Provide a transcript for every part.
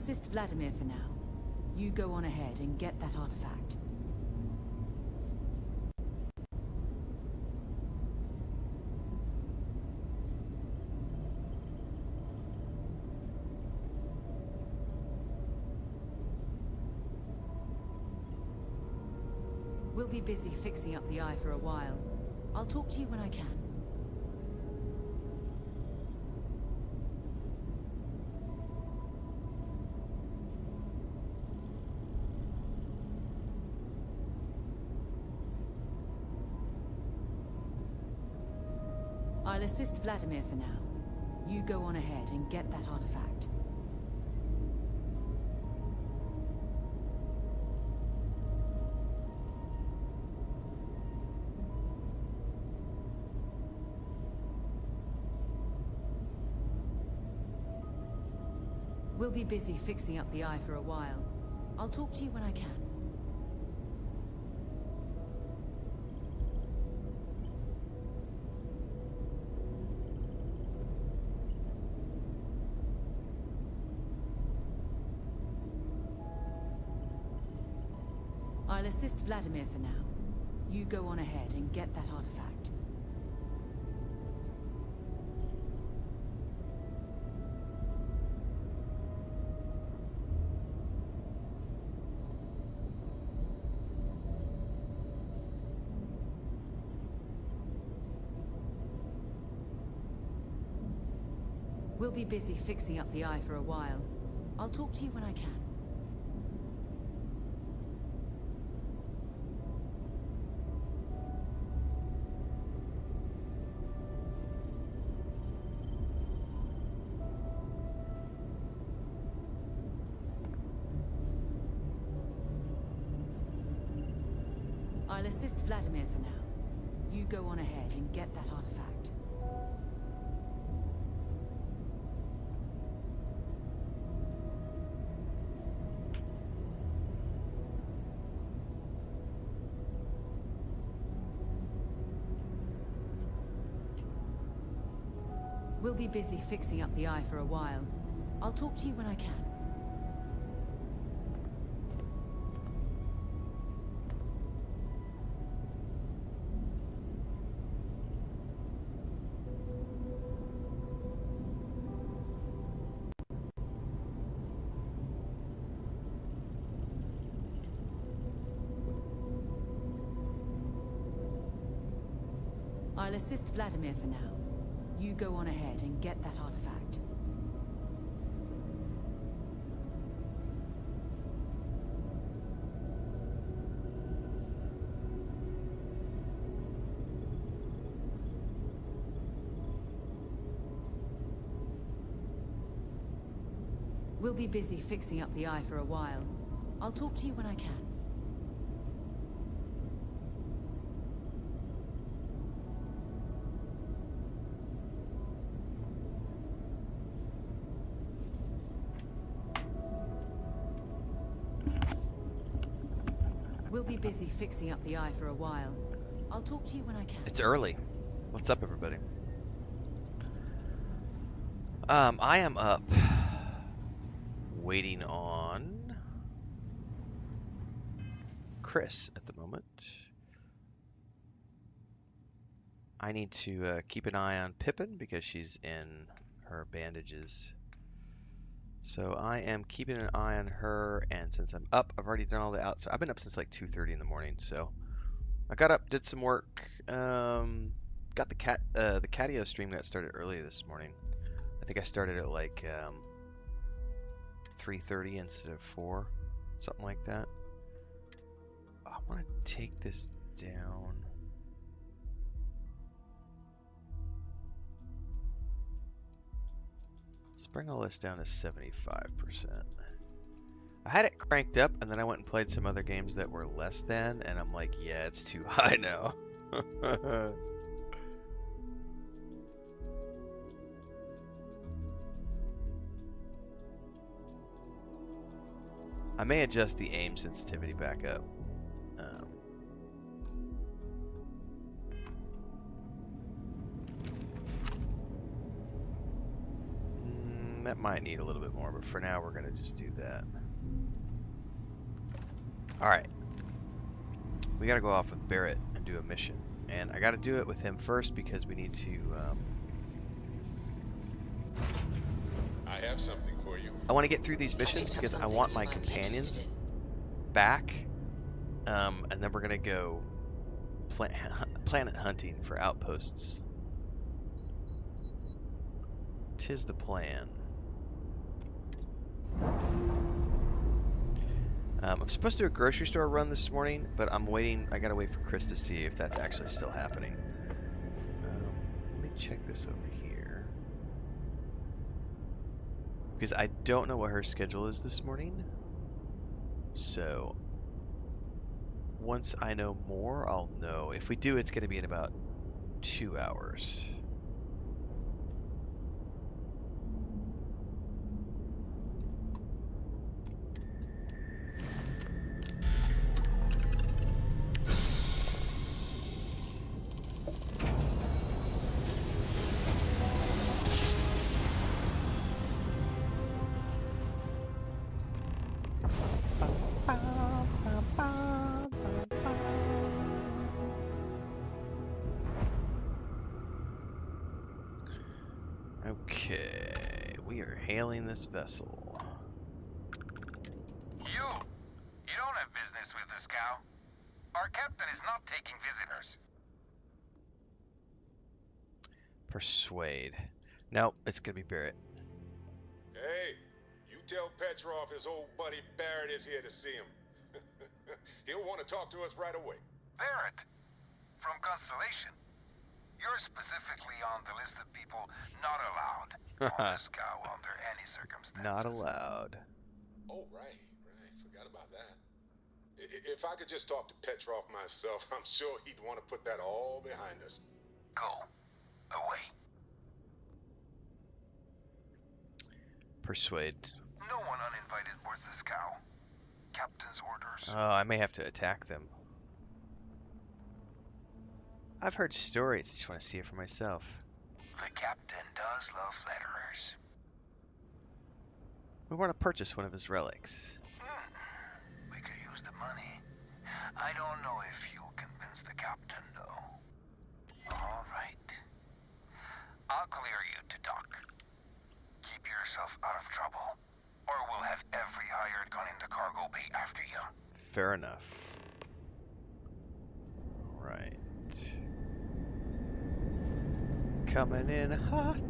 assist Vladimir for now. You go on ahead and get that artifact. We'll be busy fixing up the eye for a while. I'll talk to you when I can. I'll assist Vladimir for now. You go on ahead and get that artifact. We'll be busy fixing up the eye for a while. I'll talk to you when I can. I'll assist Vladimir for now. You go on ahead and get that artifact. We'll be busy fixing up the eye for a while. I'll talk to you when I can. I'll assist Vladimir for now. You go on ahead and get that artifact. We'll be busy fixing up the eye for a while. I'll talk to you when I can. I'll assist Vladimir for now. You go on ahead and get that artifact. We'll be busy fixing up the eye for a while. I'll talk to you when I can. We'll be busy fixing up the eye for a while. I'll talk to you when I can. It's early. What's up, everybody? I am up waiting on Chris at the moment. I need to keep an eye on Pippin because she's in her bandages. So I am keeping an eye on her, and since I'm up, I've already done all the outside. I've been up since like 2:30 in the morning, so I got up, did some work, got the Catio stream got started early this morning. I think I started at like 3:30 instead of 4, something like that. I want to take this down. Let's bring all this down to 75%. I had it cranked up, and then I went and played some other games that were less than, and I'm like, yeah, it's too high now. I may adjust the aim sensitivity back up. That might need a little bit more, but for now we're gonna just do that. Alright. We gotta go off with Barrett and do a mission. And I gotta do it with him first because we need to, I have something for you. I want to get through these missions because I want my companions back. And then we're gonna go planet hunting for outposts. 'Tis the plan. I'm supposed to do a grocery store run this morning, but I'm waiting. I gotta wait for Chris to see if that's actually still happening. Let me check this over here. Because I don't know what her schedule is this morning. So, once I know more, I'll know. If we do, it's gonna be in about 2 hours. Okay, we are hailing this vessel. You don't have business with the scow. Our captain is not taking visitors. Persuade. Nope, it's gonna be Barrett. Hey, you tell Petrov his old buddy Barrett is here to see him. He'll want to talk to us right away. Barrett, from Constellation. You're specifically on the list of people not allowed on the scow under any circumstances. Not allowed. Oh, right. Forgot about that. If I could just talk to Petrov myself, I'm sure he'd want to put that all behind us. Go. Away. Persuade. No one uninvited boards the scow. Captain's orders. Oh, I may have to attack them. I've heard stories. I just want to see it for myself. The captain does love letterers. We want to purchase one of his relics. We could use the money. I don't know if you'll convince the captain, though. All right. I'll clear you to dock. Keep yourself out of trouble, or we'll have every hired gun in the cargo bay after you. Fair enough. Right. Coming in hot.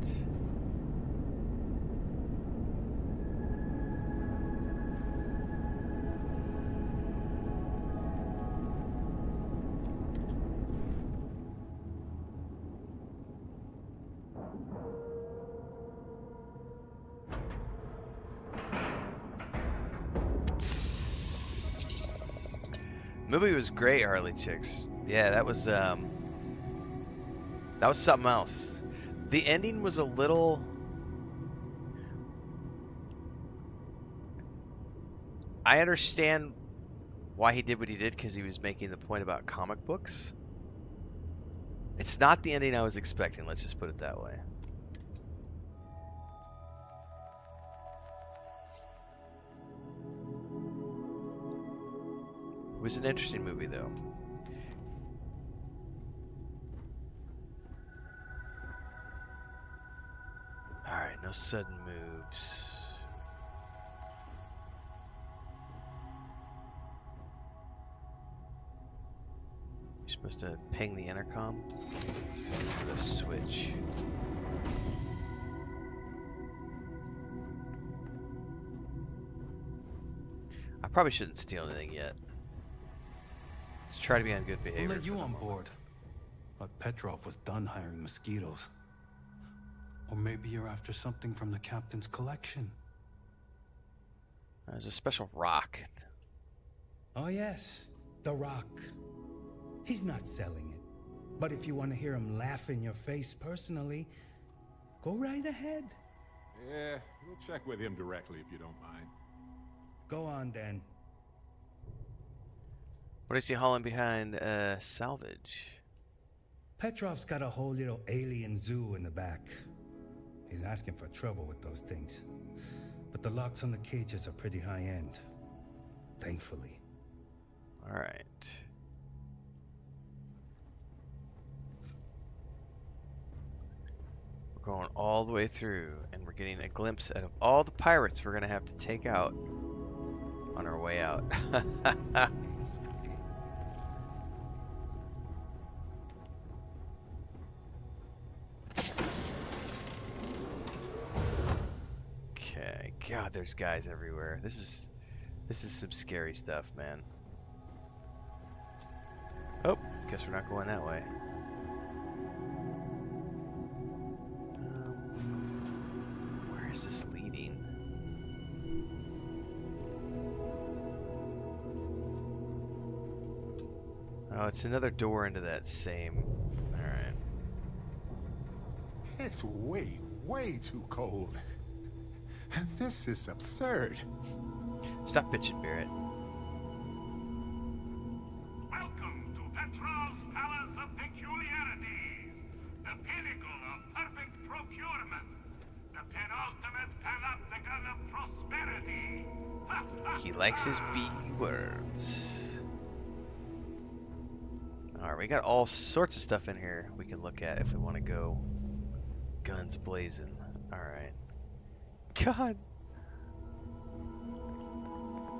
Movie was great, Harley Chicks. Yeah, that was something else. The ending was a little... I understand why he did what he did, because he was making the point about comic books. It's not the ending I was expecting, let's just put it that way. It was an interesting movie, though. Alright, no sudden moves. You're supposed to ping the intercom with a switch. I probably shouldn't steal anything yet. Let's try to be on good behavior. We'll let you on board. But Petrov was done hiring mosquitoes. Or maybe you're after something from the captain's collection. There's a special rock. Oh yes, the rock. He's not selling it. But if you want to hear him laugh in your face personally, go right ahead. Yeah, we'll check with him directly if you don't mind. Go on then. What is he hauling behind? Salvage. Petrov's got a whole little alien zoo in the back. He's asking for trouble with those things. But the locks on the cages are pretty high-end. Thankfully. Alright. We're going all the way through, and we're getting a glimpse of all the pirates we're going to have to take out on our way out. Okay, God, there's guys everywhere. This is some scary stuff, man. Oh, guess we're not going that way. Where is this leading? Oh, it's another door into that same... Alright. It's way, way too cold. This is absurd. Stop bitching, Barrett. Welcome to Petrov's Palace of Peculiarities, the pinnacle of perfect procurement, the penultimate panopticon of prosperity. He likes his B words. Alright, we got all sorts of stuff in here we can look at if we want to go guns blazing. Alright. God.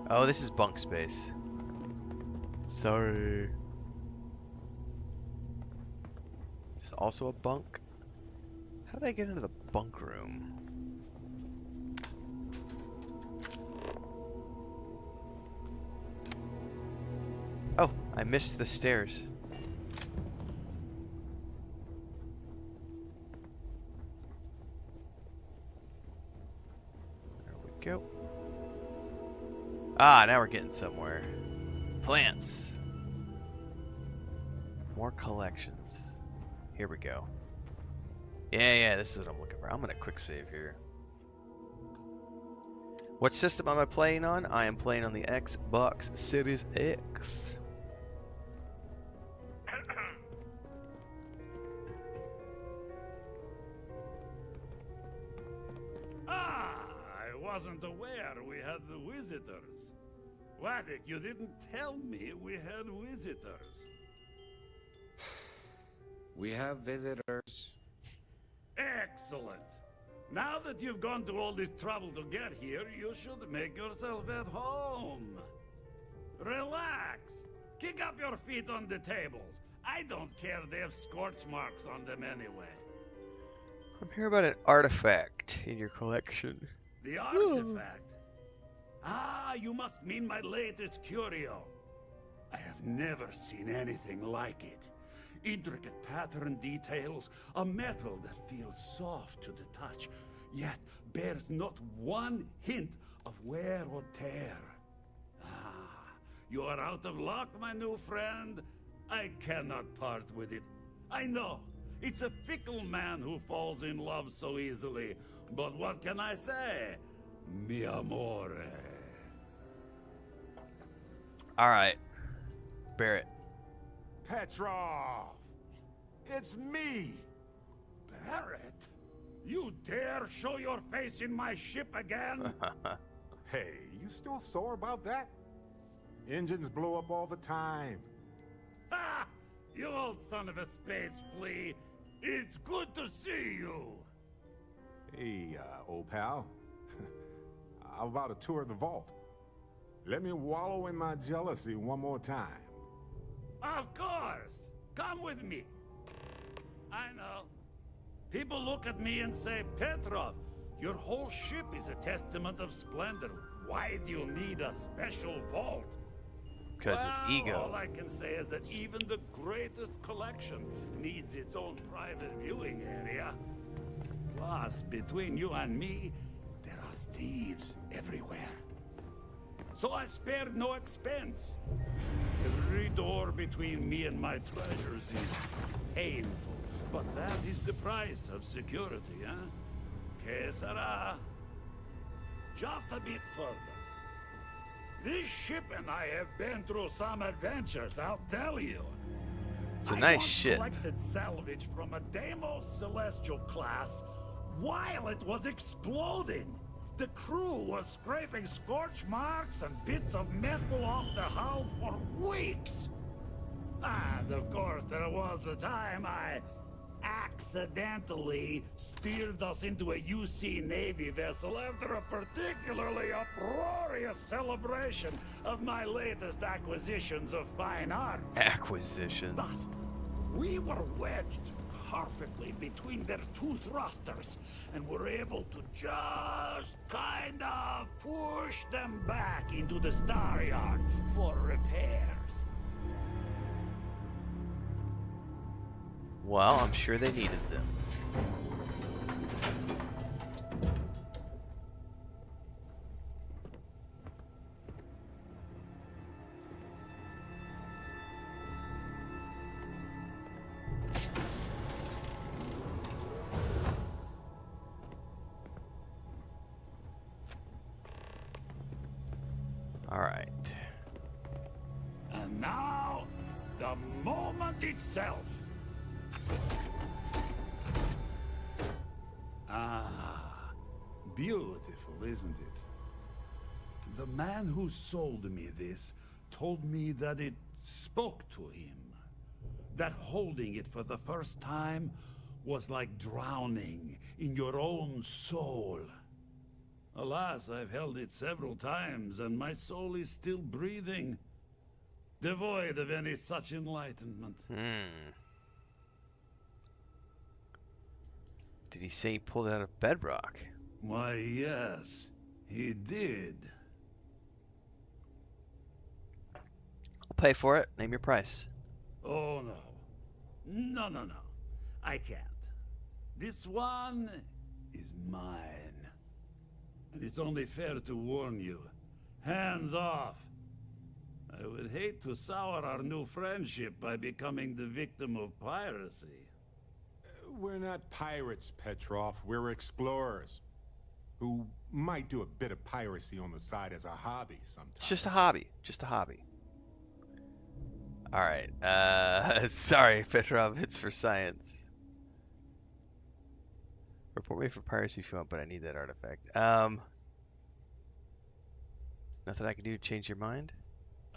Oh, this is bunk space. Sorry. Is this also a bunk? How did I get into the bunk room? Oh, I missed the stairs. There we go. Ah, now we're getting somewhere. Plants. More collections. Here we go. Yeah, this is what I'm looking for. I'm gonna quick save here. What system am I playing on? I am playing on the Xbox Series X. I wasn't aware we had the visitors. Waddick, you didn't tell me we had visitors. We have visitors. Excellent. Now that you've gone to all this trouble to get here, you should make yourself at home. Relax. Kick up your feet on the tables. I don't care they have scorch marks on them anyway. I'm hearing about an artifact in your collection. The artifact? Ah, you must mean my latest curio. I have never seen anything like it. Intricate pattern details, a metal that feels soft to the touch, yet bears not one hint of wear or tear. Ah, you are out of luck, my new friend. I cannot part with it. I know, it's a fickle man who falls in love so easily, but what can I say? Mi amore. Alright. Barrett. Petrov! It's me! Barrett? You dare show your face in my ship again? Hey, you still sore about that? Engines blow up all the time. Ha! You old son of a space flea. It's good to see you. Hey, old pal. How about a tour of the vault? Let me wallow in my jealousy one more time. Of course. Come with me. I know. People look at me and say, Petrov, your whole ship is a testament of splendor. Why do you need a special vault? Because of ego. All I can say is that even the greatest collection needs its own private viewing area. Plus, between you and me, there are thieves everywhere. So I spared no expense. Every door between me and my treasures is painful, but that is the price of security, huh? Que sera? Just a bit further. This ship and I have been through some adventures, I'll tell you. It's a nice once ship. Collected salvage from a Deimos Celestial class while it was exploding. The crew was scraping scorch marks and bits of metal off the hull for weeks. And of course, there was the time I accidentally steered us into a UC Navy vessel after a particularly uproarious celebration of my latest acquisitions of fine art. Acquisitions. We were wedged perfectly between their two thrusters and were able to just kind of push them back into the star yard for repairs. Well, I'm sure they needed them. All right. And now, the moment itself. Ah, beautiful, isn't it? The man who sold me this told me that it spoke to him. That holding it for the first time was like drowning in your own soul. Alas, I've held it several times, and my soul is still breathing, devoid of any such enlightenment. Did he say he pulled it out of bedrock? Why, yes, he did. I'll pay for it. Name your price. Oh, no. No. I can't. This one is mine. And it's only fair to warn you. Hands off. I would hate to sour our new friendship by becoming the victim of piracy. We're not pirates, Petrov. We're explorers. Who might do a bit of piracy on the side as a hobby sometimes. It's just a hobby. Just a hobby. Alright. Sorry, Petrov. It's for science. Report me for piracy if you want, but I need that artifact. Nothing I can do to change your mind?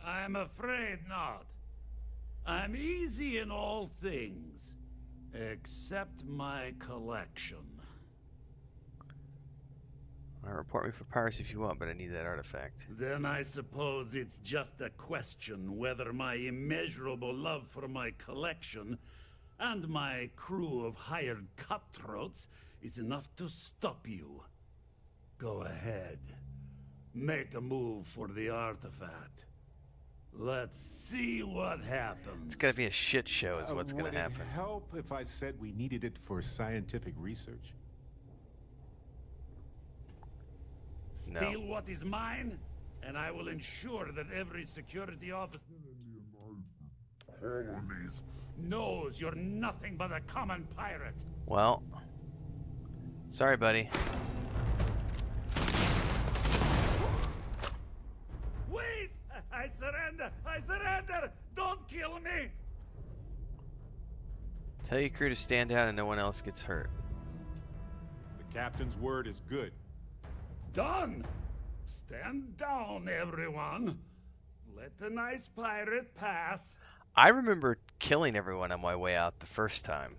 I'm afraid not. I'm easy in all things, except my collection. Report me for piracy if you want, but I need that artifact. Then I suppose it's just a question whether my immeasurable love for my collection and my crew of hired cutthroats is enough to stop you. Go ahead. Make a move for the artifact. Let's see what happens. It's gonna be a shit show is what's gonna happen. Would it help if I said we needed it for scientific research? Steal what is mine, and I will ensure that every security officer in the colonies knows you're nothing but a common pirate. Well, sorry, buddy. Wait! I surrender! I surrender! Don't kill me! Tell your crew to stand down and no one else gets hurt. The captain's word is good. Done! Stand down, everyone. Let the nice pirate pass. I remember killing everyone on my way out the first time.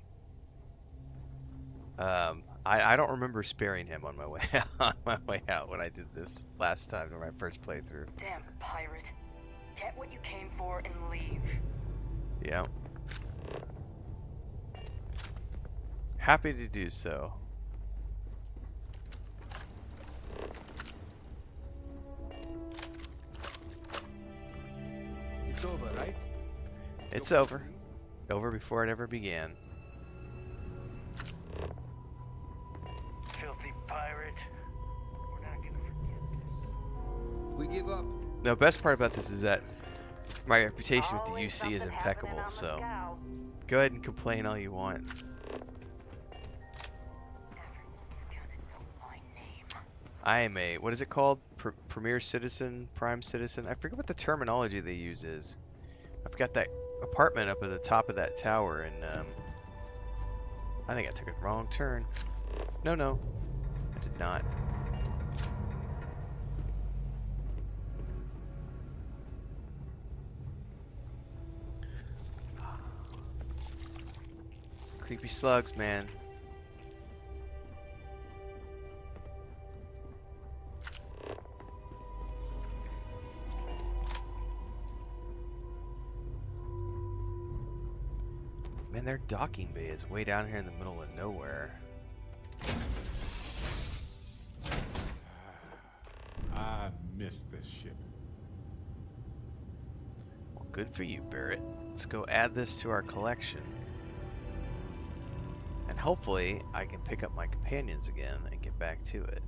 I don't remember sparing him on my way out when I did this last time in my first playthrough. Damn pirate. Get what you came for and leave. Yeah. Happy to do so. It's over, right? It's over. Over before it ever began. Filthy pirate. We're not gonna forget this. We give up. The best part about this is that my reputation with the UC is impeccable, so go ahead and complain all you want. I am a, what is it called? Premier citizen? Prime citizen? I forget what the terminology they use is. I've got that apartment up at the top of that tower, and I think I took a wrong turn. No, no. I did not. Creepy slugs, man. Man, their docking bay is way down here in the middle of nowhere. I miss this ship. Well, good for you, Barrett. Let's go add this to our collection. And hopefully I can pick up my companions again and get back to it.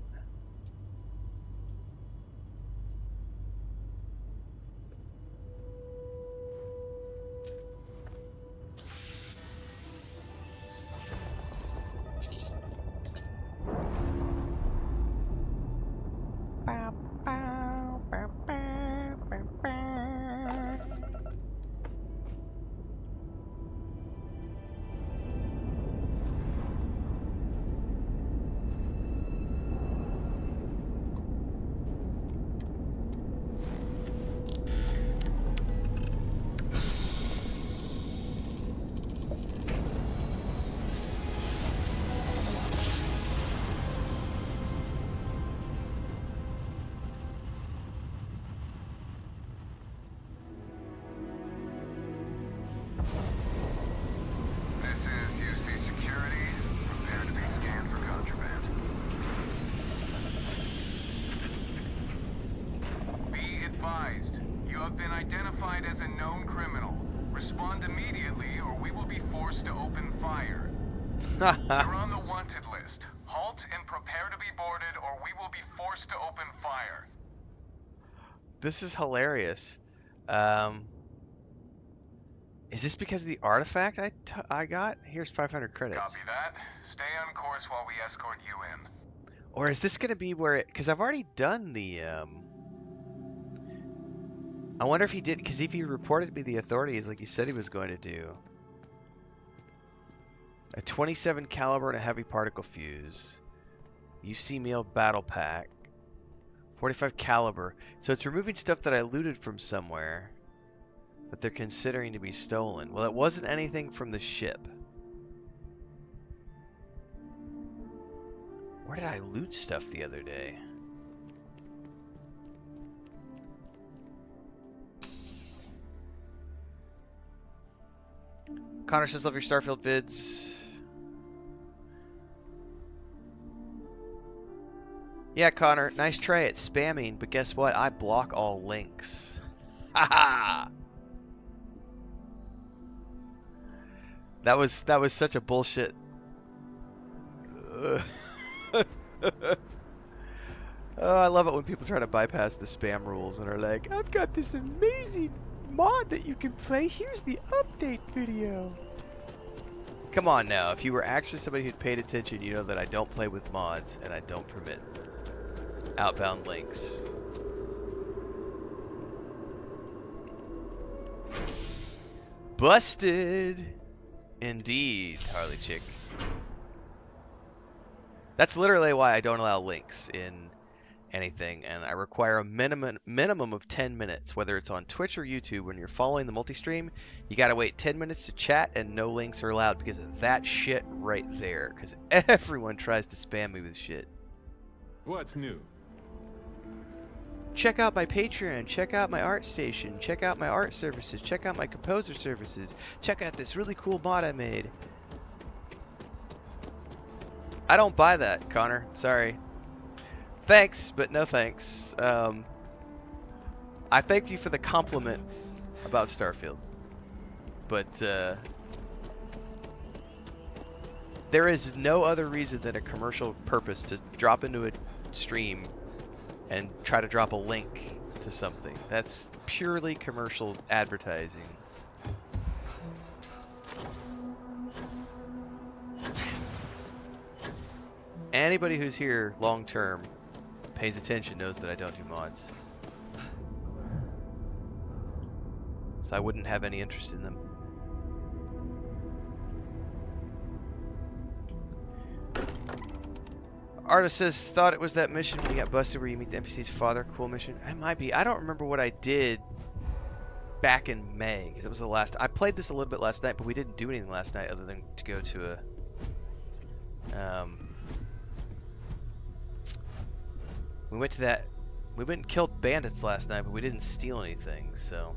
This is UC Security. Prepare to be scanned for contraband. Be advised, you have been identified as a known criminal. Respond immediately or we will be forced to open fire. You're on the wanted list. Halt and prepare to be boarded or we will be forced to open fire. This is hilarious. Is this because of the artifact I got? Here's 500 credits. Copy that. Stay on course while we escort you in. Or is this going to be where it... Because I've already done the... I wonder if he did... Because if he reported me the authorities like he said he was going to do. A 27 caliber and a heavy particle fuse. UC meal battle pack. 45 caliber. So it's removing stuff that I looted from somewhere that they're considering to be stolen. Well, it wasn't anything from the ship. Where did I loot stuff the other day? Connor says, love your Starfield vids. Yeah, Connor, nice try at spamming, but guess what? I block all links. Haha! That was such a bullshit. Oh, I love it when people try to bypass the spam rules and are like, I've got this amazing mod that you can play. Here's the update video. Come on now, if you were actually somebody who'd paid attention, you know that I don't play with mods and I don't permit outbound links. Busted! Indeed, Harley Chick. That's literally why I don't allow links in anything, and I require a minimum of 10 minutes, whether it's on Twitch or YouTube. When you're following the multi-stream, you gotta wait 10 minutes to chat, and no links are allowed because of that shit right there, because everyone tries to spam me with shit. What's new? Check out my Patreon, check out my art station, check out my art services, check out my composer services, check out this really cool mod I made. I don't buy that, Connor. Sorry. Thanks, but no thanks. I thank you for the compliment about Starfield. But there is no other reason than a commercial purpose to drop into a stream and try to drop a link to something. That's purely commercial advertising. Anybody who's here long term pays attention knows that I don't do mods. So I wouldn't have any interest in them. Artists thought it was that mission when you got busted where you meet the NPC's father. Cool mission. It might be. I don't remember what I did back in May, because it was the last. I played this a little bit last night, but we didn't do anything last night other than to go to a. We went to that. We went and killed bandits last night, but we didn't steal anything. So.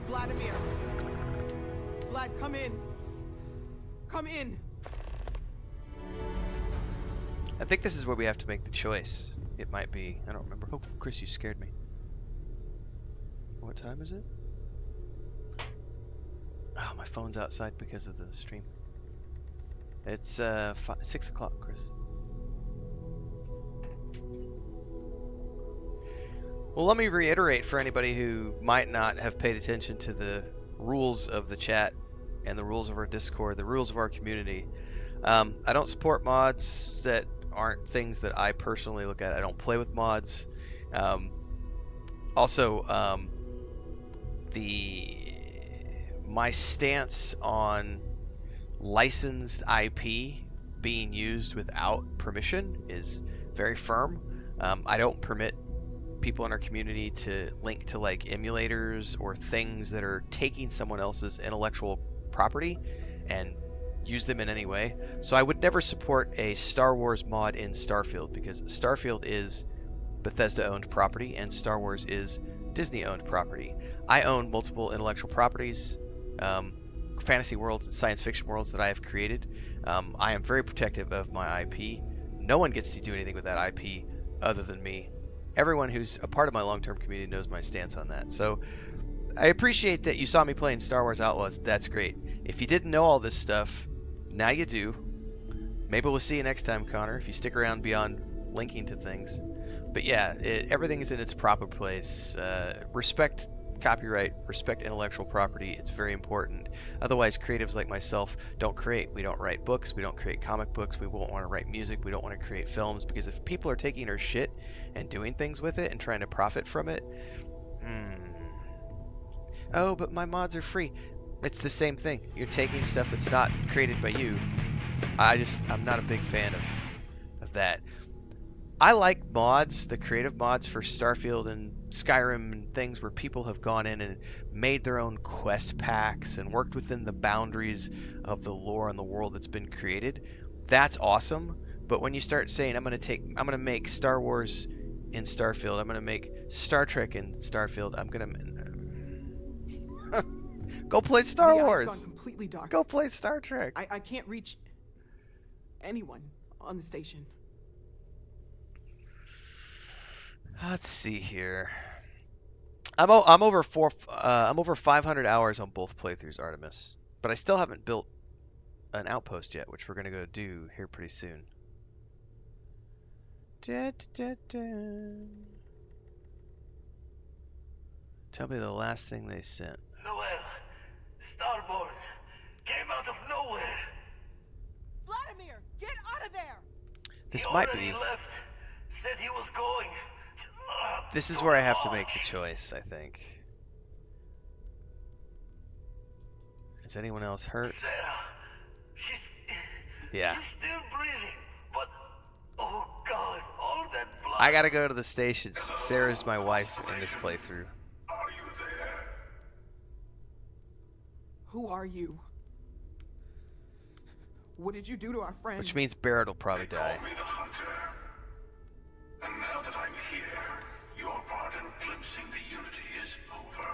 Vladimir. Vlad, come in. Come in. I think this is where we have to make the choice. It might be. I don't remember. Oh, Chris, you scared me. What time is it? Oh, my phone's outside because of the stream. It's 6 o'clock, Chris. Well, let me reiterate for anybody who might not have paid attention to the rules of the chat and the rules of our Discord, the rules of our community. I don't support mods that aren't things that I personally look at. I don't play with mods. My stance on licensed IP being used without permission is very firm. I don't permit people in our community to link to like emulators or things that are taking someone else's intellectual property and use them in any way. So I would never support a Star Wars mod in Starfield, because Starfield is Bethesda owned property and Star Wars is Disney owned property. I own multiple intellectual properties, fantasy worlds and science fiction worlds that I have created. I am very protective of my IP. No one gets to do anything with that IP other than me. Everyone who's a part of my long-term community knows my stance on that. So I appreciate that you saw me playing Star Wars Outlaws. That's great. If you didn't know all this stuff, now you do. Maybe we'll see you next time, Connor, if you stick around beyond linking to things. But yeah, everything is in its proper place. Respect copyright, respect intellectual property. It's very important. Otherwise, creatives like myself don't create. We don't write books. We don't create comic books. We won't want to write music. We don't want to create films, because if people are taking our shit and doing things with it and trying to profit from it, oh, but my mods are free. It's the same thing. You're taking stuff that's not created by you. I'm not a big fan of that. I like mods, the creative mods for Starfield and Skyrim and things where people have gone in and made their own quest packs and worked within the boundaries of the lore and the world that's been created. That's awesome. But when you start saying, I'm going to make Star Wars in Starfield, I'm going to make Star Trek in Starfield, I'm going to go play Star Wars. Gone completely dark. Go play Star Trek. I can't reach anyone on the station. Let's see here. I'm over 500 hours on both playthroughs, Artemis, but I still haven't built an outpost yet, which we're gonna go do here pretty soon. Tell me the last thing they sent. Noel, Starborn, came out of nowhere. Vladimir, get out of there! This he might already be. left. Said he was going. This is where I have to make the choice, I think. Is anyone else hurt? Sarah, she's Yeah. She's still breathing, but oh god, all that blood. I gotta go to the station. Sarah's my wife in this playthrough. Are you there? Who are you? What did you do to our friends? Which means Barrett will probably die. Call me the Hunter. And now that I'm here, your part in glimpsing the Unity is over.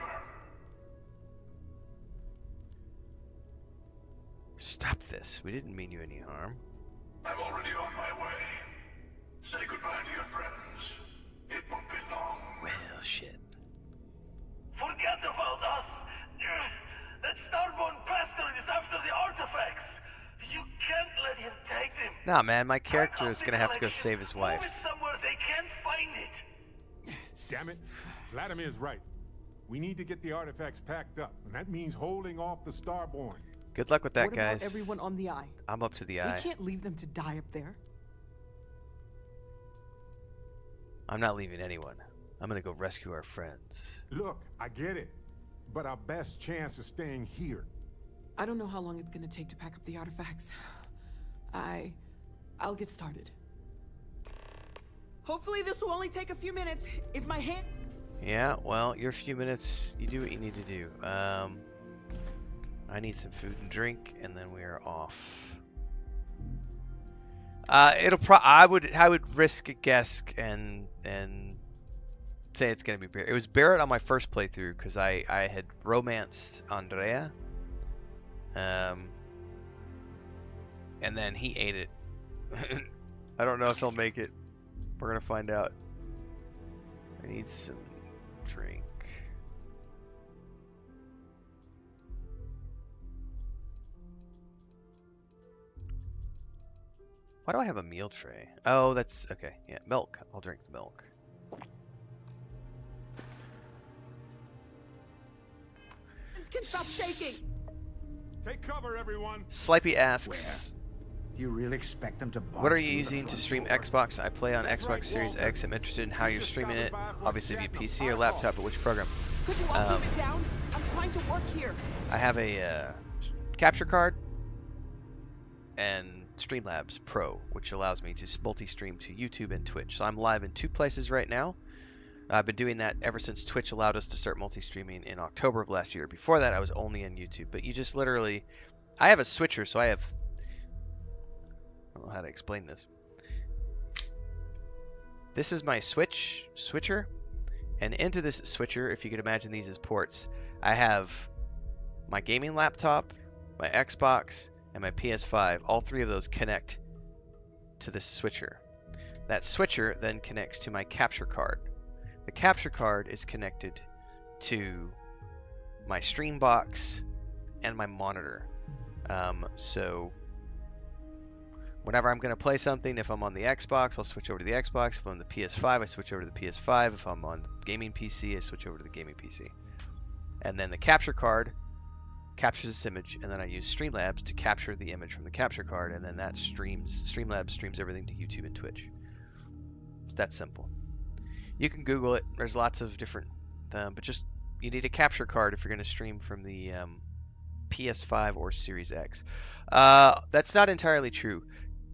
Stop this. We didn't mean you any harm. I'm already on my way. Say goodbye to your friends. It won't be long. Well, shit. Forget about us! That starborn bastard is after the artifacts! You can't let him take them! Nah, man, my character is gonna have to go save his wife. Move it somewhere they can't find it! Damn it. Vladimir's right. We need to get the artifacts packed up, and that means holding off the Starborn. Good luck with that, What about guys. everyone on the Eye? I'm up to the We eye. can't leave them to die up there. I'm not leaving anyone. I'm gonna go rescue our friends. Look, I get it, but our best chance is staying here. I don't know how long it's gonna take to pack up the artifacts. I'll get started. Hopefully this will only take a few minutes. If my hand... Yeah, well, your few minutes, you do what you need to do. I need some food and drink, and then we are off. I would risk a guess and say it's gonna be Barrett. It was Barrett on my first playthrough because I had romanced Andrea, and then he ate it. I don't know if he'll make it. We're gonna find out. I need some drink. Why do I have a meal tray? Oh, that's okay. Yeah, milk. I'll drink the milk. Can stop shaking. Take cover, everyone. Slipey asks, You really expect them to bomb what are you through the using to front stream door? Xbox? I play on That's Xbox right, Series Walter. X. I'm interested in how You you're just streaming gotta it. buy a Obviously via Jack PC or of laptop, but which program? Could you all keep it down? I'm trying to work here. I have a capture card and Streamlabs Pro, which allows me to multi-stream to YouTube and Twitch. So I'm live in 2 places right now. I've been doing that ever since Twitch allowed us to start multi-streaming in October of last year. Before that, I was only on YouTube. But you just literally... I have a switcher, so I have... I don't know how to explain this. This is my switcher. And into this switcher, if you could imagine these as ports, I have my gaming laptop, my Xbox, and my PS5. All 3 of those connect to this switcher. That switcher then connects to my capture card. The capture card is connected to my stream box and my monitor. So whenever I'm going to play something, if I'm on the Xbox, I'll switch over to the Xbox. If I'm on the PS5, I switch over to the PS5. If I'm on the gaming PC, I switch over to the gaming PC. And then the capture card captures this image, and then I use Streamlabs to capture the image from the capture card, and then that Streamlabs streams everything to YouTube and Twitch. It's that simple. You can Google it. There's lots of different, but just you need a capture card if you're going to stream from the PS5 or Series X. That's not entirely true.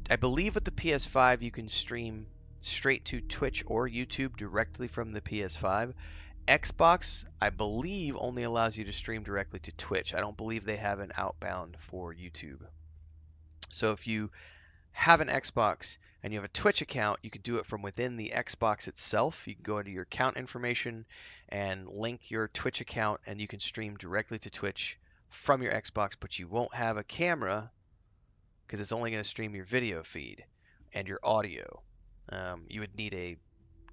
I believe with the PS5 you can stream straight to Twitch or YouTube directly from the PS5. Xbox, I believe, only allows you to stream directly to Twitch. I don't believe they have an outbound for YouTube. So if you have an Xbox and you have a Twitch account, you can do it from within the Xbox itself. You can go into your account information and link your Twitch account, and you can stream directly to Twitch from your Xbox, but you won't have a camera because it's only going to stream your video feed and your audio. You would need a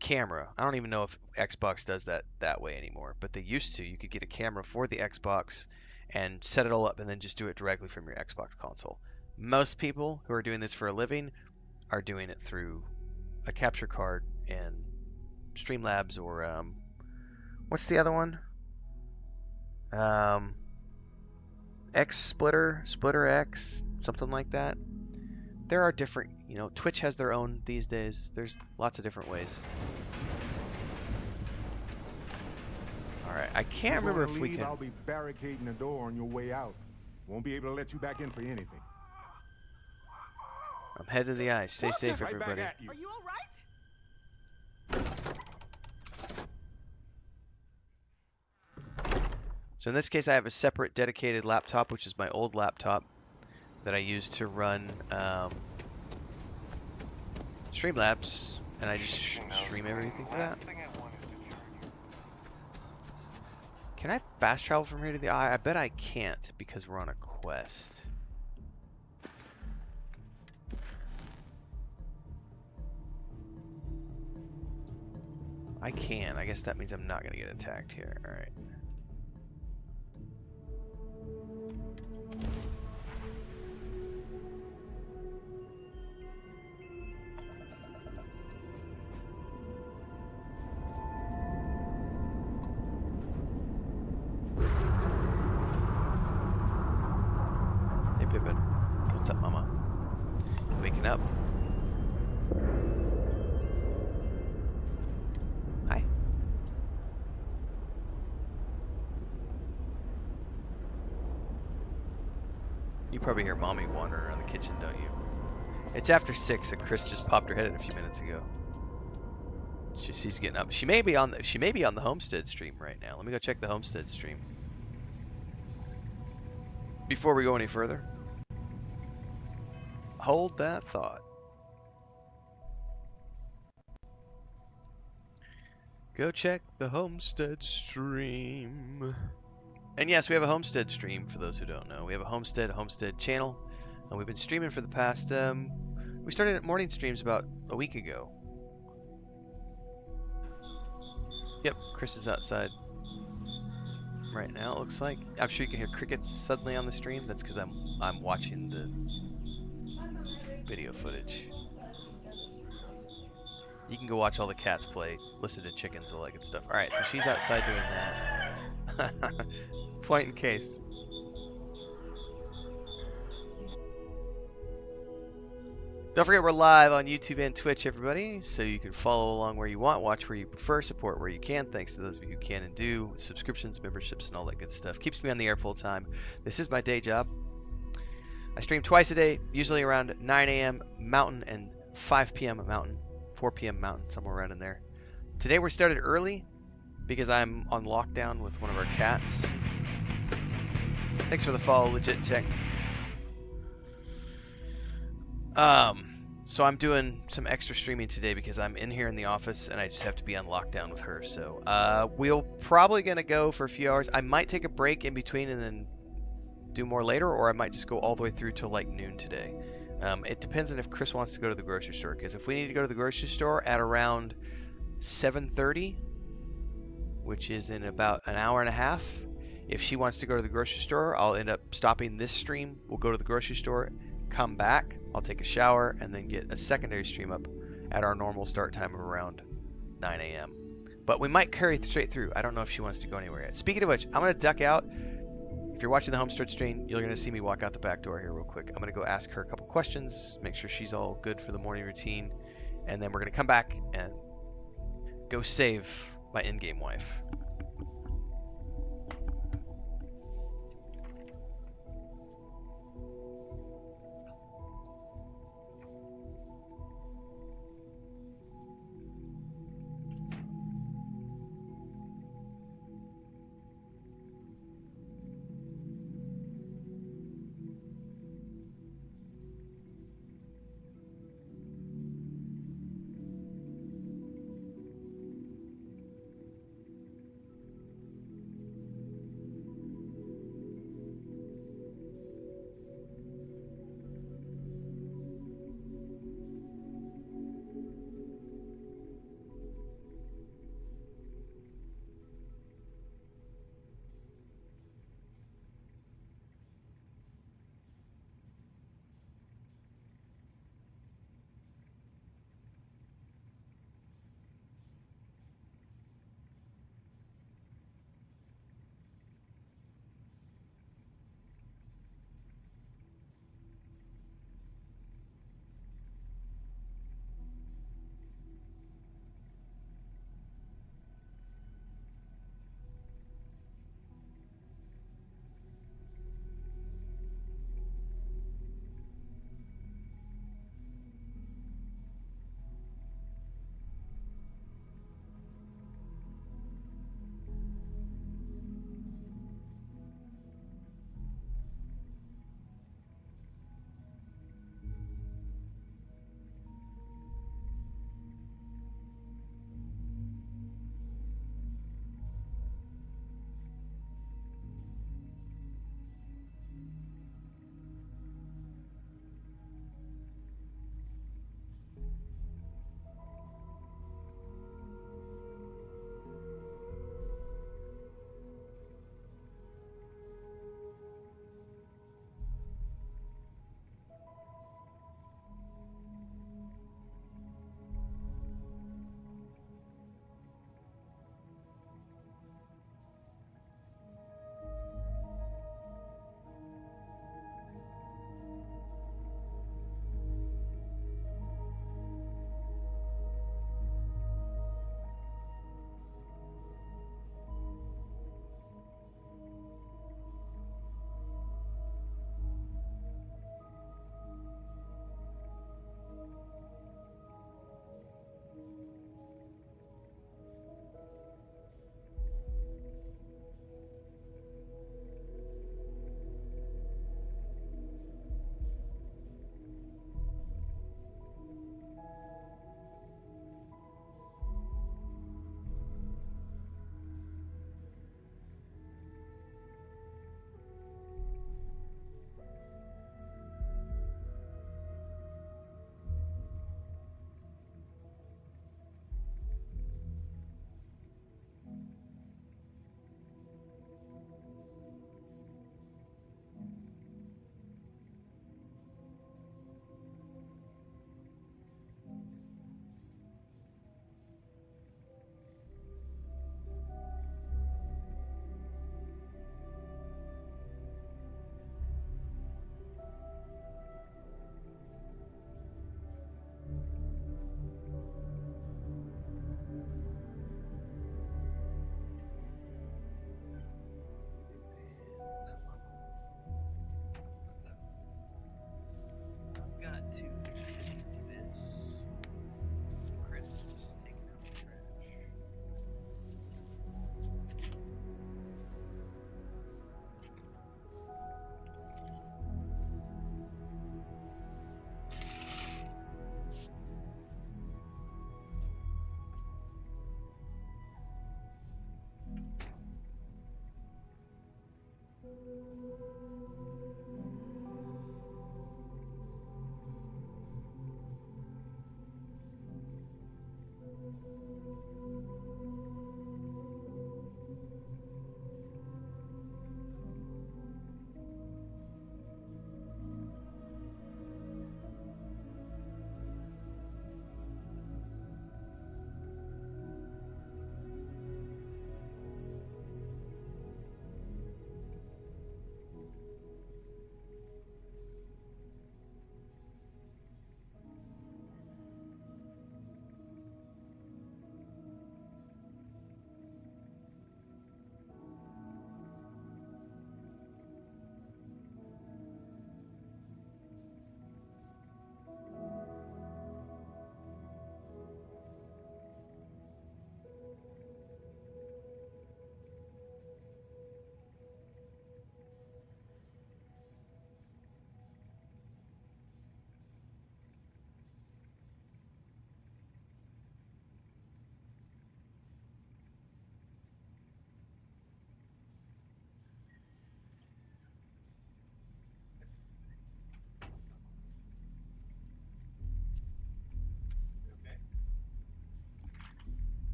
camera. I don't even know if Xbox does that way anymore, but they used to. You could get a camera for the Xbox and set it all up and then just do it directly from your Xbox console. Most people who are doing this for a living are doing it through a capture card and Streamlabs or what's the other one? Splitter X, something like that. There are different, Twitch has their own these days. There's lots of different ways. Alright, I can't remember if we can... I'll be barricading the door on your way out. Won't be able to let you back in for anything. I'm head to the eye. Stay safe, Right everybody. back at you. Are you all right? So in this case, I have a separate dedicated laptop, which is my old laptop that I use to run Streamlabs, and I just stream everything to that. Can I fast travel from here to the eye? I bet I can't because we're on a quest. I can. I guess that means I'm not going to get attacked here. All right. Hey, Pippin. What's up, Mama? Waking up? Hi. You probably hear Mommy wandering around the kitchen, don't you? It's after 6, and Chris just popped her head in a few minutes ago. She's getting up. She may be on the Homestead stream right now. Let me go check the Homestead stream before we go any further. Hold that thought. Go check the Homestead stream. And yes, we have a Homestead stream for those who don't know. We have a Homestead channel, and we've been streaming for the past. We started at morning streams about a week ago. Yep, Chris is outside right now. It looks like. I'm sure you can hear crickets suddenly on the stream. That's because I'm watching the video footage. You can go watch all the cats play, listen to chickens, all that good stuff. All right, so she's outside doing that. Point in case. Don't forget we're live on YouTube and Twitch, everybody, so you can follow along where you want, watch where you prefer, support where you can. Thanks to those of you who can and do. Subscriptions, memberships, and all that good stuff. Keeps me on the air full time. This is my day job. I stream twice a day, usually around 9 a.m. Mountain and 5 p.m. Mountain, 4 p.m. Mountain, somewhere around in there. Today we started early because I'm on lockdown with one of our cats. Thanks for the follow, Legit Tech. So I'm doing some extra streaming today because I'm in here in the office and I just have to be on lockdown with her. So we'll probably gonna go for a few hours. I might take a break in between and then do more later, or I might just go all the way through till like noon today. It depends on if Chris wants to go to the grocery store, because if we need to go to the grocery store at around 7:30, which is in about an hour and a half, if she wants to go to the grocery store, I'll end up stopping this stream. We'll go to the grocery store, come back, I'll take a shower, and then get a secondary stream up at our normal start time of around 9 a.m. But we might carry straight through. I don't know if she wants to go anywhere yet. Speaking of which, I'm going to duck out. If you're watching the Homestead stream, you're going to see me walk out the back door here real quick. I'm going to go ask her a couple questions, make sure she's all good for the morning routine, and then we're going to come back and go save my in-game wife.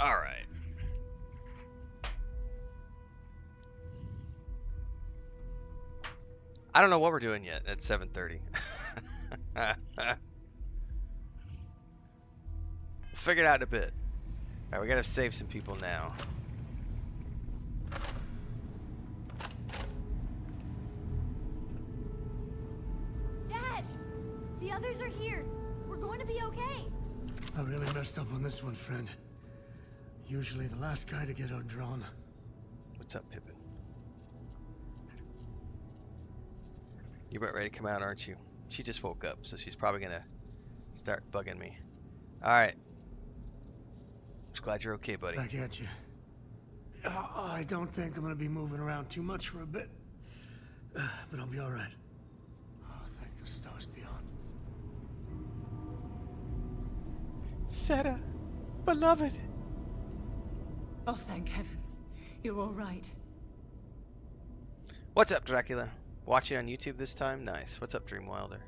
All right. I don't know what we're doing yet at 7:30. Figure it out in a bit. All right, we gotta save some people now. Dad! The others are here. We're going to be okay. I really messed up on this one, friend. Usually the last guy to get outdrawn. What's up, Pippin? You about ready to come out, aren't you? She just woke up, so she's probably gonna start bugging me. All right. Just glad you're okay, buddy. Back at you. I don't think I'm gonna be moving around too much for a bit. But I'll be all right. Oh, thank the stars beyond. Seta, beloved. Oh, thank heavens. You're all right. What's up, Dracula? Watching on YouTube this time? Nice. What's up, Dream Wilder?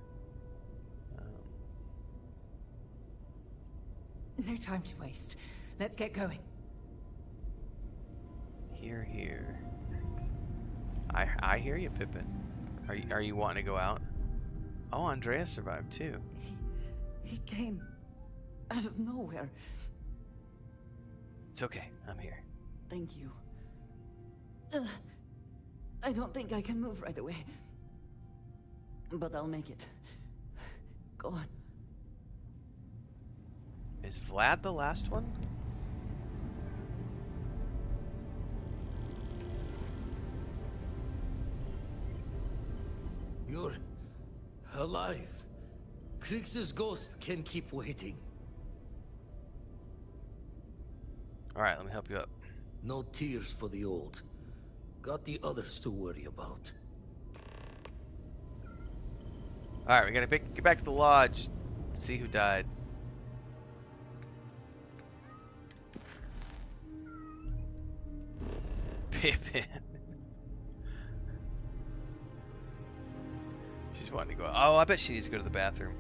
No time to waste. Let's get going. Here, here. I hear you, Pippin. Are you wanting to go out? Oh, Andrea survived too. He came out of nowhere. It's okay. I'm here. Thank you. I don't think I can move right away. But I'll make it. Go on. Is Vlad the last one? You're alive. Krix's ghost can keep waiting. Alright, let me help you up. No tears for the old. Got the others to worry about. Alright, we gotta get back to the lodge. See who died. Pippin. She's wanting to go. Oh, I bet she needs to go to the bathroom.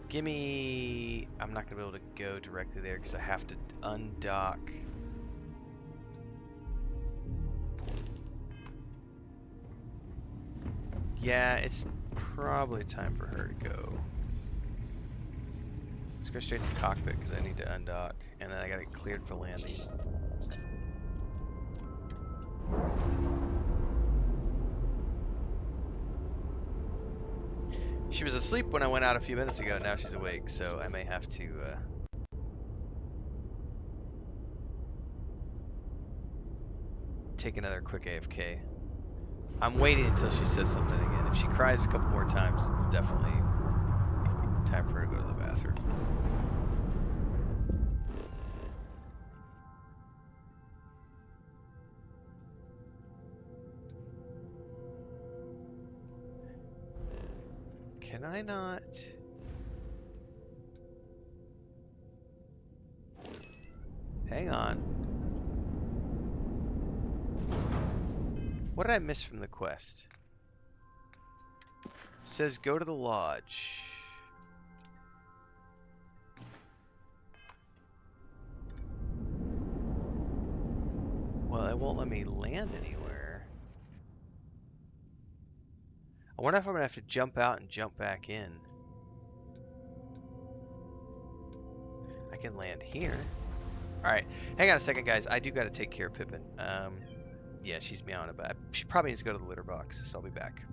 Gimme. I'm not gonna be able to go directly there because I have to undock. Yeah, it's probably time for her to go. Let's go straight to the cockpit because I need to undock, and then I got it cleared for landing. She was asleep when I went out a few minutes ago. Now she's awake, so I may have to take another quick AFK. I'm waiting until she says something again. If she cries a couple more times, it's definitely time for her to go to the bathroom. Can I not? What did I miss from the quest? Says go to the lodge. Well, it won't let me land anywhere. I wonder if I'm gonna have to jump out and jump back in. I can land here. Alright, hang on a second, guys. I do gotta take care of Pippin. Yeah, she's meowing about. She probably needs to go to the litter box, so I'll be back.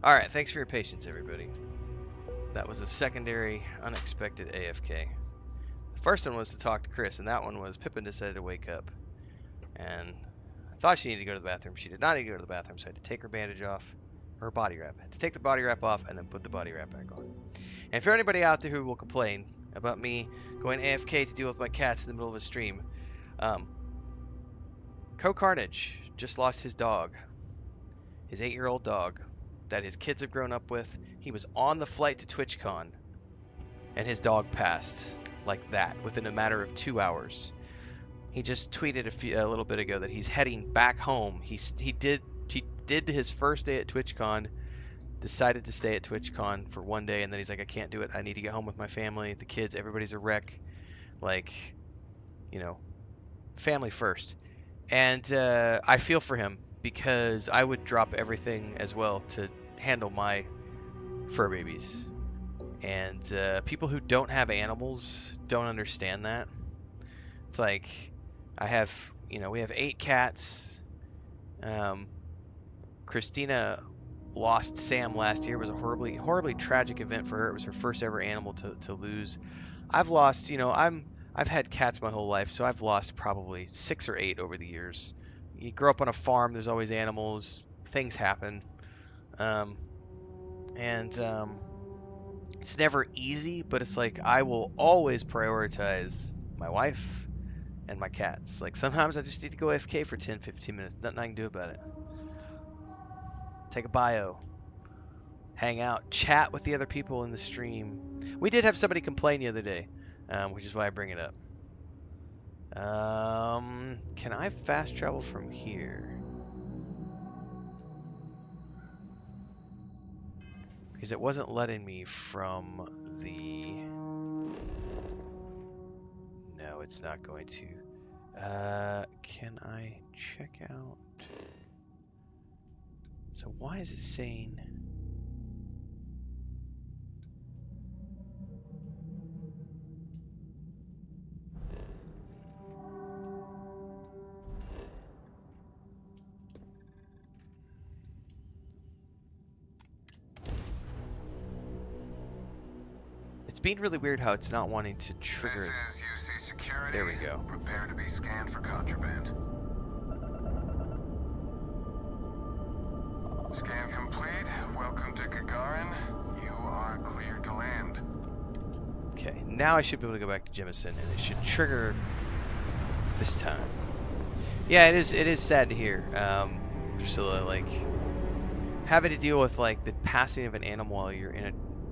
Alright, thanks for your patience, everybody. That was a secondary, unexpected AFK. The first one was to talk to Chris, and that one was Pippin decided to wake up. And I thought she needed to go to the bathroom. She did not need to go to the bathroom, so I had to take her bandage off. Her body wrap. I had to take the body wrap off and then put the body wrap back on. And for anybody out there who will complain about me going AFK to deal with my cats in the middle of a stream, Co-Carnage just lost his dog. His 8-year-old dog that his kids have grown up with. He was on the flight to TwitchCon, and his dog passed like that within a matter of 2 hours. He just tweeted a little bit ago that he's heading back home. He did his first day at TwitchCon, decided to stay at TwitchCon for one day, and then he's like, I can't do it. I need to get home with my family, the kids. Everybody's a wreck. Like, you know, family first. And I feel for him because I would drop everything as well to handle my fur babies. And people who don't have animals don't understand that. It's like we have 8 cats. Christina lost Sam last year. It was a horribly tragic event for her. It was her first ever animal to lose. I've lost, I've had cats my whole life, so I've lost probably 6 or 8 over the years. You grow up on a farm, there's always animals, things happen. It's never easy, but it's like I will always prioritize my wife and my cats. Like sometimes I just need to go AFK for 10, 15 minutes. Nothing I can do about it. Take a bio. Hang out. Chat with the other people in the stream. We did have somebody complain the other day, which is why I bring it up. Can I fast travel from here? Because it wasn't letting me from the... No, it's not going to. Can I check out? So why is it saying... It's being really weird how it's not wanting to trigger. This is UC Security. There we go. Prepare to be scanned for contraband. Scan complete. Welcome to Gagarin. You are clear to land. Okay, now I should be able to go back to Jemison, and it should trigger this time. Yeah, it is sad to hear, Priscilla, like having to deal with like the passing of an animal while you're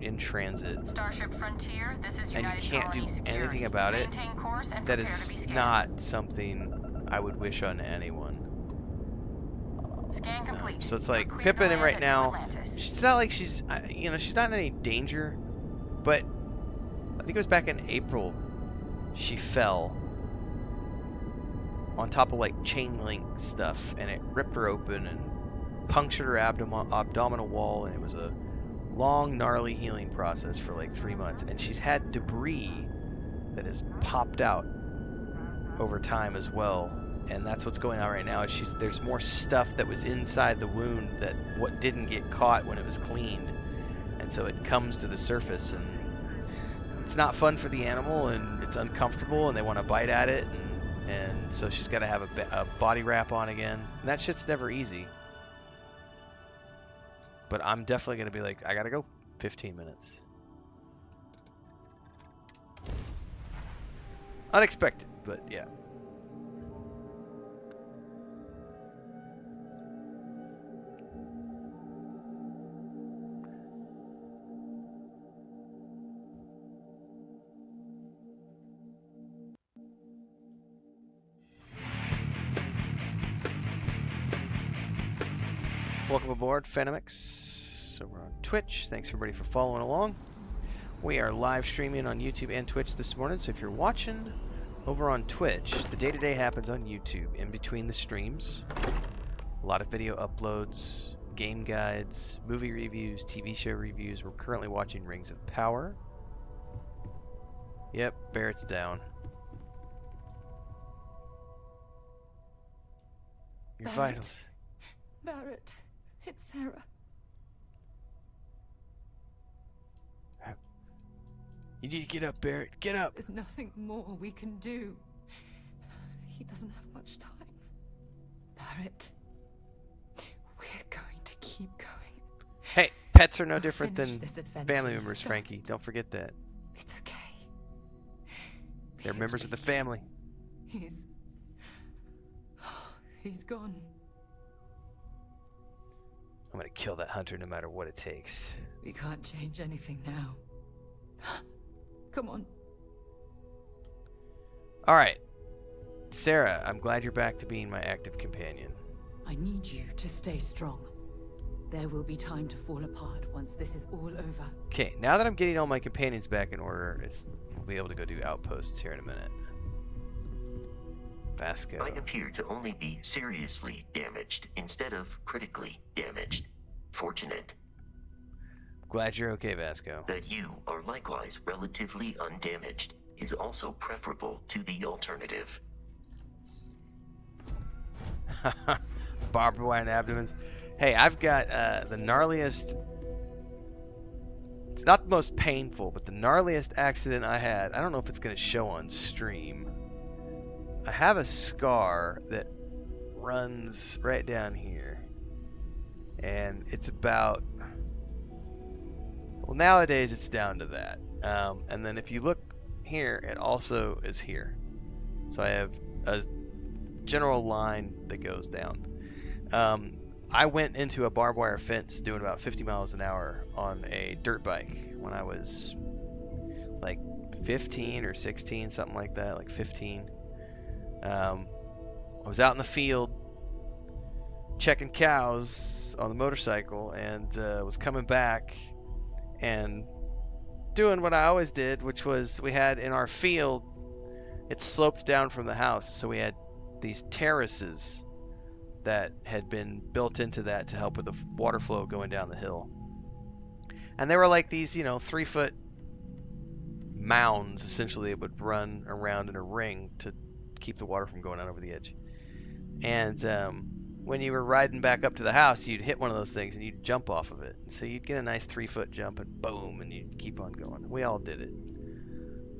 in transit, Starship Frontier, this is and you United can't do Colony Security. anything about it. Maintain course and That prepare is to be scanned. not something I would wish on anyone. Scan complete. So it's You're like clear to Pippin, and land right at now, New Atlantis. she's not like she's not in any danger, but I think it was back in April she fell on top of like chain link stuff, and it ripped her open and punctured her abdominal wall, and it was a long, gnarly healing process for like 3 months, and she's had debris that has popped out over time as well, and that's what's going on right now. There's more stuff that was inside the wound that what didn't get caught when it was cleaned, and so it comes to the surface, and it's not fun for the animal, and it's uncomfortable, and they want to bite at it, and so she's got to have a body wrap on again, and that shit's never easy. But I'm definitely going to be like, I got to go 15 minutes. Unexpected, but yeah. Welcome aboard, Phantomix. So we're on Twitch. Thanks everybody for following along. We are live streaming on YouTube and Twitch this morning, so if you're watching over on Twitch, the day-to-day happens on YouTube in between the streams. A lot of video uploads, game guides, movie reviews, TV show reviews. We're currently watching Rings of Power. Yep, Barrett's down. Your Barrett. vitals. Barrett, it's Sarah. You need to get up, Barrett. Get up. There's nothing more we can do. He doesn't have much time. Barrett, we're going to keep going. Hey, pets are no We'll different than finish this adventure family we members, started. Frankie. Don't forget that. It's okay. They're members of the family. He's gone. I'm gonna kill that hunter no matter what it takes. We can't change anything now. Come on. Alright. Sarah, I'm glad you're back to being my active companion. I need you to stay strong. There will be time to fall apart once this is all over. Okay, now that I'm getting all my companions back in order, we'll be able to go do outposts here in a minute. Vasco. I appear to only be seriously damaged instead of critically damaged. Fortunate. Glad you're okay, Vasco. That you are likewise relatively undamaged is also preferable to the alternative. Barbed wire and abdomens. Hey, I've got the gnarliest... It's not the most painful, but the gnarliest accident I had. I don't know if it's going to show on stream. I have a scar that runs right down here. And it's about... Well, nowadays it's down to that. And then if you look here, it also is here. So I have a general line that goes down. I went into a barbed wire fence doing about 50 miles an hour on a dirt bike when I was like 15 or 16, something like that, like 15. I was out in the field checking cows on the motorcycle and was coming back and doing what I always did, which was we had in our field, it sloped down from the house, so we had these terraces that had been built into that to help with the water flow going down the hill. And they were like these, 3-foot mounds, essentially, that would run around in a ring to keep the water from going out over the edge. And when you were riding back up to the house, you'd hit one of those things and you'd jump off of it. So you'd get a nice 3-foot jump and boom, and you'd keep on going. We all did it.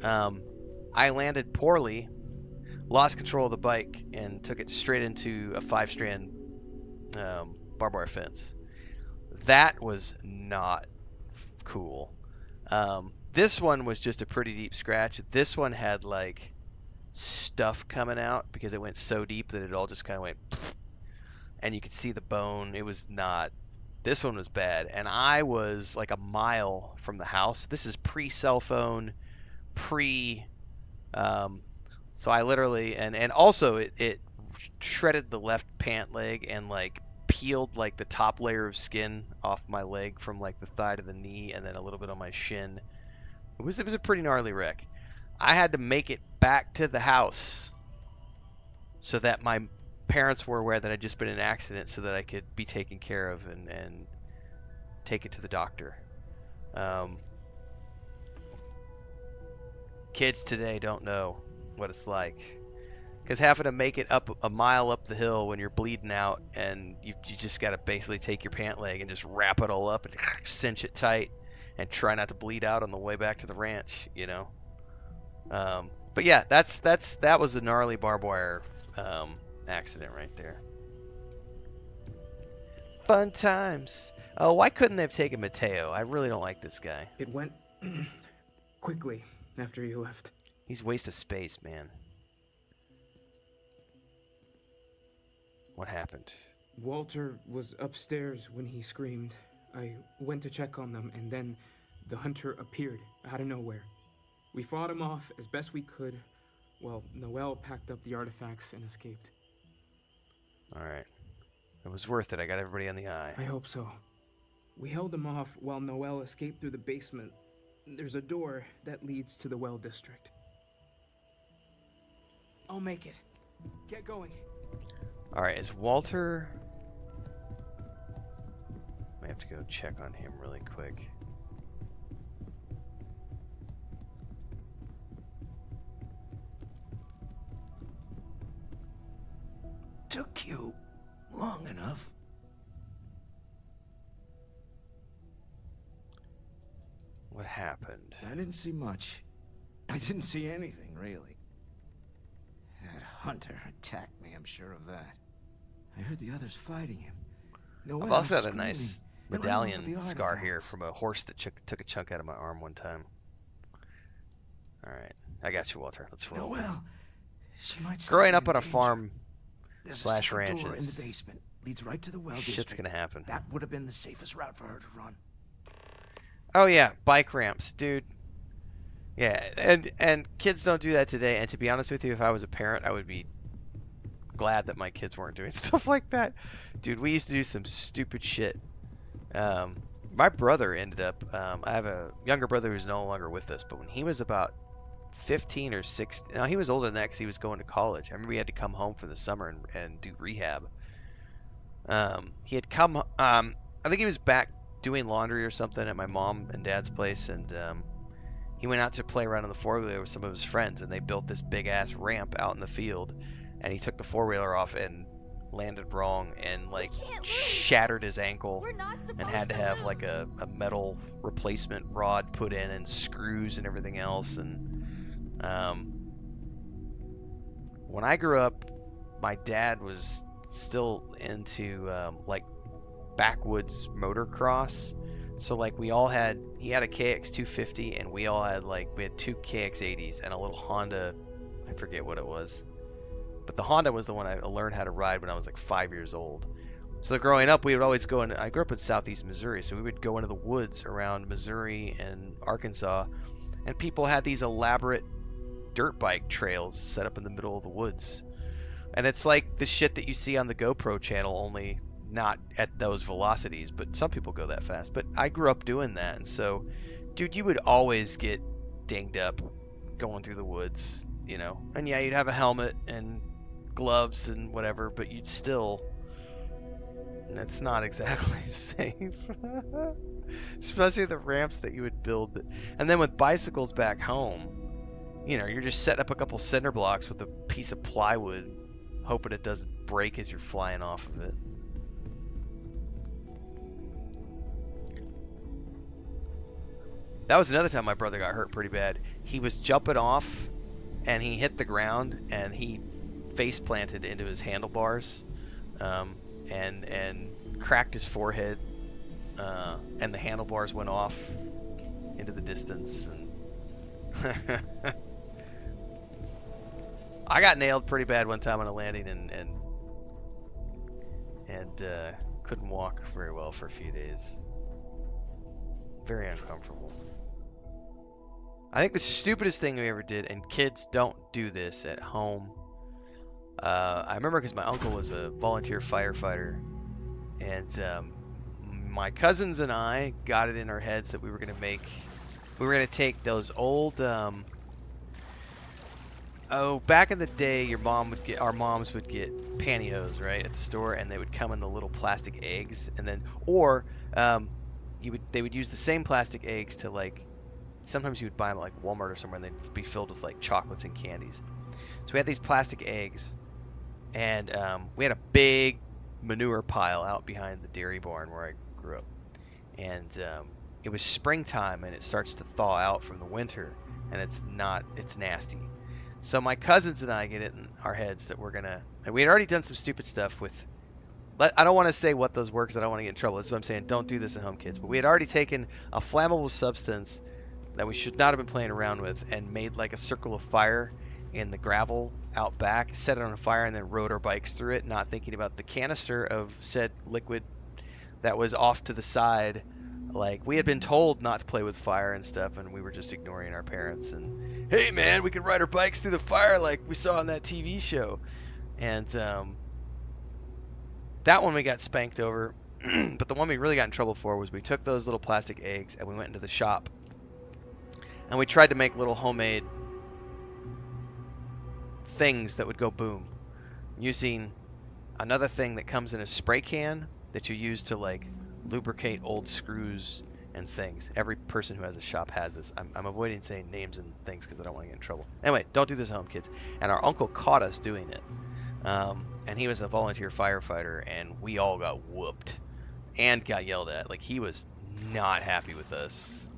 I landed poorly, lost control of the bike, and took it straight into a 5-strand barbed wire fence. That was not cool. This one was just a pretty deep scratch. This one had like stuff coming out because it went so deep that it all just kind of went pfft, and you could see the bone. It was not... This one was bad. And I was like a mile from the house. This is pre-cell phone, so I literally... And also it shredded the left pant leg and like peeled like the top layer of skin off my leg from like the thigh to the knee and then a little bit on my shin. It was a pretty gnarly wreck. I had to make it back to the house so that my parents were aware that I'd just been in an accident so that I could be taken care of and take it to the doctor. Kids today don't know what it's like. Because having to make it up a mile up the hill when you're bleeding out and you just got to basically take your pant leg and just wrap it all up and cinch it tight and try not to bleed out on the way back to the ranch, But yeah, that was a gnarly barbed wire accident right there. Fun times. Oh, why couldn't they have taken Mateo? I really don't like this guy. It went quickly after you left. He's a waste of space, man. What happened? Walter was upstairs when he screamed. I went to check on them, and then the hunter appeared out of nowhere. We fought him off as best we could, while Noel packed up the artifacts and escaped. Alright. It was worth it. I got everybody on the eye. I hope so. We held him off while Noel escaped through the basement. There's a door that leads to the well district. I'll make it. Get going. Alright, is Walter... I have to go check on him really quick. Took you long enough. What happened? I didn't see much. I didn't see anything, really. That hunter attacked me, I'm sure of that. I heard the others fighting him. I've also got a nice medallion scar here from a horse that took a chunk out of my arm one time. Alright, I got you, Walter. Let's roll. Well, she might growing up on a farm There's slash a ranch door in is... the basement. Leads right to the well shit's district. gonna happen. That would have been the safest route for her to run. Oh yeah, bike ramps, dude. Yeah, and kids don't do that today. And to be honest with you, if I was a parent, I would be glad that my kids weren't doing stuff like that. Dude, we used to do some stupid shit. My brother ended up, I have a younger brother who's no longer with us, but when he was about 15 or 16, no, he was older than that because he was going to college. I remember he had to come home for the summer and do rehab. He had come, I think he was back doing laundry or something at my mom and dad's place, and he went out to play around on the four-wheeler with some of his friends, and they built this big-ass ramp out in the field, and he took the four-wheeler off and landed wrong and like shattered his ankle and had to have like a metal replacement rod put in and screws and everything else. And when I grew up, my dad was still into like backwoods motocross. So like he had a KX250 and we had two KX80s and a little Honda, I forget what it was. But the Honda was the one I learned how to ride when I was like 5 years old. So growing up, we would always go in. I grew up in southeast Missouri, so we would go into the woods around Missouri and Arkansas, and people had these elaborate dirt bike trails set up in the middle of the woods. And it's like the shit that you see on the GoPro channel, only not at those velocities, but some people go that fast. But I grew up doing that, and so, dude, you would always get dinged up going through the woods, you know. And yeah, you'd have a helmet and gloves and whatever, but you'd still, it's not exactly safe. Especially the ramps that you would build. And then with bicycles back home, you know, you're just setting up a couple cinder blocks with a piece of plywood, hoping it doesn't break as you're flying off of it. That was another time my brother got hurt pretty bad. He was jumping off and he hit the ground and he face planted into his handlebars, and cracked his forehead, and the handlebars went off into the distance. And I got nailed pretty bad one time on a landing and couldn't walk very well for a few days. Very uncomfortable. I think the stupidest thing we ever did, and kids don't do this at home. I remember because my uncle was a volunteer firefighter, and my cousins and I got it in our heads that we were gonna take those old, back in the day, our moms would get pantyhose, right, at the store, and they would come in the little plastic eggs, and then, or they would use the same plastic eggs to, like, sometimes you would buy them at like Walmart or somewhere, and they'd be filled with like chocolates and candies. So we had these plastic eggs, and we had a big manure pile out behind the dairy barn where I grew up. And it was springtime, and it starts to thaw out from the winter, and it's nasty. So my cousins and I get it in our heads that we had already done some stupid stuff with, I don't want to say what those were because I don't want to get in trouble. This is what I'm saying. Don't do this at home, kids. But we had already taken a flammable substance that we should not have been playing around with and made like a circle of fire in the gravel out back, set it on fire, and then rode our bikes through it, not thinking about the canister of said liquid that was off to the side. Like, we had been told not to play with fire and stuff, and we were just ignoring our parents. And, hey man, we can ride our bikes through the fire like we saw on that TV show. And that one we got spanked over. But the one we really got in trouble for was we took those little plastic eggs and we went into the shop and we tried to make little homemade things that would go boom, using another thing that comes in a spray can that you use to like lubricate old screws and things. Every person who has a shop has this. I'm avoiding saying names and things because I don't want to get in trouble. Anyway, don't do this at home, kids. And our uncle caught us doing it. And he was a volunteer firefighter, and we all got whooped and got yelled at. Like, he was not happy with us.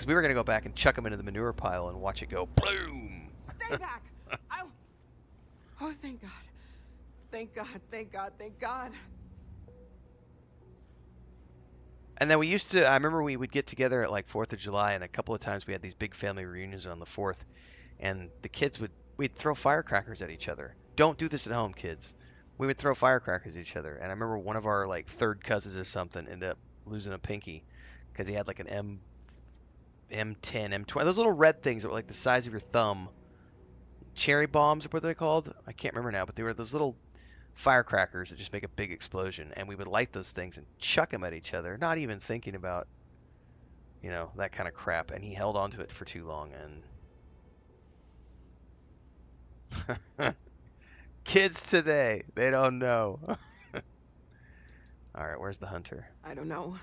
Because we were going to go back and chuck them into the manure pile and watch it go boom. Stay back! Oh, thank God. Thank God, thank God, thank God. And then I remember we would get together at like 4th of July, and a couple of times we had these big family reunions on the 4th, and the kids we'd throw firecrackers at each other. Don't do this at home, kids. We would throw firecrackers at each other, and I remember one of our like third cousins or something ended up losing a pinky because he had like an M10, M20, those little red things that were like the size of your thumb. Cherry bombs, what they're called? I can't remember now, but they were those little firecrackers that just make a big explosion, and we would light those things and chuck them at each other, not even thinking about, that kind of crap. And he held on to it for too long, and kids today, they don't know. All right, where's the hunter? I don't know.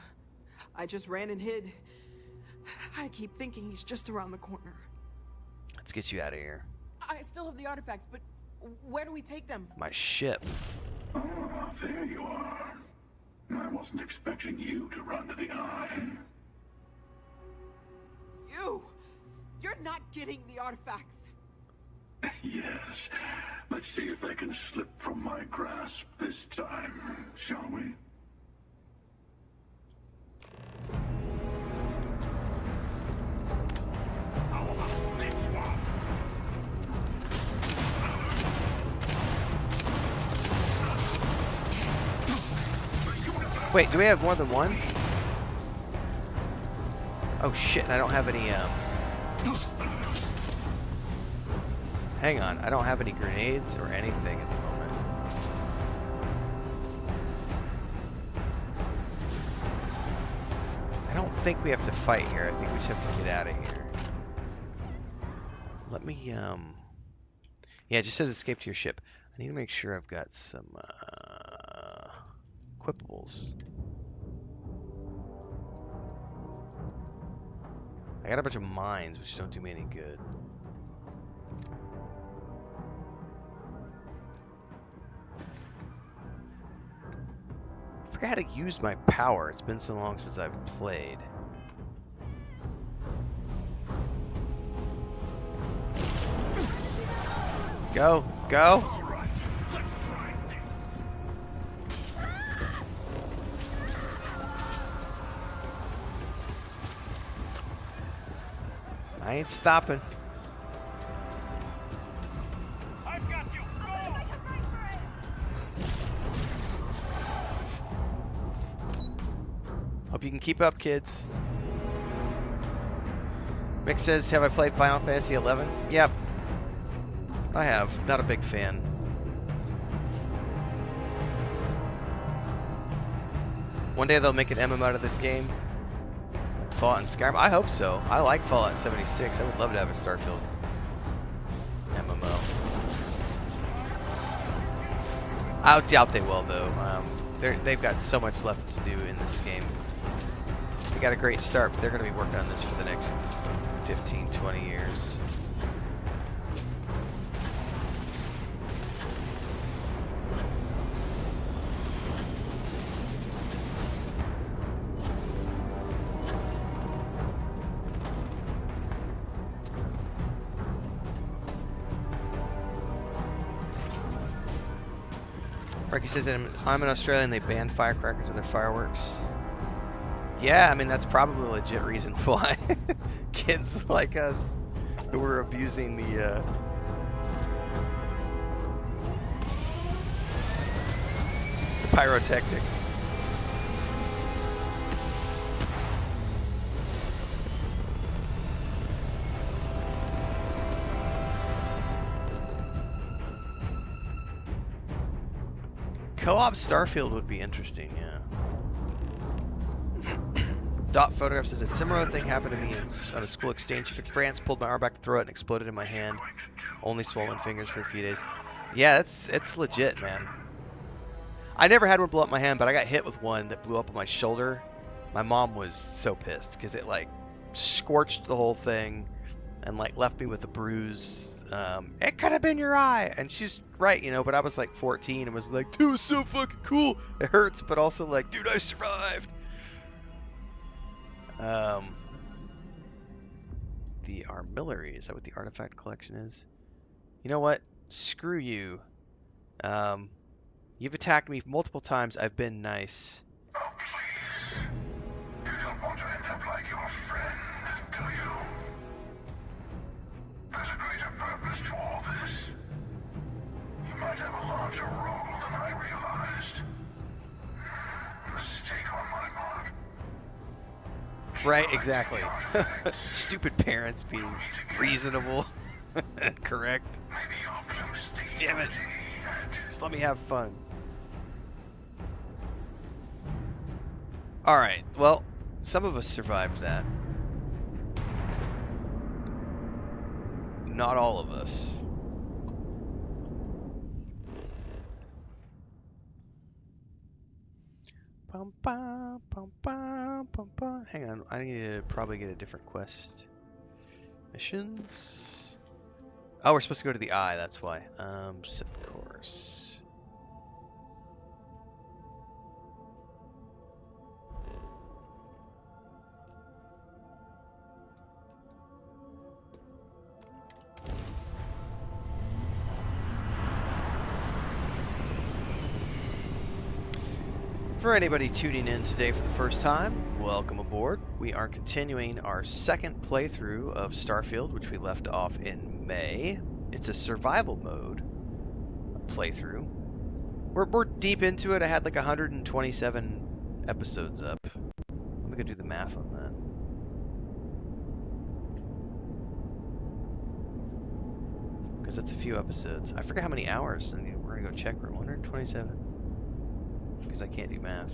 I just ran and hid. I keep thinking he's just around the corner. Let's get you out of here. I still have the artifacts, but where do we take them? My ship. Ah, there you are. I wasn't expecting you to run to the eye. You're not getting the artifacts. Yes. Let's see if they can slip from my grasp this time, shall we? How about this one? Wait, do we have more than one? Oh shit, and I don't have any, hang on, I don't have any grenades or anything at the moment. I don't think we have to fight here. I think we just have to get out of here. Let me, yeah, it just says escape to your ship. I need to make sure I've got some, equipables. I got a bunch of mines, which don't do me any good. I forgot how to use my power. It's been so long since I've played. Go, go! I ain't stopping. I've got you. Hope you can keep up, kids. Mick says, have I played Final Fantasy XI? Yep. I have. Not a big fan. One day they'll make an MMO out of this game. Fallout and Skyrim? I hope so. I like Fallout 76. I would love to have a Starfield MMO. I doubt they will, though. They've got so much left to do in this game. They got a great start, but they're going to be working on this for the next 15, 20 years. Frankie says that I'm an Australian, they banned firecrackers and their fireworks. Yeah, I mean, that's probably a legit reason why kids like us who were abusing the pyrotechnics. Co-op Starfield would be interesting, yeah. Dot Photograph says a similar thing happened to me on a school exchange trip in France. Pulled my arm back to throw it and exploded in my hand. Only swollen fingers for a few days. Yeah, it's legit, man. I never had one blow up my hand, but I got hit with one that blew up on my shoulder. My mom was so pissed because it like scorched the whole thing and like left me with a bruise. It could have been your eye, and she's right, you know, but I was like 14 and was like, dude, it was so fucking cool. It hurts, but also like, dude, I survived. the armillary. Is that what the artifact collection is? You know what? Screw you. You've attacked me multiple times. I've been nice. Oh, please. You don't want to end up like your friend, do you? There's a greater purpose to all this. You might have a larger role than I realized. Mistake on my part. Right, exactly. Stupid parents being reasonable and correct. Damn it. Just let me have fun. Alright, well, some of us survived that. Not all of us. Bum, bum, bum, bum, bum, bum. Hang on, I need to probably get a different quest. Missions. Oh, we're supposed to go to the eye, that's why. Set course. For anybody tuning in today for the first time, welcome aboard. We are continuing our second playthrough of Starfield, which we left off in May. It's a survival mode playthrough. We're deep into it. I had like 127 episodes up. Let me go do the math on that. Because that's a few episodes. I forget how many hours. We're going to go check. We're 127. Because I can't do math.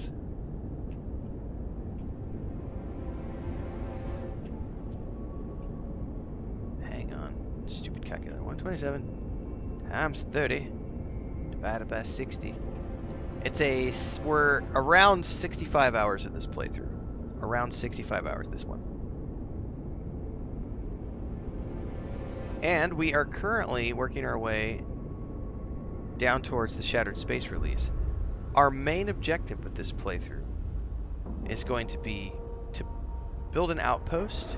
Hang on. Stupid calculator. 127 times 30 divided by 60. We're around 65 hours in this playthrough. Around 65 hours this one. And we are currently working our way down towards the Shattered Space release. Our main objective with this playthrough is going to be to build an outpost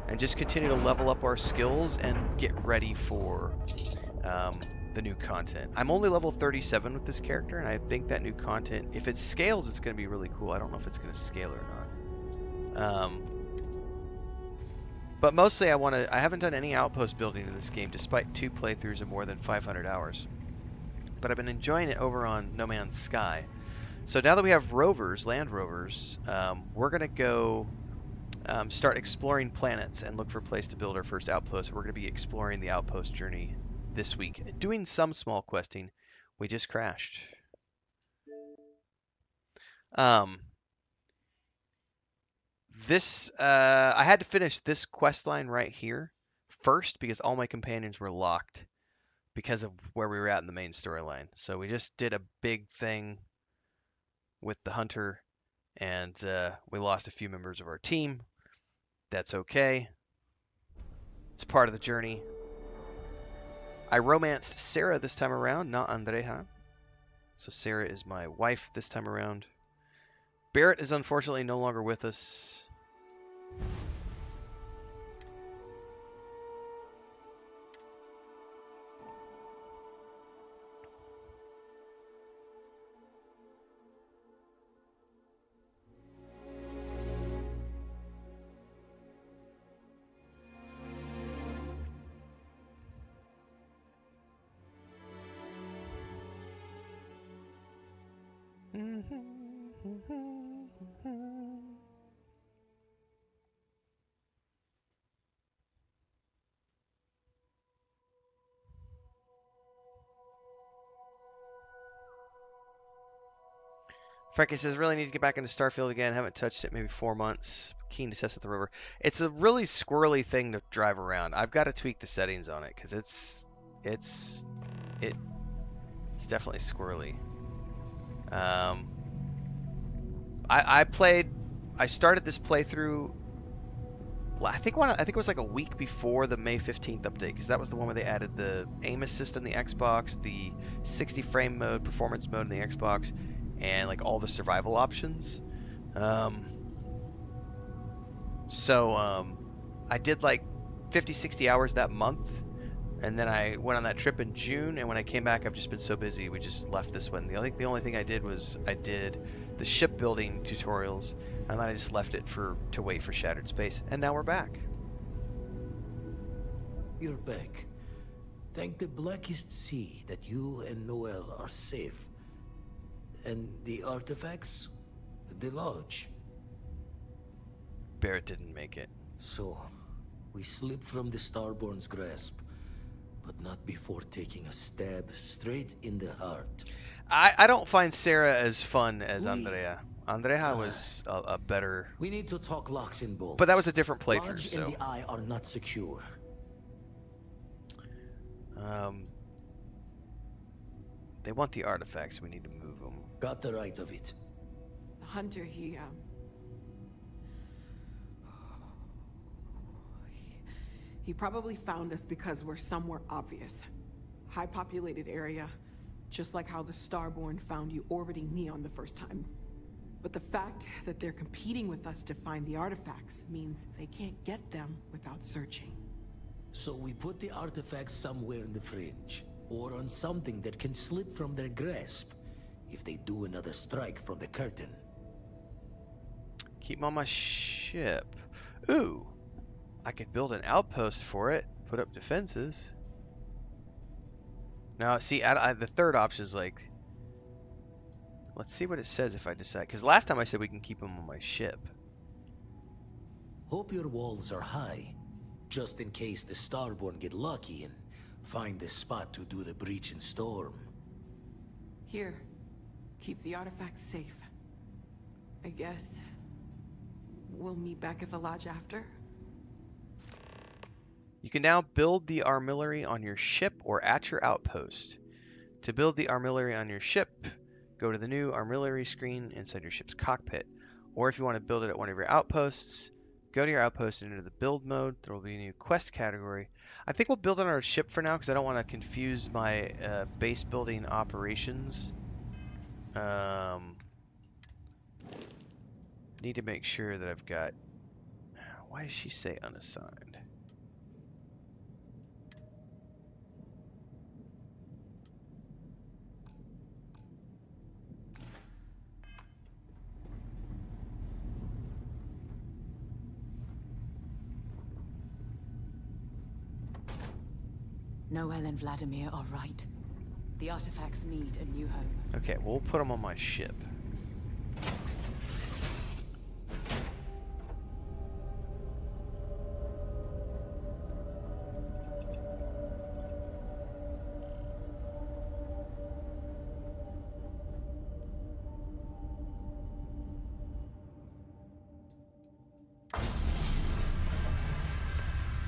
and just continue to level up our skills and get ready for the new content. I'm only level 37 with this character, and I think that new content, if it scales, it's going to be really cool. I don't know if it's going to scale or not. But mostly I haven't done any outpost building in this game, despite 2 playthroughs of more than 500 hours. But I've been enjoying it over on No Man's Sky. So now that we have rovers, land rovers, we're going to go start exploring planets and look for a place to build our first outpost. We're going to be exploring the outpost journey this week, doing some small questing. We just crashed. I had to finish this quest line right here first because all my companions were locked because of where we were at in the main storyline. So we just did a big thing with the hunter, and we lost a few members of our team. That's okay. It's part of the journey. I romanced Sarah this time around, not Andreja. So Sarah is my wife this time around. Barrett is unfortunately no longer with us. Frankie says, really need to get back into Starfield again. Haven't touched it maybe 4 months. Keen to test out the rover. It's a really squirrely thing to drive around. I've got to tweak the settings on it because it's definitely squirrely. I started this playthrough. I think it was like a week before the May 15th update, because that was the one where they added the aim assist in the Xbox, the 60 frame mode, performance mode in the Xbox, and like all the survival options. I did like 50, 60 hours that month. And then I went on that trip in June, and when I came back, I've just been so busy, we just left this one. The only thing I did was I did the shipbuilding tutorials, and then I just left it to wait for Shattered Space, and now we're back. You're back. Thank the blackest sea that you and Noel are safe. And the artifacts? The lodge? Barrett didn't make it. So, we slipped from the Starborn's grasp, but not before taking a stab straight in the heart. I don't find Sarah as fun as Andrea. Andrea was a better... We need to talk locks and bolts. But that was a different playthrough, Lodge so... and the Eye are not secure. They want the artifacts. We need to move them. Got the right of it. The hunter, he probably found us because we're somewhere obvious. High populated area, just like how the Starborn found you orbiting Neon the first time. But the fact that they're competing with us to find the artifacts means they can't get them without searching. So we put the artifacts somewhere in the fringe, or on something that can slip from their grasp if they do another strike from the curtain. Keep them on my ship. Ooh, I could build an outpost for it, put up defenses. Now, see, the third option is like, let's see what it says if I decide. Because last time I said we can keep them on my ship. Hope your walls are high, just in case the Starborn get lucky and find the spot to do the breach and storm. Here, keep the artifacts safe. I guess we'll meet back at the lodge after. You can now build the armillary on your ship or at your outpost. To build the armillary on your ship, go to the new armillary screen inside your ship's cockpit. Or if you want to build it at one of your outposts, go to your outpost and enter the build mode. There will be a new quest category. I think we'll build on our ship for now because I don't want to confuse my base building operations. Need to make sure that I've got... Why does she say unassigned? Noel and Vladimir are right. The artifacts need a new home. Okay, well, we'll put them on my ship.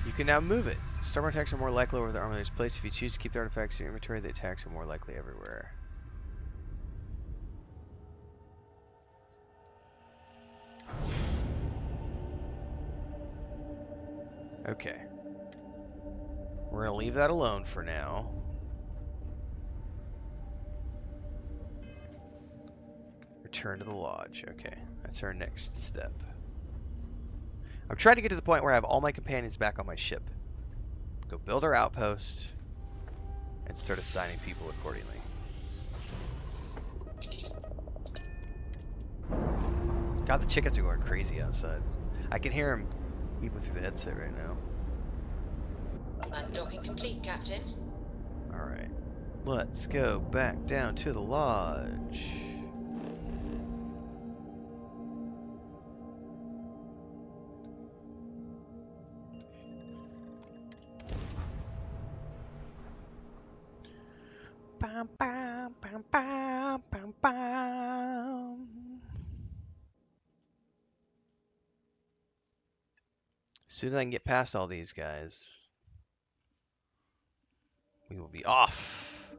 You can now move it. Starborn attacks are more likely over the armillary place. If you choose to keep the artifacts in your inventory, the attacks are more likely everywhere. Okay. We're gonna leave that alone for now. Return to the lodge. Okay, that's our next step. I'm trying to get to the point where I have all my companions back on my ship. Go build our outpost and start assigning people accordingly. God, the chickens are going crazy outside. I can hear them even through the headset right now. Undocking complete, Captain. Alright. Let's go back down to the lodge. Bam, bam, bam, bam, bam, bam. As soon as I can get past all these guys, we will be off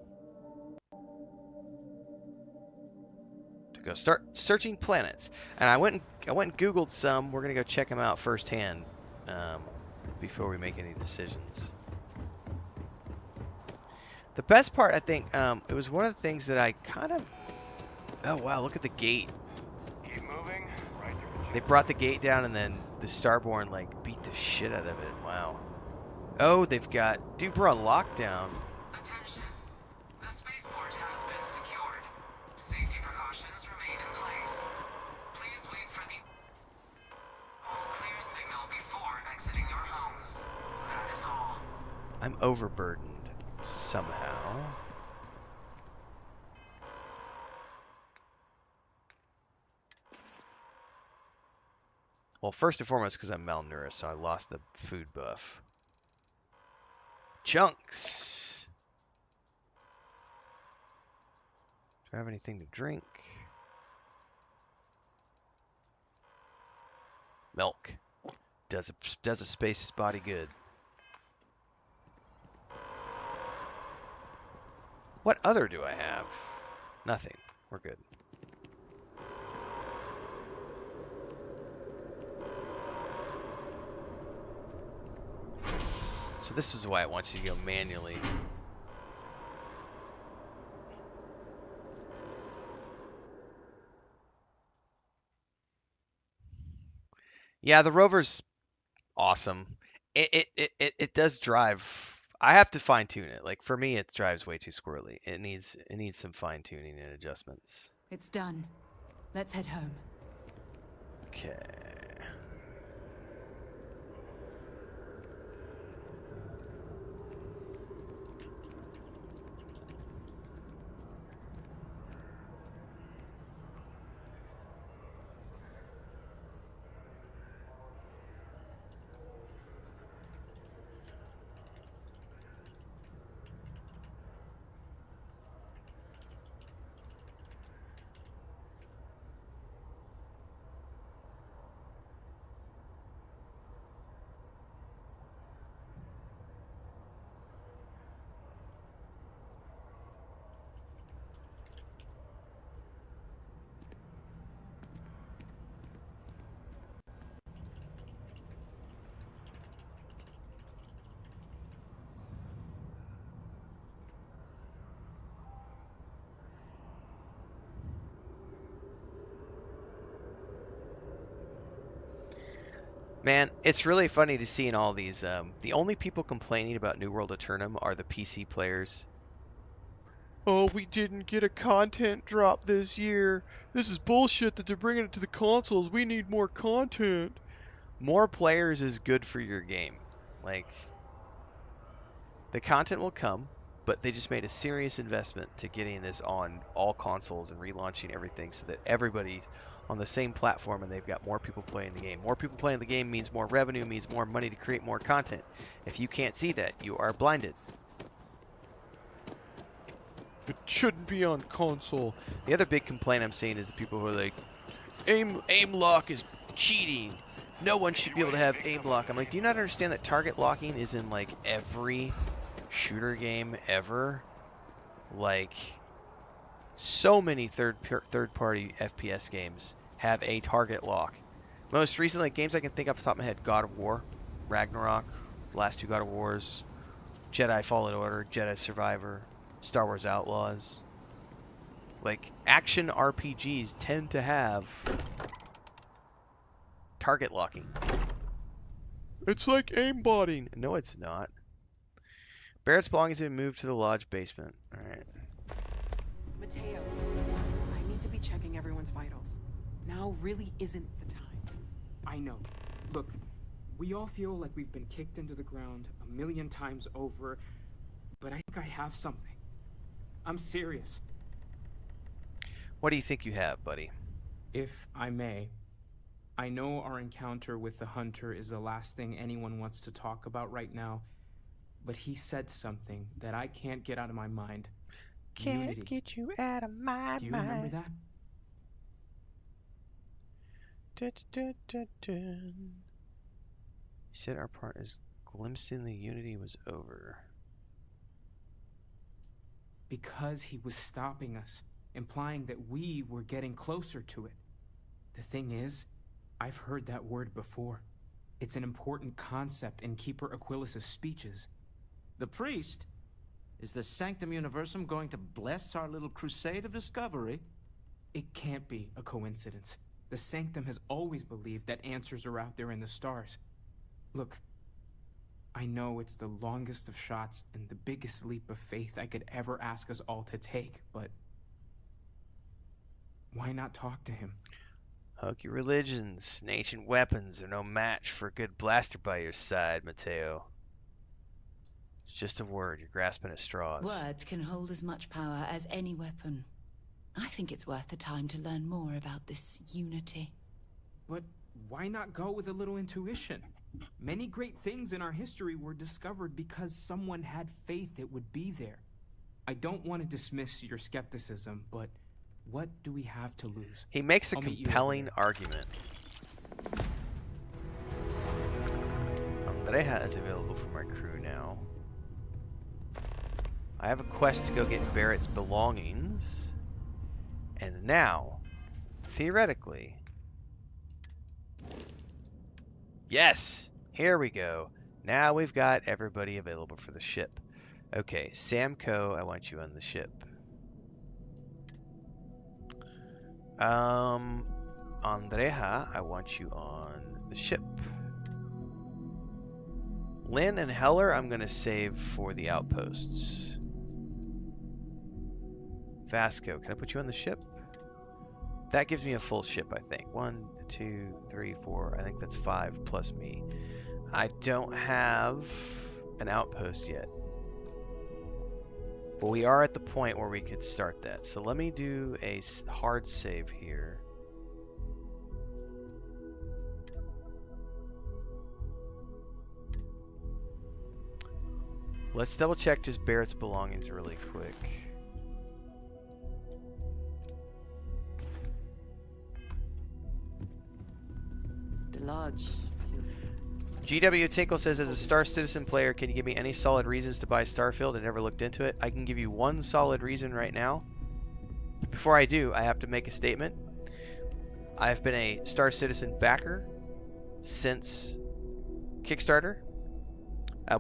to go start searching planets. And I went and Googled some. We're gonna go check them out firsthand before we make any decisions. The best part, I think, it was one of the things that I kind of... Oh, wow, look at the gate. Keep moving. Right through the They brought the gate down and then the Starborn, like, beat the shit out of it. Wow. Oh, they've got... Dude, we're on lockdown. Attention. The spaceport has been secured. Safety precautions remain in place. Please wait for the all clear signal before exiting your homes. That is all. I'm overburdened somehow. Well, first and foremost, because I'm malnourished, so I lost the food buff. Chunks! Do I have anything to drink? Milk. Does a space body good. What other do I have? Nothing. We're good. So this is why it wants you to go manually. Yeah, the rover's awesome. It does drive. I have to fine tune it. Like for me, it drives way too squirrely. It needs some fine tuning and adjustments. It's done. Let's head home. Okay. Man, it's really funny to see in all these. The only people complaining about New World Eternum are the PC players. Oh, we didn't get a content drop this year. This is bullshit that they're bringing it to the consoles. We need more content. More players is good for your game. Like, the content will come, but they just made a serious investment to getting this on all consoles and relaunching everything so that everybody's on the same platform and they've got more people playing the game. More people playing the game means more revenue, means more money to create more content. If you can't see that, you are blinded. It shouldn't be on console. The other big complaint I'm seeing is the people who are like, aim lock is cheating. No one should be able to have aim lock. I'm like, do you not understand that target locking is in like every shooter game ever? Like, so many third-party FPS games have a target lock. Most recently, games I can think off the top of my head: God of War, Ragnarok, last two God of Wars, Jedi Fallen Order, Jedi Survivor, Star Wars Outlaws. Like, action RPGs tend to have target locking. It's like aimbotting. No, it's not. Barrett's belongings have been moved to the lodge basement. Alright. Mateo, I need to be checking everyone's vitals. Now really isn't the time. I know. Look, we all feel like we've been kicked into the ground a million times over, but I think I have something. I'm serious. What do you think you have, buddy? If I may, I know our encounter with the Hunter is the last thing anyone wants to talk about right now, but he said something that I can't get out of my mind. Can't Unity. get you out of my mind. Do you remember that? He said our part is glimpsing the unity was over. Because he was stopping us, implying that we were getting closer to it. The thing is, I've heard that word before. It's an important concept in Keeper Aquilas's speeches. The priest? Is the Sanctum Universum going to bless our little crusade of discovery? It can't be a coincidence. The Sanctum has always believed that answers are out there in the stars. Look, I know it's the longest of shots and the biggest leap of faith I could ever ask us all to take, but why not talk to him? Hokey religions and ancient weapons are no match for a good blaster by your side, Mateo. It's just a word. You're grasping at straws. Words can hold as much power as any weapon. I think it's worth the time to learn more about this unity. But why not go with a little intuition? Many great things in our history were discovered because someone had faith it would be there. I don't want to dismiss your skepticism, but what do we have to lose? He makes a compelling argument. Andrea is available for my crew now. I have a quest to go get Barrett's belongings. And now, theoretically... Yes! Here we go. Now we've got everybody available for the ship. Okay, Samco, I want you on the ship. Andrea, I want you on the ship. Lynn and Heller, I'm going to save for the outposts. Vasco, can I put you on the ship? That gives me a full ship, I think. 1, 2, 3, 4. I think that's 5 plus me. I don't have an outpost yet. But we are at the point where we could start that. So let me do a hard save here. Let's double check just Barrett's belongings really quick. The lodge feels... GW Tinkle says, as a Star Citizen player, can you give me any solid reasons to buy Starfield? I never looked into it. I can give you one solid reason right now. Before I do, I have to make a statement. I've been a Star Citizen backer since Kickstarter.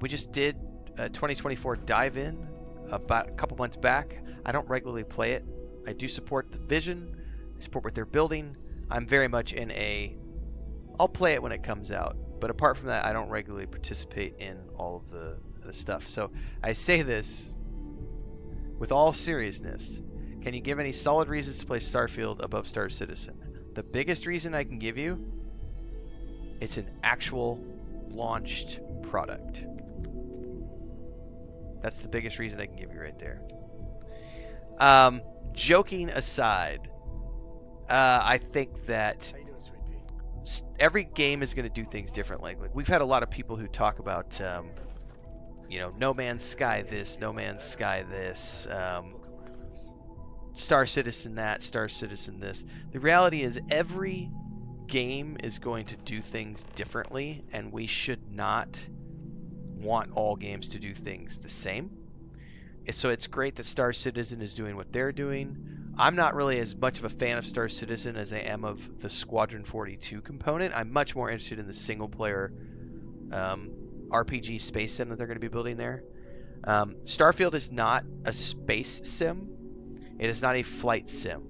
We just did a 2024 dive-in about a couple months back. I don't regularly play it. I do support the vision, I support what they're building. I'm very much in a... I'll play it when it comes out. But apart from that, I don't regularly participate in all of the stuff. So I say this with all seriousness. Can you give any solid reasons to play Starfield above Star Citizen? The biggest reason I can give you, it's an actual launched product. That's the biggest reason I can give you right there. Joking aside, I think that every game is going to do things differently. Like, we've had a lot of people who talk about, you know, No Man's Sky this, No Man's Sky this, Star Citizen that, Star Citizen this. The reality is every game is going to do things differently, and we should not want all games to do things the same. So it's great that Star Citizen is doing what they're doing. I'm not really as much of a fan of Star Citizen as I am of the Squadron 42 component. I'm much more interested in the single-player RPG space sim that they're going to be building there. Starfield is not a space sim. It is not a flight sim.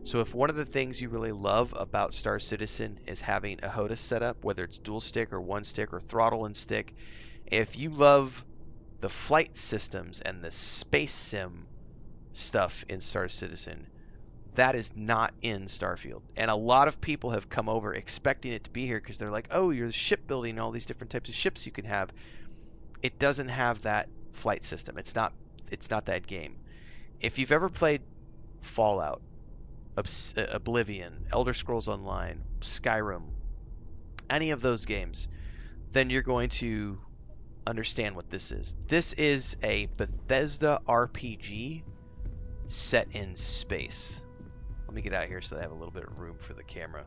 So if one of the things you really love about Star Citizen is having a HOTAS setup, whether it's dual stick or one stick or throttle and stick, if you love the flight systems and the space sim stuff in Star Citizen, that is not in Starfield. And a lot of people have come over expecting it to be here because they're like, oh, you're shipbuilding, all these different types of ships you can have. It doesn't have that flight system. It's not that game. If you've ever played Fallout, Oblivion, Elder Scrolls Online, Skyrim, any of those games, then you're going to understand what this is. This is a Bethesda RPG set in space. Let me get out here so that I have a little bit of room for the camera.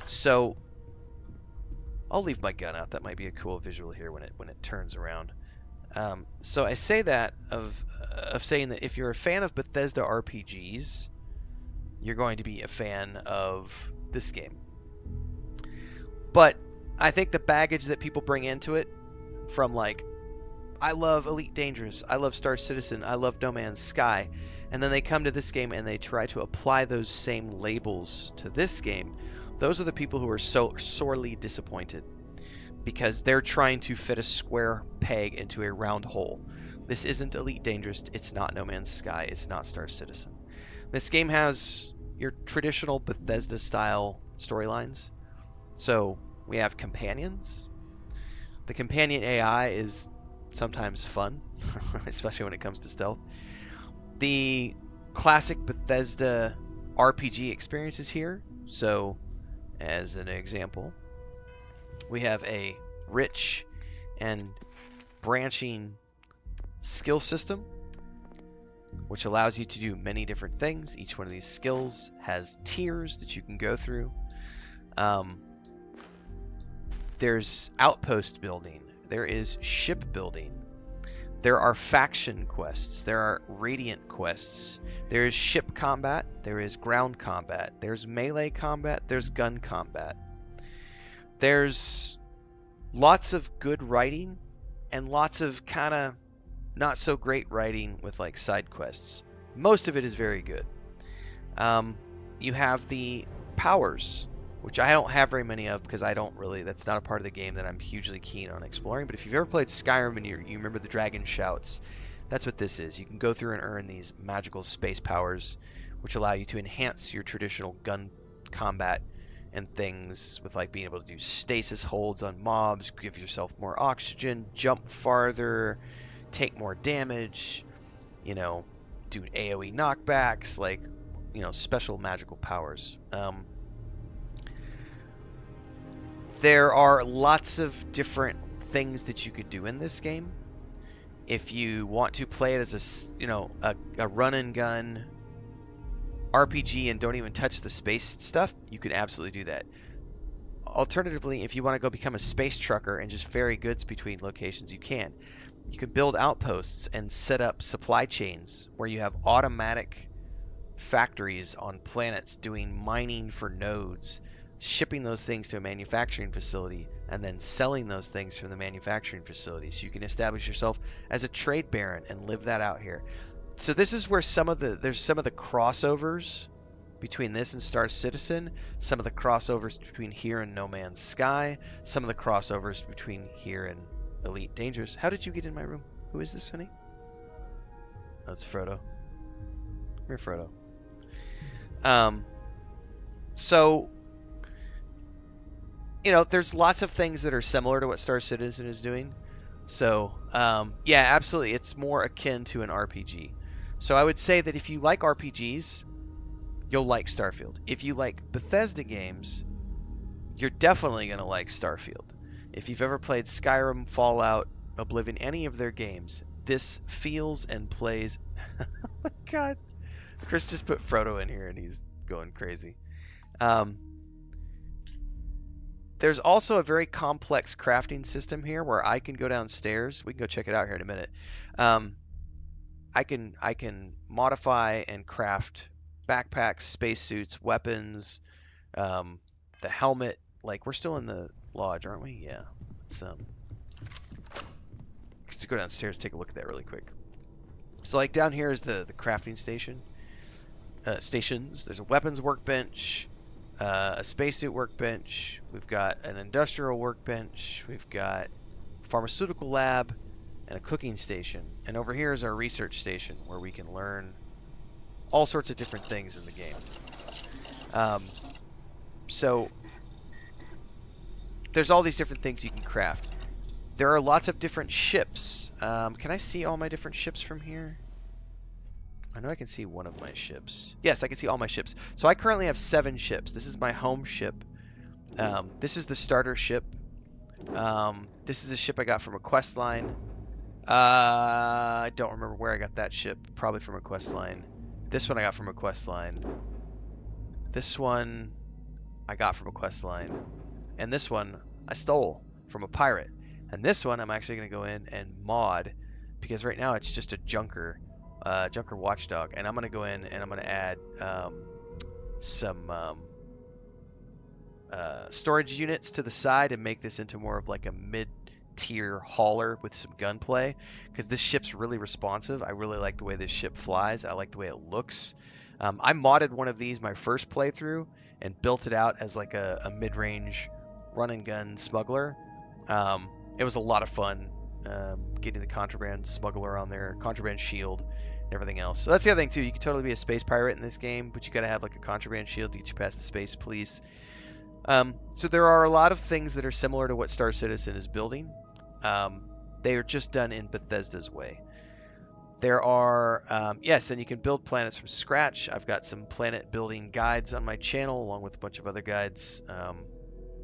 So I'll leave my gun out. That might be a cool visual here when it turns around. So I say that of saying that if you're a fan of Bethesda RPGs, you're going to be a fan of this game. But I think the baggage that people bring into it, from like, I love Elite Dangerous, I love Star Citizen, I love No Man's Sky, and then they come to this game and they try to apply those same labels to this game, those are the people who are so sorely disappointed. because they're trying to fit a square peg into a round hole. This isn't Elite Dangerous, it's not No Man's Sky, it's not Star Citizen. This game has your traditional Bethesda-style storylines. So we have companions. The companion AI is sometimes fun, especially when it comes to stealth. The classic Bethesda RPG experience is here. So, as an example, we have a rich and branching skill system, which allows you to do many different things. Each one of these skills has tiers that you can go through. There's outpost building. There is ship building. There are faction quests. There are radiant quests. There is ship combat. There is ground combat. There's melee combat. There's gun combat. There's lots of good writing and lots of kind of not so great writing with like side quests. Most of it is very good. You have the powers, which I don't have very many of because I don't really, that's not a part of the game that I'm hugely keen on exploring. But if you've ever played Skyrim and you remember the dragon shouts, that's what this is. You can go through and earn these magical space powers, which allow you to enhance your traditional gun combat and things with like being able to do stasis holds on mobs, give yourself more oxygen, jump farther, take more damage, you know, do AoE knockbacks, like, you know, special magical powers. There are lots of different things that you could do in this game. If you want to play it as a run and gun RPG and don't even touch the space stuff, you could absolutely do that. Alternatively, if you want to go become a space trucker and just ferry goods between locations, you can. You can build outposts and set up supply chains where you have automatic factories on planets doing mining for nodes, shipping those things to a manufacturing facility, and then selling those things from the manufacturing facility. So you can establish yourself as a trade baron and live that out here. So this is where there's some of the crossovers between this and Star Citizen, some of the crossovers between here and No Man's Sky, some of the crossovers between here and Elite Dangerous. How did you get in my room? Who is this, honey? That's Frodo. Come here, Frodo. So, you know, there's lots of things that are similar to what Star Citizen is doing. So, yeah, absolutely. It's more akin to an RPG. So I would say that if you like RPGs, you'll like Starfield. If you like Bethesda games, you're definitely going to like Starfield. If you've ever played Skyrim, Fallout, Oblivion, any of their games, this feels and plays... Oh my god. Chris just put Frodo in here and he's going crazy. There's also a very complex crafting system here where I can go downstairs. We can go check it out here in a minute. I can modify and craft backpacks, spacesuits, weapons, the helmet. Like, we're still in the lodge, aren't we? Yeah. Let's go downstairs, take a look at that really quick. So, like, down here is the crafting station. Stations. There's a weapons workbench, a spacesuit workbench. We've got an industrial workbench. We've got a pharmaceutical lab and a cooking station. And over here is our research station where we can learn all sorts of different things in the game. So there's all these different things you can craft. There are lots of different ships. Can I see all my different ships from here? I know I can see one of my ships. Yes, I can see all my ships. So I currently have 7 ships. This is my home ship. This is the starter ship. This is a ship I got from a quest line. I don't remember where I got that ship. Probably from a quest line. This one I got from a quest line. This one I got from a quest line. And this one I stole from a pirate. And this one I'm actually going to go in and mod, because right now it's just a junker watchdog. And I'm going to go in and I'm going to add some storage units to the side and make this into more of like a mid-tier hauler with some gunplay, because this ship's really responsive. I really like the way this ship flies. I like the way it looks. I modded one of these my first playthrough and built it out as like a mid-range run and gun smuggler. It was a lot of fun getting the contraband smuggler on there, contraband shield, and everything else. So that's the other thing too. You can totally be a space pirate in this game, but you got to have like a contraband shield to get you past the space police. So there are a lot of things that are similar to what Star Citizen is building. They are just done in Bethesda's way. There are, yes, and you can build planets from scratch. I've got some planet building guides on my channel, along with a bunch of other guides.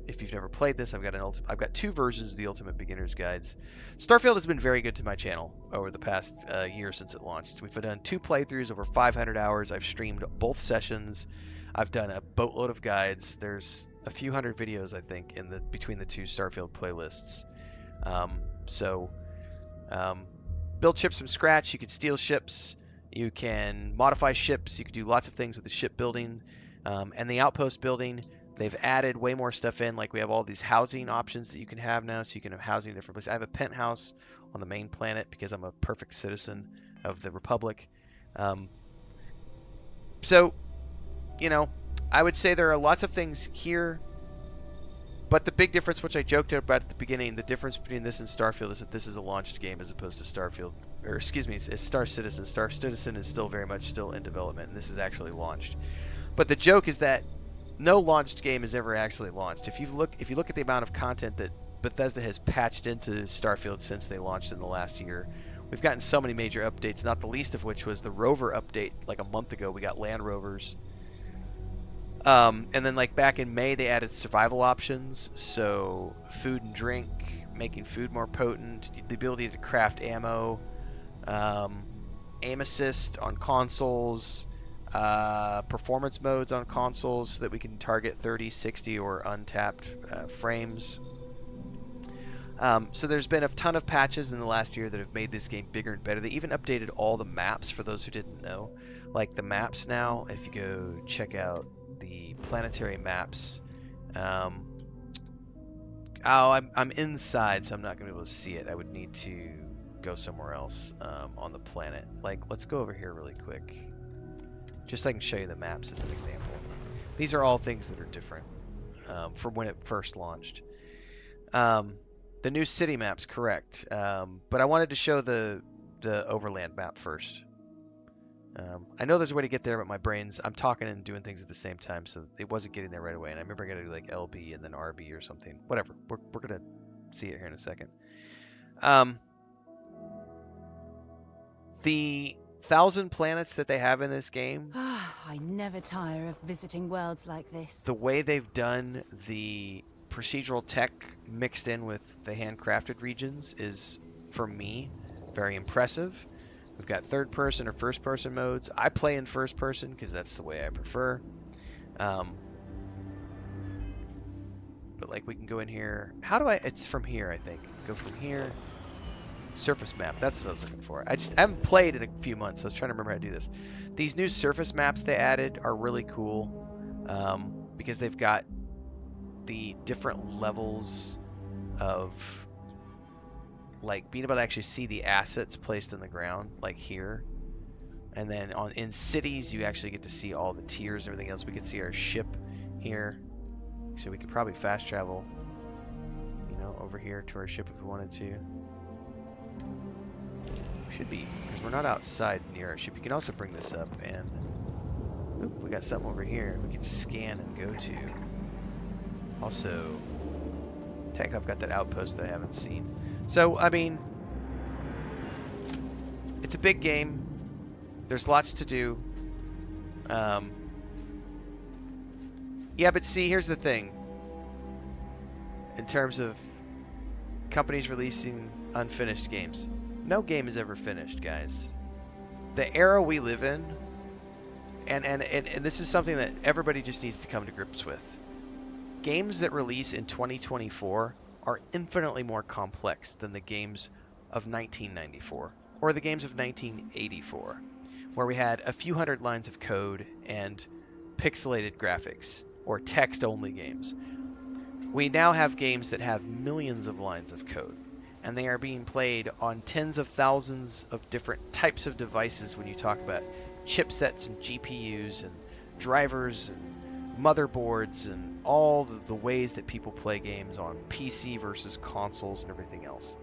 If you've never played this, I've got 2 versions of the Ultimate Beginner's Guides. Starfield has been very good to my channel over the past year since it launched. We've done 2 playthroughs, over 500 hours. I've streamed both sessions. I've done a boatload of guides. There's a few hundred videos, I think, between the 2 Starfield playlists. Build ships from scratch. You can steal ships. You can modify ships. You can do lots of things with the ship building. And the outpost building, they've added way more stuff in. Like we have all these housing options that you can have now, so you can have housing in different places. I have a penthouse on the main planet because I'm a perfect citizen of the Republic. So, you know, I would say there are lots of things here. But the big difference, which I joked about at the beginning, the difference between this and Starfield is that this is a launched game as opposed to Starfield, or excuse me, it's Star Citizen. Star Citizen is still very much still in development, and this is actually launched. But the joke is that no launched game is ever actually launched. If you look at the amount of content that Bethesda has patched into Starfield since they launched in the last year, we've gotten so many major updates, not the least of which was the rover update like a month ago. We got land rovers. And then like back in May, they added survival options, so food and drink, making food more potent, the ability to craft ammo, aim assist on consoles, performance modes on consoles so that we can target 30, 60, or untapped frames. So there's been a ton of patches in the last year that have made this game bigger and better. They even updated all the maps for those who didn't know. Like the maps now, if you go check out the planetary maps. I'm inside, so I'm not going to be able to see it. I would need to go somewhere else on the planet. Like, let's go over here really quick. Just so I can show you the maps as an example. These are all things that are different from when it first launched. The new city map's correct, but I wanted to show the overland map first. I know there's a way to get there, but I'm talking and doing things at the same time, so it wasn't getting there right away. And I remember I got to do like LB and then RB or something. Whatever. We're going to see it here in a second. The 1,000 planets that they have in this game. I never tire of visiting worlds like this. The way they've done the procedural tech mixed in with the handcrafted regions is, for me, very impressive. We've got third person or first person modes. I play in first person because that's the way I prefer. But like we can go in here. It's from here, I think. Go from here. Surface map. That's what I was looking for. I haven't played in a few months, so I was trying to remember how to do this. These new surface maps they added are really cool because they've got the different levels of like being able to actually see the assets placed in the ground, like here. And then in cities, you actually get to see all the tiers and everything else. We can see our ship here. So we could probably fast travel, over here to our ship if we wanted to. Should be, because we're not outside near our ship. You can also bring this up and we got something over here we can scan and go to. Also, technically I've got that outpost that I haven't seen. So, I mean, it's a big game. There's lots to do. Yeah, but see, here's the thing. In terms of companies releasing unfinished games. No game is ever finished, guys. The era we live in, and this is something that everybody just needs to come to grips with. Games that release in 2024 are infinitely more complex than the games of 1994 or the games of 1984, where we had a few hundred lines of code and pixelated graphics, or text-only games. We now have games that have millions of lines of code, and they are being played on tens of thousands of different types of devices when you talk about chipsets and GPUs and drivers and motherboards and all the ways that people play games on PC versus consoles and everything else.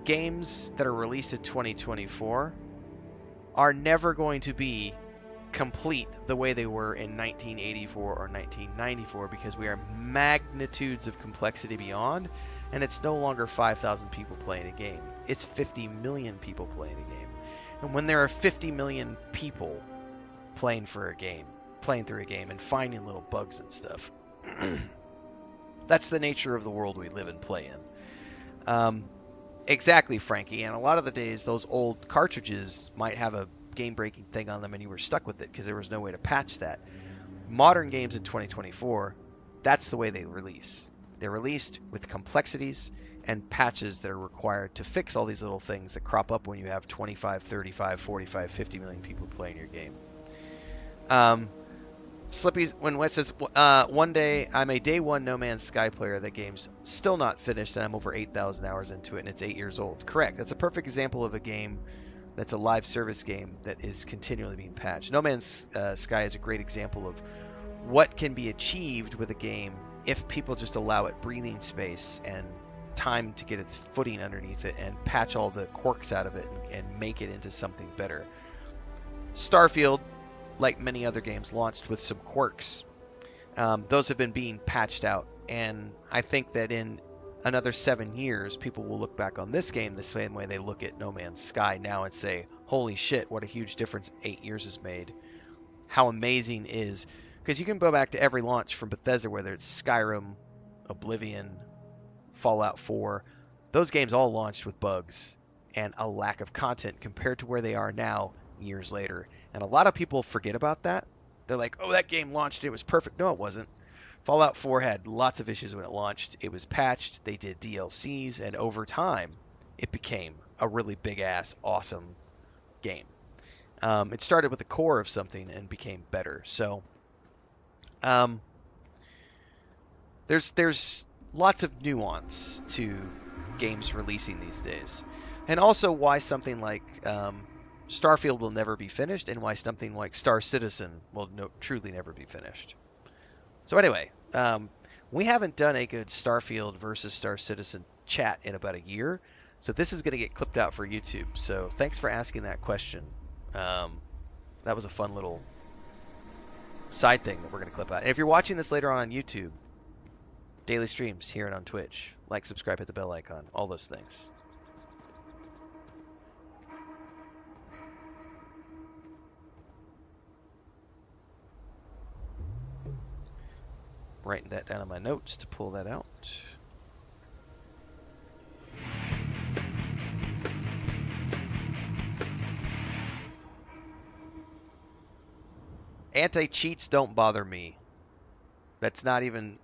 Games that are released in 2024 are never going to be complete the way they were in 1984 or 1994 because we are magnitudes of complexity beyond, and it's no longer 5,000 people playing a game. It's 50 million people playing a game. And when there are 50 million people playing through a game and finding little bugs and stuff, that's the nature of the world we live and play in. Exactly, Frankie. And a lot of the days, those old cartridges might have a game-breaking thing on them and you were stuck with it because there was no way to patch that. Modern games in 2024, that's the way they release. They're released with complexities and patches that are required to fix all these little things that crop up when you have 25, 35, 45, 50 million people playing your game. Slippy's when Wes says, one day I'm a day one No Man's Sky player. That game's still not finished, and I'm over 8,000 hours into it, and it's 8 years old. Correct. That's a perfect example of a game that's a live service game that is continually being patched. No Man's Sky is a great example of what can be achieved with a game if people just allow it breathing space and time to get its footing underneath it and patch all the quirks out of it and make it into something better. Starfield, like many other games, launched with some quirks. Those have been being patched out, and I think that in another 7 years, people will look back on this game the same way they look at No Man's Sky now and say, holy shit, what a huge difference 8 years has made. How amazing is... Because you can go back to every launch from Bethesda, whether it's Skyrim, Oblivion, Fallout 4. Those games all launched with bugs and a lack of content compared to where they are now years later. And a lot of people forget about that. They're like, oh, that game launched, it was perfect. No, it wasn't. Fallout 4 had lots of issues when it launched. It was patched, they did DLCs, and over time, it became a really big-ass, awesome game. It started with the core of something and became better. So, there's lots of nuance to games releasing these days. And also why something like Starfield will never be finished, and why something like Star Citizen will truly never be finished. So anyway, we haven't done a good Starfield versus Star Citizen chat in about a year, so this is going to get clipped out for YouTube. So thanks for asking that question. That was a fun little side thing that we're going to clip out. And if you're watching this later on YouTube, daily streams here and on Twitch, like, subscribe, hit the bell icon, all those things. Writing that down in my notes to pull that out. Anti-cheats don't bother me. That's not even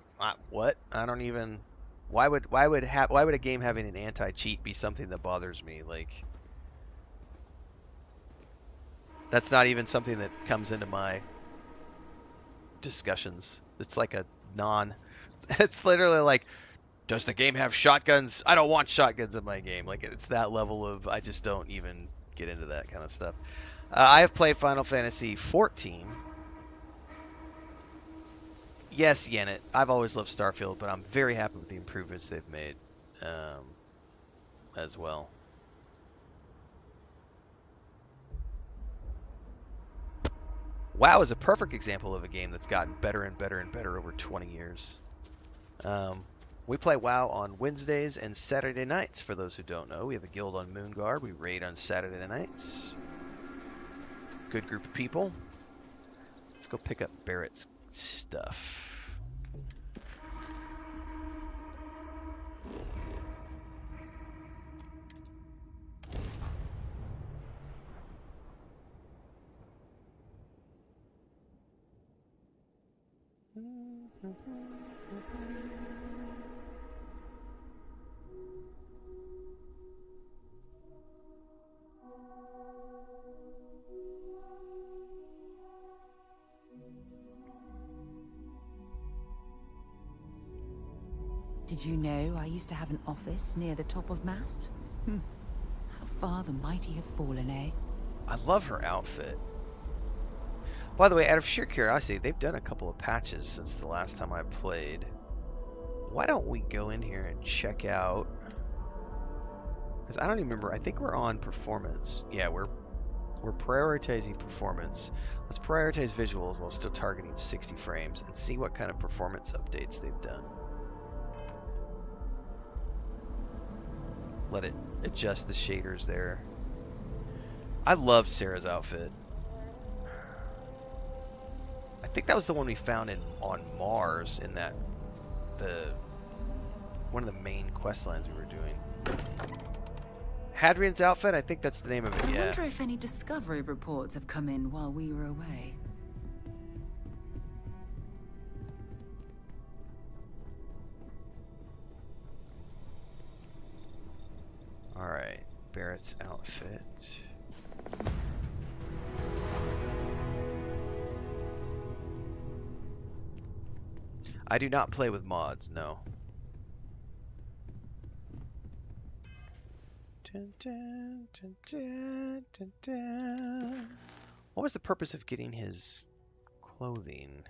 what? I don't even. Why would a game having an anti-cheat be something that bothers me? Like, that's not even something that comes into my discussions. It's like a it's literally like, does the game have shotguns? I don't want shotguns in my game. Like, it's that level of, I just don't even get into that kind of stuff. I have played Final Fantasy XIV. Yes, Yennet, I've always loved Starfield, but I'm very happy with the improvements they've made as well. WoW is a perfect example of a game that's gotten better and better and better over 20 years. We play WoW on Wednesdays and Saturday nights, for those who don't know. We have a guild on Moonguard. We raid on Saturday nights. Good group of people. Let's go pick up Barrett's stuff. Did you know I used to have an office near the top of Mast? How far the mighty have fallen, eh? I love her outfit. By the way, out of sheer curiosity, they've done a couple of patches since the last time I played. Why don't we go in here and check out? Because I don't even remember. I think we're on performance. Yeah, we're prioritizing performance. Let's prioritize visuals while still targeting 60 frames and see what kind of performance updates they've done. Let it adjust the shaders there. I love Sarah's outfit. I think that was the one we found on Mars in that one of the main quest lines we were doing. Hadrian's outfit, I think that's the name of it. I Yeah. wonder if any discovery reports have come in while we were away. All right, Barrett's outfit. I do not play with mods, no. Dun, dun, dun, dun, dun, dun. What was the purpose of getting his clothing?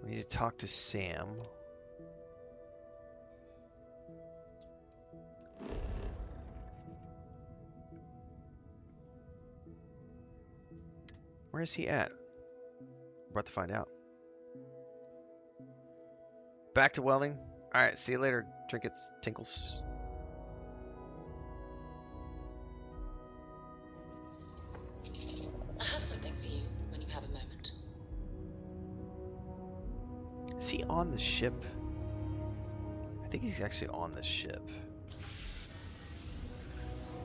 We need to talk to Sam. Where is he at? We're about to find out. Back to welding. All right, see you later, trinkets, tinkles. I have something for you when you have a moment. Is he on the ship? I think he's actually on the ship.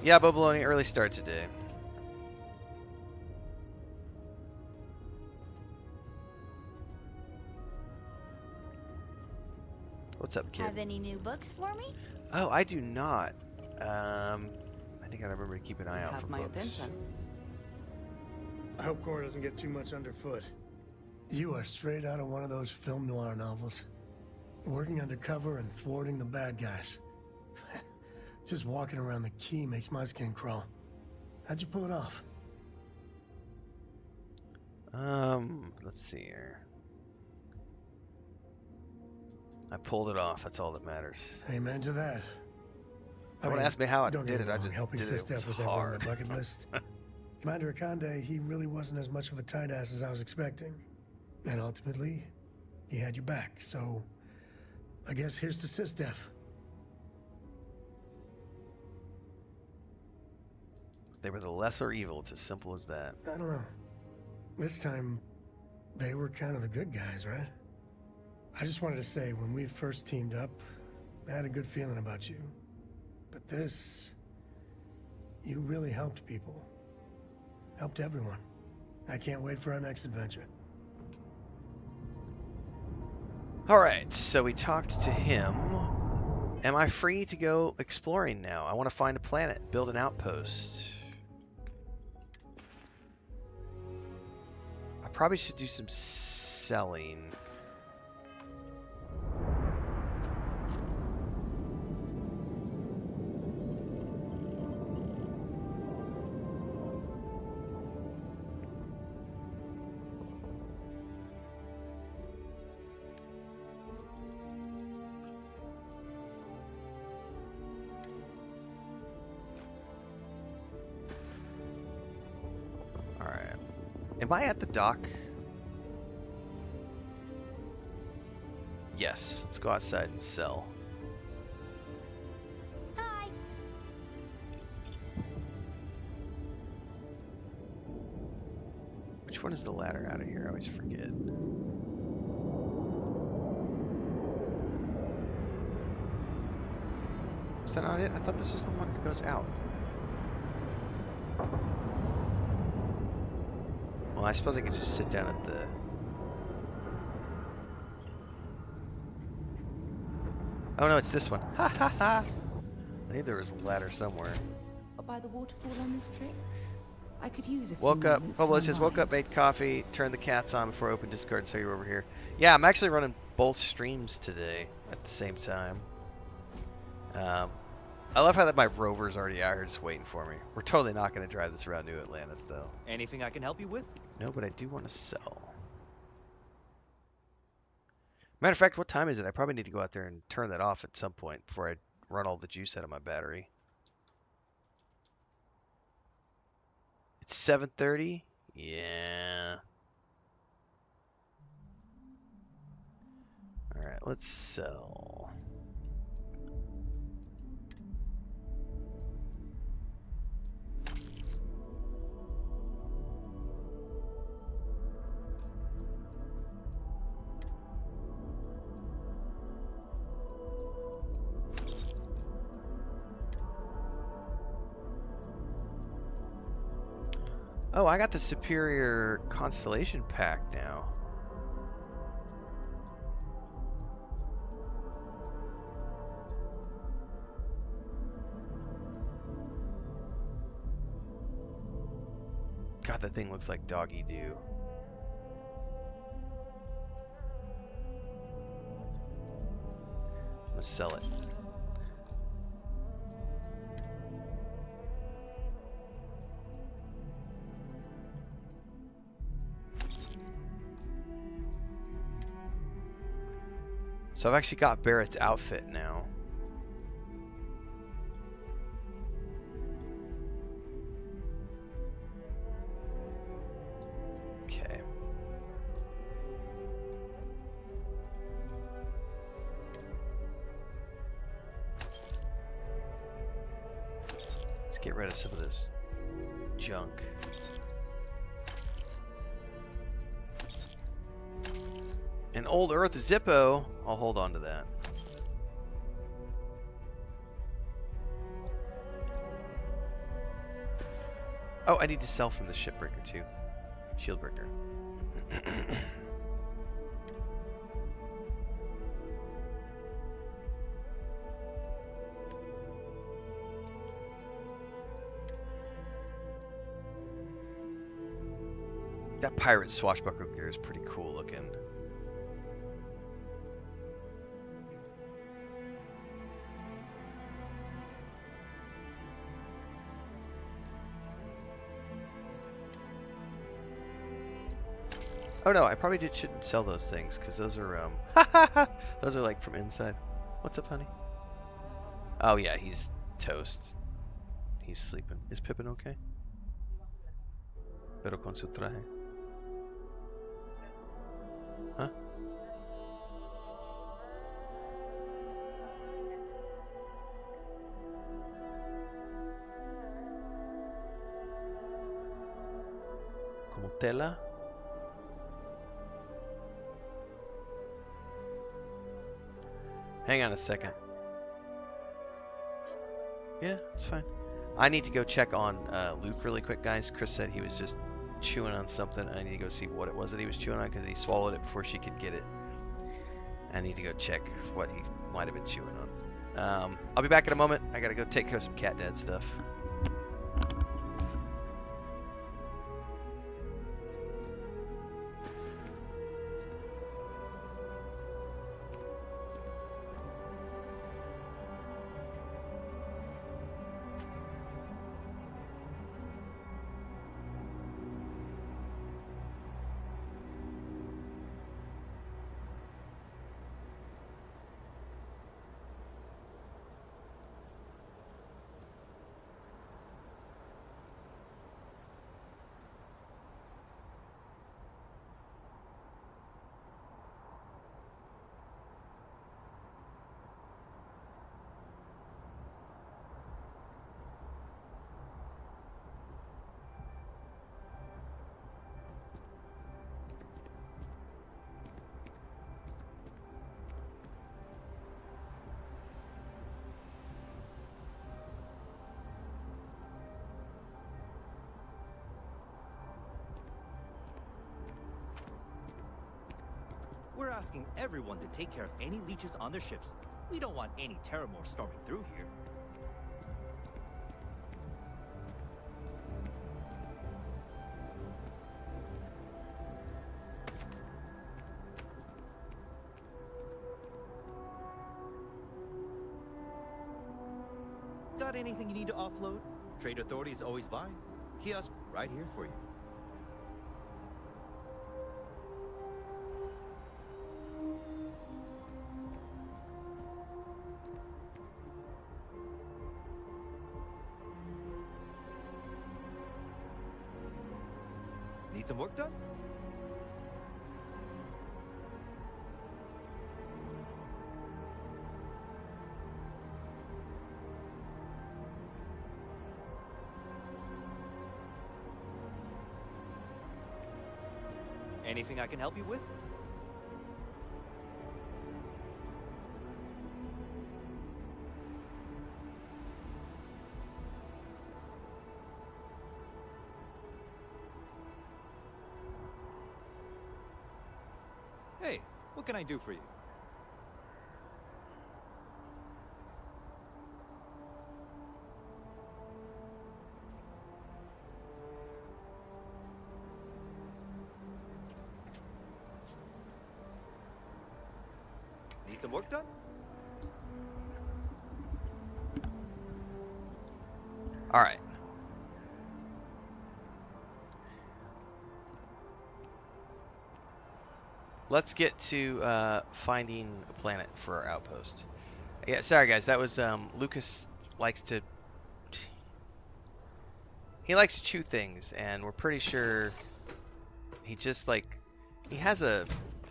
Yeah, Boboloni, early start today. What's up, kid? Have any new books for me? Oh, I do not. I think I remember to keep an eye out for my books. attention. I hope Cora doesn't get too much underfoot. You are straight out of one of those film noir novels. Working undercover and thwarting the bad guys. Just walking around the key makes my skin crawl. How'd you pull it off? Let's see here. I pulled it off. That's all that matters. Amen to that. I want to ask me how I don't did get it. me I wrong, just helping did it. It Sistef was was never on hard. my bucket list. Commander Akande, he really wasn't as much of a tight ass as I was expecting. And ultimately, he had your back, so I guess here's to Sistef. They were the lesser evil. It's as simple as that. I don't know. This time, they were kind of the good guys, right? I just wanted to say, when we first teamed up, I had a good feeling about you. But this... you really helped people. Helped everyone. I can't wait for our next adventure. Alright, so we talked to him. Am I free to go exploring now? I want to find a planet, build an outpost. I probably should do some selling. Am I at the dock? Yes. Let's go outside and sell. Hi. Which one is the ladder out of here? I always forget. Was that not it? I thought this was the one that goes out. Well, I suppose I could just sit down at the... Oh no, it's this one. Ha ha ha! I knew there was a ladder somewhere. By the waterfall on this trip? I could use a few Woke up. moments Pablo to says, woke up, unwind. made coffee, turned the cats on before I opened Discord and saw you were over here. Yeah, I'm actually running both streams today at the same time. I love how that my rover's already out here just waiting for me. We're totally not going to drive this around New Atlantis, though. Anything I can help you with? No, but I do want to sell. Matter of fact, what time is it? I probably need to go out there and turn that off at some point before I run all the juice out of my battery. It's 7:30? Yeah. Alright, let's sell. Oh, I got the superior constellation pack now. God, that thing looks like doggy doo. I'm gonna sell it. So I've actually got Barrett's outfit now. Okay. Let's get rid of some of this junk. An old Earth Zippo. I'll hold on to that. Oh, I need to sell from the shipbreaker too. Shieldbreaker. That pirate swashbuckler gear is pretty cool looking. Oh no, I probably shouldn't sell those things because those are those are like from inside. What's up, honey? Oh yeah, he's toast. He's sleeping. Is Pippin okay? Pero con su traje. Huh? Como tela. Hang on a second. Yeah, it's fine. I need to go check on Luke really quick, guys. Chris said he was just chewing on something. I need to go see what it was that he was chewing on because he swallowed it before she could get it. I need to go check what he might have been chewing on. I'll be back in a moment. I gotta go take care of some cat dad stuff. We're asking everyone to take care of any leeches on their ships. We don't want any Terramore storming through here. Got anything you need to offload? Trade Authority is always by. Kiosk right here for you. Need some work done? Anything I can help you with? Hey, what can I do for you? Need some work done? All right. Let's get to finding a planet for our outpost. Yeah, sorry guys, that was Lucas likes to chew things, and we're pretty sure he just he has a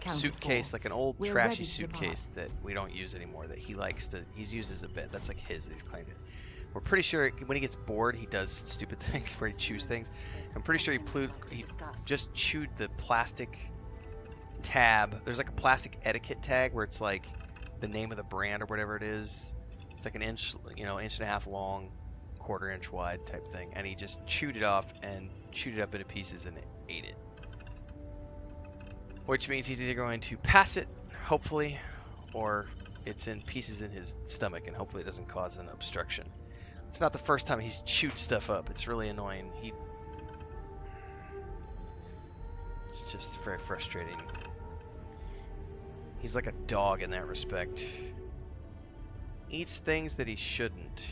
suitcase, like an old trashy suitcase that we don't use anymore, that he's used as a bit. That's like he's claimed it. We're pretty sure when he gets bored, he does stupid things where he chews things. I'm pretty sure he just chewed the plastic tab. There's like a plastic etiquette tag where it's like the name of the brand or whatever it is. It's like an inch, inch and a half long, quarter-inch wide type thing, and he just chewed it off and chewed it up into pieces and ate it. Which means he's either going to pass it, hopefully, or it's in pieces in his stomach, and hopefully it doesn't cause an obstruction. It's not the first time he's chewed stuff up. It's really annoying. It's just very frustrating. He's like a dog in that respect. Eats things that he shouldn't.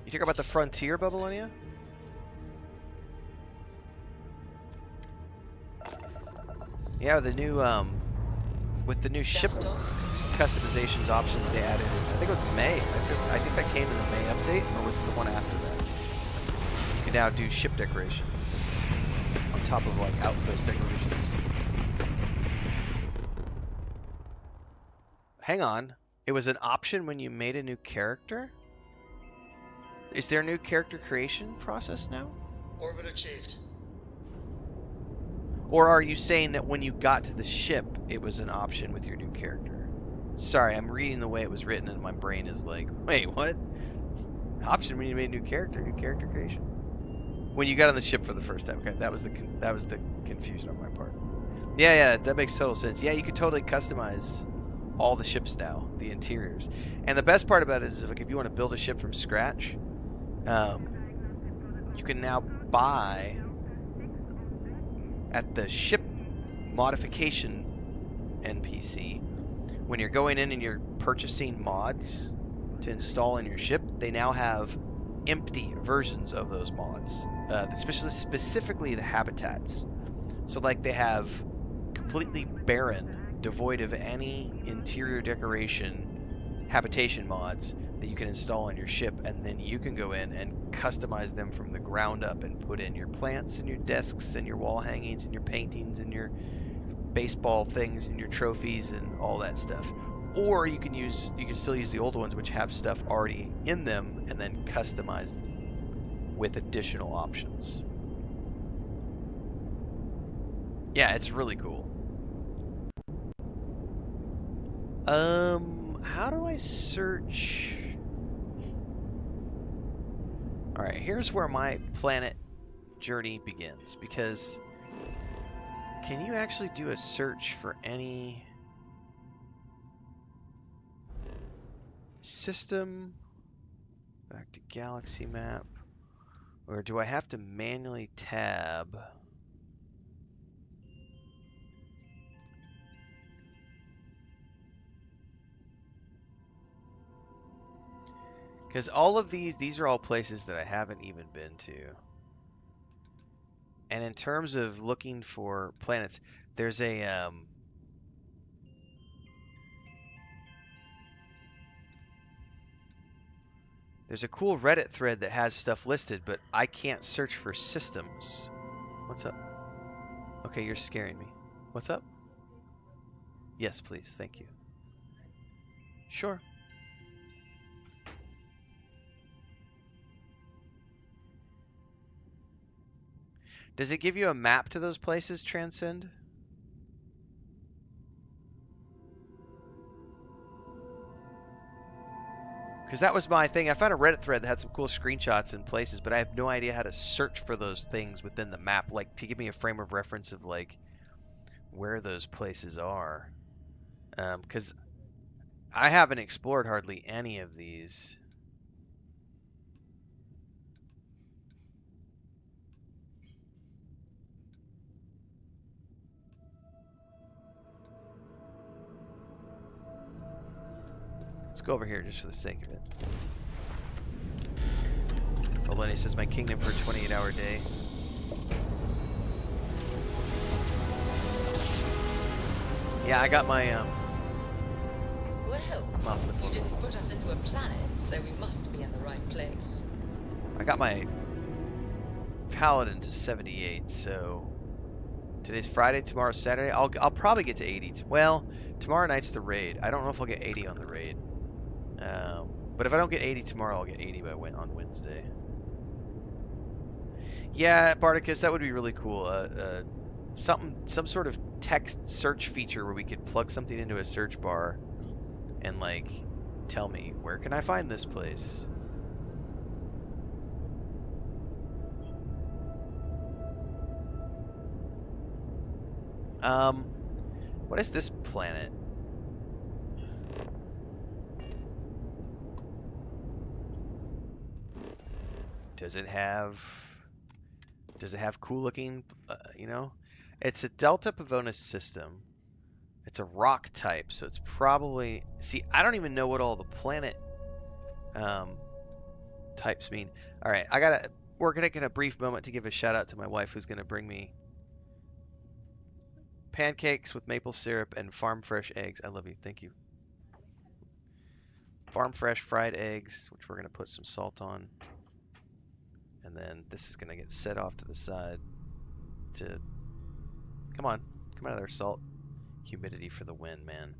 You talk about the frontier, Babylonia? Yeah, the new with the new ship customizations options they added. I think it was May. I think that came in the May update, or was it the one after that? You can now do ship decorations on top of like outpost decorations. Hang on, it was an option when you made a new character? Is there a new character creation process now? Orbit achieved. Or are you saying that when you got to the ship, it was an option with your new character? Sorry, I'm reading the way it was written and my brain is like, wait, what? Option when you made new character creation? When you got on the ship for the first time. Okay, that was the confusion on my part. Yeah, that makes total sense. Yeah, you could totally customize all the ships now, the interiors. And the best part about it is if you want to build a ship from scratch, you can now buy at the ship modification NPC, when you're going in and you're purchasing mods to install in your ship, they now have empty versions of those mods, specifically the habitats. So like they have completely barren, devoid of any interior decoration habitation mods that you can install on your ship, and then you can go in and customize them from the ground up and put in your plants and your desks and your wall hangings and your paintings and your baseball things and your trophies and all that stuff. Or you can still use the old ones which have stuff already in them and then customize them with additional options. Yeah, it's really cool. How do I search? Alright, here's where my planet journey begins, because can you actually do a search for any system? Back to galaxy map. Or do I have to manually tab? Because all of these are all places that I haven't even been to. And in terms of looking for planets, there's a cool Reddit thread that has stuff listed, but I can't search for systems. What's up? Okay, you're scaring me. What's up? Yes, please. Thank you. Sure. Does it give you a map to those places, Transcend? Because that was my thing. I found a Reddit thread that had some cool screenshots and places, but I have no idea how to search for those things within the map, like to give me a frame of reference of like where those places are. Because I haven't explored hardly any of these. Let's go over here just for the sake of it. Lenny says my kingdom for a 28-hour day. Yeah, I got my Well, you didn't put us into a planet, so we must be in the right place. I got my paladin to 78, so today's Friday, tomorrow's Saturday. I'll probably get to 80. Well, tomorrow night's the raid. I don't know if I'll get 80 on the raid. But if I don't get 80 tomorrow, I'll get 80 on Wednesday. Yeah, Bardicus, that would be really cool. Some sort of text search feature where we could plug something into a search bar and like tell me, where can I find this place? What is this planet? Does it have cool looking, you know? It's a Delta Pavonis system. It's a rock type, so it's probably... See, I don't even know what all the planet types mean. All right, we're going to take a brief moment to give a shout out to my wife who's going to bring me pancakes with maple syrup and farm fresh eggs. I love you. Thank you. Farm fresh fried eggs, which we're going to put some salt on. And then this is going to get set off to the side to... Come on. Come out of there, salt. Humidity for the win, man.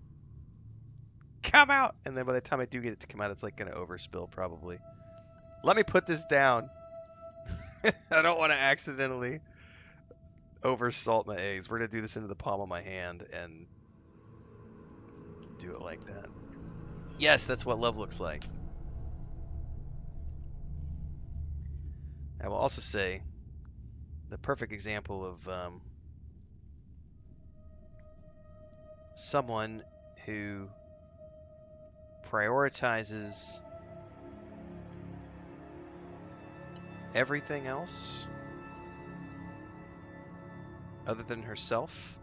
Come out! And then by the time I do get it to come out, it's like going to overspill, probably. Let me put this down. I don't want to accidentally oversalt my eggs. We're going to do this into the palm of my hand and do it like that. Yes, that's what love looks like. I will also say the perfect example of someone who prioritizes everything else other than herself.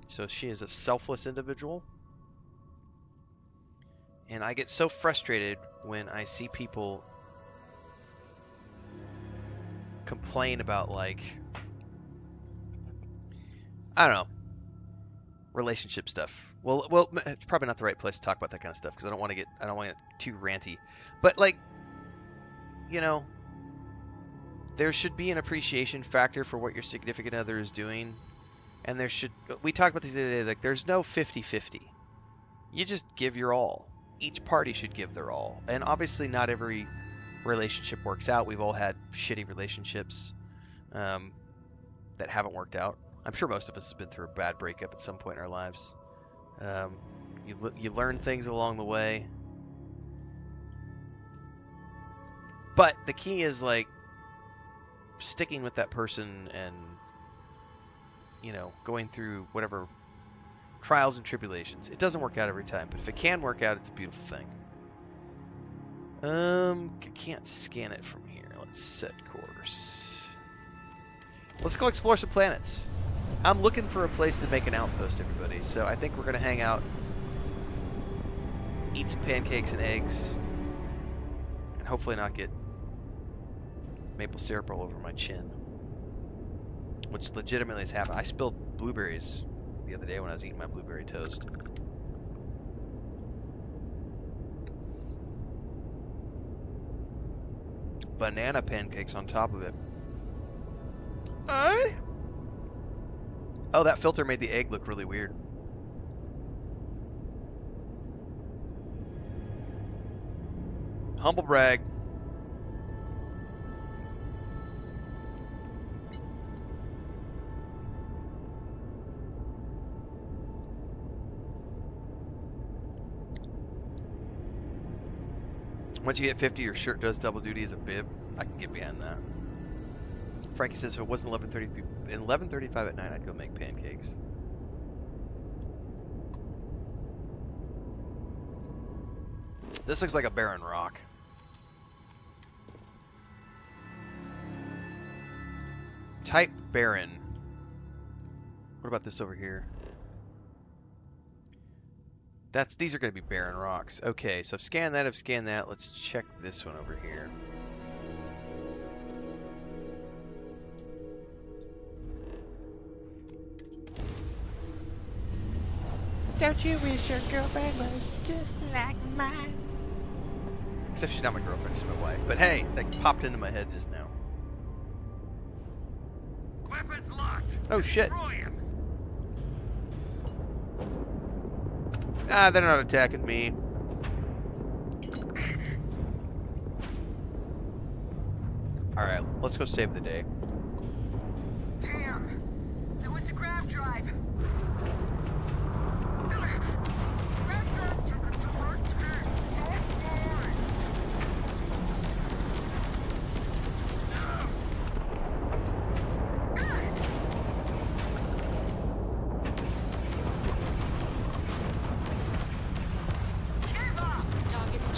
So she is a selfless individual. And I get so frustrated when I see people complain about, like, I don't know, relationship stuff. Well, it's probably not the right place to talk about that kind of stuff because I don't want to get too ranty. But like, you know, there should be an appreciation factor for what your significant other is doing, and we talked about this the other day, like there's no 50-50. You just give your all. Each party should give their all. And obviously not every relationship works out. We've all had shitty relationships that haven't worked out. I'm sure most of us have been through a bad breakup at some point in our lives. You learn things along the way. But the key is, like, sticking with that person and, you know, going through whatever trials and tribulations. It doesn't work out every time, but if it can work out, it's a beautiful thing. I can't scan it from here. Let's set course. Let's go explore some planets. I'm looking for a place to make an outpost, everybody. So I think we're going to hang out, eat some pancakes and eggs, And hopefully not get maple syrup all over my chin. Which legitimately has happened. I spilled blueberries the other day when I was eating my blueberry toast. Banana pancakes on top of it. Oh, that filter made the egg look really weird. Humble brag. Once you hit 50, your shirt does double duty as a bib. I can get behind that. Frankie says if it wasn't 11:35 at night, I'd go make pancakes. This looks like a barren rock. Type barren. What about this over here? These are going to be barren rocks. Okay, so I've scanned that. Let's check this one over here. Don't you wish your girlfriend was just like mine? Except she's not my girlfriend, she's my wife. But hey, that popped into my head just now. Weapons locked. Oh shit. Destroy him. Ah, they're not attacking me. Alright, let's go save the day. Damn. There was a grab drive.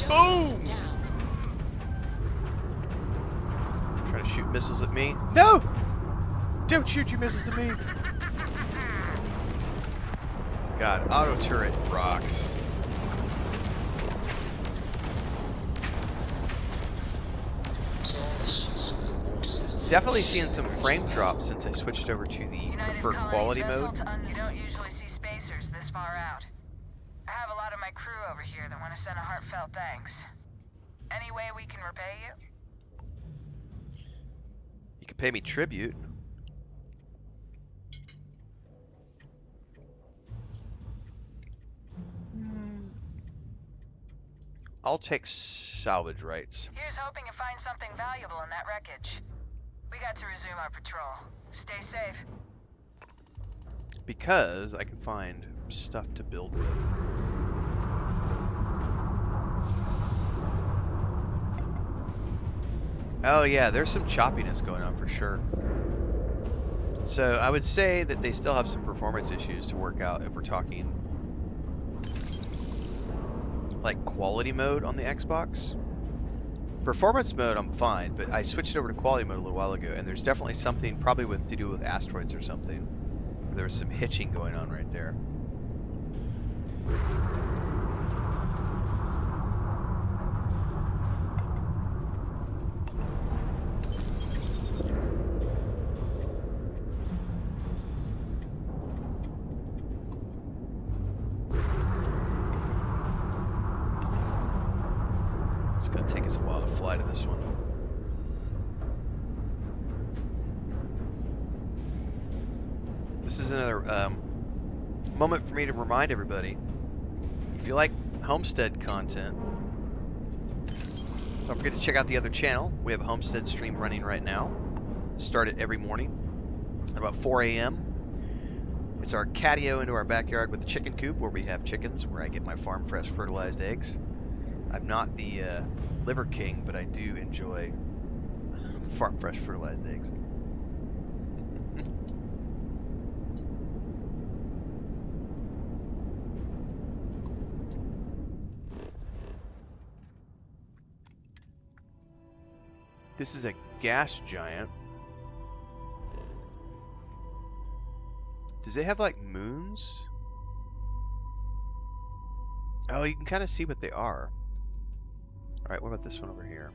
Boom! Trying to shoot missiles at me. No! Don't shoot your missiles at me. God, auto turret rocks. Definitely seeing some frame drops since I switched over to the preferred quality mode. You don't usually see spacers this far out. I have a lot of my crew over here that want to send a heartfelt thanks. Any way we can repay you? You can pay me tribute. I'll take salvage rights. Here's hoping you find something valuable in that wreckage. We got to resume our patrol. Stay safe. Because I can find stuff to build with. Oh yeah, there's some choppiness going on for sure. So I would say that they still have some performance issues to work out if we're talking like quality mode on the Xbox. Performance mode I'm fine, but I switched over to quality mode a little while ago, and there's definitely something probably to do with asteroids or something. There was some hitching going on right there. It's going to take us a while to fly to this one. This is another moment for me to remind everybody, if you like Homestead content, don't forget to check out the other channel. We have a Homestead stream running right now. Start it every morning at about 4 a.m. It's our catio into our backyard with a chicken coop where we have chickens, where I get my farm fresh fertilized eggs. I'm not the liver king, but I do enjoy farm fresh fertilized eggs. This is a gas giant. Does it have like moons? Oh, you can kind of see what they are. Alright, what about this one over here?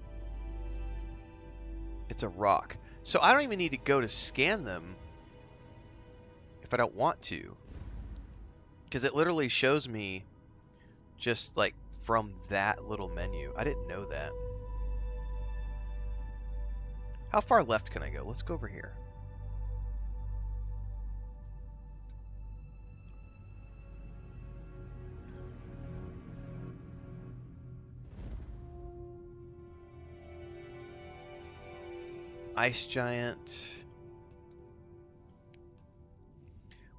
It's a rock. So I don't even need to go to scan them if I don't want to. Because it literally shows me just like from that little menu. I didn't know that. How far left can I go? Let's go over here. Ice giant.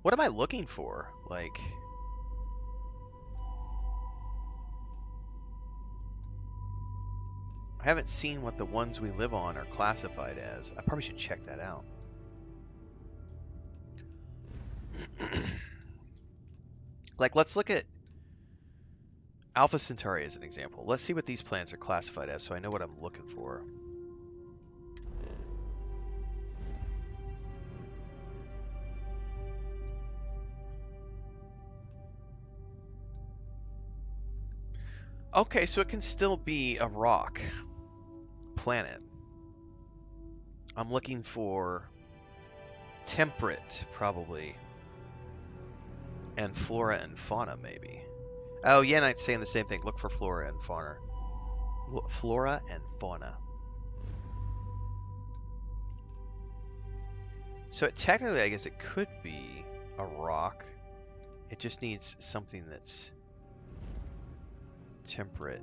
What am I looking for? Like, I haven't seen what the ones we live on are classified as. I probably should check that out. Like, let's look at Alpha Centauri as an example. Let's see what these planets are classified as so I know what I'm looking for. Okay, so it can still be a rock planet. I'm looking for temperate, probably. And flora and fauna, maybe. Oh, yeah, and it's saying the same thing. Look for flora and fauna. Flora and fauna. So technically, I guess it could be a rock. It just needs something that's temperate.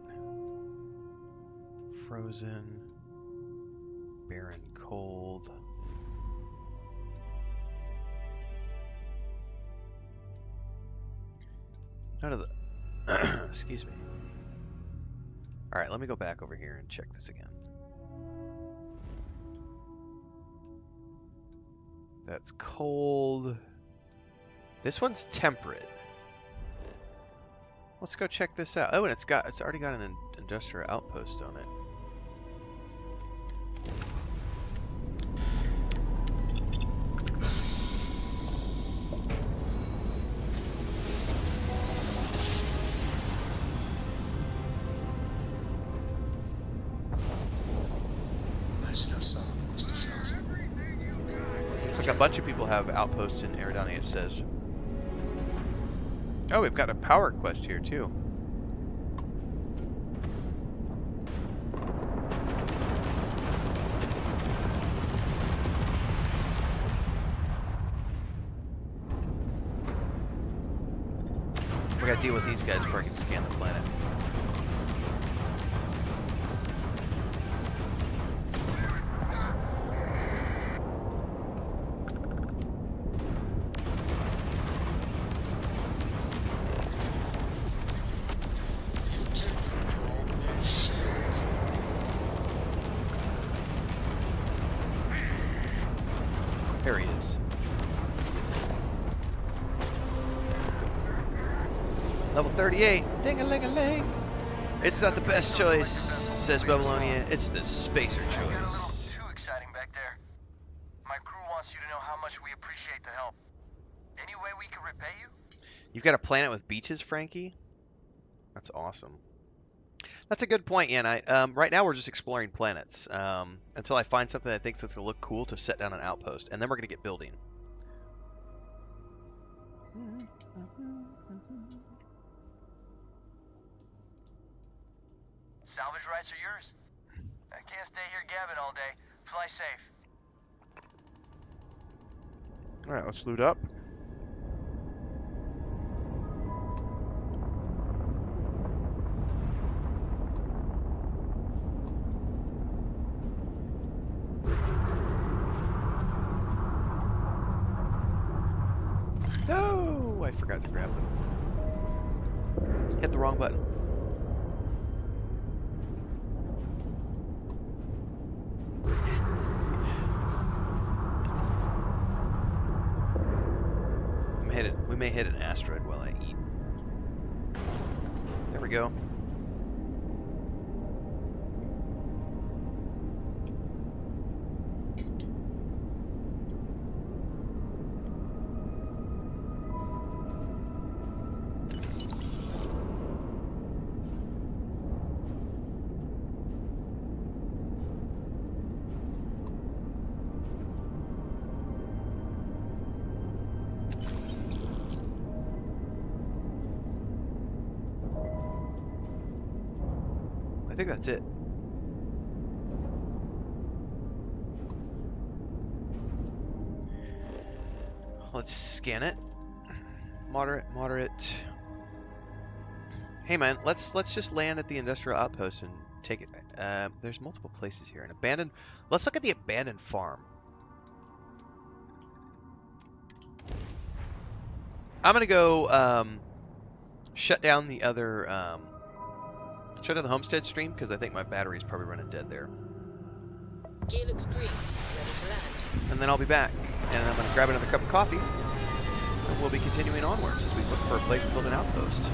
Frozen. Barren cold. None of the... Excuse me. Alright, let me go back over here and check this again. That's cold. This one's temperate. Let's go check this out. Oh, and it's already got an industrial outpost on it. Looks like a bunch of people have outposts in Eridani, it says. Oh, we've got a power quest here, too. We gotta deal with these guys before I can scan the planet. There he is. Level 38. Ding-a-ling-a-ling. It's not the best choice, says Babylonia. It's the spacer choice. Too exciting back there. My crew wants you to know how much we appreciate the help. Any way we can repay you? You've got a planet with beaches, Frankie? That's awesome. That's a good point, Yanai. Right now we're just exploring planets until I find something I think that's going to look cool to set down an outpost, and then we're going to get building. Salvage rights are yours. I can't stay here gabbing all day. Fly safe. Alright, let's loot up. No! I forgot to grab them. Hit the wrong button. We may hit an asteroid while I eat. There we go. think that's it. Let's scan it. Moderate, moderate. Hey man, let's just land at the industrial outpost and take it. There's multiple places here. An abandoned. Let's look at the abandoned farm. I'm gonna go shut down the other shut down the homestead stream because I think my battery's probably running dead there. Gear looks green. Ready to land. And then I'll be back, and I'm gonna grab another cup of coffee, and we'll be continuing onwards as we look for a place to build an outpost.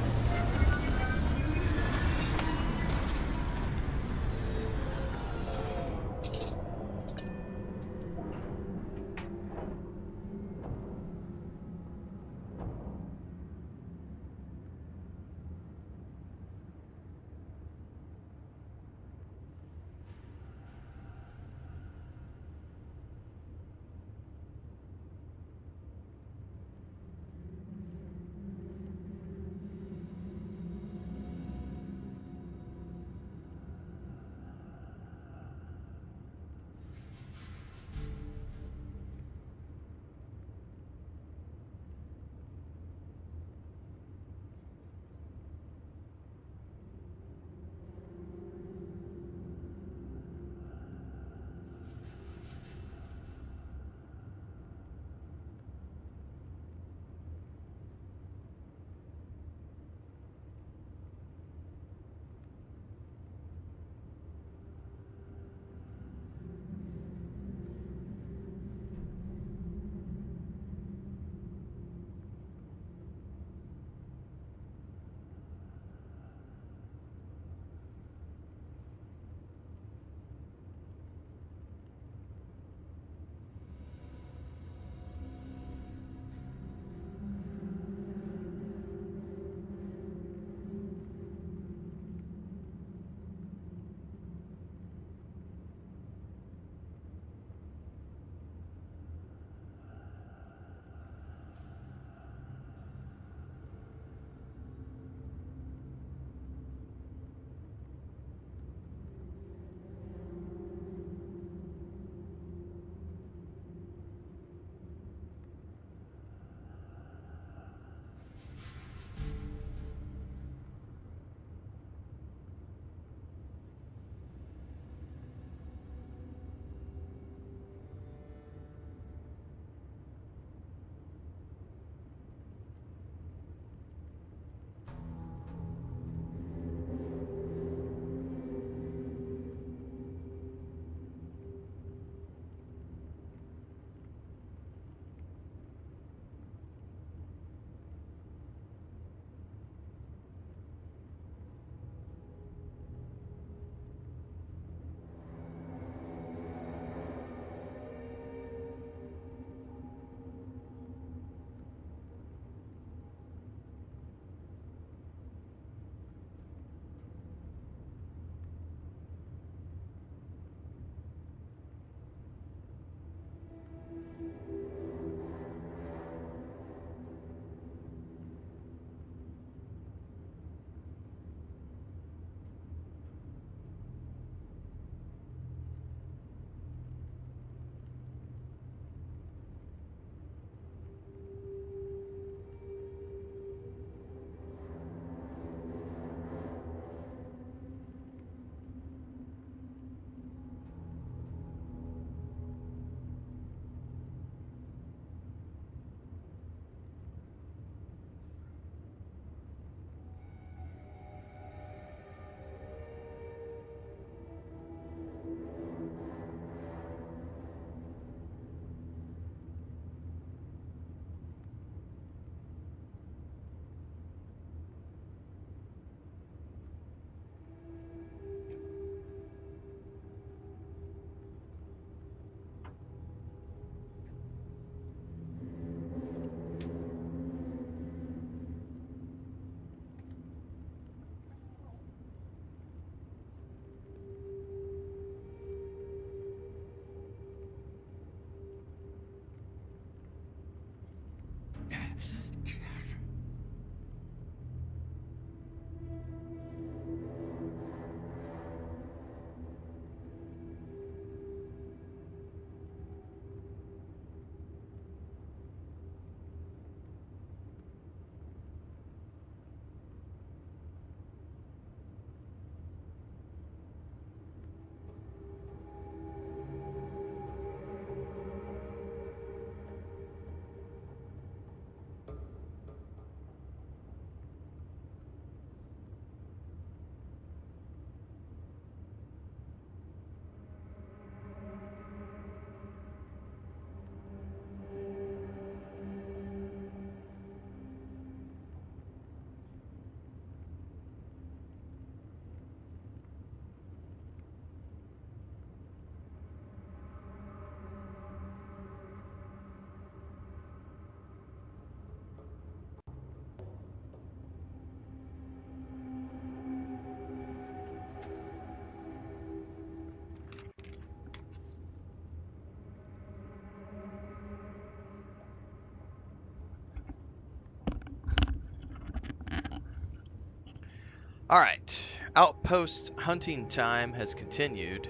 Alright, outpost hunting time has continued.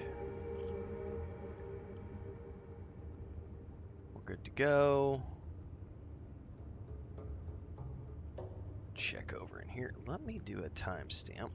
We're good to go. Check over in here. Let me do a timestamp.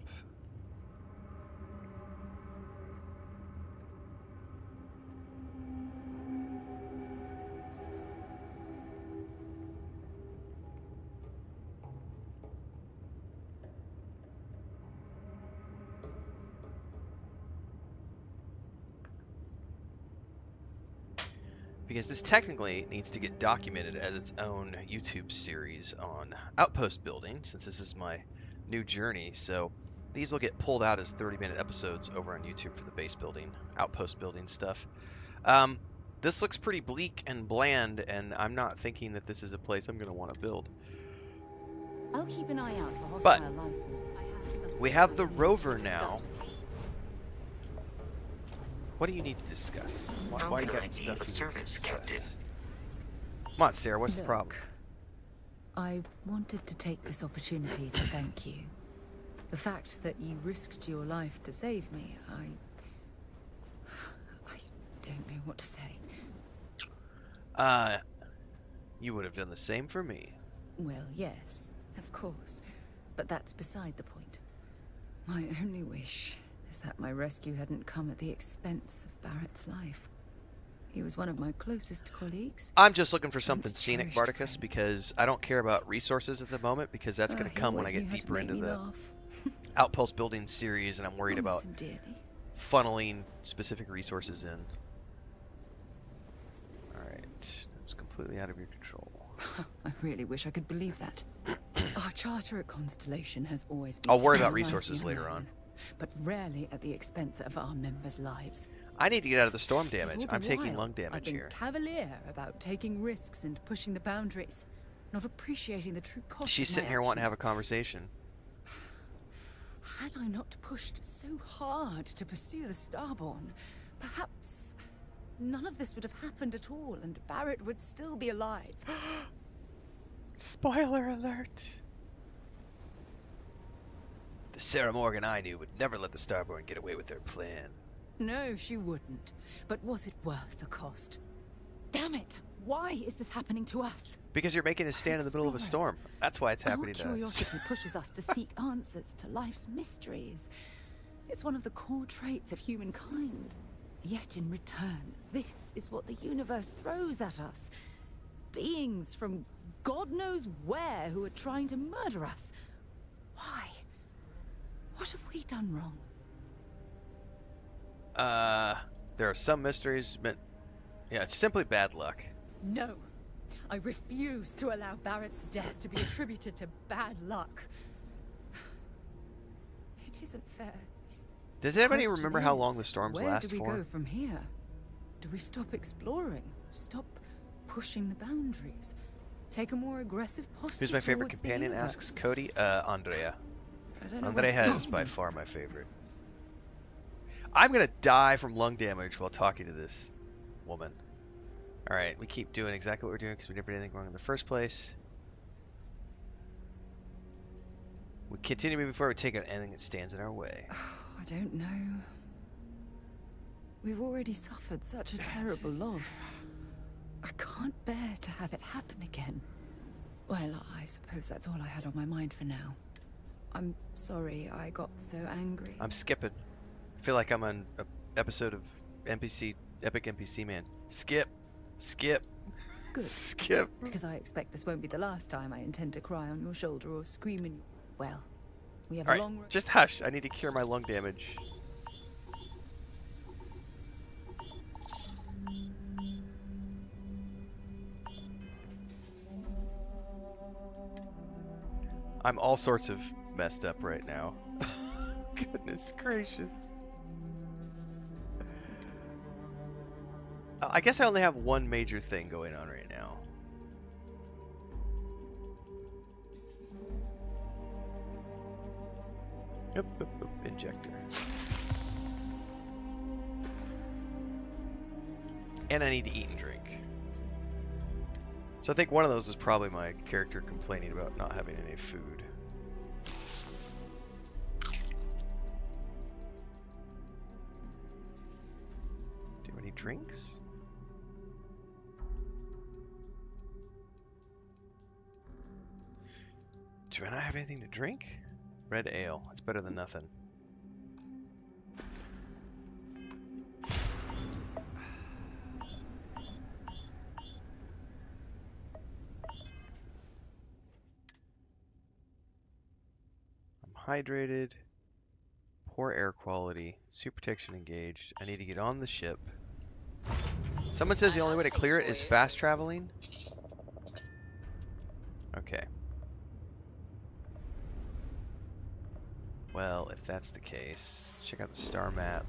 Because this technically needs to get documented as its own YouTube series on outpost building, since this is my new journey. So these will get pulled out as 30-minute episodes over on YouTube for the base building, outpost building stuff. This looks pretty bleak and bland, and I'm not thinking that this is a place I'm going to want to build. I'll keep an eye out for But hostile life form. we have the rover now. What do you need to discuss? Why you got stuff you need to discuss? Come on, Sarah, what's the problem? I wanted to take this opportunity to thank you. The fact that you risked your life to save me, I don't know what to say. You would have done the same for me. Well, yes, of course. But that's beside the point. My only wish is that my rescue hadn't come at the expense of Barrett's life. He was one of my closest colleagues. I'm just looking for something scenic, Barticus, because I don't care about resources at the moment, because that's going to come when I get deeper into the outpost building series, and I'm worried about funneling specific resources in. Alright, it's completely out of your control. I really wish I could believe that. Our charter at Constellation has always been... I'll worry about resources later on. But rarely at the expense of our members' lives. I need to get out of the storm damage. I'm taking lung damage I've been here. Cavalier about taking risks and pushing the boundaries, not appreciating the true cost She's of my sitting here wanting to have a actions. conversation. Had I not pushed so hard to pursue the Starborn, perhaps none of this would have happened at all, and Barrett would still be alive. Spoiler alert! The Sarah Morgan I knew would never let the Starborn get away with their plan. No, she wouldn't. But was it worth the cost? Damn it! Why is this happening to us? Because you're making a stand in the middle of a storm. That's why it's happening to us. Our curiosity pushes us to seek answers to life's mysteries. It's one of the core traits of humankind. Yet in return, this is what the universe throws at us. Beings from God knows where who are trying to murder us. Why? What have we done wrong? There are some mysteries, but yeah, it's simply bad luck. No. I refuse to allow Barrett's death to be attributed to bad luck. It isn't fair. Does anybody Question remember how is, long the storms last for? Where do we go from here? Do we stop exploring? Stop pushing the boundaries? Take a more aggressive posture? Who's my favorite towards the companion? universe? Asks Cody. Andrea. I don't know Andrea is by far my favorite. I'm gonna die from lung damage while talking to this woman. Alright, we keep doing exactly what we're doing because we never did anything wrong in the first place. We continue moving forward, take out anything that stands in our way. I don't know. We've already suffered such a terrible loss. I can't bear to have it happen again. Well, I suppose that's all I had on my mind for now. I'm sorry I got so angry. I'm skipping. I feel like I'm on an episode of NPC, Epic NPC Man. Skip. Skip. Good. Skip. Because I expect this won't be the last time I intend to cry on your shoulder or scream in your... Well, we have a long road. Just hush. I need to cure my lung damage. I'm all sorts of messed up right now. Goodness gracious. I guess I only have one major thing going on right now. Injector. And I need to eat and drink. So I think one of those is probably my character complaining about not having any food. drinks? Do I not have anything to drink? Red ale. That's better than nothing. I'm hydrated. Poor air quality. Suit protection engaged. I need to get on the ship. Someone says the only way to clear it is fast traveling. Okay. Well, if that's the case, check out the star map.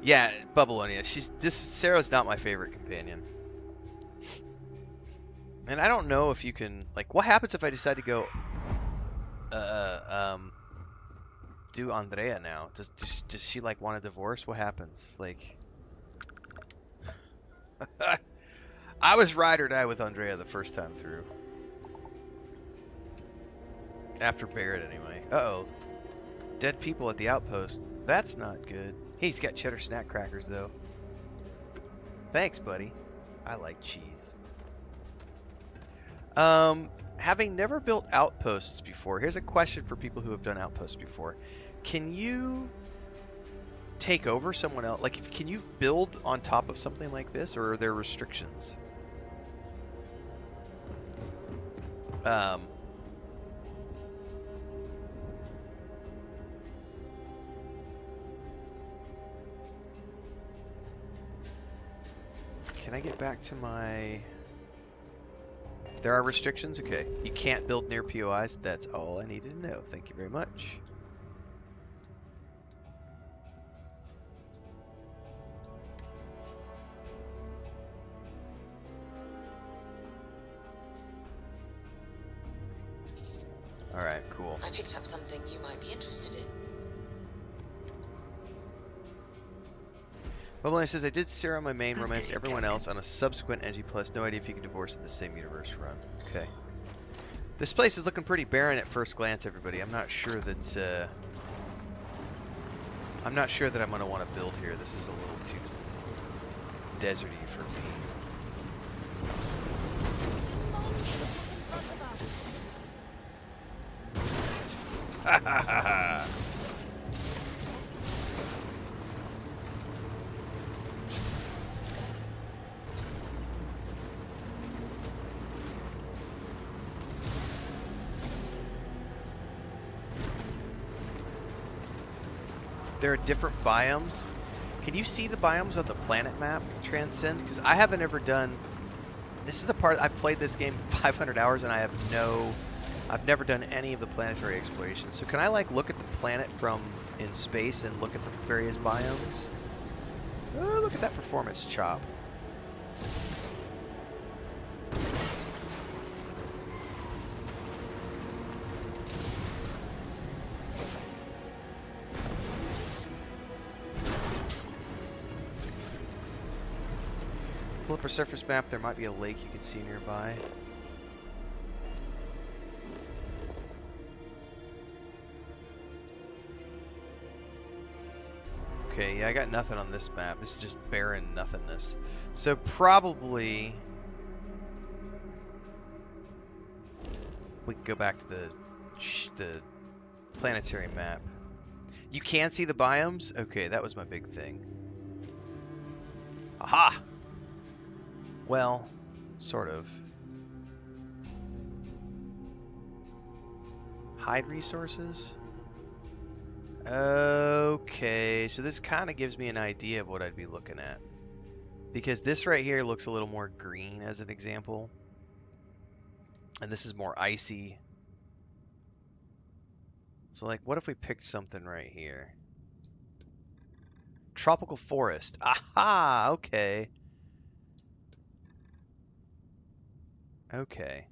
Yeah, Babylonia. Sarah's not my favorite companion. And I don't know if you can, like, what happens if I decide to go do Andrea now? Does she like want a divorce? What happens? Like I was ride or die with Andrea the first time through. After Barrett anyway. Uh-oh. Dead people at the outpost. That's not good. He's got cheddar snack crackers though. Thanks, buddy. I like cheese. Having never built outposts before, here's a question for people who have done outposts before. Can you take over someone else? Like, can you build on top of something like this, or are there restrictions? Can I get back to my... There are restrictions? Okay. You can't build near POIs? That's all I needed to know. Thank you very much. Alright, cool. I picked up something you might be interested in. Bubbly says, I did Sarah my main, romance everyone else on a subsequent NG+. No idea if you can divorce in the same universe run. Okay. This place is looking pretty barren at first glance, everybody. I'm not sure that I'm going to want to build here. This is a little too deserty for me. Ha ha ha ha! There are different biomes. Can you see the biomes on the planet map, Transcend? Because I haven't ever done... This is the part... I've played this game 500 hours and I have I've never done any of the planetary exploration. So can I, like, look at the planet from in space and look at the various biomes? Oh, look at that performance chop. Pull up a surface map, there might be a lake you can see nearby. Okay, yeah, I got nothing on this map. This is just barren nothingness. So probably we can go back to the planetary map. You can see the biomes? Okay, that was my big thing. Aha! Well, sort of. Hide resources? Okay, so this kind of gives me an idea of what I'd be looking at. Because this right here looks a little more green as an example. And this is more icy. So like, what if we picked something right here? Tropical forest. Aha, okay. Okay.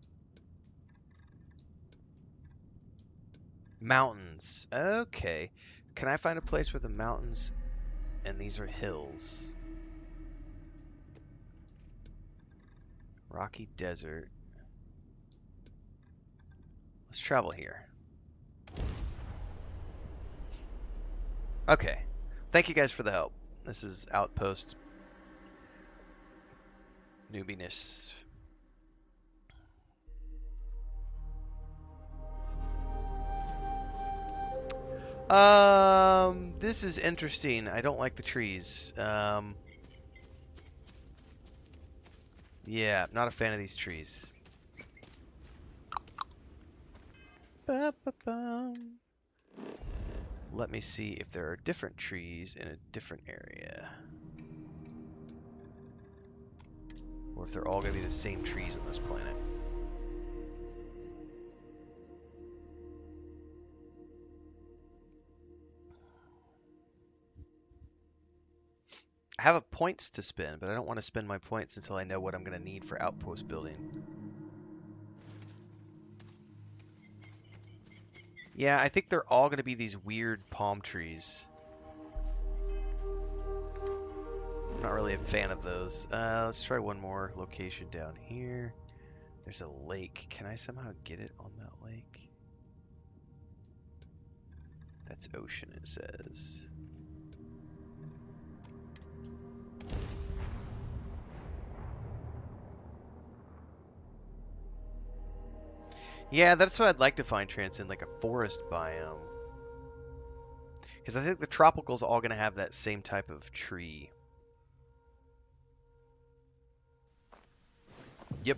Mountains. Okay. Can I find a place where the mountains and these are hills? Rocky Desert. Let's travel here. Okay. Thank you guys for the help. This is Outpost newbiness. This is interesting. I don't like the trees. Yeah, not a fan of these trees. Ba-ba-bum. Let me see if there are different trees in a different area. Or if they're all going to be the same trees on this planet. I have points to spend, but I don't want to spend my points until I know what I'm going to need for outpost building. Yeah, I think they're all going to be these weird palm trees. I'm not really a fan of those. Let's try one more location down here. There's a lake. Can I somehow get it on that lake? That's ocean, it says. Yeah, that's what I'd like to find Transcend, like a forest biome. Because I think the tropical's all going to have that same type of tree. Yep.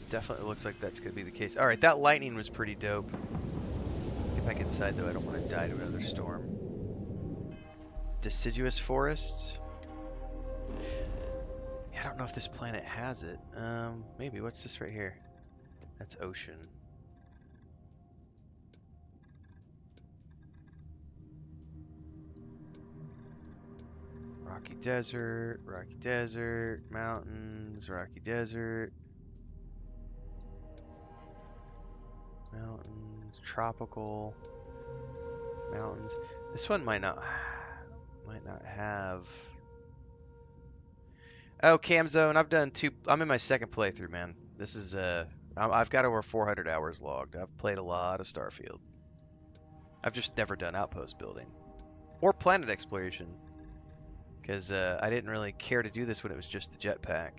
Definitely looks like that's going to be the case. Alright, that lightning was pretty dope. Get back inside, though. I don't want to die to another storm. Deciduous forest. Yeah, I don't know if this planet has it. Maybe. What's this right here? That's ocean. Rocky Desert, mountains, Rocky Desert, mountains, tropical, mountains. This one might not have. Oh, Cam Zone, I've done two. I'm in my second playthrough, man. This is I've got over 400 hours logged. I've played a lot of Starfield. I've just never done outpost building or planet exploration. Because I didn't really care to do this when it was just the jetpack.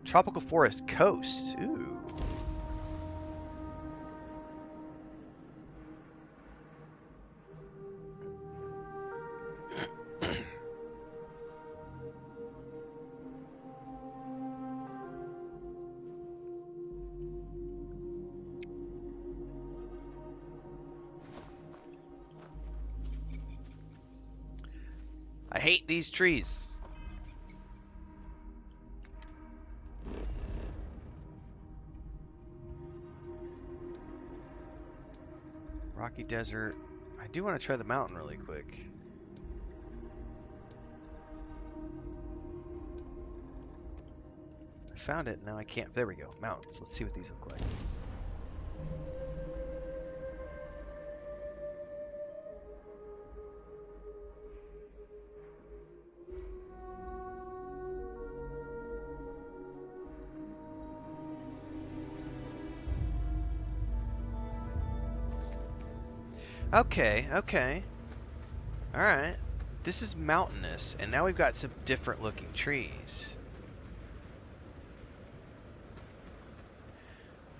Tropical forest coast. Ooh. I hate these trees. Rocky Desert. I do want to try the mountain really quick. I found it, now I can't. There we go. Mountains. Let's see what these look like. Okay, okay. Alright. This is mountainous, and now we've got some different looking trees.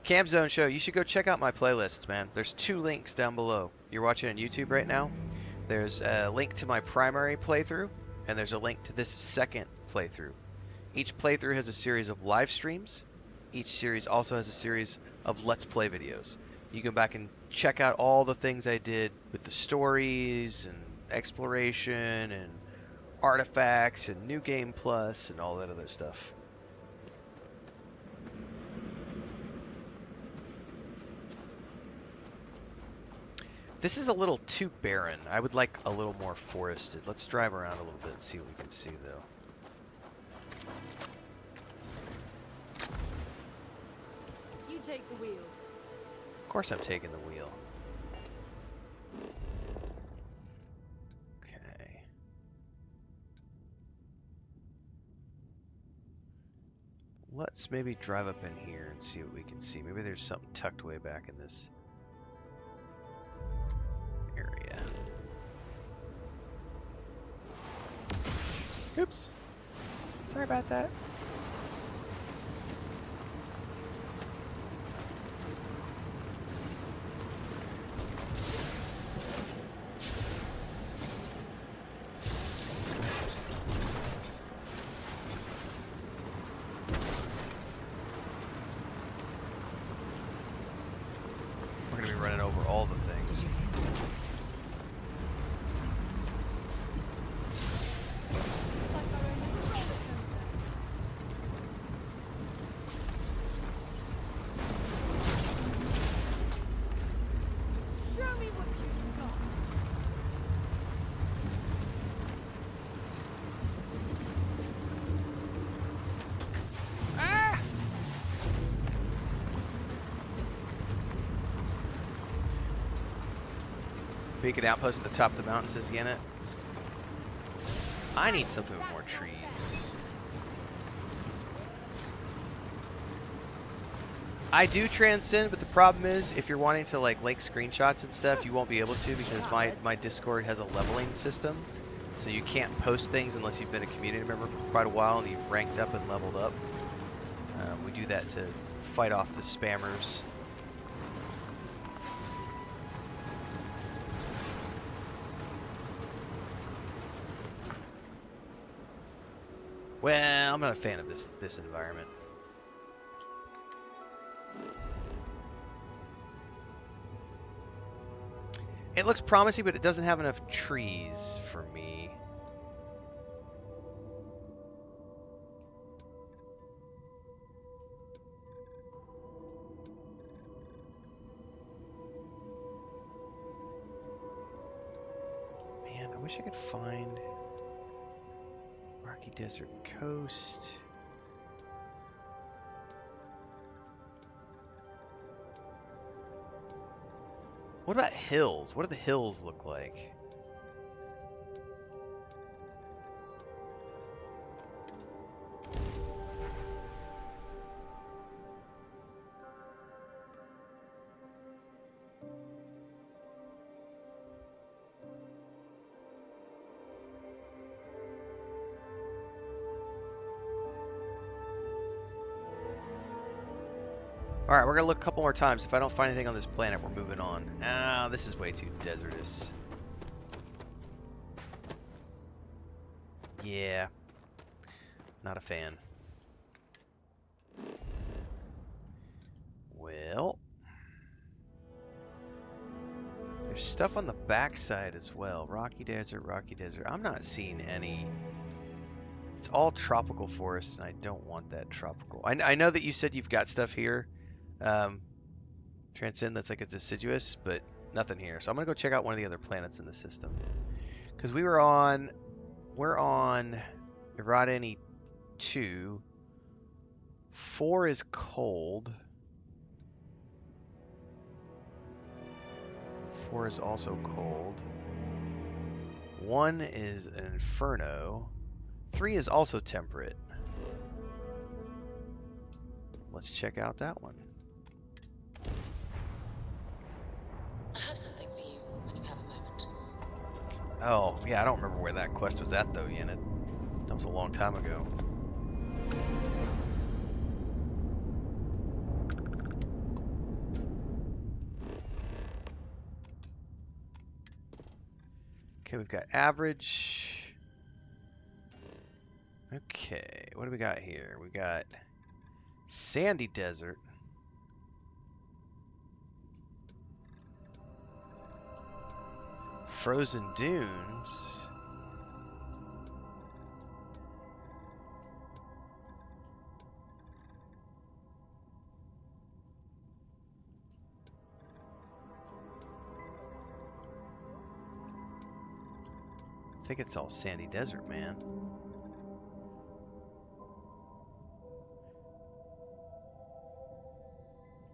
Cam Zone Show, you should go check out my playlists, man. There's 2 links down below. You're watching on YouTube right now. There's a link to my primary playthrough, and there's a link to this second playthrough. Each playthrough has a series of live streams. Each series also has a series of Let's Play videos. You go back and check out all the things I did with the stories and exploration and artifacts and New Game Plus and all that other stuff. This is a little too barren. I would like a little more forested. Let's drive around a little bit and see what we can see, though. You take the wheel. Of course I'm taking the wheel. Okay. Let's maybe drive up in here and see what we can see. Maybe there's something tucked way back in this area. Oops. Sorry about that. We're going to be running over all the things. Show me what you've got. Beacon outpost at the top of the mountain, says Yennet. I need something with more trees. I do transcend, but the problem is if you're wanting to like screenshots and stuff, you won't be able to because my Discord has a leveling system. So you can't post things unless you've been a community member for quite a while and you've ranked up and leveled up. We do that to fight off the spammers. Well, I'm not a fan of this environment. It looks promising, but it doesn't have enough trees for me. Man, I wish I could find Rocky Desert Coast. What about hills? What do the hills look like? Alright, we're gonna look a couple more times. If I don't find anything on this planet, we're moving on. Ah, this is way too desertous. Yeah. Not a fan. Well. There's stuff on the backside as well. Rocky Desert, Rocky Desert. I'm not seeing any. It's all tropical forest, and I don't want that tropical. I know that you said you've got stuff here. Transcend that's like it's deciduous, but nothing here. So I'm gonna go check out one of the other planets in the system because we're on Eradini 2. 4 is cold. 4 is also cold. 1 is an inferno. 3 is also temperate. Let's check out that one. I have something for you when you have a moment. Oh, yeah, I don't remember where that quest was at, though, Yennet. That was a long time ago. Okay, we've got average. Okay, what do we got here? We got sandy desert. Frozen dunes. I think it's all sandy desert, man.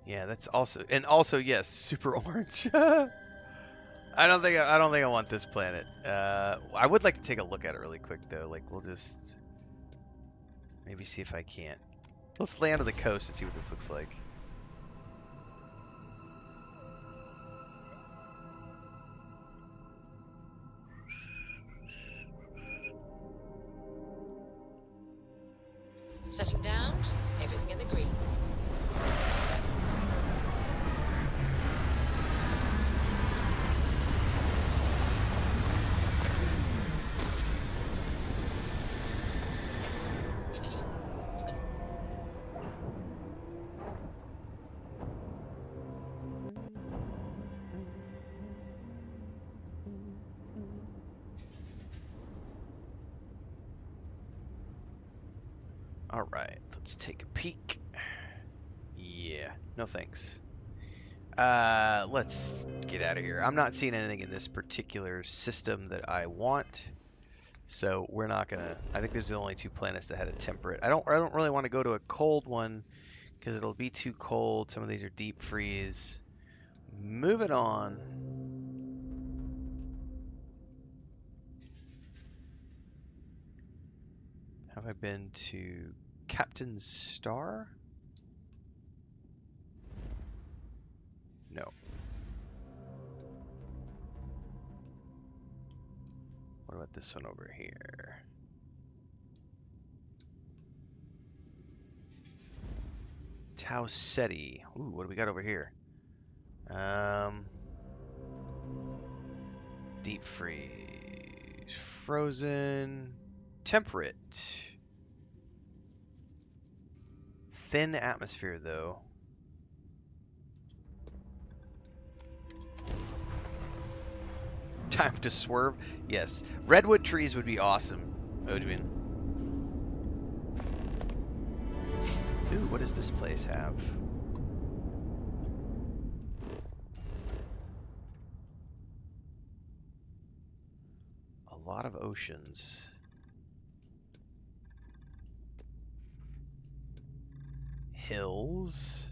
Yeah, that's also, and also yes, super orange. I don't think I want this planet. I would like to take a look at it really quick though. Like we'll just maybe see if I can't. Let's land on the coast and see what this looks like. Setting down, everything in the green. All right, let's take a peek. Yeah, no thanks. Let's get out of here. I'm not seeing anything in this particular system that I want, so we're not gonna. I think there's the only two planets that had a temperate. I don't really want to go to a cold one because it'll be too cold. Some of these are deep freeze. Moving on. Have I been to Captain Star? No. What about this one over here? Tau Ceti. Ooh, what do we got over here? Deep freeze, frozen, temperate. Thin atmosphere though. Time to swerve? Yes. Redwood trees would be awesome, Ojwin. Ooh, what does this place have? A lot of oceans. Hills.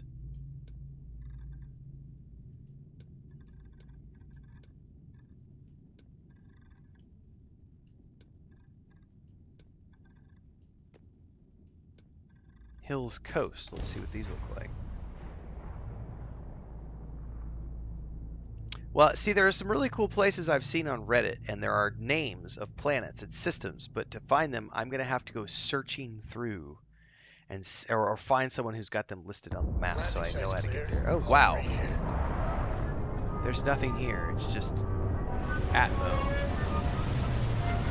Hills Coast. Let's see what these look like. Well, see, there are some really cool places I've seen on Reddit, and there are names of planets and systems, but to find them, I'm going to have to go searching through and or find someone who's got them listed on the map so I know how to get there. Oh, wow. There's nothing here. It's just Atmo.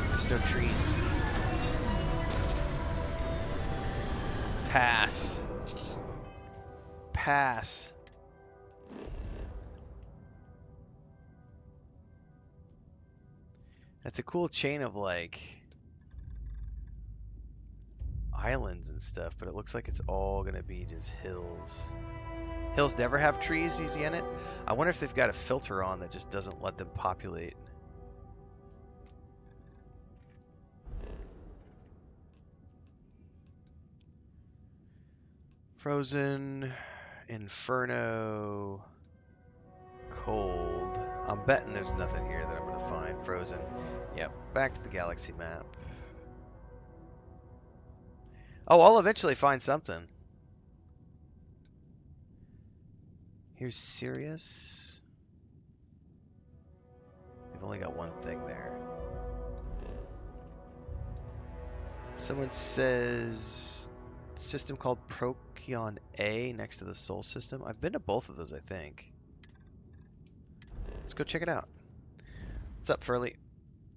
There's no trees. Pass. Pass. That's a cool chain of like islands and stuff, but it looks like it's all gonna be just hills. Hills never have trees, these Yenet? I wonder if they've got a filter on that just doesn't let them populate. Frozen, Inferno, cold. I'm betting there's nothing here that I'm gonna find. Frozen. Yep, back to the galaxy map. Oh, I'll eventually find something. Here's Sirius. We've only got one thing there. Someone says system called Procyon A next to the Sol system. I've been to both of those, I think. Let's go check it out. What's up, Furley?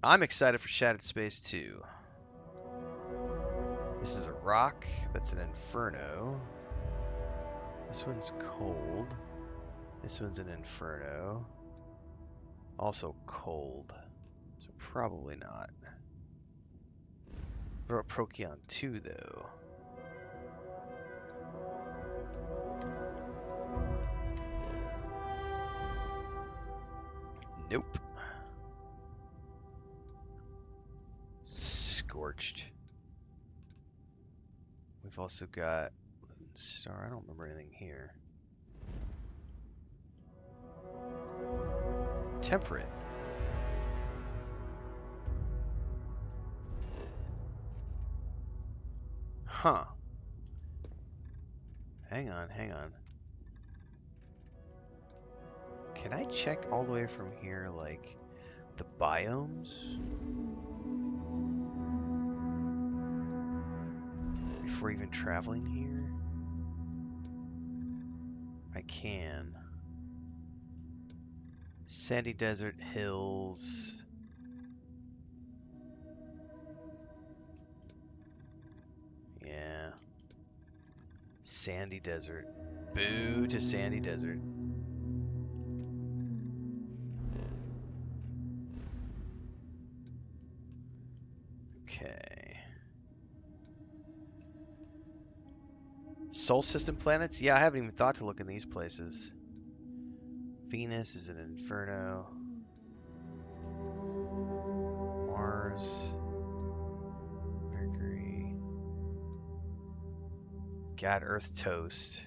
I'm excited for Shattered Space 2. This is a rock. That's an Inferno. This one's cold. This one's an Inferno. Also cold. So probably not. What about Procyon 2 though? Nope. Scorched. We've also got Star. I don't remember anything here. temperate. Huh. Hang on, hang on. Can I check all the way from here, like, the biomes? Before even traveling here? I can. Sandy desert, hills. Yeah. Sandy desert. Boo to sandy desert. Okay. Sol system planets? Yeah, I haven't even thought to look in these places. Venus is an inferno. Mars. Mercury. God, Earth toast.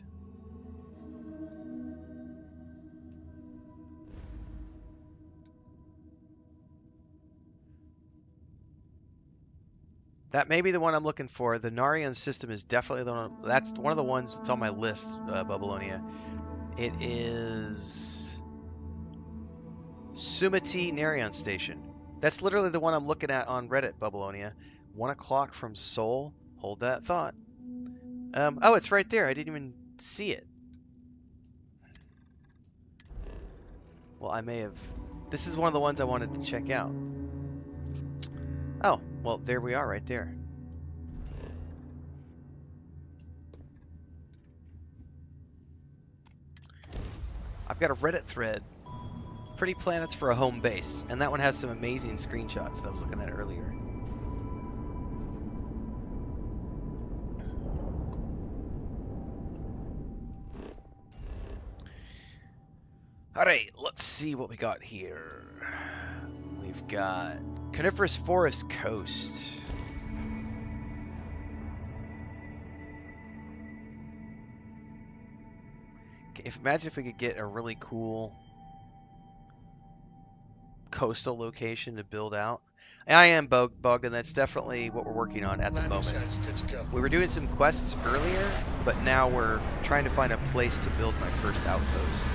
That may be the one I'm looking for. The Narion system is definitely the one. That's one of the ones that's on my list, Babylonia. It is Sumati Narion Station. That's literally the one I'm looking at on Reddit, Babylonia. 1 o'clock from Seoul. Hold that thought. Oh, it's right there. I didn't even see it. Well, I may have... This is one of the ones I wanted to check out. Oh, well, there we are right there. I've got a Reddit thread. Pretty planets for a home base. And that one has some amazing screenshots that I was looking at earlier. Alright, let's see what we got here. We've got Coniferous Forest Coast. Imagine if we could get a really cool coastal location to build out. I am bugged, and that's definitely what we're working on at the moment. Good to go. We were doing some quests earlier, but now we're trying to find a place to build my first outpost.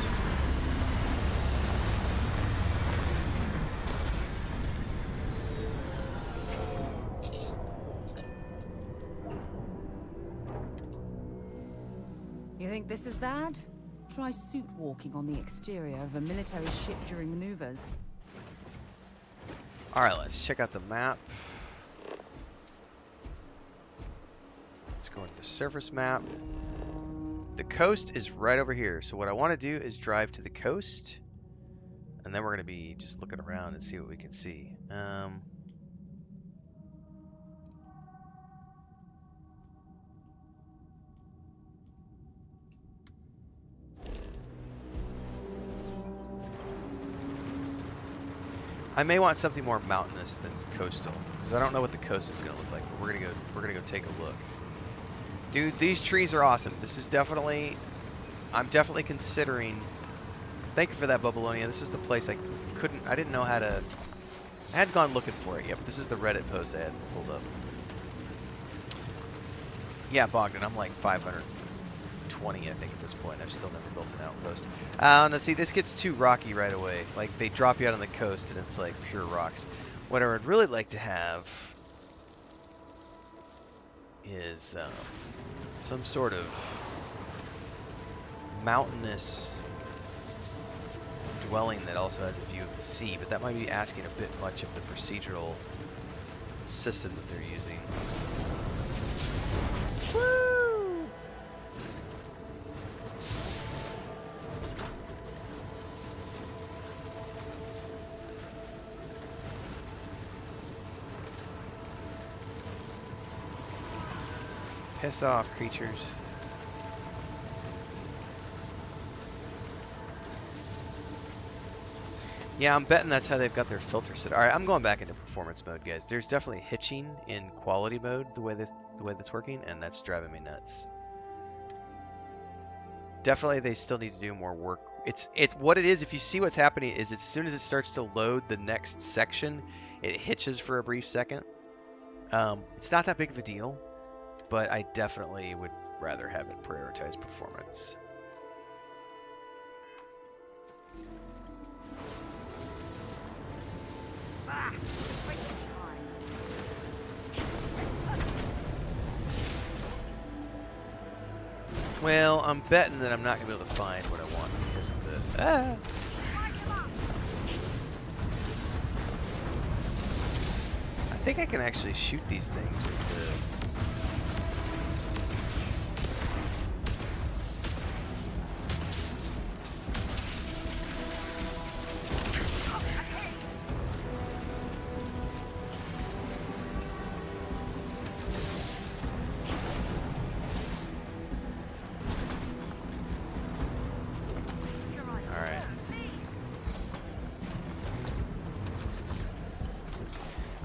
You think this is bad? Try suit walking on the exterior of a military ship during maneuvers. Alright, let's check out the map. Let's go into the surface map. The coast is right over here, so what I want to do is drive to the coast, and then we're going to be just looking around and see what we can see. I may want something more mountainous than coastal, because I don't know what the coast is going to look like. But we're gonna go take a look. Dude, these trees are awesome. This is definitely, I'm definitely considering. Thank you for that, Babylonia. This is the place I didn't know how to. I hadn't gone looking for it yet, but this is the Reddit post I had pulled up. Yeah, Bogdan, I'm like 520, I think, at this point. I've still never built an outpost. Now, see, this gets too rocky right away. Like, they drop you out on the coast, and it's like pure rocks. What I would really like to have is some sort of mountainous dwelling that also has a view of the sea, but that might be asking a bit much of the procedural system that they're using. Woo! Piss off, creatures. Yeah, I'm betting that's how they've got their filter set. All right, I'm going back into performance mode, guys. There's definitely hitching in quality mode the way that's working, and that's driving me nuts. Definitely, they still need to do more work What it is, if you see what's happening, is as soon as it starts to load the next section, it hitches for a brief second. It's not that big of a deal, but I definitely would rather have it prioritize performance. Well, I'm betting that I'm not going to be able to find what I want because of the... Ah! I think I can actually shoot these things with the...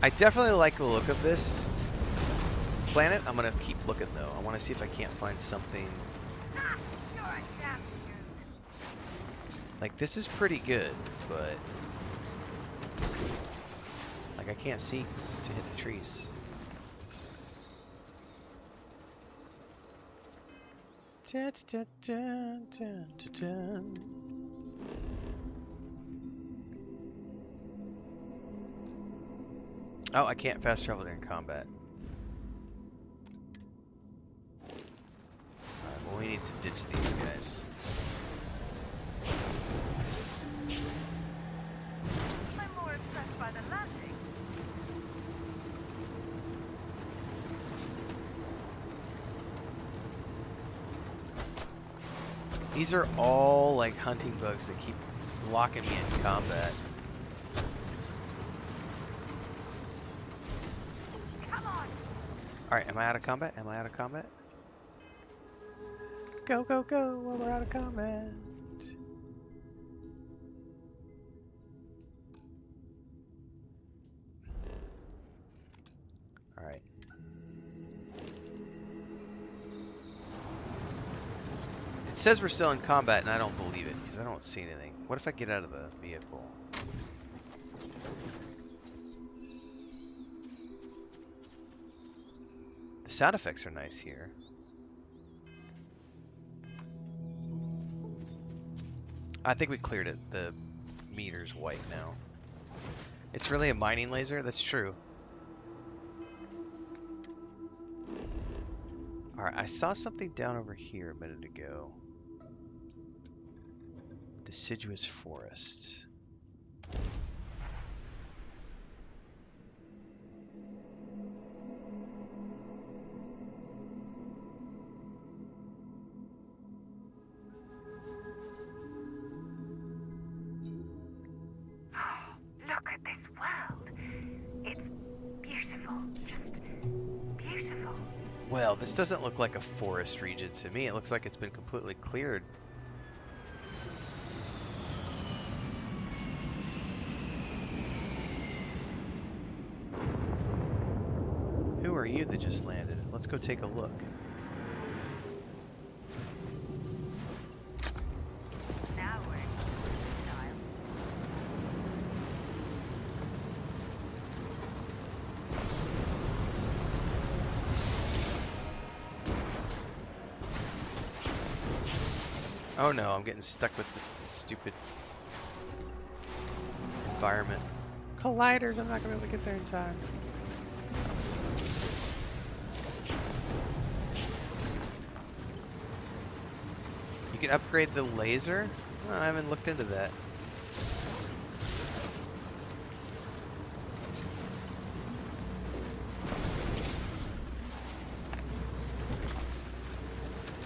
I definitely like the look of this planet. I'm gonna keep looking though. I want to see if I can't find something. Like this is pretty good, but like I can't see to hit the trees. Dun, dun, dun, dun, dun, dun. Oh, I can't fast travel during combat. Alright, well we need to ditch these guys. I'm more impressed by the landing. These are all like hunting bugs that keep locking me in combat. Alright, am I out of combat? Am I out of combat? Go, go, go, while we're out of combat. Alright. It says we're still in combat and I don't believe it because I don't see anything. What if I get out of the vehicle? The sound effects are nice here. I think we cleared it. The meter's white now. It's really a mining laser? That's true. Alright, I saw something down over here a minute ago. Deciduous forest. Well, this doesn't look like a forest region to me. It looks like it's been completely cleared. Who are you that just landed? Let's go take a look. Now we're in style. Oh no, I'm getting stuck with the stupid environment. Colliders, I'm not gonna be able to get there in time. You can upgrade the laser? Oh, I haven't looked into that.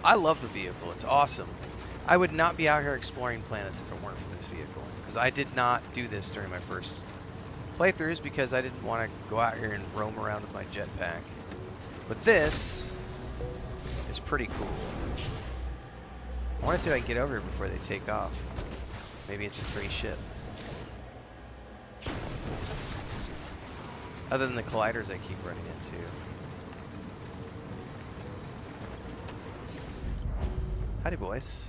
I love the vehicle, it's awesome. I would not be out here exploring planets if it weren't for this vehicle, because I did not do this during my first playthroughs because I didn't want to go out here and roam around with my jetpack. But this is pretty cool. I want to see if I can get over here before they take off. Maybe it's a free ship. Other than the colliders I keep running into. Howdy, boys.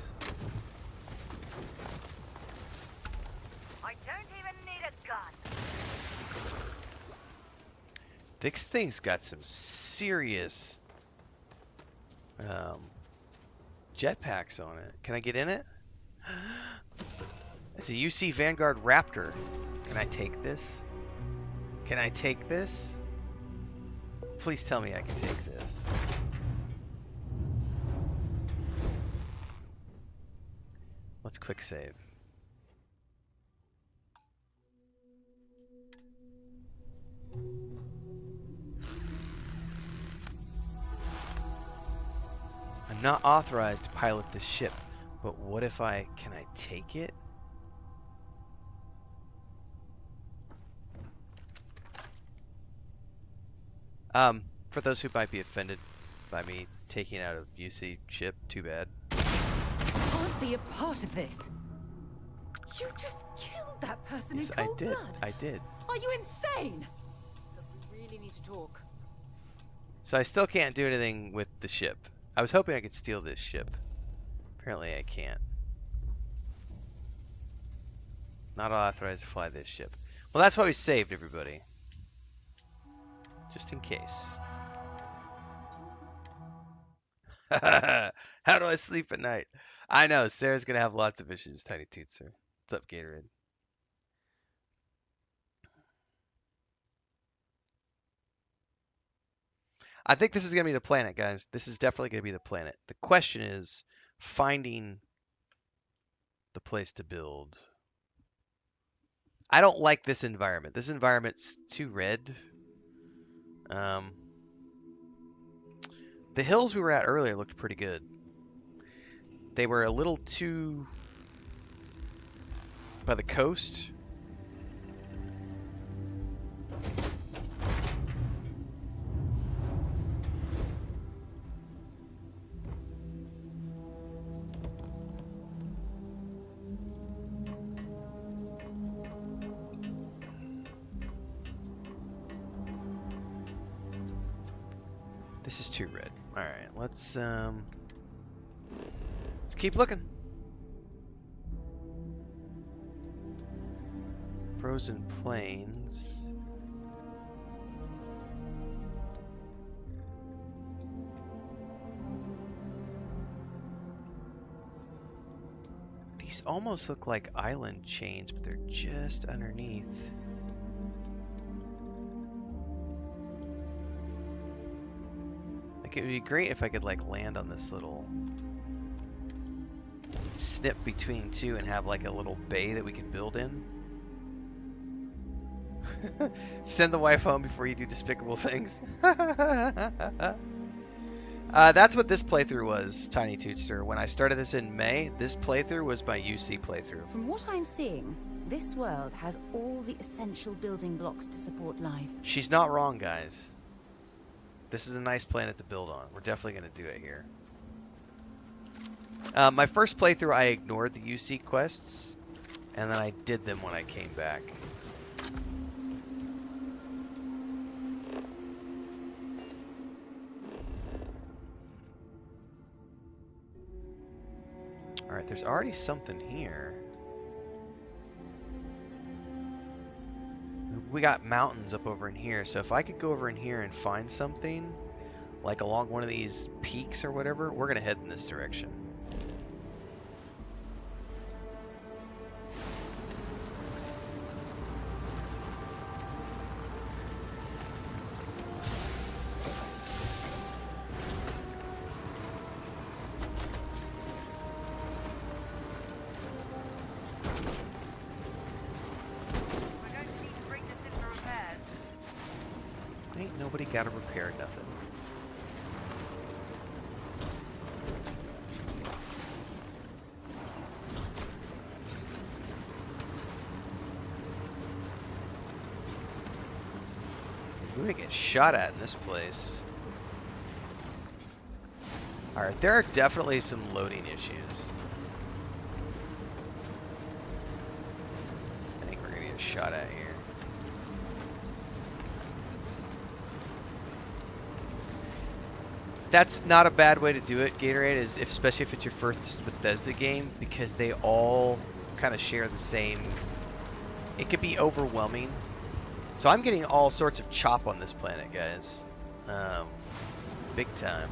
This thing's got some serious jetpacks on it. Can I get in it? It's a UC Vanguard Raptor. Can I take this? Can I take this? Please tell me I can take this. Let's quick save. I'm not authorized to pilot this ship, but what if can I take it? For those who might be offended by me taking out a UC ship, too bad. Can't be a part of this. You just killed that person in cold blood. I did. Are you insane? Look, we really need to talk. So I still can't do anything with the ship. I was hoping I could steal this ship. Apparently I can't. Not authorized to fly this ship. Well, that's why we saved everybody. Just in case. How do I sleep at night? I know, Sarah's gonna have lots of issues, Tiny Tootser. What's up, Gatorade? I think this is gonna be the planet, guys. This is definitely gonna be the planet. The question is finding the place to build. I don't like this environment. This environment's too red. The hills we were at earlier looked pretty good. They were a little too by the coast. This is too red. All right, let's keep looking. Frozen plains. These almost look like island chains, but they're just underneath. Like, it would be great if I could like land on this little snip between two and have like a little bay that we could build in. Send the wife home before you do despicable things. That's what this playthrough was, Tiny Tootster. When I started this in May, this playthrough was my UC playthrough. From what I'm seeing, this world has all the essential building blocks to support life. She's not wrong, guys. This is a nice planet to build on. We're definitely going to do it here. My first playthrough, I ignored the UC quests, and then I did them when I came back. Alright, there's already something here. We got mountains up over in here, so if I could go over in here and find something, like along one of these peaks or whatever, we're going to head in this direction. Ain't nobody got to repair nothing. We're gonna get shot at in this place. Alright, there are definitely some loading issues. I think we're gonna get shot at here. That's not a bad way to do it, Gatorade, especially if it's your first Bethesda game, because they all kind of share the same. It could be overwhelming So I'm getting all sorts of chop on this planet, guys. Big time.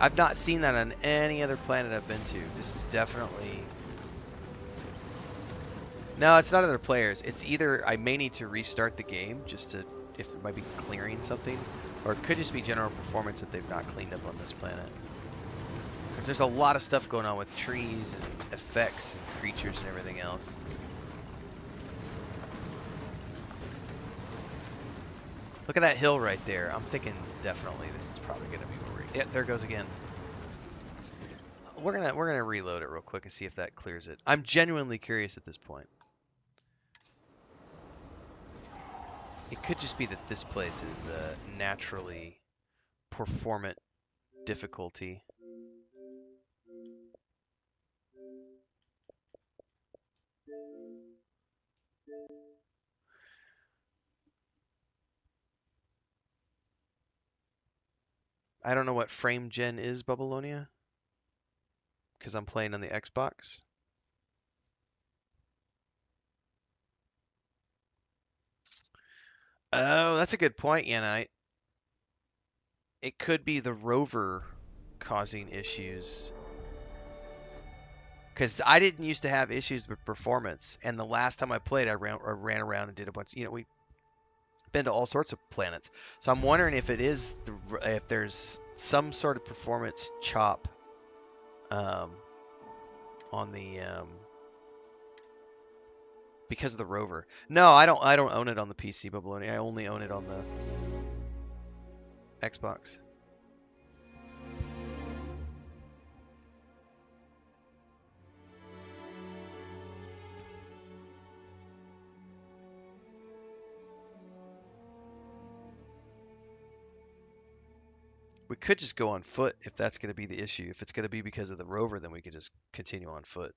I've not seen that on any other planet I've been to. This is definitely... No, it's not other players. It's either I may need to restart the game just to, if it might be clearing something, or it could just be general performance that they've not cleaned up on this planet. Because there's a lot of stuff going on with trees and effects and creatures and everything else. Look at that hill right there. I'm thinking definitely this is probably going to be where we're... Yeah, there it goes again. We're gonna reload it real quick and see if that clears it. I'm genuinely curious at this point. It could just be that this place is naturally performant difficulty. I don't know what frame gen is, Babylonia, because I'm playing on the Xbox. Oh, that's a good point, Yanite. It could be the rover causing issues. Because I didn't used to have issues with performance, and the last time I played, I ran around and did a bunch. You know, we've been to all sorts of planets, so I'm wondering if it is if there's some sort of performance chop on the because of the rover. No, I don't own it on the PC, Babylonia. I only own it on the Xbox. We could just go on foot if that's going to be the issue. If it's going to be because of the rover, then we could just continue on foot.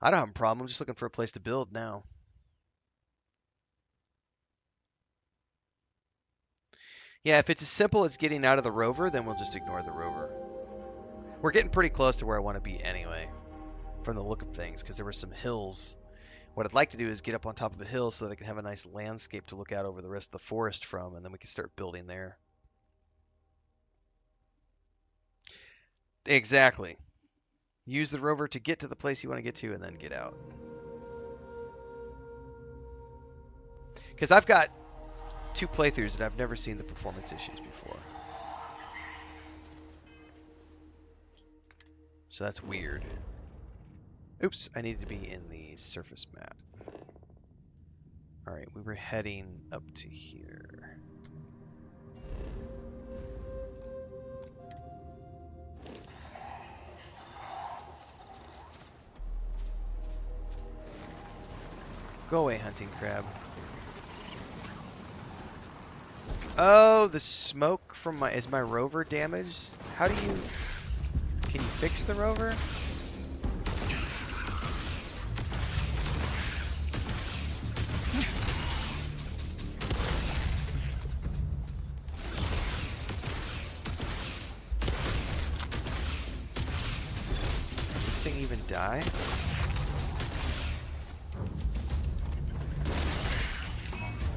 I don't have a problem. I'm just looking for a place to build now. Yeah, if it's as simple as getting out of the rover, then we'll just ignore the rover. We're getting pretty close to where I want to be anyway, from the look of things, because there were some hills. What I'd like to do is get up on top of a hill so that I can have a nice landscape to look out over the rest of the forest from, and then we can start building there. Exactly. Use the rover to get to the place you want to get to and then get out. Because I've got 2 playthroughs and I've never seen the performance issues before. So that's weird. Oops, I need to be in the surface map. Alright, we were heading up to here. Go away, hunting crab. Oh, the smoke from my... Is my rover damaged? How do you... Can you fix the rover? Did this thing even die?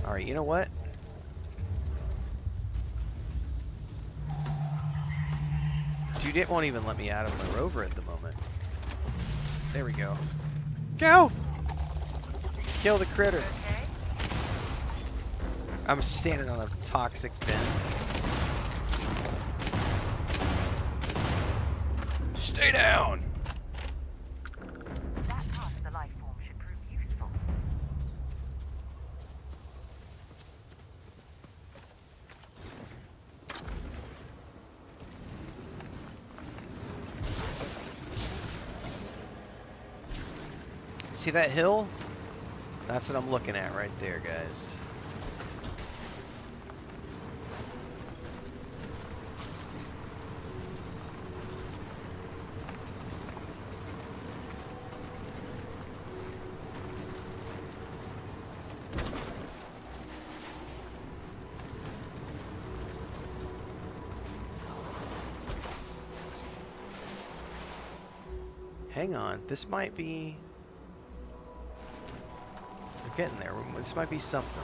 Alright, you know what? Dude, it won't even let me out of my rover at the moment. There we go. Go! Kill the critter. I'm standing on a toxic bin. Stay down! That part of the life form should prove useful. See that hill? That's what I'm looking at right there, guys. Hang on, this might be... getting there. This might be something.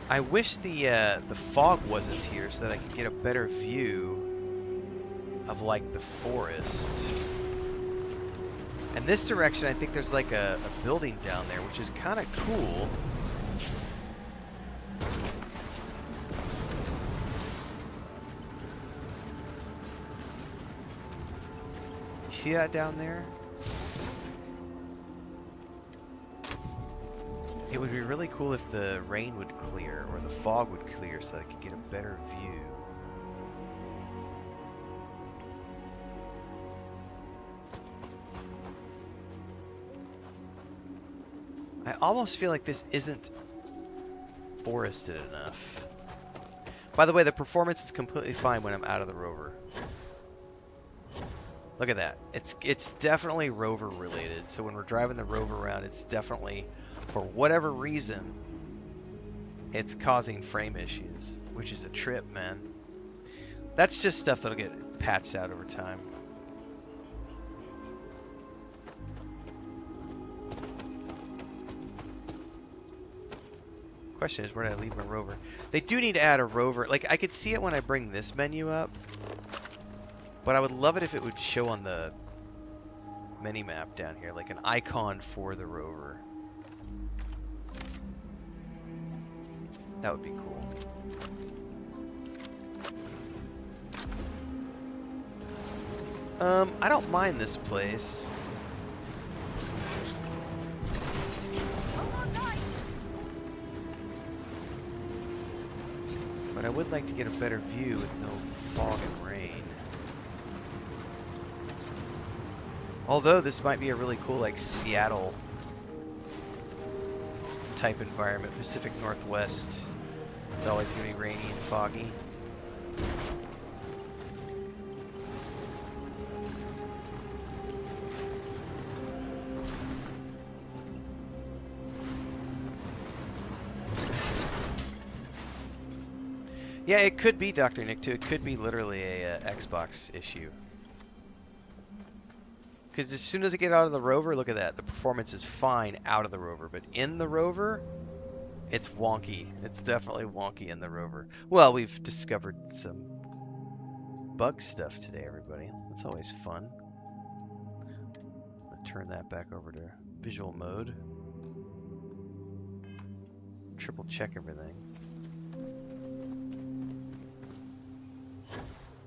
I wish the fog wasn't here so that I could get a better view of like the forest. And this direction, I think there's like a building down there, which is kind of cool. You see that down there? It would be really cool if the rain would clear or the fog would clear so that I could get a better view. I almost feel like this isn't forested enough. By the way, the performance is completely fine when I'm out of the rover. Look at that. It's definitely rover related. So when we're driving the rover around, it's definitely, for whatever reason, it's causing frame issues, which is a trip, man. That's just stuff that'll get patched out over time. Question is, where did I leave my rover? They do need to add a rover. Like, I could see it when I bring this menu up, but I would love it if it would show on the mini-map down here, like an icon for the rover. That would be cool. I don't mind this place. But I would like to get a better view with no fog and rain. Although this might be a really cool, like, Seattle type environment, Pacific Northwest. It's always going to be rainy and foggy. Yeah, it could be, Dr. Nick, too. It could be literally a Xbox issue. Because as soon as I get out of the rover, look at that. The performance is fine out of the rover. But in the rover, it's wonky. It's definitely wonky in the rover. Well, we've discovered some bug stuff today, everybody. That's always fun. I'll turn that back over to visual mode. Triple check everything.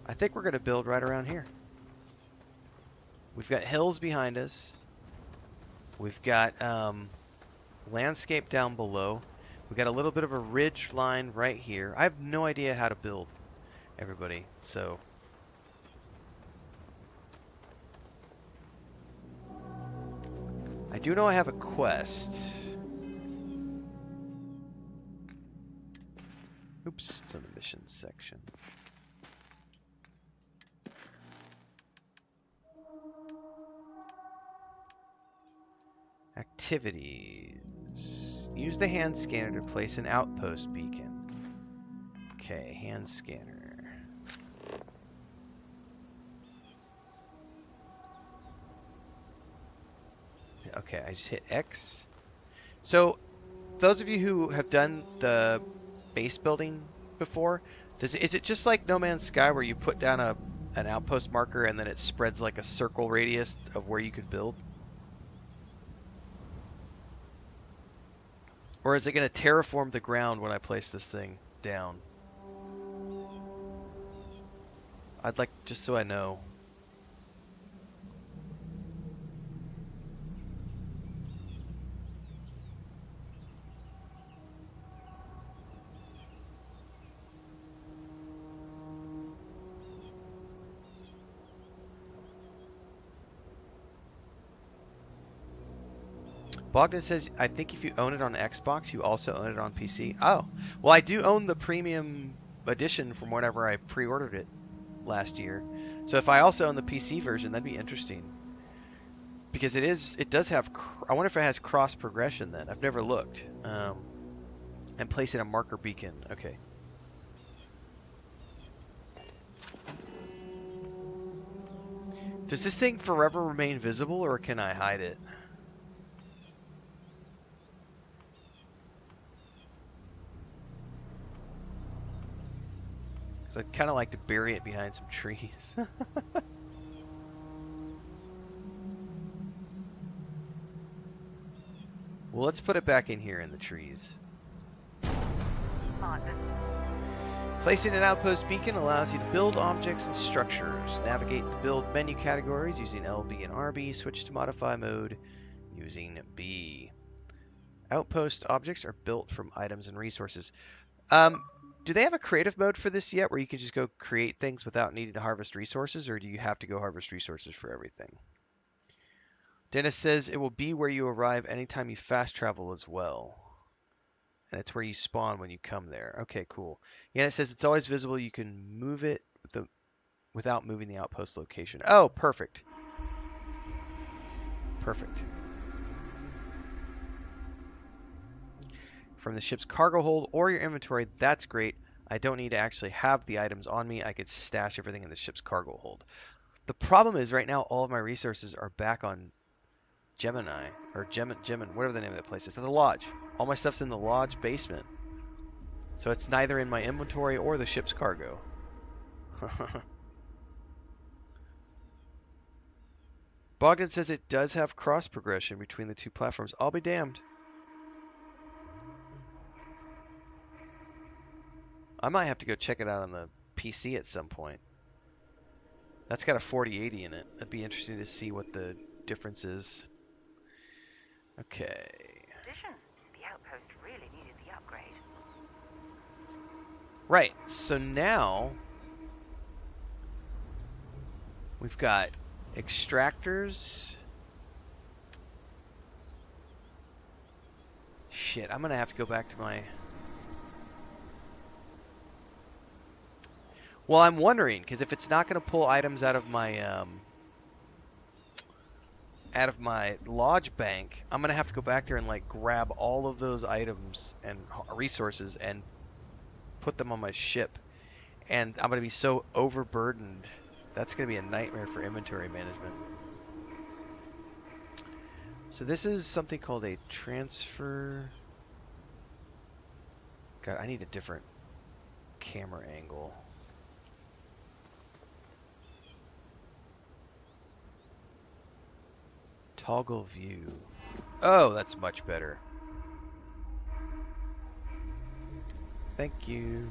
I think we're going to build right around here. We've got hills behind us. We've got landscape down below. We've got a little bit of a ridge line right here. I have no idea how to build, everybody, so. I do know I have a quest. Oops, it's in the missions section. Activities. Use the hand scanner to place an outpost beacon. Okay, hand scanner. Okay, I just hit X. So, those of you who have done the base building before, is it just like No Man's Sky where you put down an outpost marker and then it spreads like a circle radius of where you could build? Or is it going to terraform the ground when I place this thing down? I'd like, just so I know. Bogdan says, I think if you own it on Xbox, you also own it on PC. Oh, well, I do own the premium edition from whenever I pre-ordered it last year. So if I also own the PC version, that'd be interesting. Because it does have, I wonder if it has cross progression then. I've never looked. And placing a marker beacon. Okay. Does this thing forever remain visible, or can I hide it? Because I'd kind of like to bury it behind some trees. Well, let's put it back in here in the trees. Placing an outpost beacon allows you to build objects and structures. Navigate the build menu categories using LB and RB. Switch to modify mode using B. Outpost objects are built from items and resources. Do they have a creative mode for this yet, where you can just go create things without needing to harvest resources, or do you have to go harvest resources for everything? Dennis says it will be where you arrive anytime you fast travel as well. And it's where you spawn when you come there. Okay, cool. Yeah, it says it's always visible. You can move it without moving the outpost location. Oh, perfect. Perfect. From the ship's cargo hold or your inventory, that's great. I don't need to actually have the items on me. I could stash everything in the ship's cargo hold. The problem is right now all of my resources are back on Gemini, or Gemin, whatever the name of that place is. The lodge. All my stuff's in the lodge basement. So it's neither in my inventory or the ship's cargo. Bogdan says it does have cross progression between the two platforms. I'll be damned. I might have to go check it out on the PC at some point. That's got a 4080 in it. That'd be interesting to see what the difference is. Okay. The outpost really needed the upgrade. Right, so now we've got extractors. Shit, I'm gonna have to go back to my... Well, I'm wondering, because if it's not gonna pull items out of my lodge bank, I'm gonna have to go back there and like grab all of those items and resources and put them on my ship, and I'm gonna be so overburdened. That's gonna be a nightmare for inventory management. So this is something called a transfer. God, I need a different camera angle. Toggle view. Oh, that's much better. Thank you.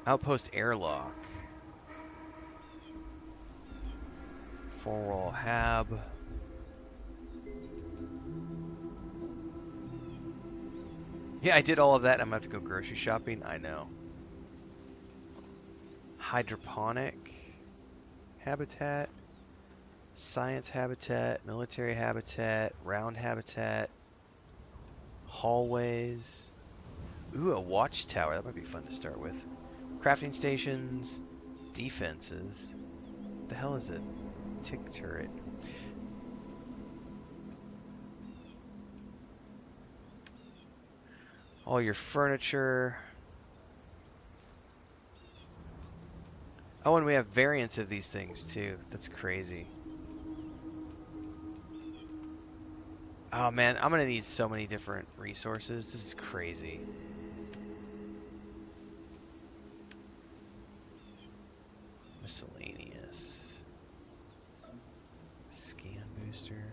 Outpost airlock. Four-wall hab. Yeah, I did all of that. I'm going to have to go grocery shopping. I know. Hydroponic habitat. Science habitat. Military habitat. Round habitat. Hallways. Ooh, a watchtower. That might be fun to start with. Crafting stations. Defenses. What the hell is it? Tick turret. All your furniture. Oh, and we have variants of these things too. That's crazy. Oh man, I'm gonna need so many different resources. This is crazy. Miscellaneous. Scan booster.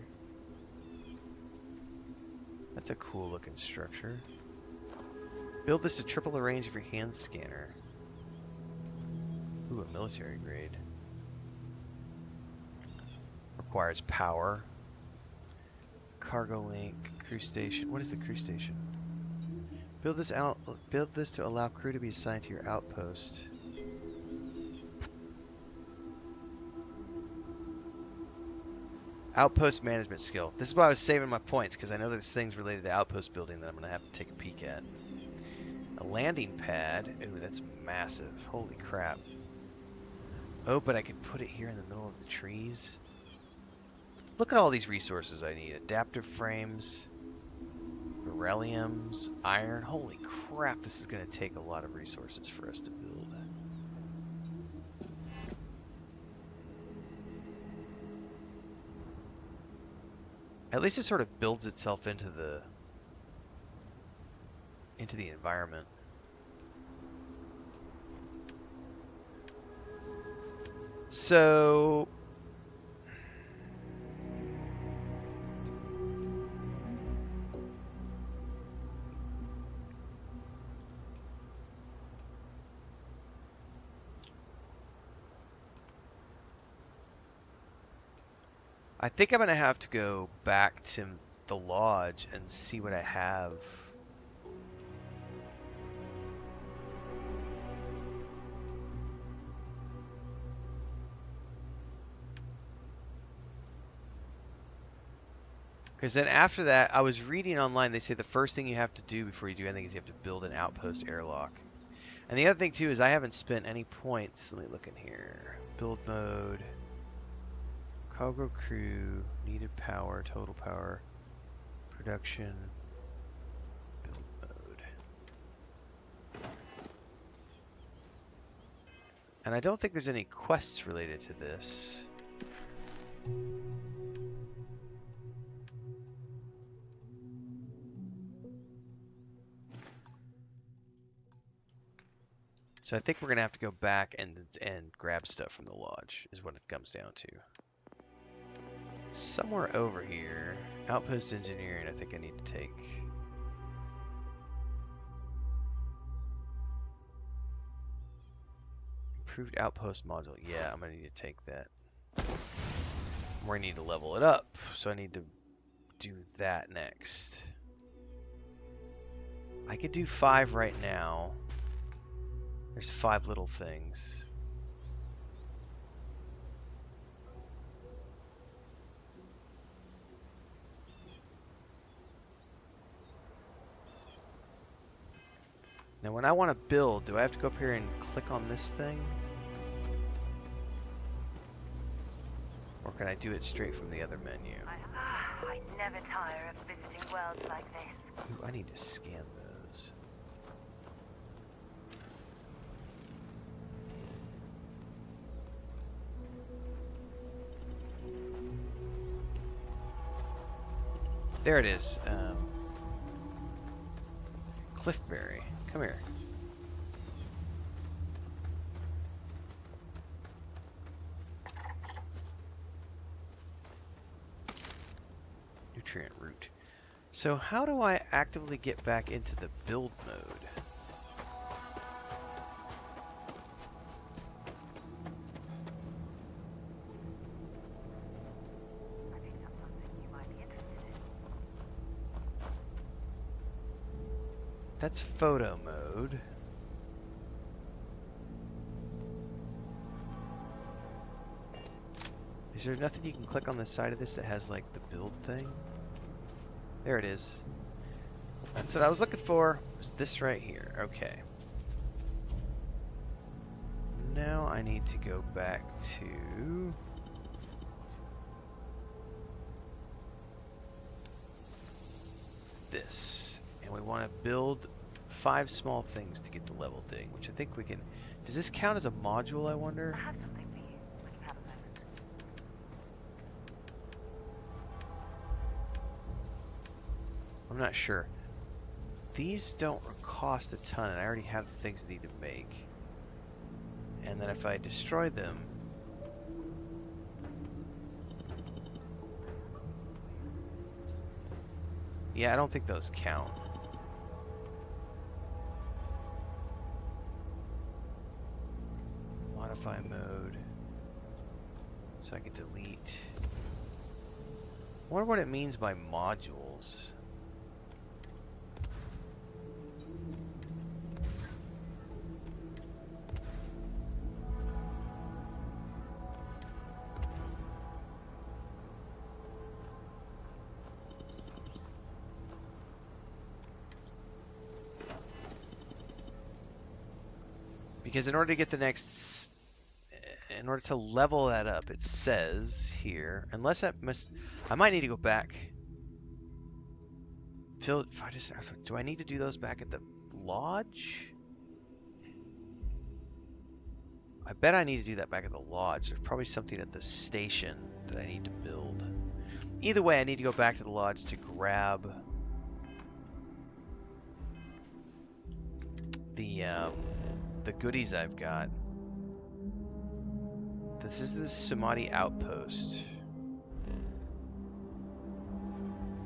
That's a cool looking structure. Build this to triple the range of your hand scanner. Ooh, a military grade. Requires power. Cargo link, crew station. What is the crew station? Build this to allow crew to be assigned to your outpost. Outpost management skill. This is why I was saving my points, because I know there's things related to outpost building that I'm going to have to take a peek at. A landing pad. Ooh, that's massive. Holy crap. Oh, but I could put it here in the middle of the trees. Look at all these resources I need. Adaptive frames, berylliums, iron. Holy crap, this is going to take a lot of resources for us to build. At least it sort of builds itself into the environment. So I think I'm going to have to go back to the lodge and see what I have. Because then after that, I was reading online, they say the first thing you have to do before you do anything is you have to build an outpost airlock. And the other thing too is I haven't spent any points. Let me look in here. Build mode. Cargo crew, needed power, total power, production, build mode. And I don't think there's any quests related to this. So I think we're going to have to go back and grab stuff from the lodge, is what it comes down to. Somewhere over here, outpost engineering, I think I need to take. Improved outpost module. Yeah, I'm going to need to take that. We're going to need to level it up, so I need to do that next. I could do 5 right now. There's 5 little things. Now when I want to build, do I have to go up here and click on this thing? Or can I do it straight from the other menu? I never tire of visiting worlds like this. Ooh, I need to scan those. There it is. Cliffberry. Come here. Nutrient root. So how do I actively get back into the build mode? That's photo mode. Is there nothing you can click on the side of this that has like the build thing? There it is. That's what I was looking for. Was this right here? Okay. Now I need to go back to this. And we want to build 5 small things to get the level ding, which I think we can. Does this count as a module, I wonder? I have something for you when you have a moment. I'm not sure. These don't cost a ton, and I already have the things I need to make. And then if I destroy them, yeah, I don't think those count. Modify mode. So I can delete. I wonder what it means by modules. Because in order to get the next, in order to level that up, it says here, unless that I might need to go back. Phil, do I need to do those back at the lodge? I bet I need to do that back at the lodge. There's probably something at the station that I need to build. Either way, I need to go back to the lodge to grab the goodies I've got. This is the Samadhi outpost.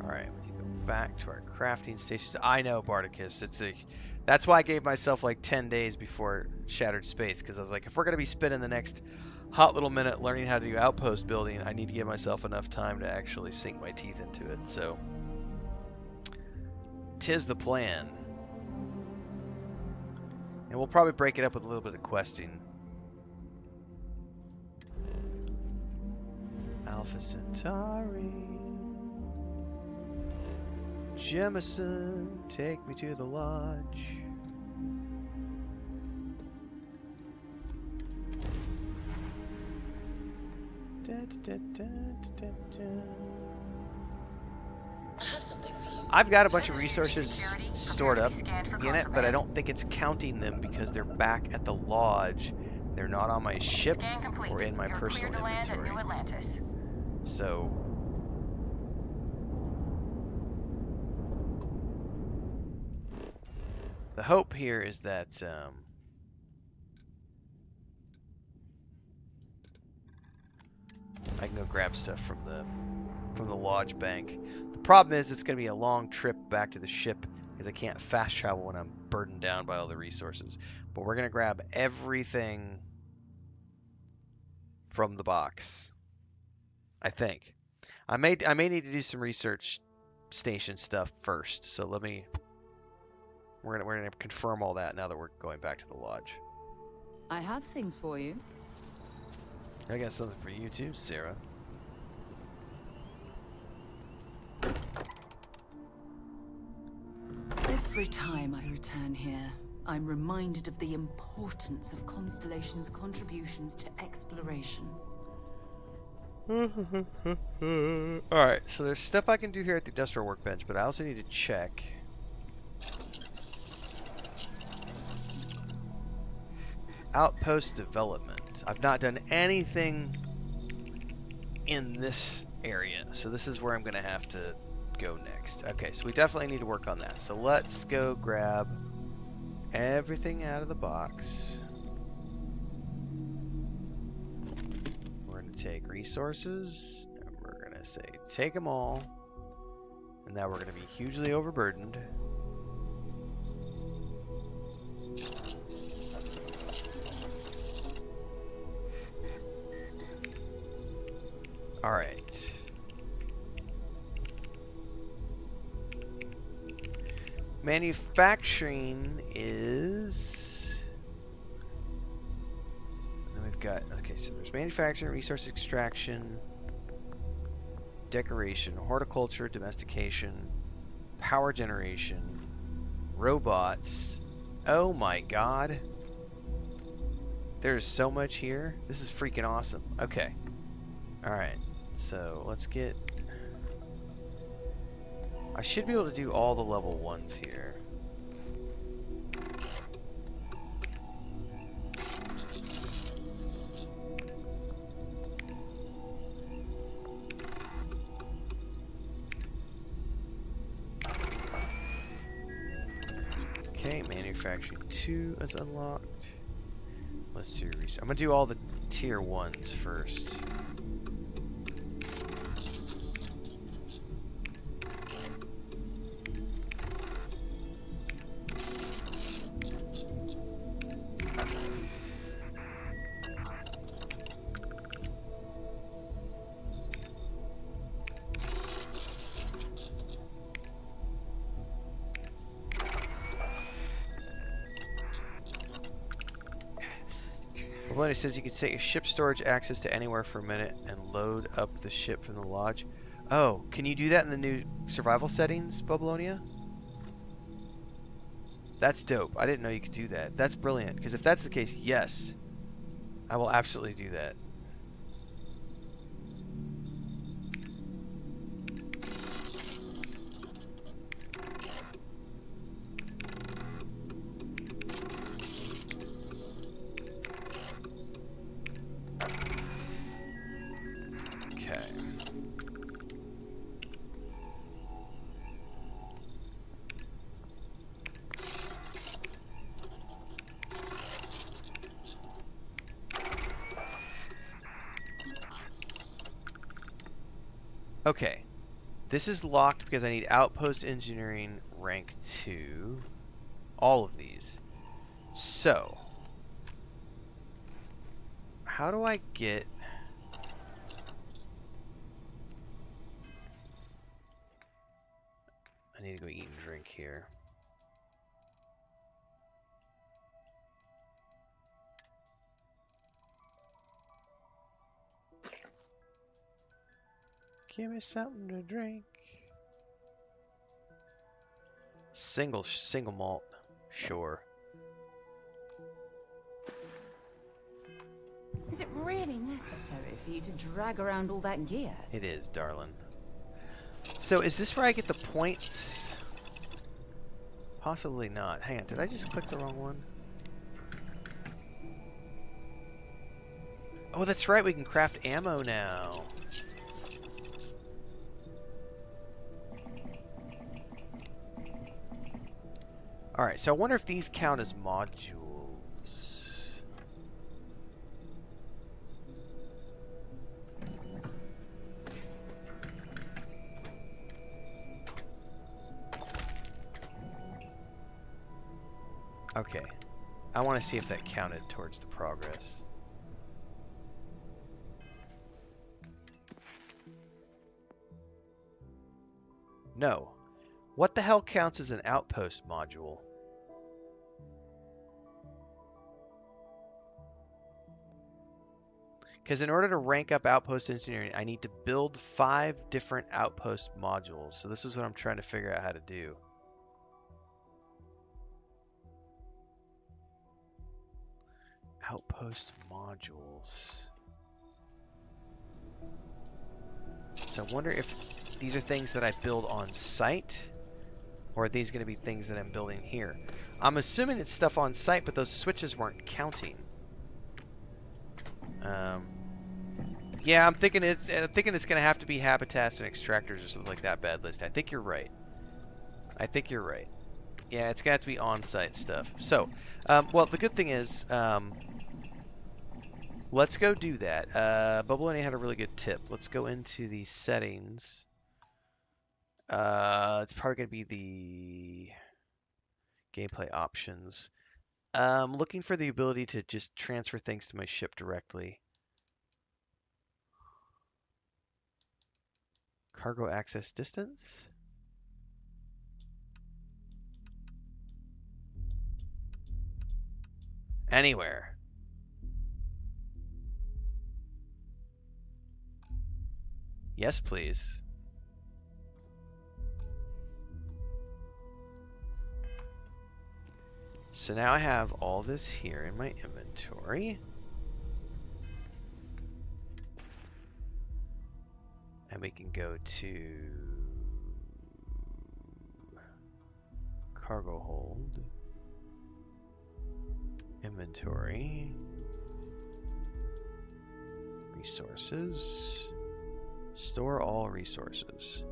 Alright, we need to go back to our crafting stations. I know, Bardicus. That's why I gave myself like 10 days before Shattered Space, because I was like, if we're going to be spending the next hot little minute learning how to do outpost building, I need to give myself enough time to actually sink my teeth into it. So, 'tis the plan. And we'll probably break it up with a little bit of questing. Alpha Centauri. Jemison, take me to the lodge. I've got a bunch of resources stored up in it, but I don't think it's counting them because they're back at the lodge. They're not on my ship or in my personal inventory. So the hope here is that I can go grab stuff from the lodge bank. The problem is it's going to be a long trip back to the ship because I can't fast travel when I'm burdened down by all the resources. But we're going to grab everything from the box. I think. I may need to do some research station stuff first. So we're gonna confirm all that now that we're going back to the lodge. I have things for you. I got something for you too, Sarah. Every time I return here, I'm reminded of the importance of Constellation's contributions to exploration. Alright, so there's stuff I can do here at the industrial workbench, but I also need to check. Outpost development. I've not done anything in this area, so this is where I'm going to have to go next. Okay, so we definitely need to work on that. So let's go grab everything out of the box. We're going to take resources, and we're going to say take them all, and now we're going to be hugely overburdened. All right. Manufacturing is... And we've got... Okay, so there's manufacturing, resource extraction, decoration, horticulture, domestication, power generation, robots. Oh my god. There's so much here. This is freaking awesome. Okay. Alright. So let's get... I should be able to do all the level 1s here. Okay, manufacturing 2 is unlocked. Let's do research. I'm gonna do all the tier 1s first. It says you can set your ship storage access to anywhere for a minute and load up the ship from the lodge. Oh, can you do that in the new survival settings, Babylonia? That's dope. I didn't know you could do that. That's brilliant. Because if that's the case, yes, I will absolutely do that. Okay, this is locked because I need Outpost Engineering rank 2. All of these. So, how do I get... I need to go eat and drink here. Give me something to drink. Single malt. Sure. Is it really necessary for you to drag around all that gear? It is, darling. So is this where I get the points? Possibly not. Hang on, did I just click the wrong one? Oh, that's right, we can craft ammo now. Alright, so I wonder if these count as modules. Okay. I want to see if that counted towards the progress. No. What the hell counts as an outpost module? Because in order to rank up outpost engineering, I need to build 5 different outpost modules. So this is what I'm trying to figure out how to do. Outpost modules. So I wonder if these are things that I build on site, or are these going to be things that I'm building here? I'm assuming it's stuff on site, but those switches weren't counting. Yeah, I'm thinking it's going to have to be habitats and extractors or something like that. Bad list. I think you're right. I think you're right. Yeah, it's going to have to be on-site stuff. So, well, the good thing is, let's go do that. Bubbalini had a really good tip. Let's go into the settings. It's probably going to be the gameplay options. Looking for the ability to just transfer things to my ship directly. Cargo access distance. Anywhere. Yes, please. So now I have all this here in my inventory. And we can go to cargo hold, inventory, resources, store all resources.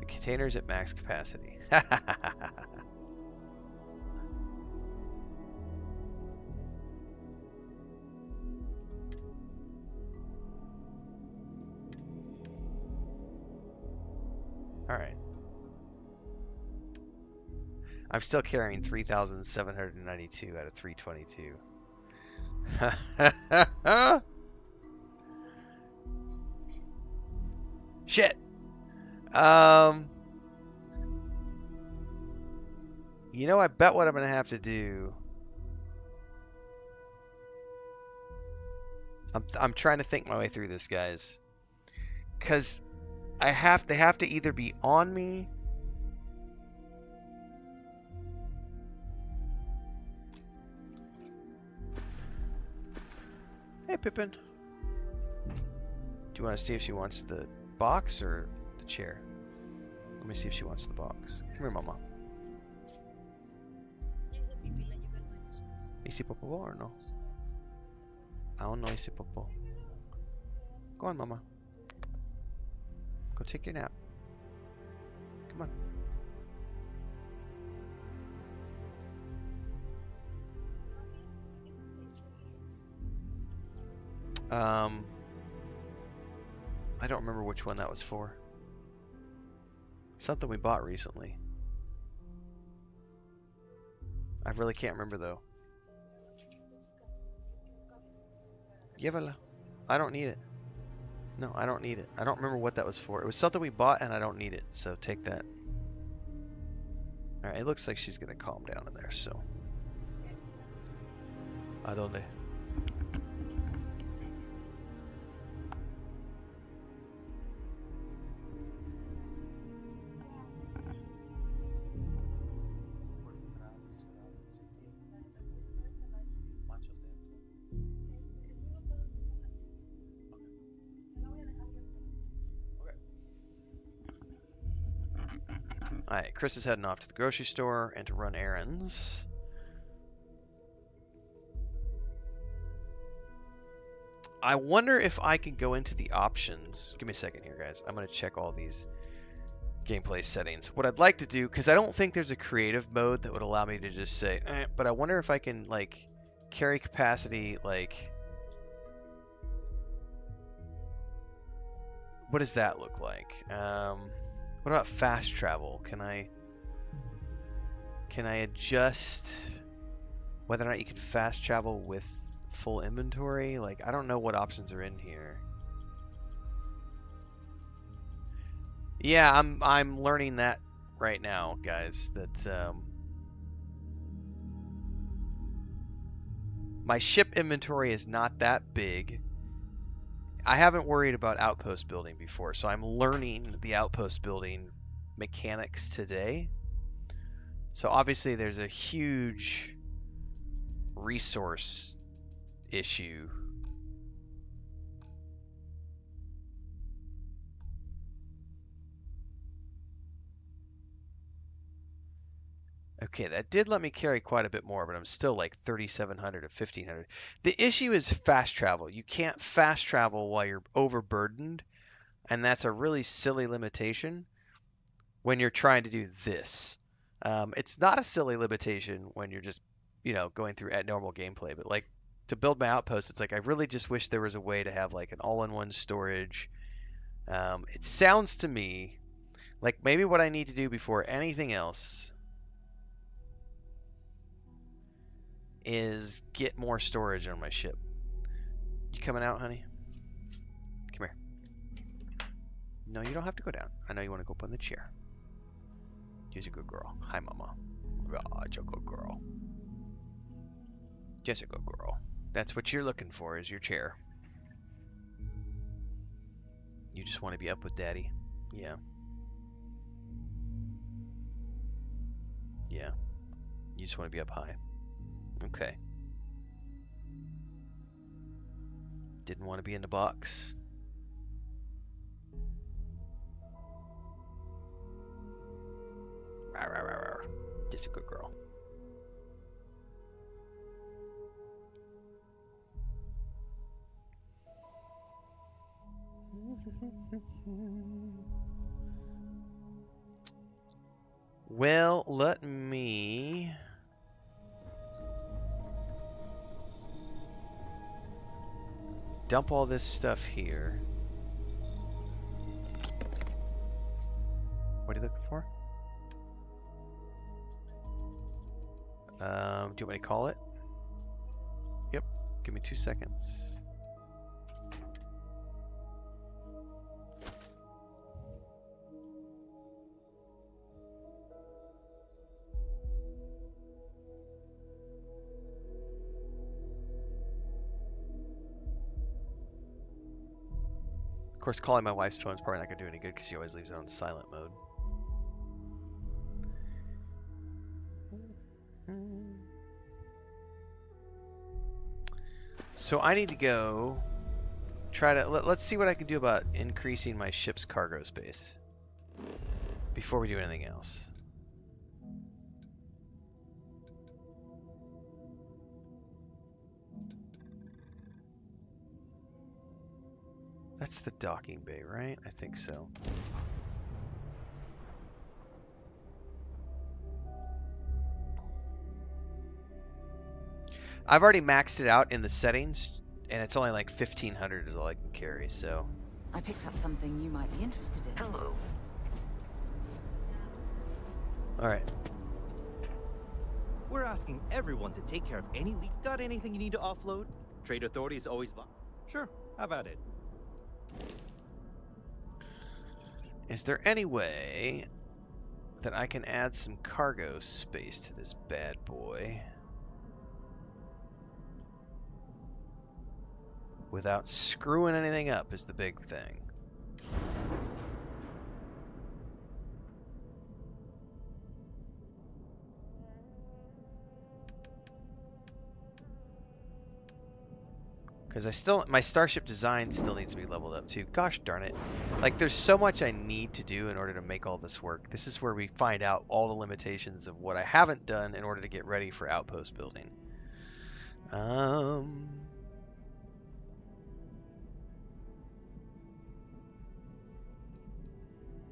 The container's at max capacity. Alright. I'm still carrying 3,792 out of 322. Shit! You know, I bet what I'm going to have to do... I'm trying to think my way through this, guys. Because they have to either be on me Hey, Pippin. Do you want to see if she wants the box or the chair? Let me see if she wants the box. Come here, Mama. ¿Hice popo or no? Aún no hice popo. Go on, Mama. Go take your nap. Come on. I don't remember which one that was for. Something we bought recently. I really can't remember though. Llévala. I don't need it. No, I don't need it. I don't remember what that was for. It was something we bought and I don't need it, so take that. Alright, it looks like she's gonna calm down in there, so. ¿A dónde? Alright, Chris is heading off to the grocery store and to run errands. I wonder if I can go into the options. Give me a second here, guys. I'm going to check all these gameplay settings. What I'd like to do, because I don't think there's a creative mode that would allow me to just say, but I wonder if I can, like, carry capacity, like, what does that look like? What about fast travel? Can I adjust whether or not you can fast travel with full inventory? Like, I don't know what options are in here. Yeah, I'm learning that right now, guys. That my ship inventory is not that big. I haven't worried about outpost building before, so I'm learning the outpost building mechanics today. So obviously there's a huge resource issue. Okay, that did let me carry quite a bit more, but I'm still like 3,700 to 1,500. The issue is fast travel. You can't fast travel while you're overburdened, and that's a really silly limitation when you're trying to do this. It's not a silly limitation when you're just, going through at normal gameplay, but like to build my outpost, it's like I really just wish there was a way to have like an all-in-one storage. It sounds to me like maybe what I need to do before anything else is get more storage on my ship. You coming out, honey? Come here. No, you don't have to go down. I know you want to go up on the chair. You're a good girl. Hi, Mama. Oh, you're a good girl. Just a good girl. That's what you're looking for, is your chair. You just want to be up with Daddy. Yeah. Yeah. You just want to be up high. Okay. Didn't want to be in the box. Rawr, rawr, rawr, rawr. Just a good girl. Well, let me dump all this stuff here. What are you looking for? Do you want me to call it? Yep. Give me 2 seconds. Of course, calling my wife's phone is probably not going to do any good because she always leaves it on silent mode. So I need to go try to let's see what I can do about increasing my ship's cargo space before we do anything else. That's the docking bay, right? I think so. I've already maxed it out in the settings, and it's only like 1,500 is all I can carry, so. I picked up something you might be interested in. Hello. Alright. We're asking everyone to take care of any leak. Got anything you need to offload? Trade Authority is always Sure, have at it. Is there any way that I can add some cargo space to this bad boy without screwing anything up is the big thing. Because my starship design still needs to be leveled up too. Gosh darn it. Like, there's so much I need to do in order to make all this work. This is where we find out all the limitations of what I haven't done in order to get ready for outpost building.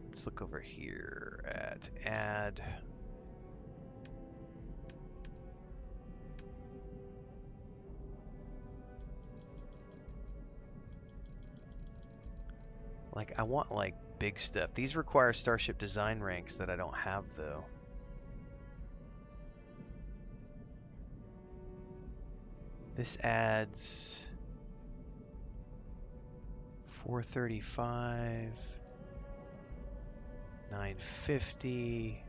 Let's look over here at add. Like, I want, like, big stuff. These require starship design ranks that I don't have, though. This adds 435, 950,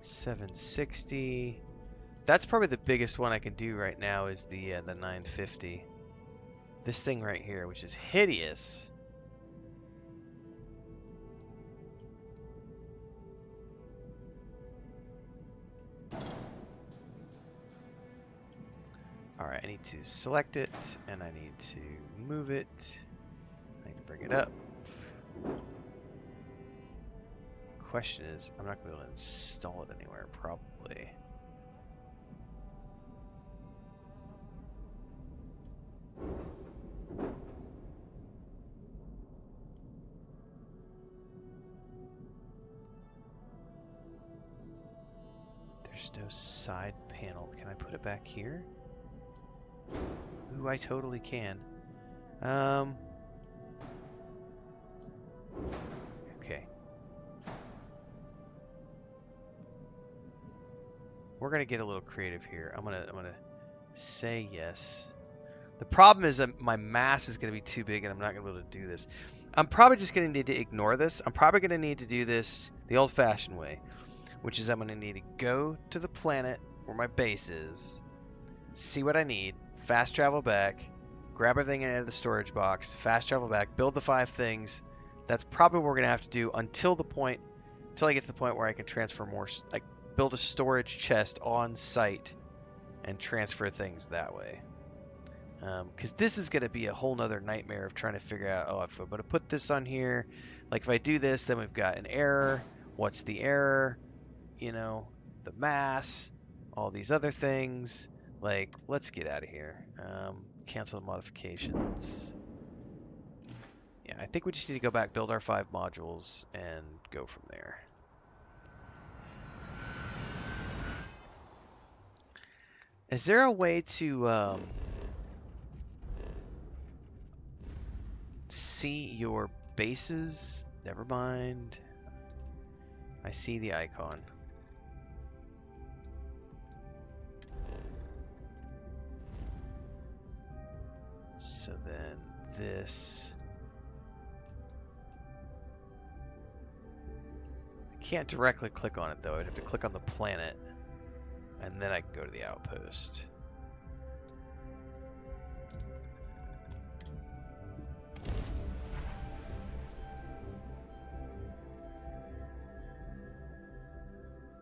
760. That's probably the biggest one I can do right now is the 950. This thing right here, which is hideous. Alright, I need to select it, and I need to move it. I need to bring it up. Question is, I'm not going to be able to install it anywhere, probably. There's no side panel. Can I put it back here? Ooh, I totally can. Okay. We're gonna get a little creative here. I'm gonna say yes. The problem is that my mass is gonna be too big and I'm not gonna be able to do this. I'm probably just gonna need to ignore this. I'm probably gonna need to do this the old-fashioned way, which is I'm going to need to go to the planet where my base is, see what I need, fast travel back, grab everything out of the storage box, fast travel back, build the 5 things. That's probably what we're going to have to do until I get to the point where I can transfer more, like build a storage chest on site and transfer things that way. Because this is going to be a whole nother nightmare of trying to figure out, oh, if I'm going to put this on here, like if I do this, then we've got an error. What's the error? You know, the mass, all these other things. Like, let's get out of here. Cancel the modifications. Yeah, I think we just need to go back, build our 5 modules, and go from there. Is there a way to see your bases? Never mind. I see the icon. So then this. I can't directly click on it though. I'd have to click on the planet and then I can go to the outpost.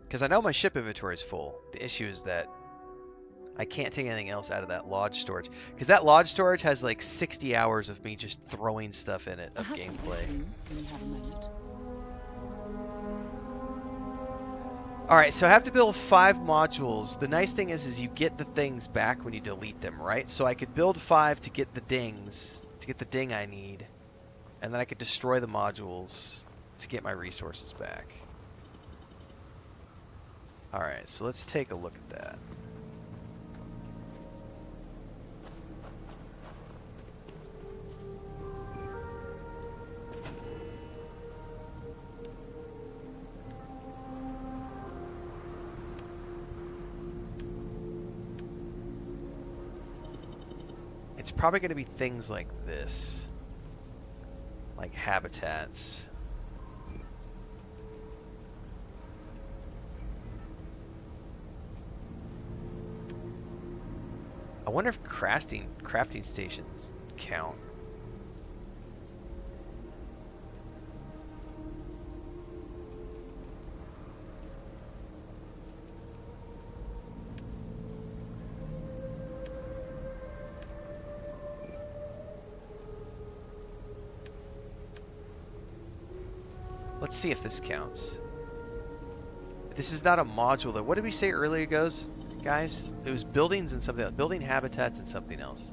Because I know my ship inventory is full. The issue is that I can't take anything else out of that lodge storage. Because that lodge storage has like 60 hours of me just throwing stuff in it of gameplay. Alright, so I have to build 5 modules. The nice thing is you get the things back when you delete them, right? So I could build 5 to get the dings, to get the ding I need. And then I could destroy the modules to get my resources back. Alright, so let's take a look at that. It's probably going to be things like this. Like habitats. I wonder if crafting stations count. Let's see if this counts. This is not a module though. What did we say earlier, guys? It was buildings and something else. Building habitats and something else.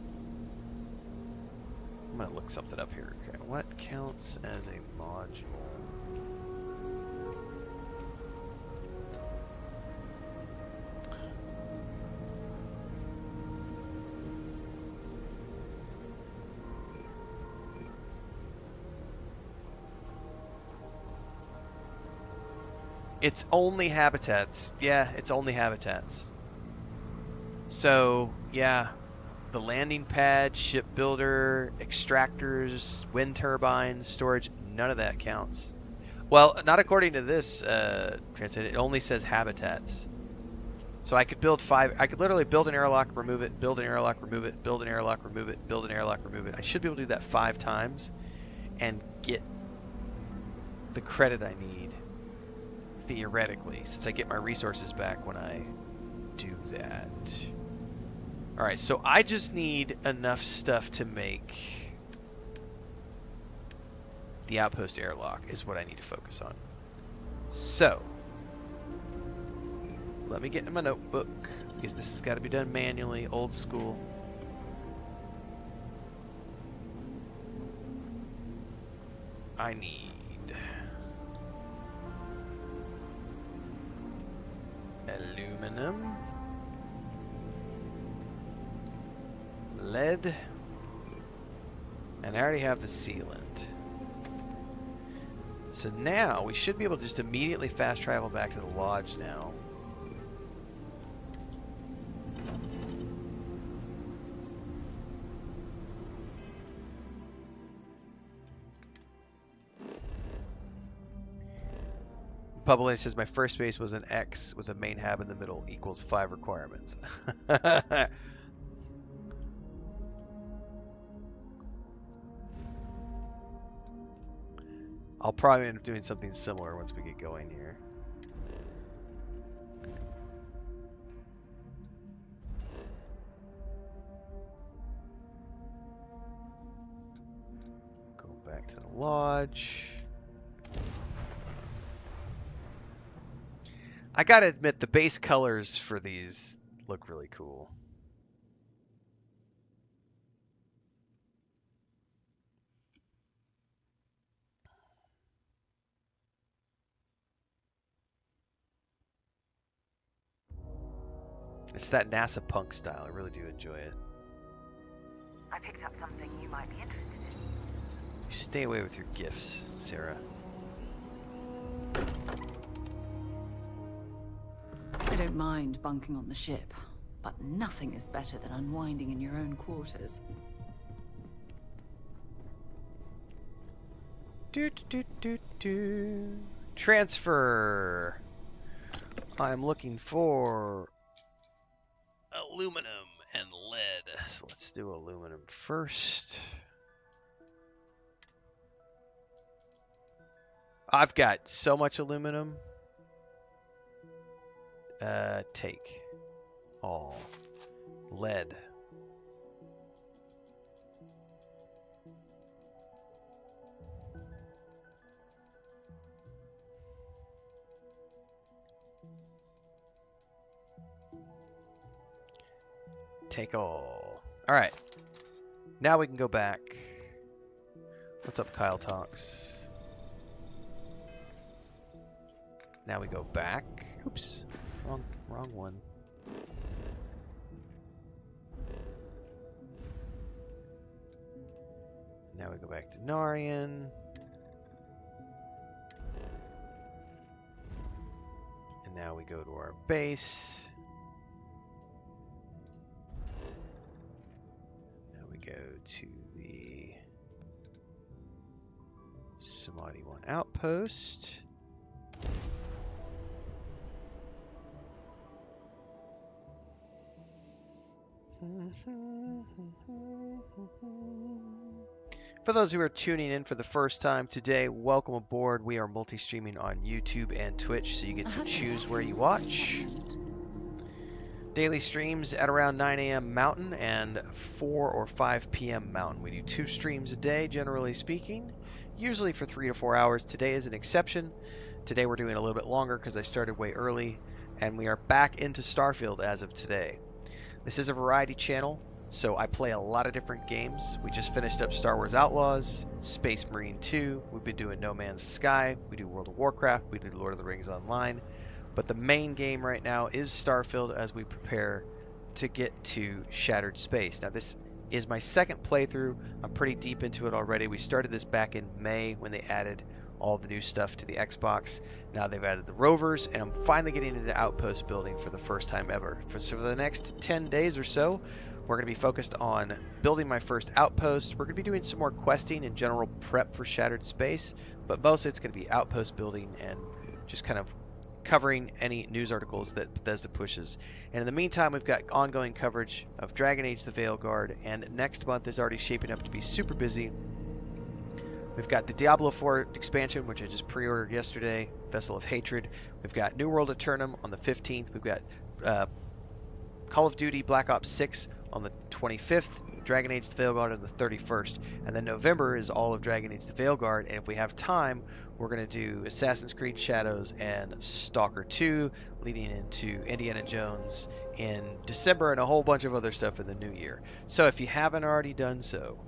I'm gonna look something up here. Okay. What counts as a module? It's only habitats. Yeah, it's only habitats. So, yeah, the landing pad, shipbuilder, extractors, wind turbines, storage, none of that counts. Well, not according to this translate. It only says habitats. So I could build 5. I could literally build an airlock, remove it, build an airlock, remove it, build an airlock, remove it, build an airlock, remove it. I should be able to do that 5 times and get the credit I need. Theoretically, since I get my resources back when I do that. Alright, so I just need enough stuff to make the outpost airlock is what I need to focus on. So, let me get in my notebook, because this has got to be done manually, old school. I need aluminum, lead, and I already have the sealant. So now we should be able to just immediately fast travel back to the lodge now. Public says my first base was an X with a main hab in the middle equals 5 requirements. I'll probably end up doing something similar once we get going here. Go back to the lodge. I gotta admit, the base colors for these look really cool. It's that NASA punk style. I really do enjoy it. I picked up something you might be interested in. Stay away with your gifts, Sarah. I don't mind bunking on the ship, but nothing is better than unwinding in your own quarters. Transfer. I'm looking for aluminum and lead. So let's do aluminum first. I've got so much aluminum. Take all. Lead. Take all. All right. Now we can go back. What's up, Kyle Talks? Now we go back. Oops. Wrong one. Now we go back to Narian. And now we go to our base. Now we go to the Samadhi 1 outpost. For those who are tuning in for the first time today, welcome aboard. We are multi-streaming on YouTube and Twitch, so you get to choose where you watch. Daily streams at around 9 a.m. Mountain and 4 or 5 p.m. Mountain. We do 2 streams a day, generally speaking, usually for 3 to 4 hours. Today is an exception. Today we're doing a little bit longer because I started way early, and we are back into Starfield as of today. This is a variety channel, so I play a lot of different games. We just finished up Star Wars Outlaws, Space Marine 2, we've been doing No Man's Sky, we do World of Warcraft, we do Lord of the Rings Online, but the main game right now is Starfield as we prepare to get to Shattered Space. Now this is my second playthrough, I'm pretty deep into it already. We started this back in May when they added all the new stuff to the Xbox. Now they've added the rovers, and I'm finally getting into outpost building for the first time ever. So for the next 10 days or so, we're going to be focused on building my first outpost. We're going to be doing some more questing and general prep for Shattered Space, but mostly it's going to be outpost building and just kind of covering any news articles that Bethesda pushes. And in the meantime, we've got ongoing coverage of Dragon Age the Veilguard, and next month is already shaping up to be super busy. We've got the Diablo 4 expansion, which I just pre-ordered yesterday, Vessel of Hatred. We've got New World Eternum on the 15th. We've got Call of Duty Black Ops 6 on the 25th, Dragon Age the Veilguard on the 31st. And then November is all of Dragon Age the Veilguard. And if we have time, we're going to do Assassin's Creed Shadows and Stalker 2, leading into Indiana Jones in December and a whole bunch of other stuff in the new year. So if you haven't already done so,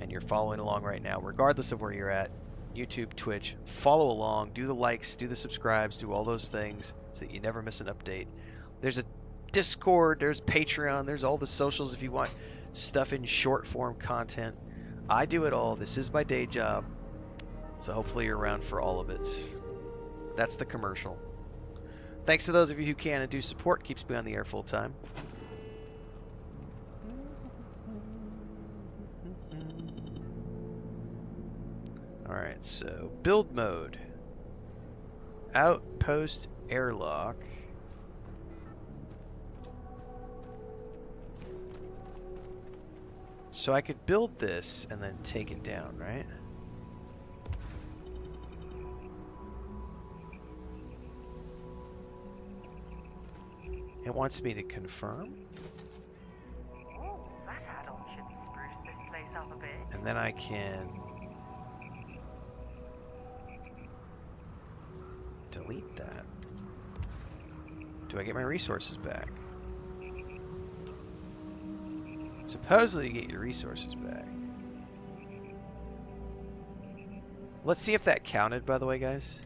and you're following along right now, regardless of where you're at, YouTube, Twitch, follow along, do the likes, do the subscribes, do all those things so that you never miss an update. There's a Discord, there's Patreon, there's all the socials if you want stuff in short form content. I do it all. This is my day job. So hopefully you're around for all of it. That's the commercial. Thanks to those of you who can and do support. Keeps me on the air full time. Alright, so build mode. Outpost airlock. So I could build this and then take it down, right? It wants me to confirm. Oh, that add-on should spruce this place up a bit. And then I can delete that. Do I get my resources back? Supposedly you get your resources back. Let's see if that counted, by the way, guys.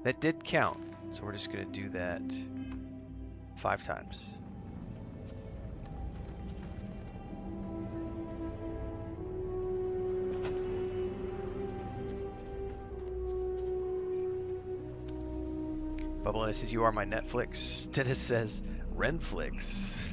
That did count, so we're just going to do that 5 times. Bubble says, "You are my Netflix." Dennis says, "Renflix."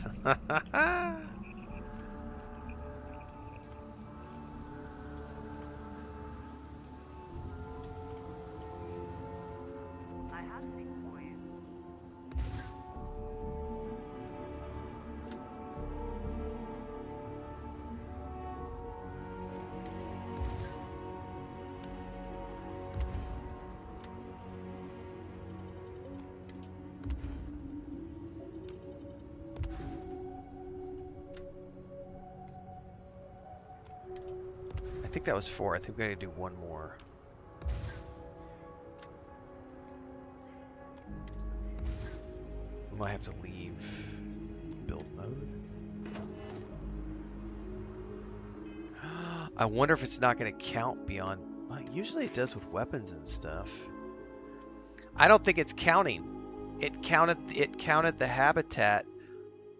think that was 4. I think we gotta do one more. We might have to leave build mode. I wonder if it's not gonna count beyond. Well, usually it does with weapons and stuff. I don't think it's counting. It counted the habitat.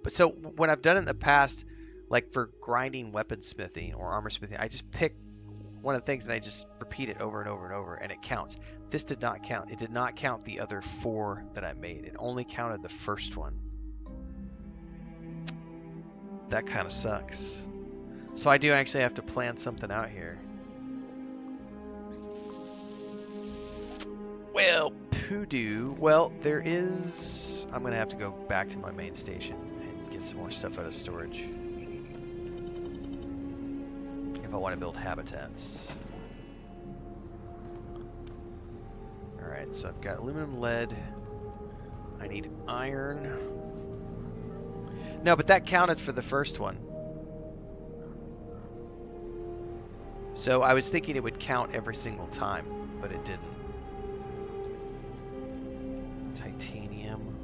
But so when I've done it in the past, like for grinding weaponsmithing or armor smithing, I just pick one of the things and I just repeat it over and over and over, and it counts. This did not count. It did not count the other 4 that I made. It only counted the first one. That kind of sucks. So I do actually have to plan something out here. Well, Poodoo. Well, there is... I'm going to have to go back to my main station and get some more stuff out of storage. If I want to build habitats. Alright, so I've got aluminum, lead. I need iron. No, but that counted for the first one. So I was thinking it would count every single time, but it didn't. Titanium.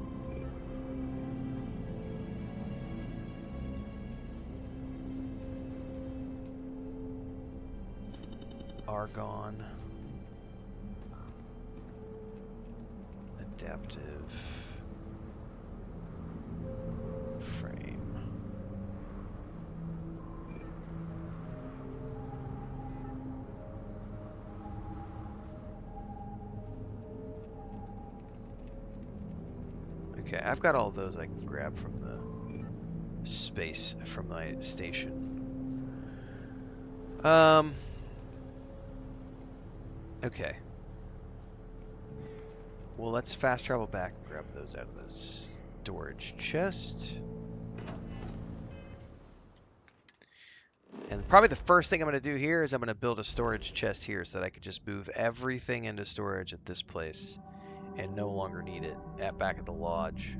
Argon. Adaptive. Frame. Okay, I've got all those I can grab from the space from my station. Okay. Well, let's fast travel back and grab those out of the storage chest. And probably the first thing I'm going to do here is I'm going to build a storage chest here so that I could just move everything into storage at this place and no longer need it back at the lodge.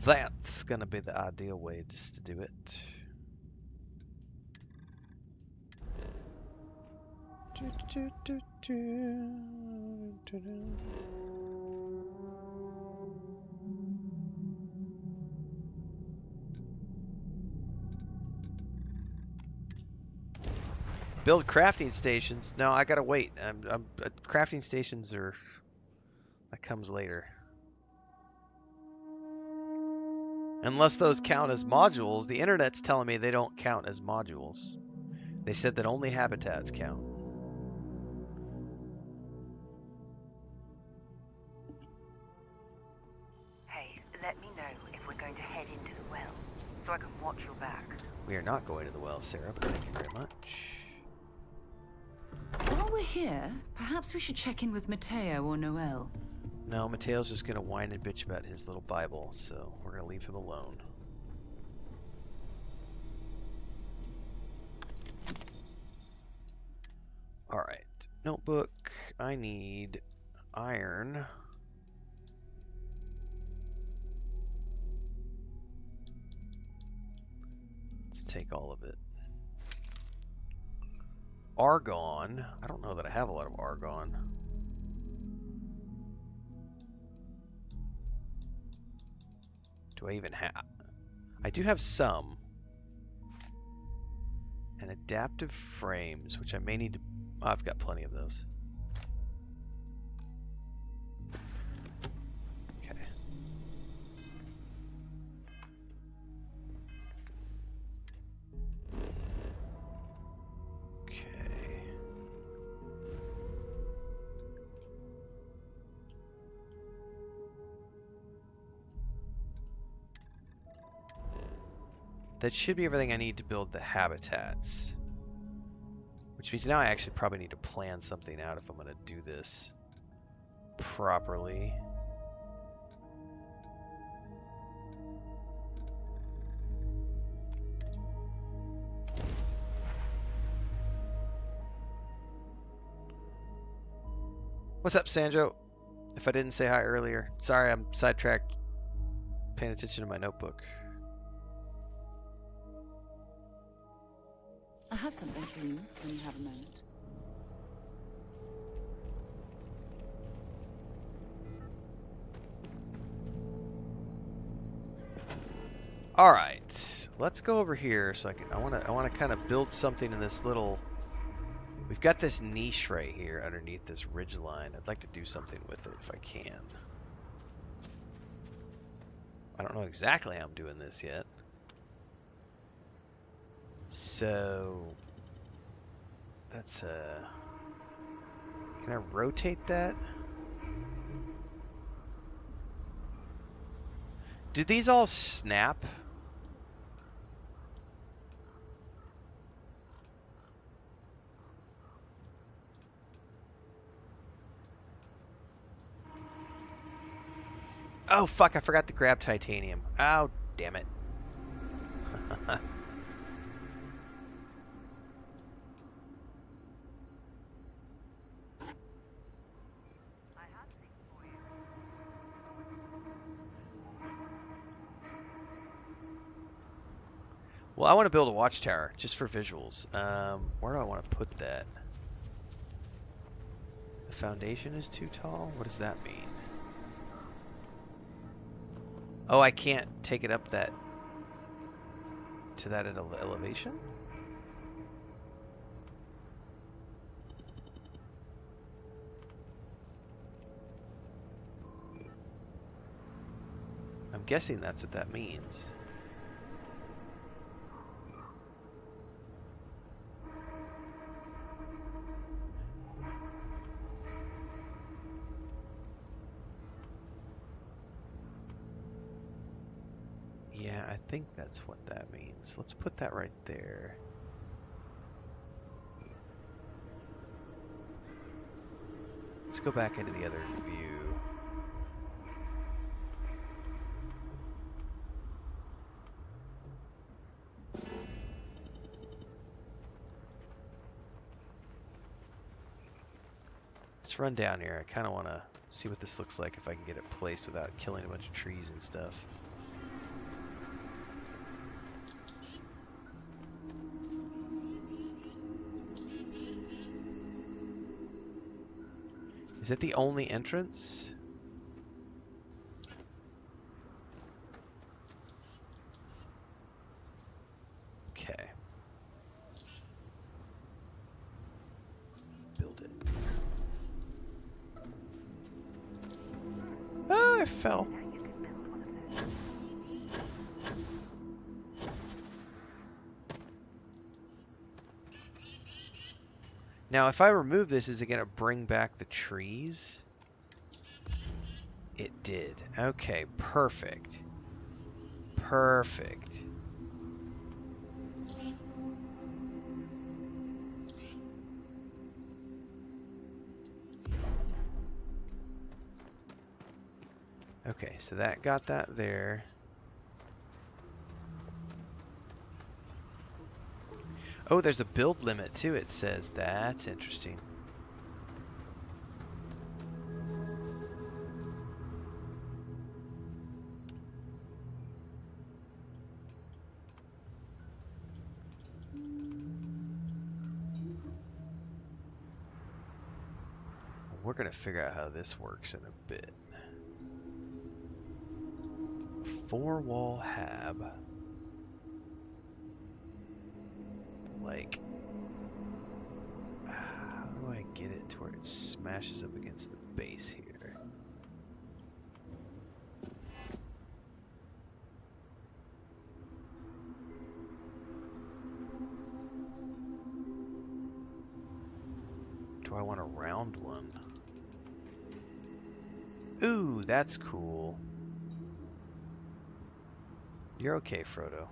That's going to be the ideal way just to do it. Build crafting stations. No, I gotta wait. Crafting stations are... that comes later. Unless those count as modules. The internet's telling me they don't count as modules. They said that only habitats count. Hey, let me know if we're going to head into the well, so I can watch your back. We are not going to the well, Sarah, but thank you very much. While we're here, perhaps we should check in with Mateo or Noel. No, Mateo's just gonna whine and bitch about his little Bible, so we're gonna leave him alone. Alright, notebook. I need iron. Let's take all of it. Argon. I don't know that I have a lot of argon. Do I even have? I do have some. And adaptive frames, which I may need to... Oh, I've got plenty of those. Okay. Okay. That should be everything I need to build the habitats. Which means now I actually probably need to plan something out if I'm going to do this properly. What's up, Sanjo? If I didn't say hi earlier. Sorry, I'm sidetracked paying attention to my notebook. I have something for you when you have a moment. All right, let's go over here. So I want to kind of build something in this little. We've got this niche right here underneath this ridge line. I'd like to do something with it if I can. I don't know exactly how I'm doing this yet. So that's can I rotate that? Do these all snap? Oh fuck, I forgot to grab titanium. Oh, damn it. Well, I want to build a watchtower just for visuals. Where do I want to put that? The foundation is too tall? What does that mean? Oh, I can't take it up that to that elevation? I'm guessing that's what that means. Yeah, I think that's what that means. Let's put that right there. Let's go back into the other view. Let's run down here. I kind of want to see what this looks like if I can get it placed without killing a bunch of trees and stuff. Is that the only entrance? Okay. Build it. Ah, I fell. Now, if I remove this, is it going to bring back the trees? It did. Okay, perfect. Perfect. Okay, so that got that there. Oh, there's a build limit too, it says. That's interesting. We're going to figure out how this works in a bit. 4-wall hab. Like, how do I get it to where it smashes up against the base here? Do I want a round one? Ooh, that's cool. You're okay, Frodo.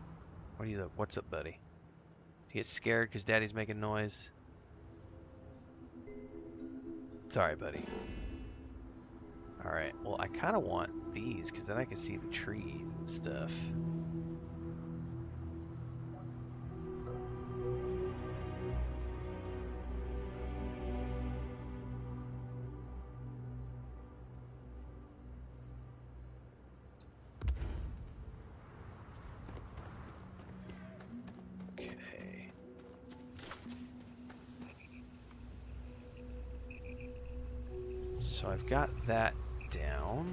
What's up, buddy? You get scared because Daddy's making noise? Sorry, buddy. Alright, well, I kind of want these because then I can see the trees and stuff. So I've got that down.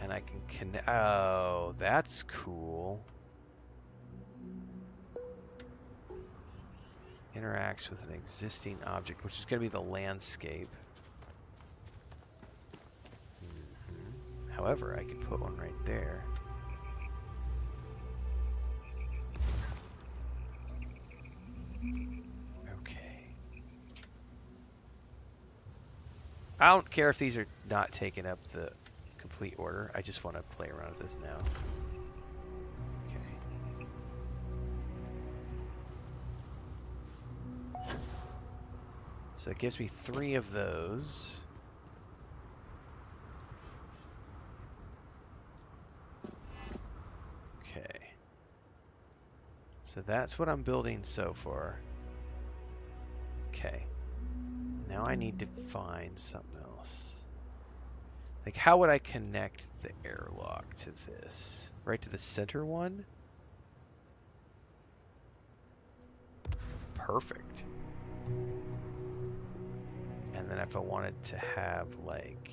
And I can connect. Oh, that's cool. Interacts with an existing object, which is going to be the landscape. However, I could put one right there. Okay. I don't care if these are not taking up the complete order. I just want to play around with this now. Okay. So it gives me 3 of those. Okay. So that's what I'm building so far. Okay. Now I need to find something else. Like, how would I connect the airlock to this? Right to the center one? Perfect. And then if I wanted to have, like...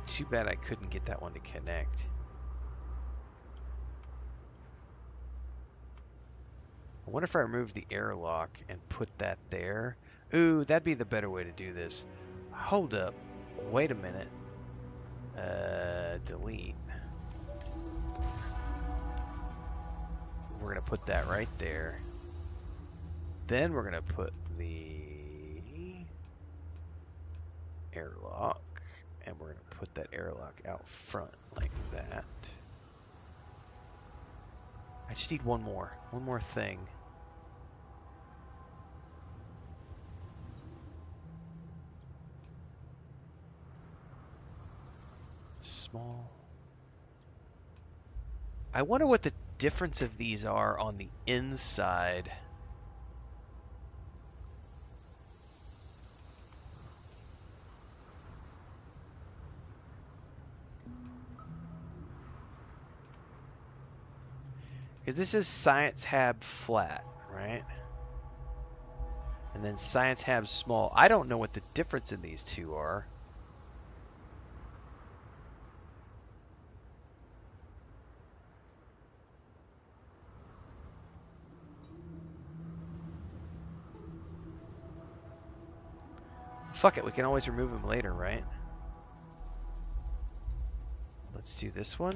Too bad I couldn't get that one to connect. I wonder if I remove the airlock and put that there. Ooh, that'd be the better way to do this. Hold up. Wait a minute. Delete. We're going to put that right there. Then we're going to put the airlock. And we're going to put that airlock out front like that. I just need one more thing. Small. I wonder what the difference of these are on the inside. Because this is Science Hab flat, right? And then Science Hab small. I don't know what the difference in these two are. Fuck it, we can always remove them later, right? Let's do this one.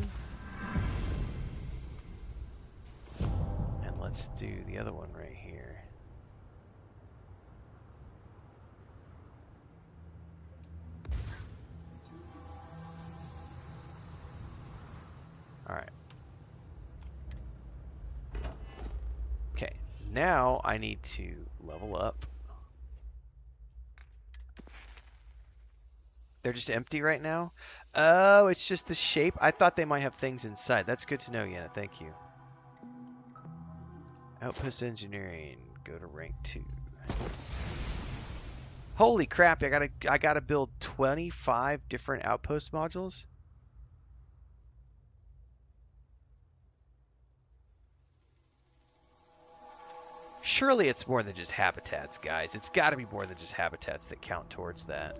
Let's do the other one right here. All right. Okay, now I need to level up. They're just empty right now? Oh, it's just the shape? I thought they might have things inside. That's good to know, Yana. Thank you. Outpost engineering, go to rank 2. Holy crap! I gotta build 25 different outpost modules. Surely it's more than just habitats, guys. It's got to be more than just habitats that count towards that.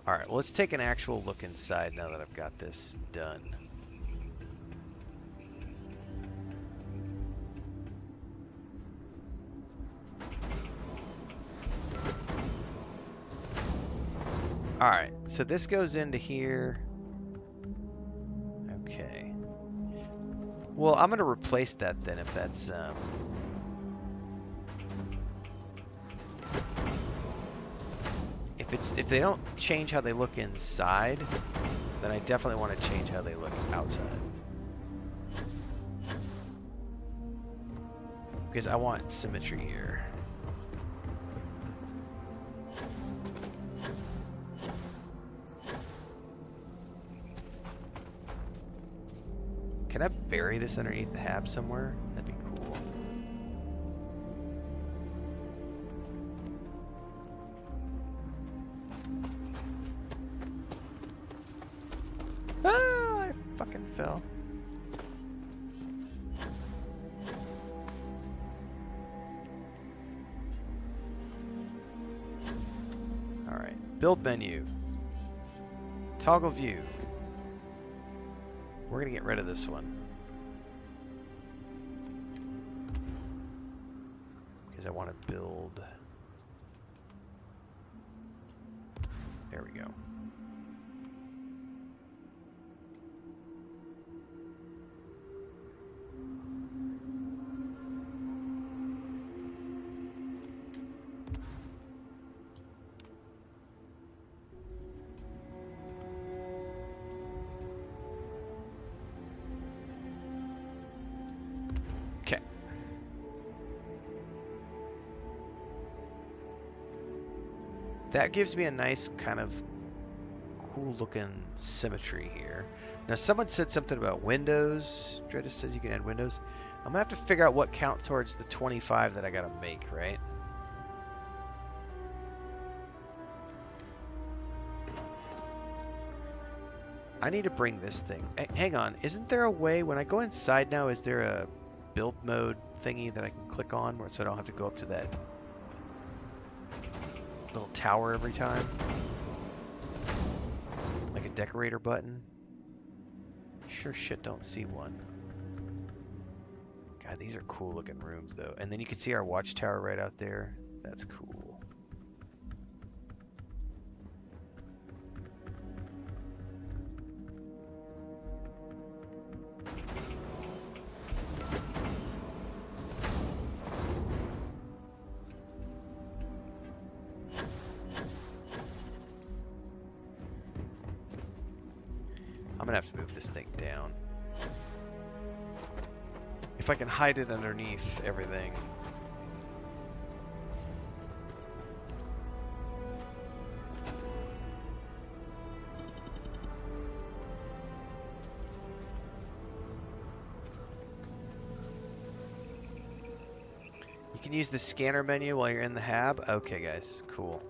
Alright, well, let's take an actual look inside now that I've got this done. Alright, so this goes into here. Okay. Well, I'm going to replace that then if that's... If they don't change how they look inside, then I definitely want to change how they look outside. Because I want symmetry here. Can I bury this underneath the hab somewhere? That'd be cool. Ah, I fucking fell. Alright, build menu. Toggle view. We're gonna get rid of this one. Because I want to build... There we go. Okay. That gives me a nice kind of cool looking symmetry here. Now someone said something about windows. Dredis says you can add windows. I'm gonna have to figure out what count towards the 25 that I gotta make, right? I need to bring this thing. Hang on, isn't there a way when I go inside now, is there a build mode thingy that I can click on so I don't have to go up to that little tower every time? Like a decorator button? Sure shit don't see one. God, these are cool looking rooms though. And then you can see our watchtower right out there. That's cool. I'm gonna have to move this thing down. If I can hide it underneath everything. You can use the scanner menu while you're in the hab? Okay guys, cool.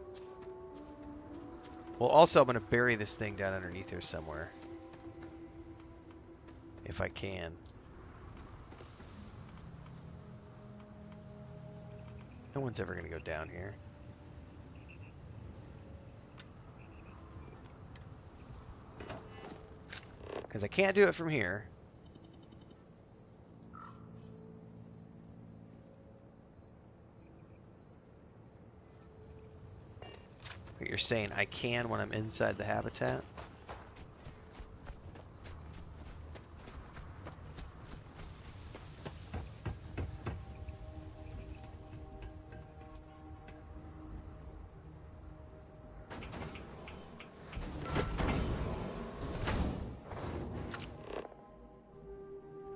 Well also I'm gonna bury this thing down underneath here somewhere. If I can. No one's ever going to go down here. Because I can't do it from here. But you're saying I can when I'm inside the habitat?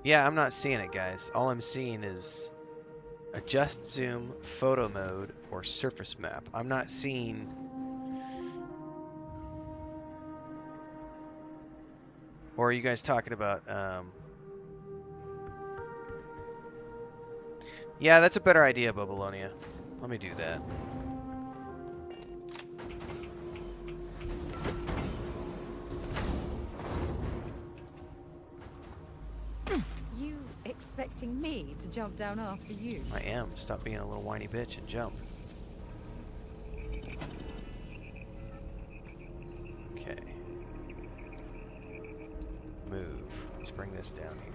Yeah, I'm not seeing it, guys. All I'm seeing is adjust zoom, photo mode, or surface map. I'm not seeing... Or are you guys talking about... Yeah, that's a better idea, Babylonia. Let me do that. Expecting me to jump down after you? I am. Stop being a little whiny bitch and jump. Okay. Move. Let's bring this down here.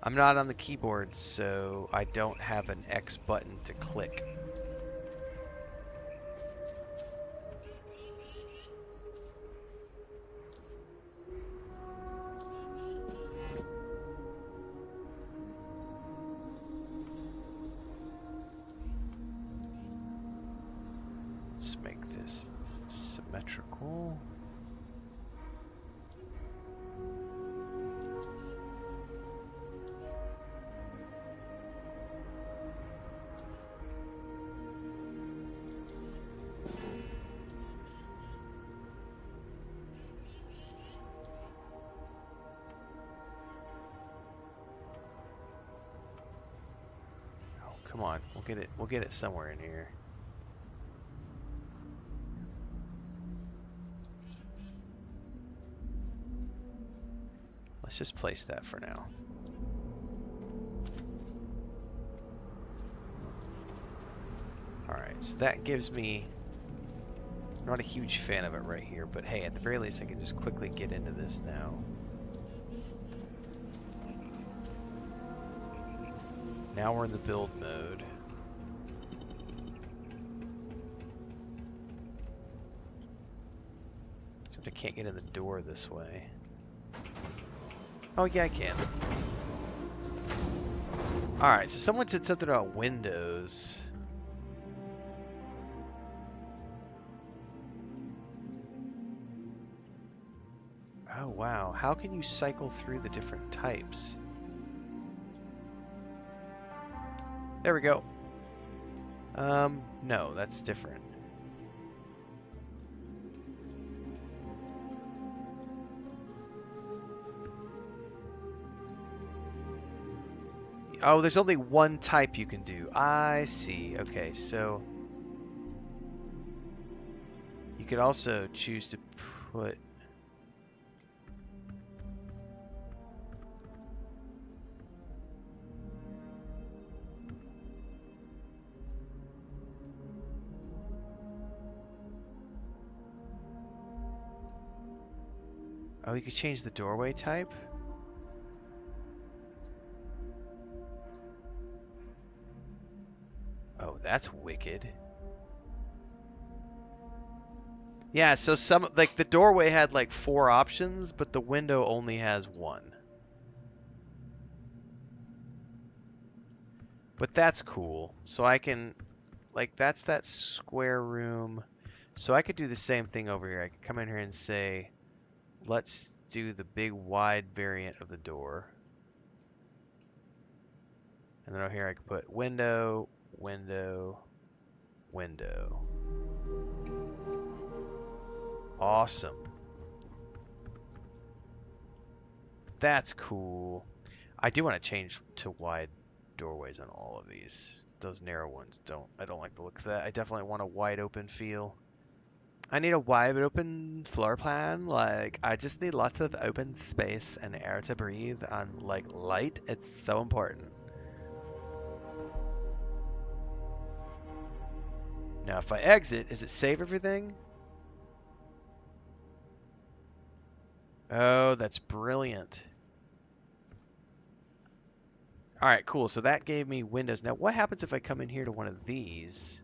I'm not on the keyboard, so I don't have an X button to click. Let's make this symmetrical. Come on, we'll get it. We'll get it somewhere in here. Let's just place that for now. Alright, so that gives me... I'm not a huge fan of it right here, but hey, at the very least I can just quickly get into this now. Now we're in the build mode. Except I can't get in the door this way. Oh yeah, I can. Alright, so someone said something about windows. Oh wow, how can you cycle through the different types? There we go. No, that's different. Oh, there's only one type you can do. I see. Okay, so you could also choose to put... Oh, you could change the doorway type? Oh, that's wicked. Yeah, so some, like, the doorway had like 4 options, but the window only has 1. But that's cool. So I can, like, that's that square room. So I could do the same thing over here. I could come in here and say, let's do the big wide variant of the door. And then over here I could put window, window, window. Awesome. That's cool. I do want to change to wide doorways on all of these. Those narrow ones I don't like the look of that. I definitely want a wide open feel. I need a wide open floor plan. Like, I just need lots of open space and air to breathe, and like light. It's so important. Now if I exit, does it save everything? Oh, that's brilliant. Alright, cool. So that gave me windows. Now what happens if I come in here to one of these?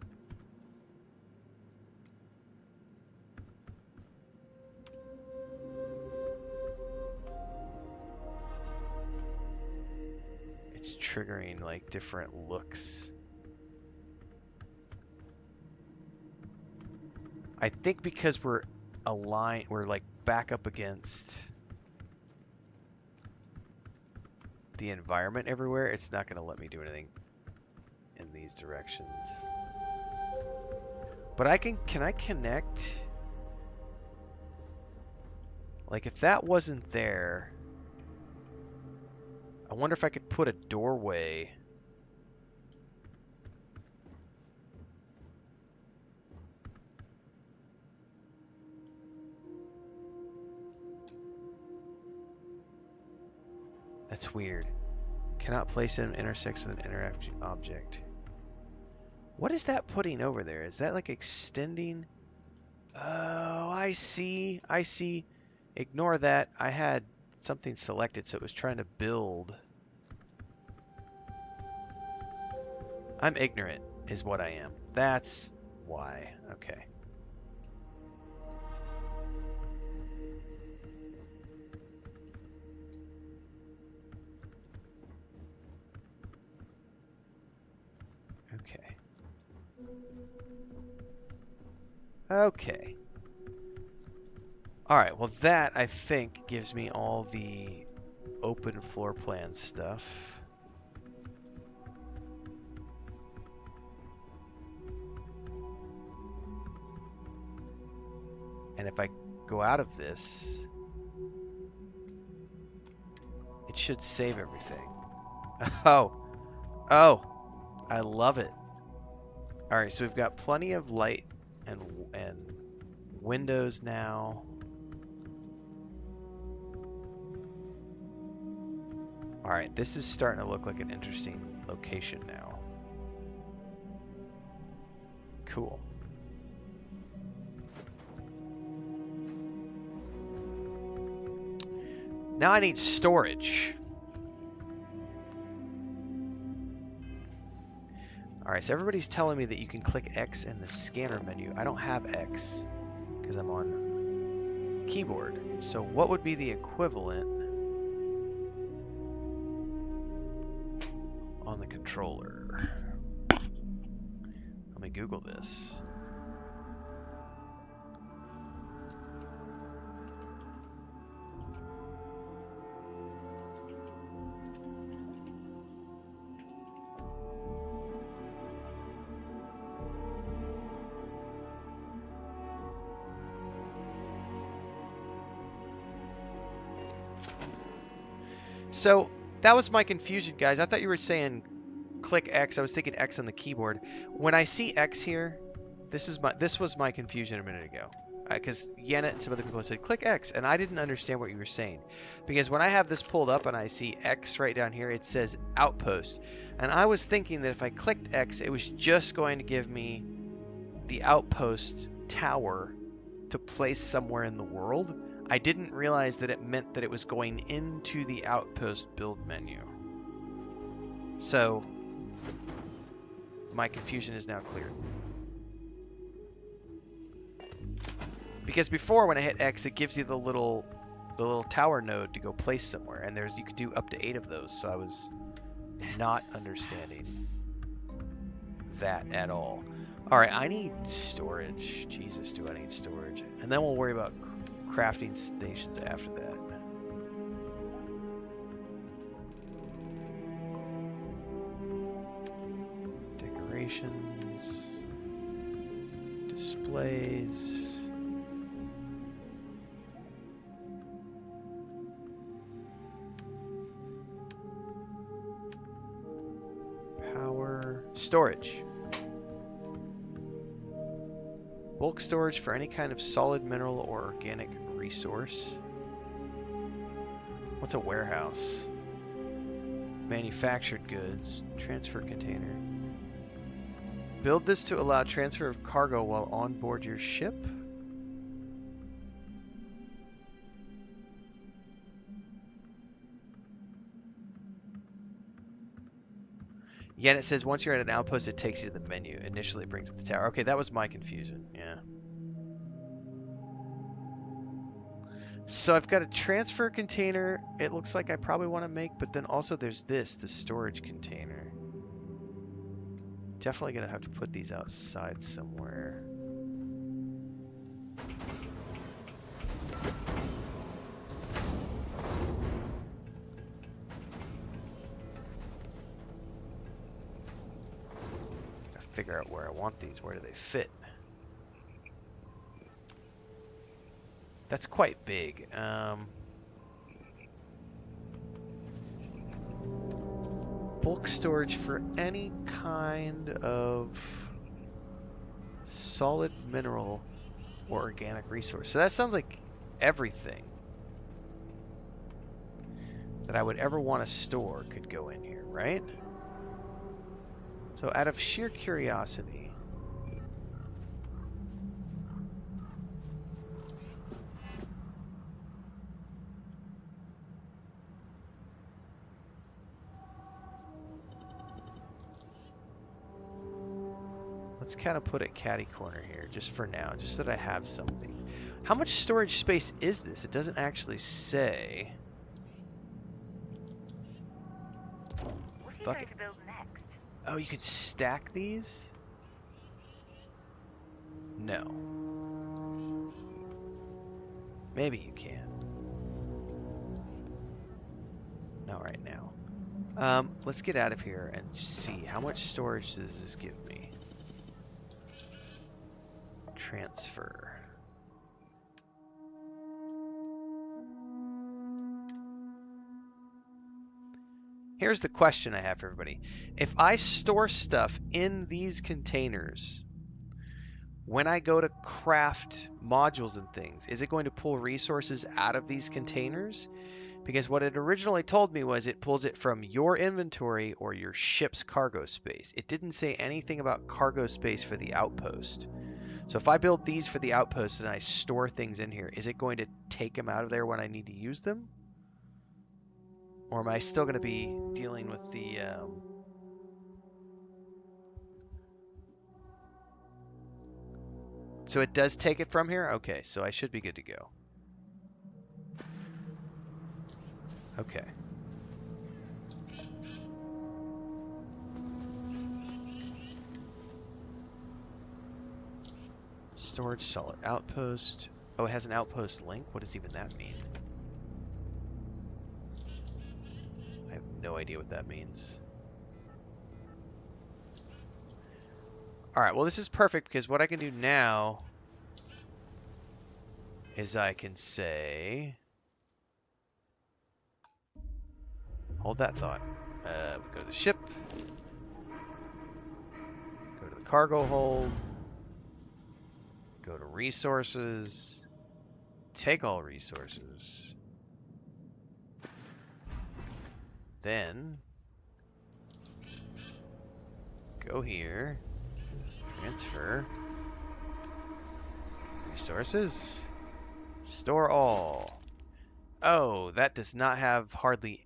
It's triggering like different looks. I think because we're aligned, we're like back up against the environment everywhere, it's not going to let me do anything in these directions. But can I connect? Like if that wasn't there, I wonder if I could put a doorway. That's weird. Cannot place it intersects with an interact object. What is that putting over there? Is that like extending? Oh, I see. I see. Ignore that. I had something selected, so it was trying to build. I'm ignorant, is what I am. That's why. Okay. Okay. Okay. Alright, well that, I think, gives me all the open floor plan stuff. And if I go out of this, it should save everything. Oh! Oh! I love it. All right, so we've got plenty of light and windows now. All right, this is starting to look like an interesting location now. Cool. Now I need storage. All right, so everybody's telling me that you can click X in the scanner menu. I don't have X because I'm on keyboard. So what would be the equivalent on the controller? Let me Google this. So that was my confusion, guys. I thought you were saying click X. I was thinking X on the keyboard. When I see X here, this was my confusion a minute ago. Because Yenna and some other people said click X, and I didn't understand what you were saying. Because when I have this pulled up and I see X right down here, it says Outpost. And I was thinking that if I clicked X, it was just going to give me the Outpost tower to place somewhere in the world. I didn't realize that it meant that it was going into the Outpost build menu. So my confusion is now cleared. Because before when I hit X, it gives you the little tower node to go place somewhere, and you could do up to 8 of those. So I was not understanding that at all. All right, I need storage. Jesus, do I need storage? And then we'll worry about crafting stations after that. Decorations, displays. Power, storage. Bulk storage for any kind of solid mineral or organic resource. What's a warehouse? Manufactured goods. Transfer container. Build this to allow transfer of cargo while on board your ship. Yeah, and it says once you're at an outpost, it takes you to the menu. Initially, it brings up the tower. Okay, that was my confusion. Yeah. So I've got a transfer container. It looks like I probably want to make, but then also there's the storage container. Definitely gonna have to put these outside somewhere. Gotta figure out where I want these. Where do they fit? That's quite big. Bulk storage for any kind of solid mineral or organic resource. So that sounds like everything that I would ever want to store could go in here, right? So out of sheer curiosity, let's kind of put it catty corner here just for now, just so that I have something. How much storage space is this? It doesn't actually say. What are you going to build next? Oh, you could stack these? No. Maybe you can. Not right now. Let's get out of here and see how much storage does this give me. Transfer. Here's the question I have for everybody. If I store stuff in these containers, when I go to craft modules and things, is it going to pull resources out of these containers? Because what it originally told me was it pulls it from your inventory or your ship's cargo space. It didn't say anything about cargo space for the outpost. So if I build these for the outpost and I store things in here, is it going to take them out of there when I need to use them? Or am I still going to be dealing with the... So it does take it from here? Okay, so I should be good to go. Okay. Storage solid outpost. Oh, it has an outpost link? What does even that mean? I have no idea what that means. Alright, well this is perfect because what I can do now is I can say... Hold that thought. Go to the ship. Go to the cargo hold. Go to resources. Take all resources. Then go here. Transfer. Resources. Store all. Oh, that does not have hardly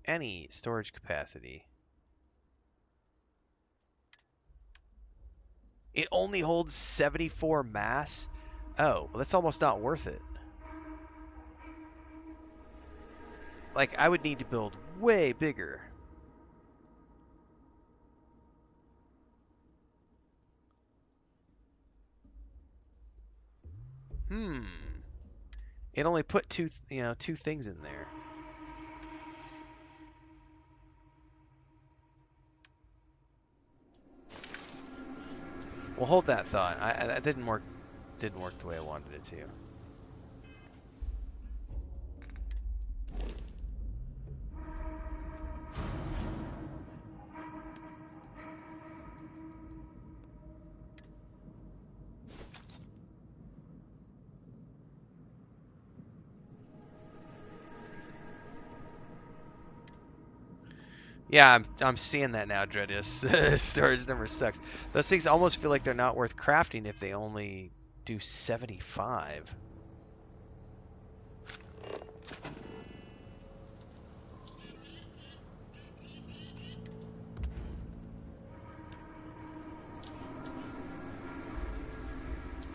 any storage capacity. It only holds 74 mass? Oh, well, that's almost not worth it. Like, I would need to build way bigger. It only put two things in there. Well, hold that thought. That didn't work the way I wanted it to. Yeah, I'm seeing that now, Dreadius. Storage number sucks. Those things almost feel like they're not worth crafting if they only do 75.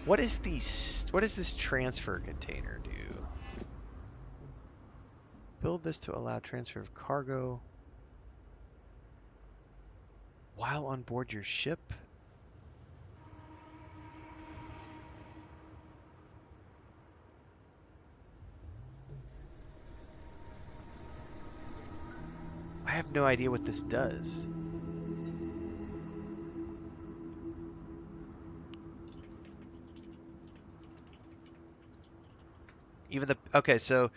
What does this transfer container do? Build this to allow transfer of cargo while on board your ship. I have no idea what this does. Okay, so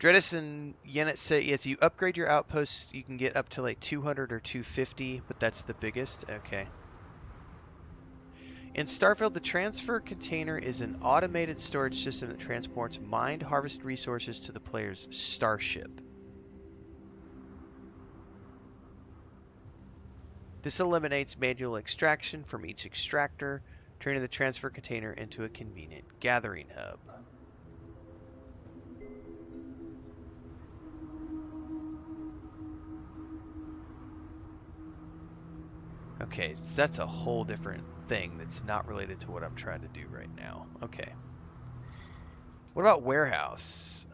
Dreadis and Yennet say yes, you upgrade your outposts, you can get up to like 200 or 250, but that's the biggest. Okay. In Starfield, the transfer container is an automated storage system that transports mined harvest resources to the player's starship. This eliminates manual extraction from each extractor, turning the transfer container into a convenient gathering hub. Okay, so that's a whole different thing that's not related to what I'm trying to do right now. Okay. What about warehouse?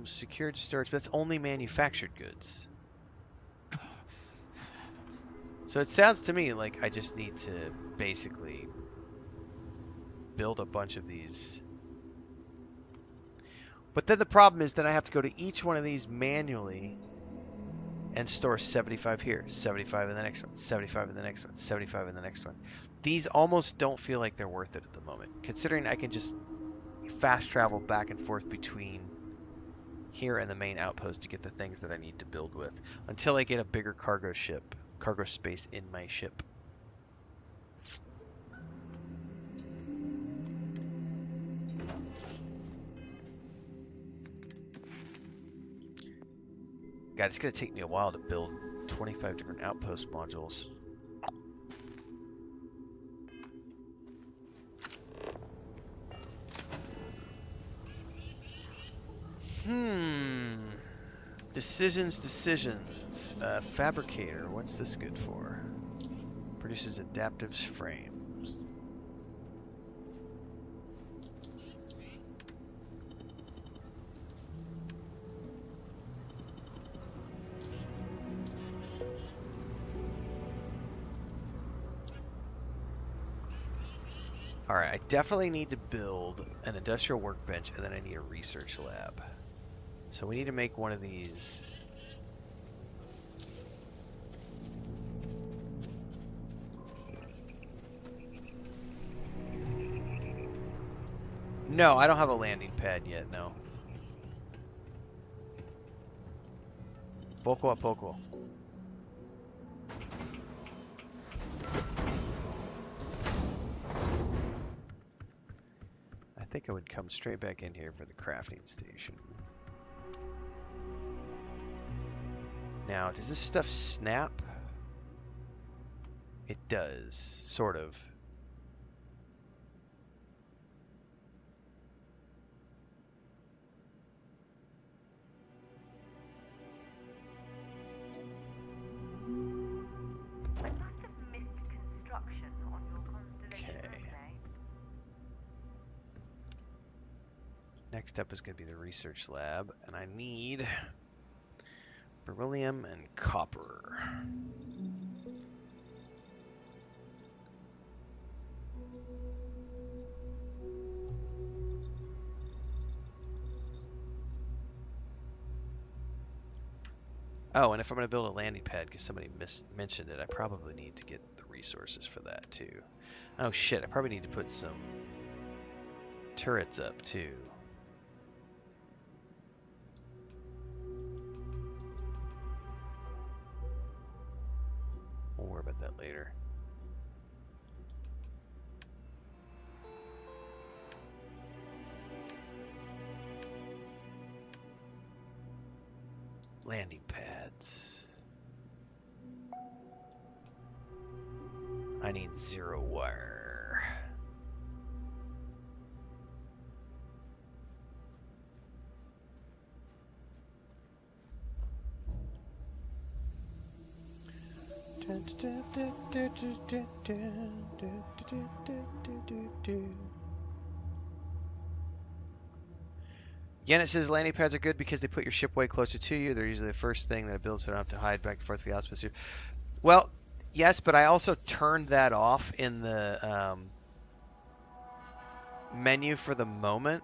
Secured storage, but that's only manufactured goods. So it sounds to me like I just need to basically build a bunch of these. But then the problem is that I have to go to each one of these manually and store 75 here, 75 in the next one, 75 in the next one, 75 in the next one. These almost don't feel like they're worth it at the moment, considering I can just fast travel back and forth between here in the main outpost to get the things that I need to build with until I get a bigger cargo space in my ship. God, it's going to take me a while to build 25 different outpost modules. Decisions. Fabricator, what's this good for? Produces adaptive frames. Alright, I definitely need to build an industrial workbench, and then I need a research lab. So we need to make one of these. No, I don't have a landing pad yet, no. Poco a poco. I think I would come straight back in here for the crafting station. Now, does this stuff snap? It does, sort of. I must have missed construction on your constellation relay. Next up is going to be the research lab, and I need beryllium and copper. Oh, and if I'm going to build a landing pad, because somebody mentioned it, I probably need to get the resources for that, too. Oh, shit, I probably need to put some turrets up, too. We'll worry about that later. Landing pads. I need 0 wire. Again, it says landing pads are good because they put your ship way closer to you. They're usually the first thing that it builds, so I don't have to hide back and forth for the outpost. Well, yes, but I also turned that off in the menu for the moment.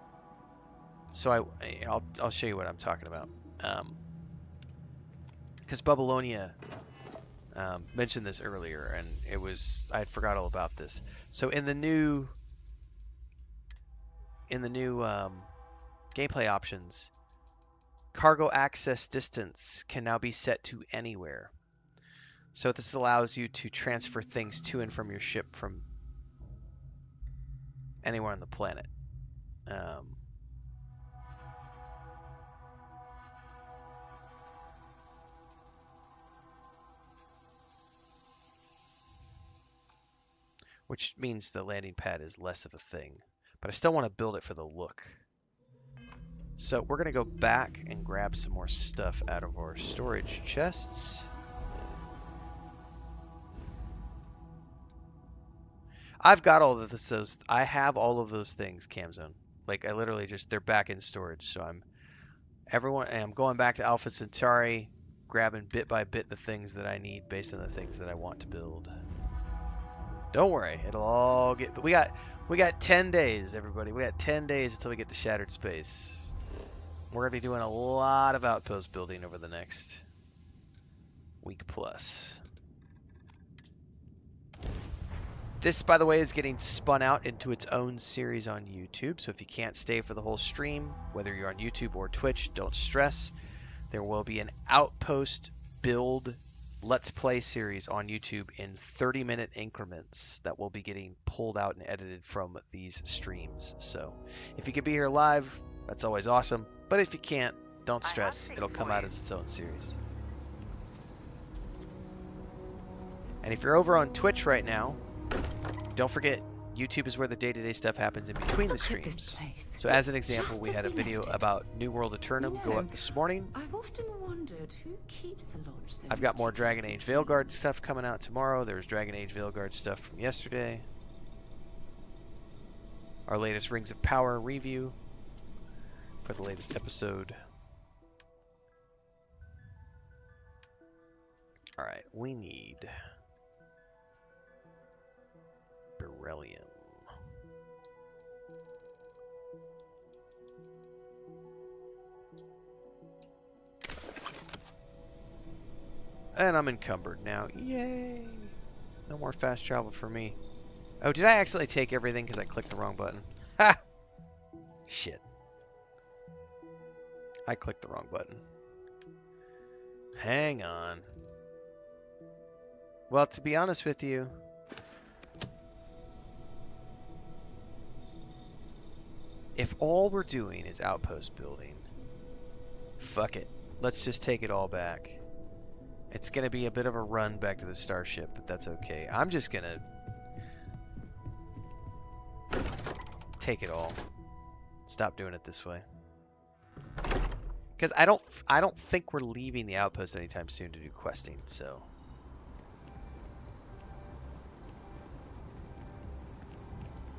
So I'll show you what I'm talking about. Because Babylonia mentioned this earlier, and I had forgot all about this. So in the new gameplay options, cargo access distance can now be set to anywhere. So this allows you to transfer things to and from your ship from anywhere on the planet. Which means the landing pad is less of a thing. But I still want to build it for the look. So we're going to go back and grab some more stuff out of our storage chests. I've got all of those. I have all of those things, Camzone. Like, I literally just, they're back in storage. So I'm going back to Alpha Centauri, grabbing bit by bit the things that I need based on the things that I want to build. Don't worry, it'll all get, but we got 10 days, everybody. We got 10 days until we get to Shattered Space. We're going to be doing a lot of outpost building over the next week plus. This, by the way, is getting spun out into its own series on YouTube. So if you can't stay for the whole stream, whether you're on YouTube or Twitch, don't stress. There will be an Outpost build Let's Play series on YouTube in 30-minute increments that will be getting pulled out and edited from these streams. So if you could be here live, that's always awesome. But if you can't, don't stress. It'll come out as its own series. And if you're over on Twitch right now, don't forget, YouTube is where the day-to-day stuff happens in between the streams. So as an example, we had a video about New World Eternum go up this morning. I've often wondered who keeps the lodge so I've got more Dragon Age Veilguard stuff coming out tomorrow. There's Dragon Age Veilguard stuff from yesterday. Our latest Rings of Power review for the latest episode. Alright, we need beryllium. And I'm encumbered now. Yay! No more fast travel for me. Oh, did I accidentally take everything because I clicked the wrong button? Ha! Shit. I clicked the wrong button. Hang on. Well, to be honest with you, if all we're doing is outpost building, fuck it. Let's just take it all back. It's going to be a bit of a run back to the starship, but that's okay. I'm just going to take it all. Stop doing it this way. Because I don't think we're leaving the outpost anytime soon to do questing, so.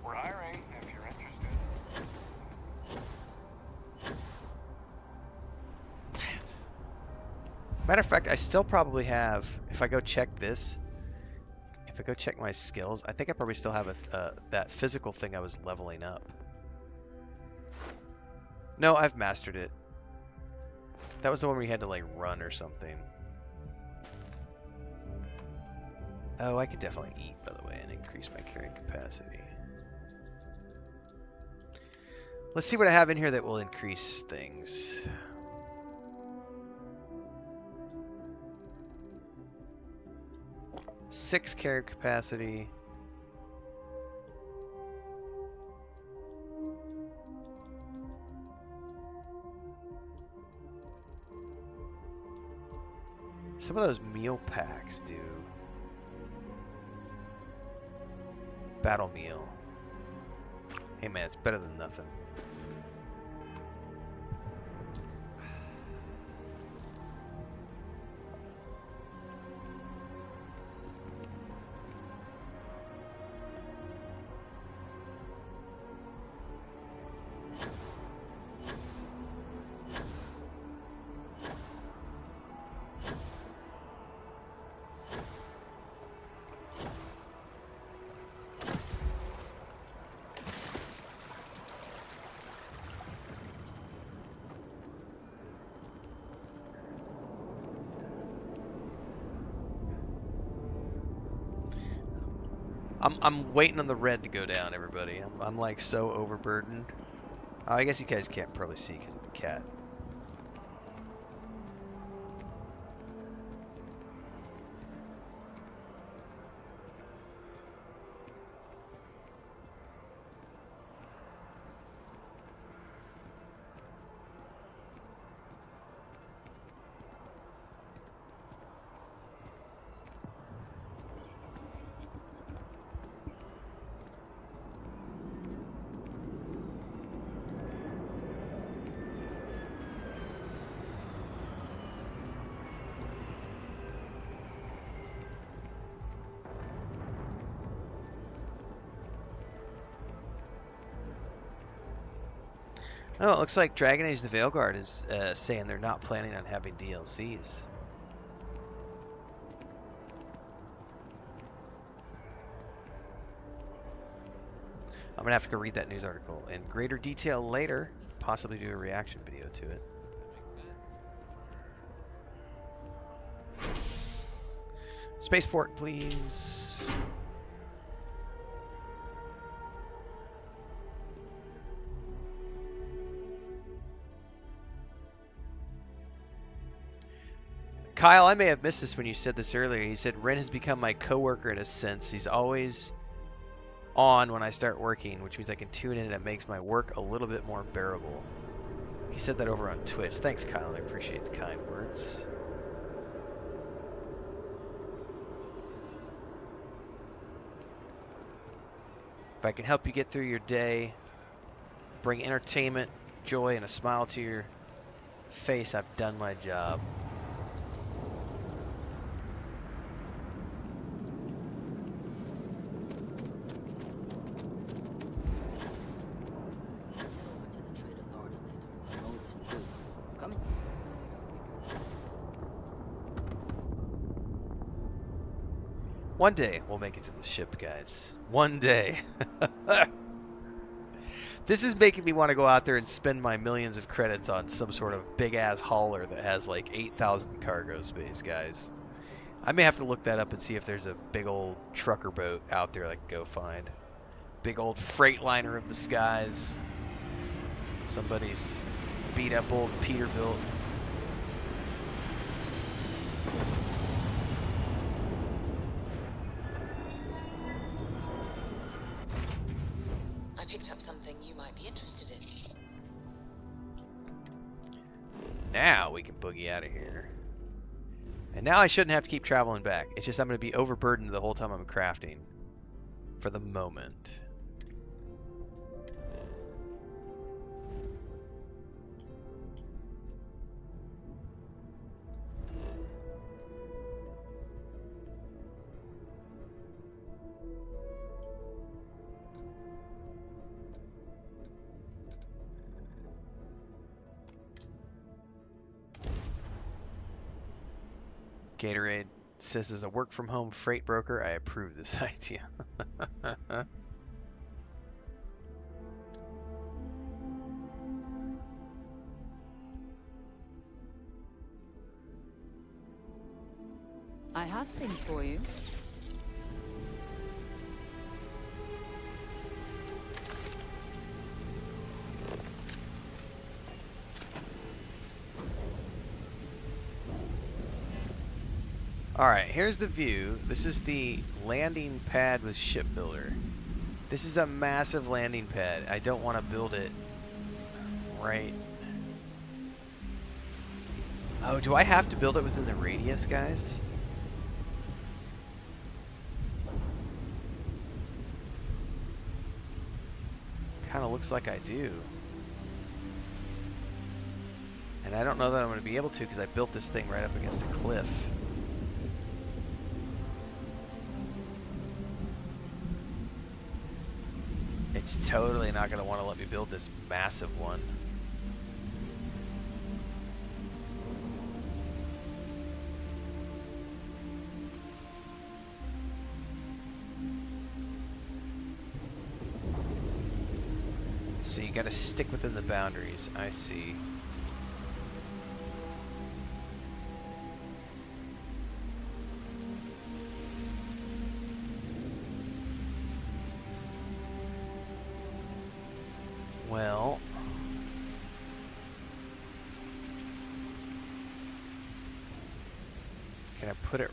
We're hiring if you're interested. Matter of fact, I still probably have, if I go check this, if I go check my skills, I think I probably still have that physical thing I was leveling up. No, I've mastered it. That was the one where you had to like run or something. Oh, I could definitely eat, by the way, and increase my carrying capacity. Let's see what I have in here that will increase things. Six carry capacity. Some of those meal packs do. Battle meal. Hey man, it's better than nothing. I'm waiting on the red to go down, everybody. I'm like so overburdened. Oh, I guess you guys can't probably see because of the cat. Oh, it looks like Dragon Age the Veilguard is saying they're not planning on having DLCs. I'm going to have to go read that news article in greater detail later, possibly do a reaction video to it. Spaceport, please. Kyle, I may have missed this when you said this earlier. He said Ren has become my coworker in a sense. He's always on when I start working, which means I can tune in and it makes my work a little bit more bearable. He said that over on Twitch. Thanks, Kyle. I appreciate the kind words. If I can help you get through your day, bring entertainment, joy, and a smile to your face, I've done my job. One day we'll make it to the ship, guys. One day. This is making me want to go out there and spend my millions of credits on some sort of big-ass hauler that has like 8,000 cargo space, guys. I may have to look that up and see if there's a big old trucker boat out there I can go find. Big old freightliner of the skies. Somebody's beat up old Peterbilt. I picked up something you might be interested in. Now we can boogie out of here. And now I shouldn't have to keep traveling back. It's just I'm going to be overburdened the whole time I'm crafting. For the moment. Gatorade says, as a work-from-home freight broker, I approve this idea. I have things for you. Alright, here's the view. This is the landing pad with shipbuilder. This is a massive landing pad. I don't want to build it right. Oh, do I have to build it within the radius, guys? Kind of looks like I do. And I don't know that I'm going to be able to because I built this thing right up against a cliff. It's totally not going to want to let me build this massive one. So you got to stick within the boundaries. I see. Well, can I put it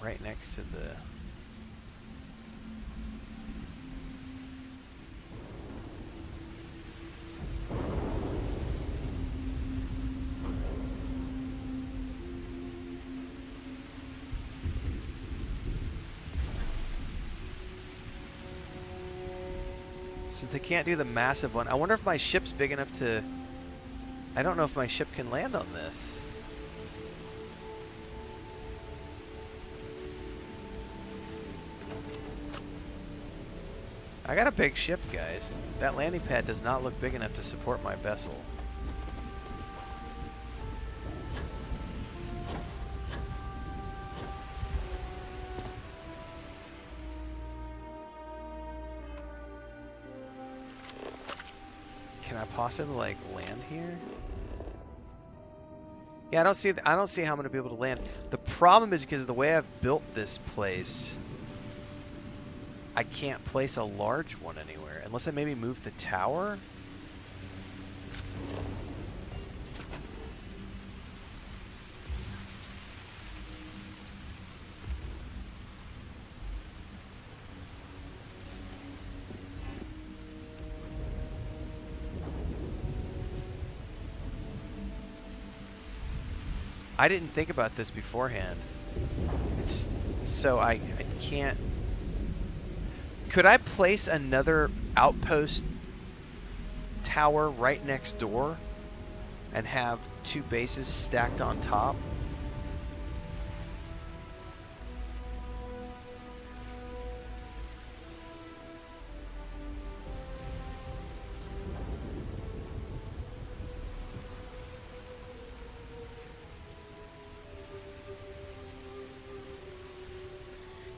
right next to the... Since I can't do the massive one, I wonder if my ship's big enough to... I don't know if my ship can land on this. I got a big ship, guys. That landing pad does not look big enough to support my vessel. Can I possibly like land here? Yeah, I don't see how I'm gonna be able to land. The problem is because of the way I've built this place, I can't place a large one anywhere unless I maybe move the tower. I didn't think about this beforehand. It's so I can't. Could I place another outpost tower right next door and have two bases stacked on top?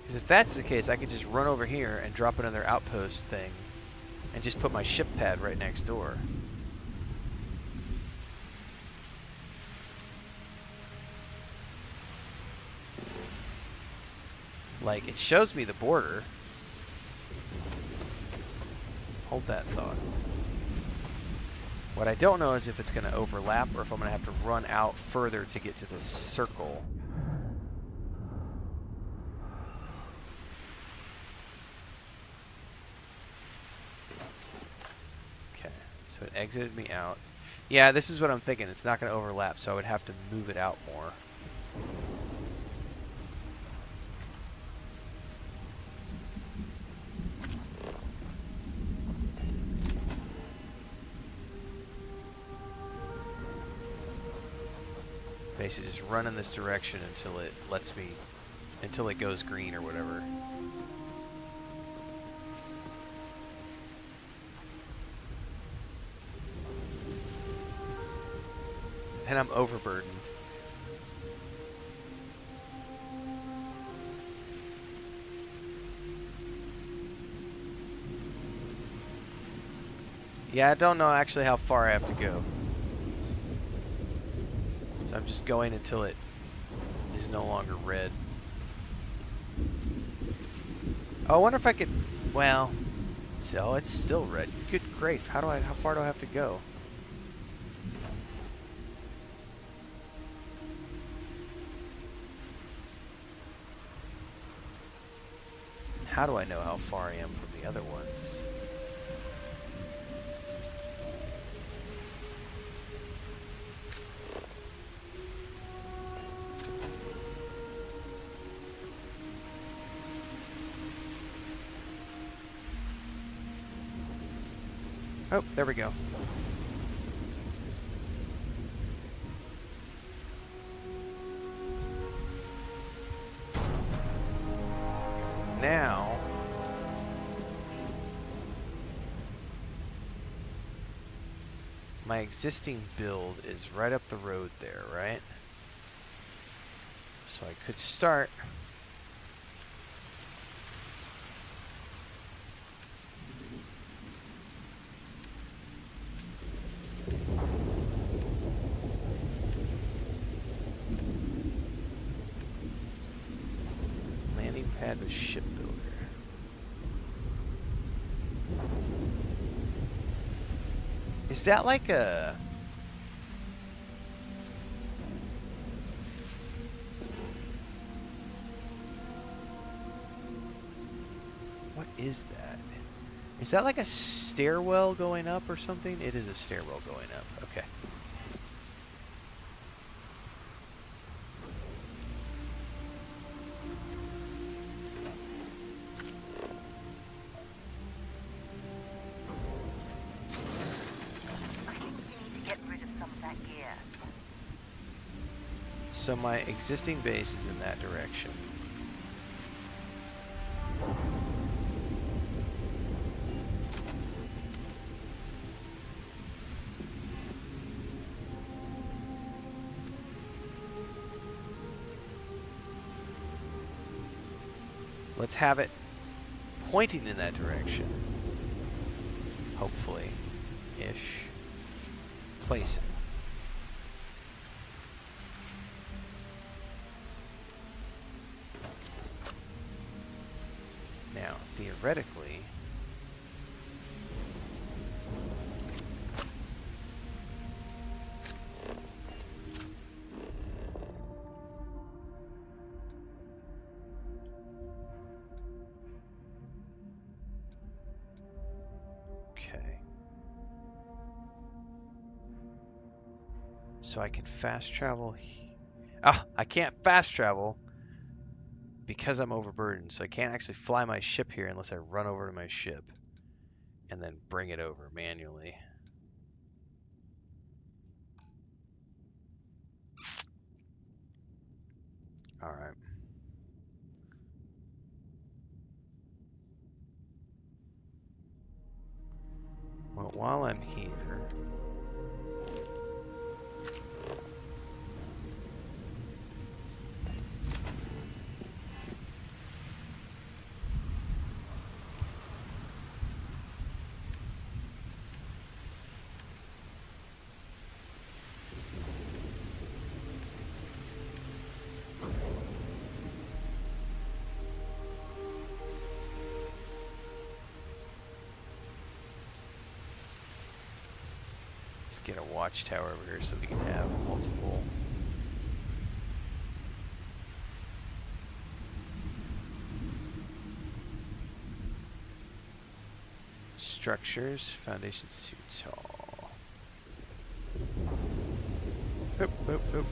Because if that's the case, I could just run over here and drop another outpost thing and just put my ship pad right next door. Like, it shows me the border. Hold that thought. What I don't know is if it's going to overlap or if I'm going to have to run out further to get to this circle. Okay, so it exited me out. Yeah, this is what I'm thinking. It's not going to overlap, so I would have to move it out more. Basically just run in this direction until it lets me, until it goes green or whatever. And I'm overburdened. Yeah, I don't know actually how far I have to go. So I'm just going until it is no longer red. Oh, I wonder if I could, well, so it's still red. Good grief, how far do I have to go? How do I know how far I am from the other ones? Oh, there we go. Now, my existing build is right up the road there, right? So I could start. Landing pad with shipbuilder. Is that like a... What is that? Is that like a stairwell going up or something? It is a stairwell going up. Okay. So my existing base is in that direction. Let's have it pointing in that direction. Hopefully. Ish. Place it. Now, theoretically, okay. So I can fast travel. Oh, I can't fast travel because I'm overburdened, so I can't actually fly my ship here unless I run over to my ship and then bring it over manually. All right. Well, while I'm here, let's get a watchtower over here so we can have multiple structures. Foundation's too tall. Oop, oop, oop.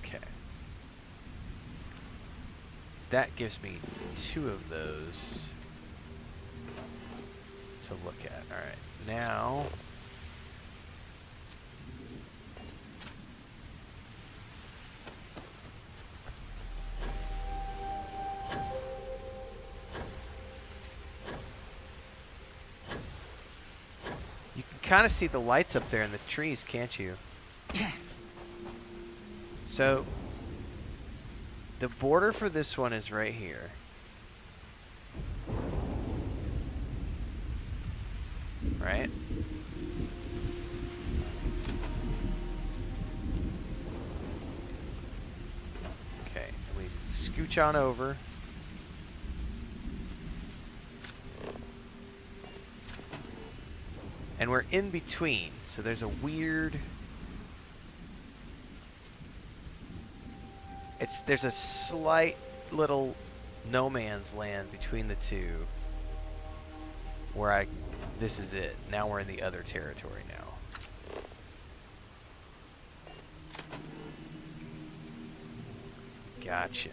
Okay. That gives me 2 of those to look at. All right, now you can kind of see the lights up there in the trees, can't you? So the border for this one is right here. Right? Okay, we scooch on over. And we're in between, so there's a weird... There's a slight little no man's land between the two where this is it. Now we're in the other territory now. Gotcha.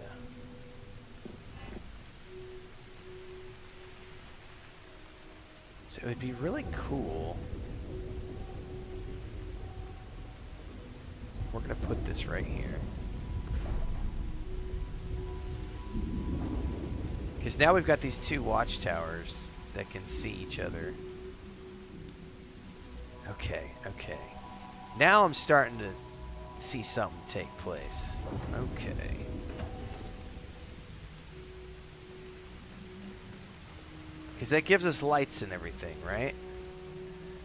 So it would be really cool. We're gonna put this right here. Because now we've got these 2 watchtowers that can see each other. Okay, okay. Now I'm starting to see something take place. Okay. Because that gives us lights and everything, right?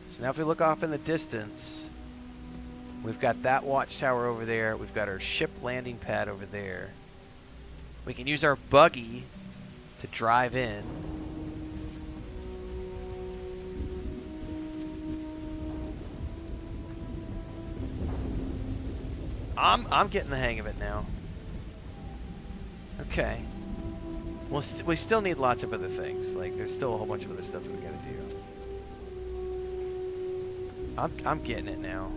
So now if we look off in the distance, we've got that watchtower over there. We've got our ship landing pad over there. We can use our buggy to drive in. I'm getting the hang of it now. Okay. Well, we still need lots of other things. Like, there's still a whole bunch of other stuff that we gotta do. I'm getting it now.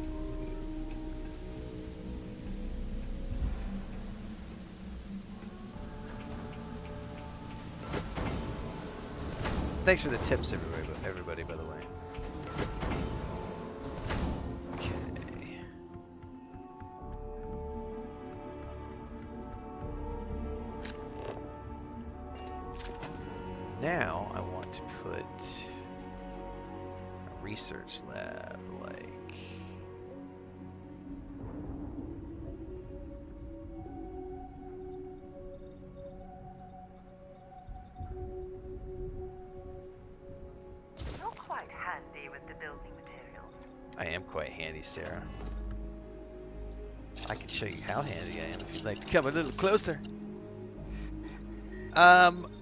Thanks for the tips, everybody, by the way. Okay. Now I want to put a research lab, like... I am quite handy, Sarah. I can show you how handy I am if you'd like to come a little closer.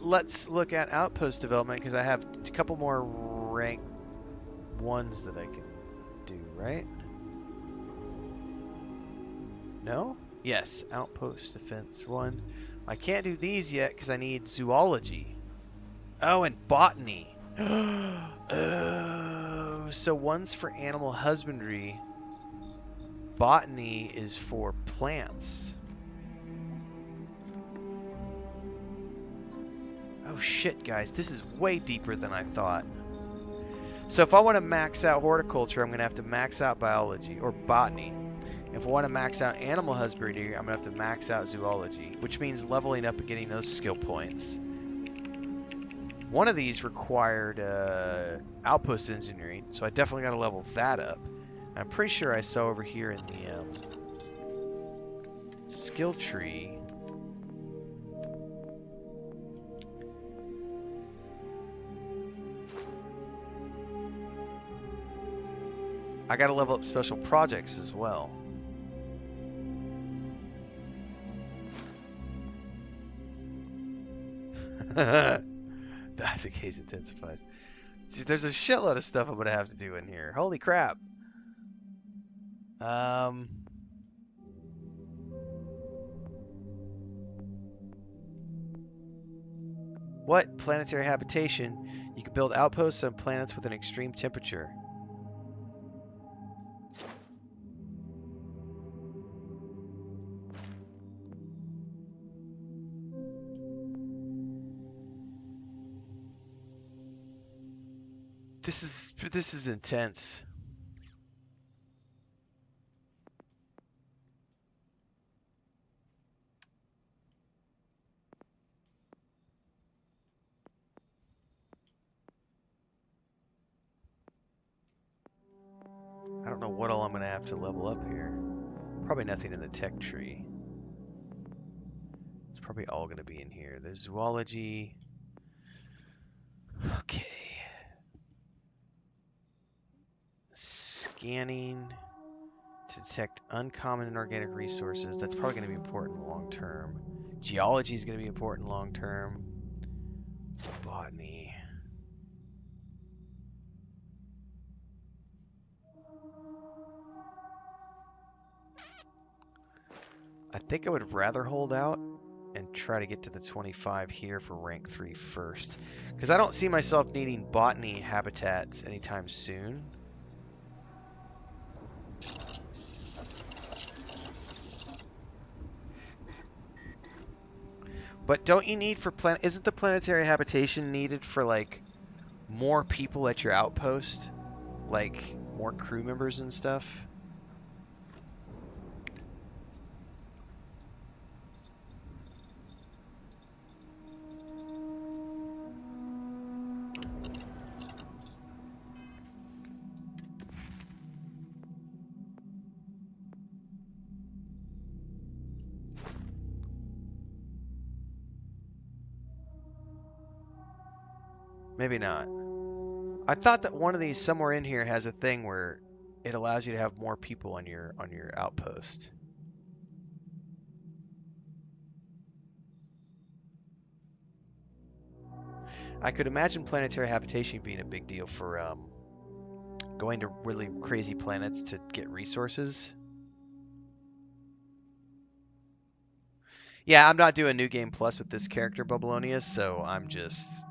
Let's look at outpost development because I have a couple more rank 1s that I can do, right? No? Yes, outpost defense 1. I can't do these yet because I need zoology. Oh, and botany. Oh, so one's for animal husbandry. Botany is for plants. Oh shit, guys, this is way deeper than I thought. So if I want to max out horticulture, I'm going to have to max out biology, or botany. If I want to max out animal husbandry, I'm going to have to max out zoology, which means leveling up and getting those skill points. One of these required outpost engineering, so I definitely got to level that up. I'm pretty sure I saw over here in the skill tree. I got to level up special projects as well. That's the case intensifies. Dude, there's a shitload of stuff I'm going to have to do in here. Holy crap. What? Planetary habitation. You can build outposts on planets with an extreme temperature. This is intense. I don't know what all I'm going to have to level up here. Probably nothing in the tech tree. It's probably all going to be in here. There's zoology. Okay. Scanning to detect uncommon and organic resources. That's probably going to be important long term. Geology is going to be important long term. Botany. I think I would rather hold out and try to get to the 25 here for rank 3 first. Because I don't see myself needing botany habitats anytime soon. But don't you need for isn't the planetary habitation needed for like more people at your outpost? Like more crew members and stuff? Maybe not. I thought that one of these somewhere in here has a thing where it allows you to have more people on your outpost. I could imagine planetary habitation being a big deal for going to really crazy planets to get resources. Yeah, I'm not doing New Game Plus with this character, Bubblonius, so I'm just...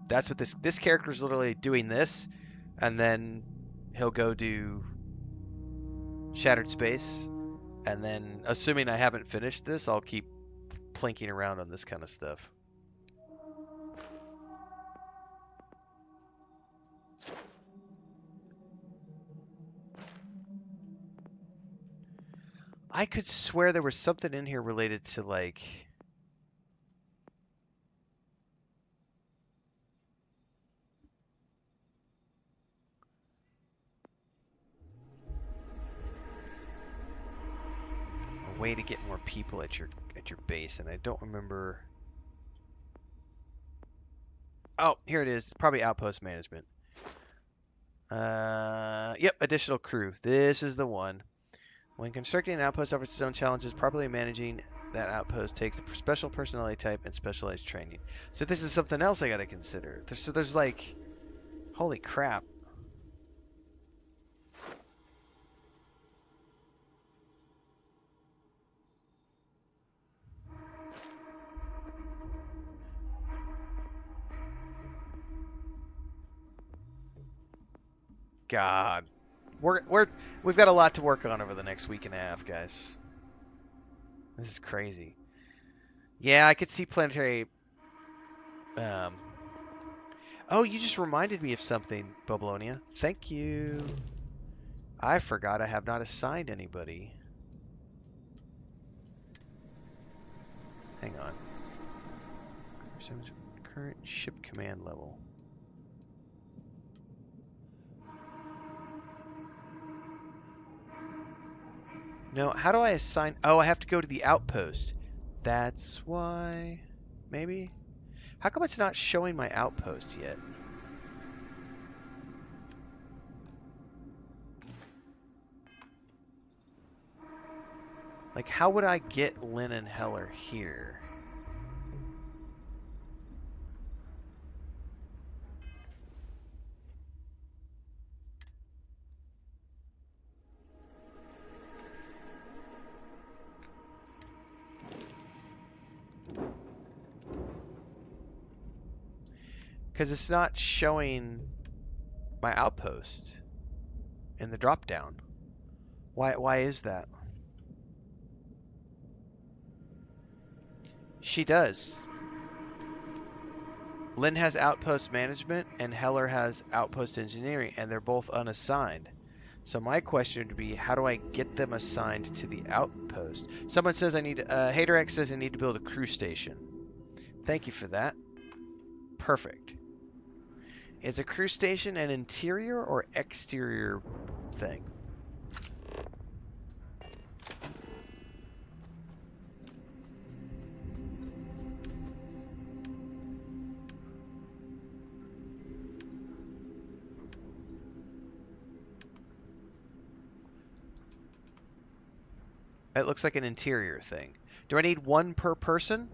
That's what this character's literally doing this, and then he'll go do Shattered Space, and then, assuming I haven't finished this, I'll keep plinking around on this kind of stuff. I could swear there was something in here related to, like... a way to get more people at your base, and I don't remember... Oh, here it is. Probably outpost management. Yep, additional crew. This is the one. When constructing an outpost offers its own challenges, properly managing that outpost takes a special personality type and specialized training. So this is something else I got to consider. There's like, holy crap. God. We've got a lot to work on over the next week and a half, guys. This is crazy. Yeah, I could see planetary. Oh, you just reminded me of something, Boblonia. Thank you. I forgot I have not assigned anybody. Hang on. Current ship command level. No, how do I assign? Oh, I have to go to the outpost. That's why. Maybe? How come it's not showing my outpost yet? Like, how would I get Lynn and Heller here? Because it's not showing my outpost in the drop down. Why is that? She does. Lynn has outpost management and Heller has outpost engineering, and they're both unassigned. So my question would be, how do I get them assigned to the outpost? Someone says I need, HaterX says I need to build a crew station. Thank you for that. Perfect. Is a crew station an interior or exterior thing? It looks like an interior thing. Do I need one per person?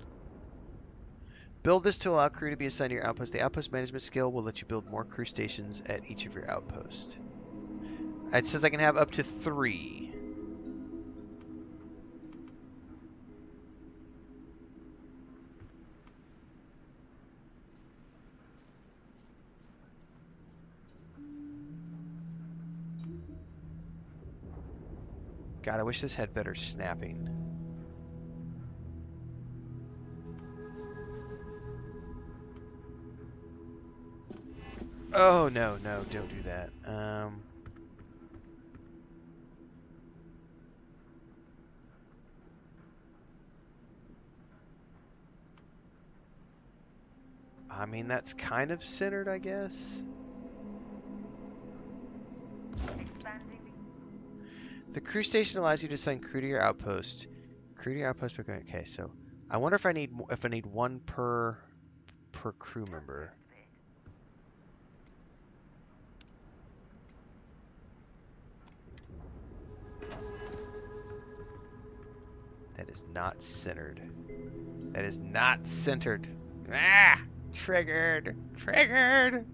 Build this to allow crew to be assigned to your outpost. The outpost management skill will let you build more crew stations at each of your outposts. It says I can have up to 3. God, I wish this had better snapping. Oh, no, don't do that. I mean, that's kind of centered, I guess. The crew station allows you to assign crew to your outpost. Crew to your outpost. Okay, so I wonder if I need one per crew member. That is not centered. That is not centered. Ah! Triggered. Triggered.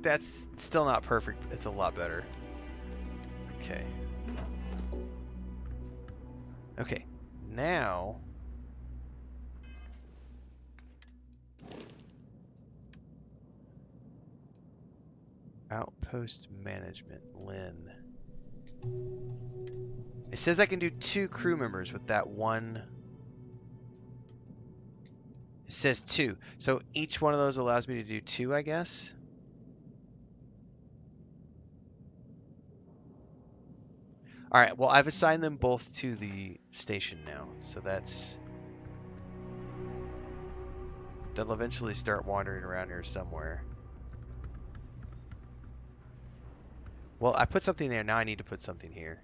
That's still not perfect. It's a lot better. Okay. Okay. Now outpost management, Lynn. It says I can do 2 crew members with that one. It says 2. So each one of those allows me to do 2, I guess. All right, well, I've assigned them both to the station now. So they'll eventually start wandering around here somewhere. Well, I put something there. Now I need to put something here.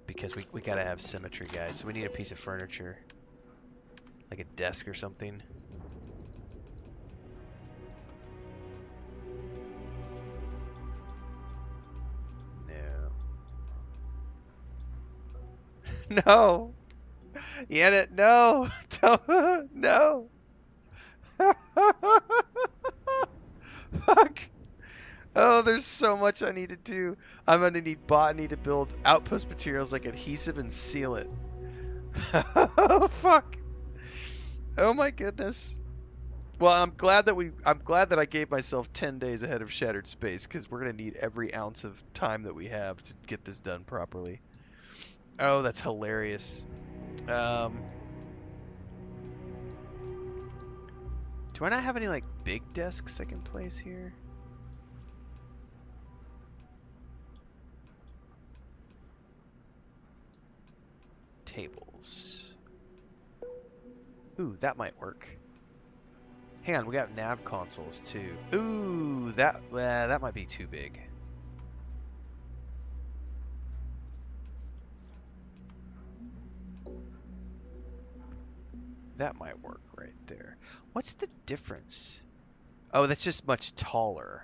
Because we got to have symmetry, guys. So we need a piece of furniture. Like a desk or something. No. No. Yanit, no. Don't, no. Fuck. Oh, there's so much I need to do. I'm gonna need botany to build outpost materials like adhesive and seal it. Oh fuck. Oh my goodness. Well, I'm glad that I gave myself 10 days ahead of Shattered Space, because we're gonna need every ounce of time that we have to get this done properly. Oh, that's hilarious. Do I not have any like big desks I can place here? Tables. Ooh, that might work. Hang on, we got nav consoles too. Ooh, that might be too big. That might work right there. What's the difference? Oh, that's just much taller.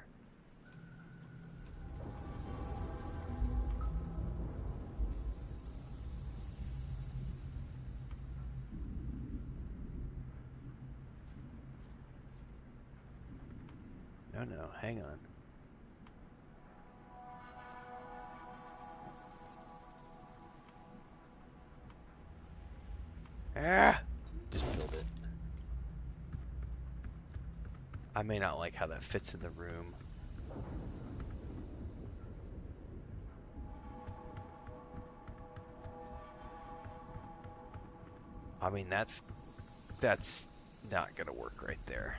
No, hang on. Ah! Just build it. I may not like how that fits in the room. I mean, that's not gonna work right there.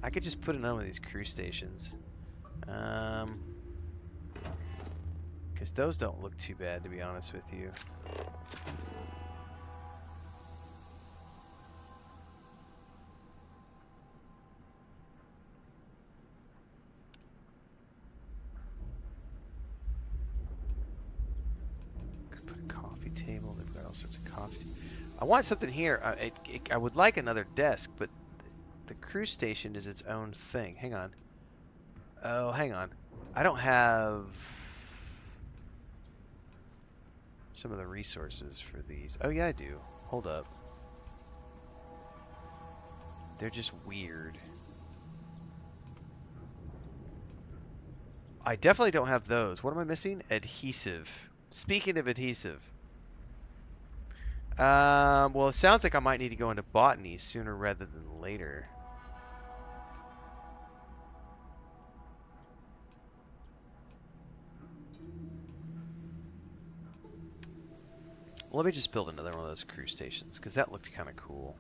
I could just put it on one of these crew stations. Because those don't look too bad, to be honest with you. Could put a coffee table. They've got all sorts of coffee. I want something here. I would like another desk, but the crew station is its own thing. Hang on. Oh, hang on. I don't have some of the resources for these. Oh, yeah, I do. Hold up. They're just weird. I definitely don't have those. What am I missing? Adhesive. Speaking of adhesive. Well, it sounds like I might need to go into botany sooner rather than later. Let me just build another one of those crew stations, because that looked kind of cool.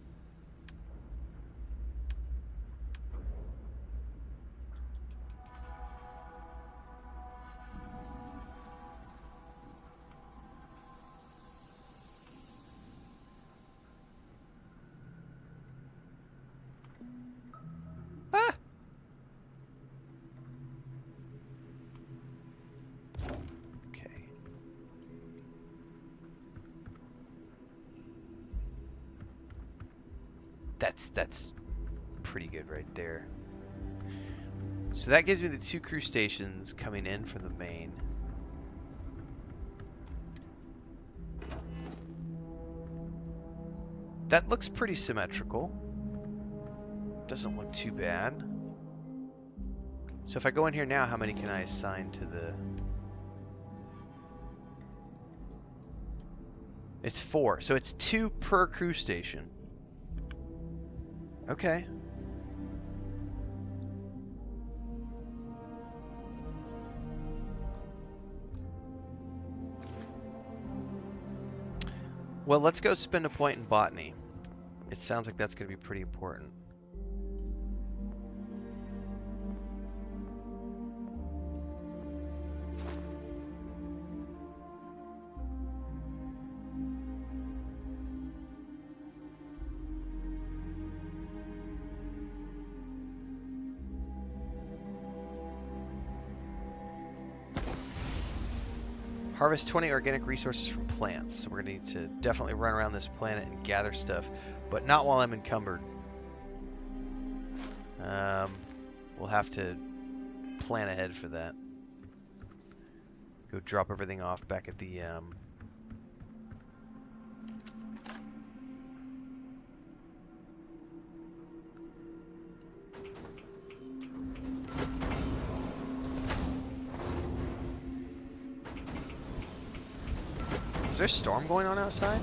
Ah! Okay. That's pretty good right there. So that gives me the 2 crew stations coming in from the main. That looks pretty symmetrical. Doesn't look too bad. So if I go in here now, how many can I assign to the... It's 4. So it's 2 per crew station. Okay. Well, let's go spend a point in botany. It sounds like that's going to be pretty important. Harvest 20 organic resources from plants. So we're going to need to definitely run around this planet and gather stuff, but not while I'm encumbered. We'll have to plan ahead for that. Go drop everything off back at the... there a storm going on outside?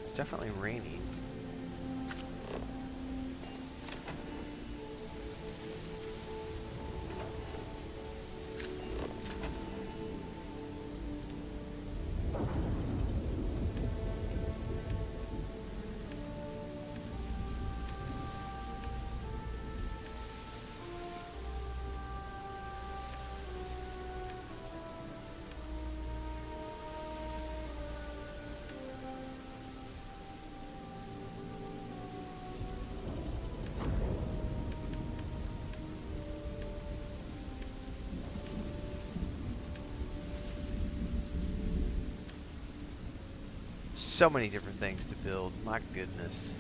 It's definitely rainy. So many different things to build, my goodness.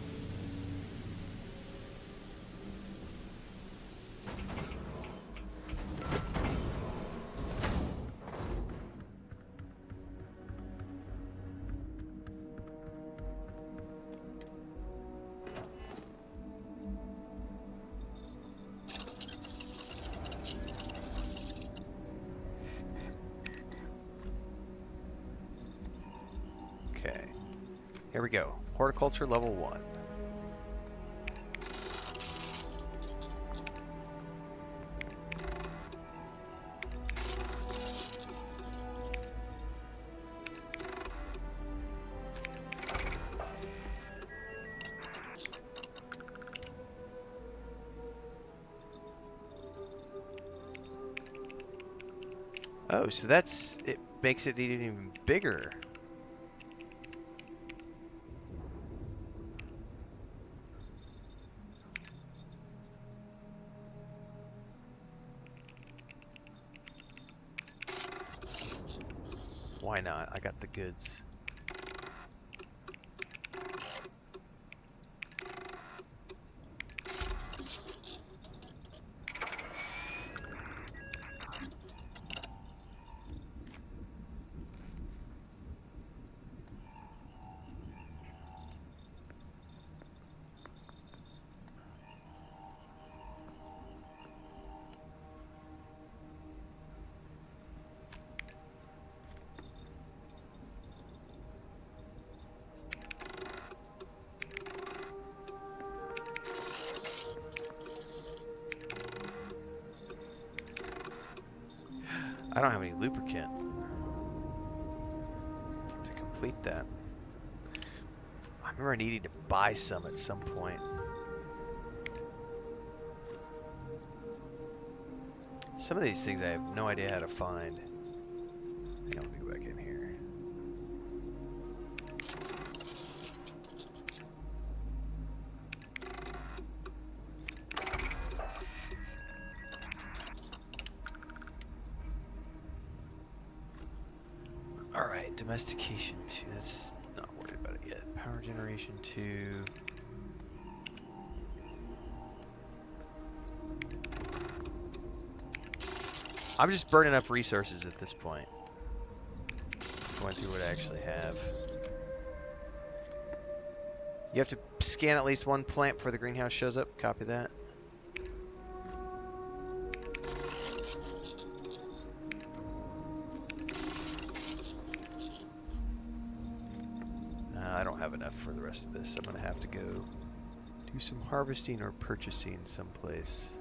Okay, here we go. Horticulture level 1. Oh, so it makes it even bigger. Why not? I got the goods. I don't have any lubricant to complete that. I remember needing to buy some at some point. Some of these things I have no idea how to find. Hang on, let me go back in here. Alright, domestication 2. That's not worried about it yet. Power generation 2. I'm just burning up resources at this point. Going through what I actually have. You have to scan at least one plant before the greenhouse shows up. Copy that. I don't have enough for the rest of this. I'm going to have to go do some harvesting or purchasing someplace.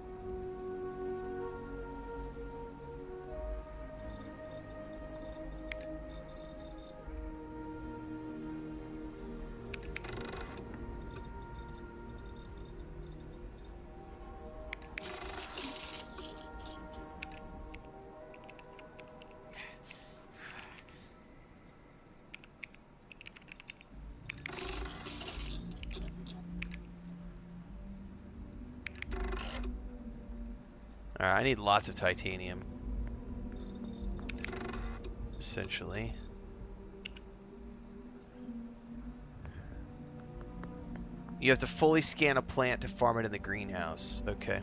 Alright, I need lots of titanium. Essentially. You have to fully scan a plant to farm it in the greenhouse. Okay.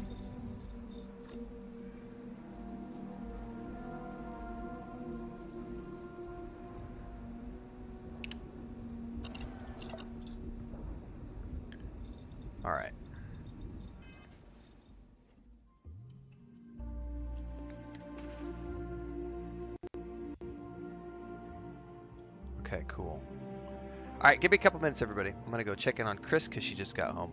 Alright. cool. Alright, give me a couple minutes, everybody. I'm going to go check in on Chris because she just got home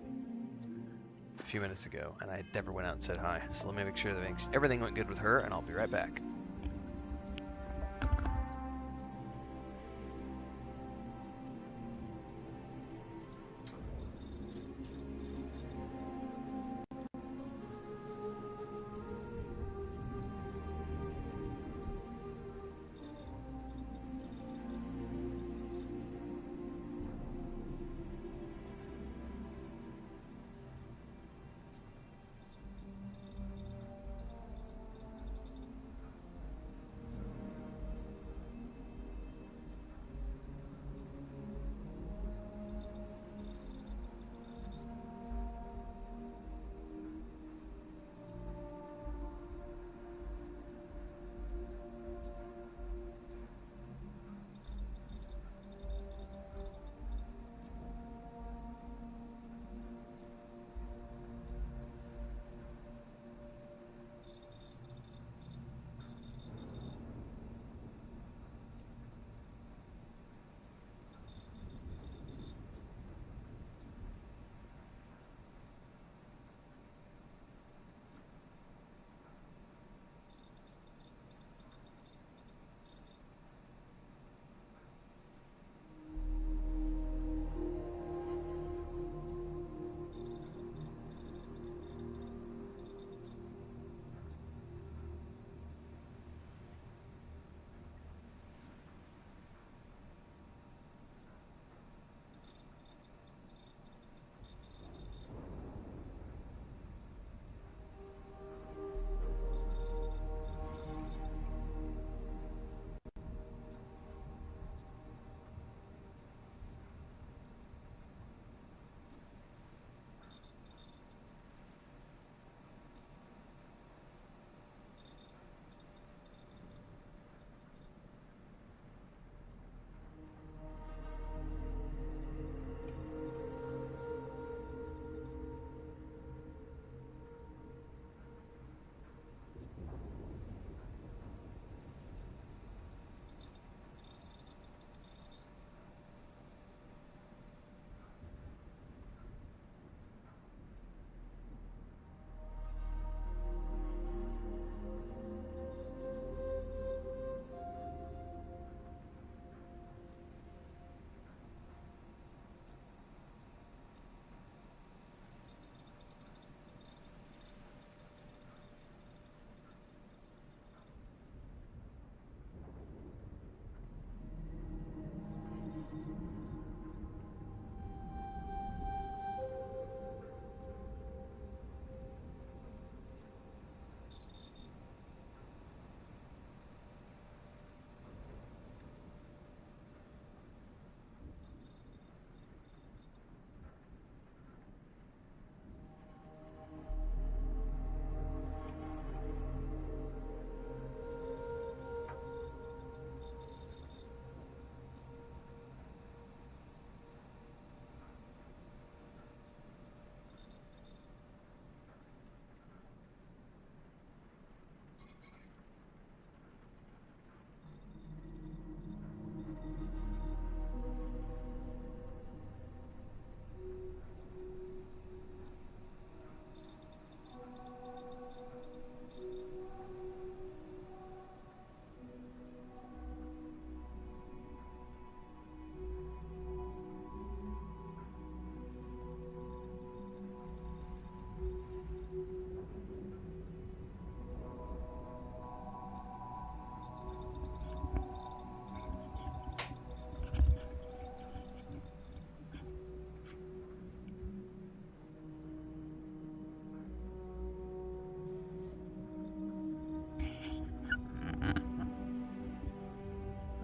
a few minutes ago, and I never went out and said hi. So let me make sure that everything went good with her, and I'll be right back.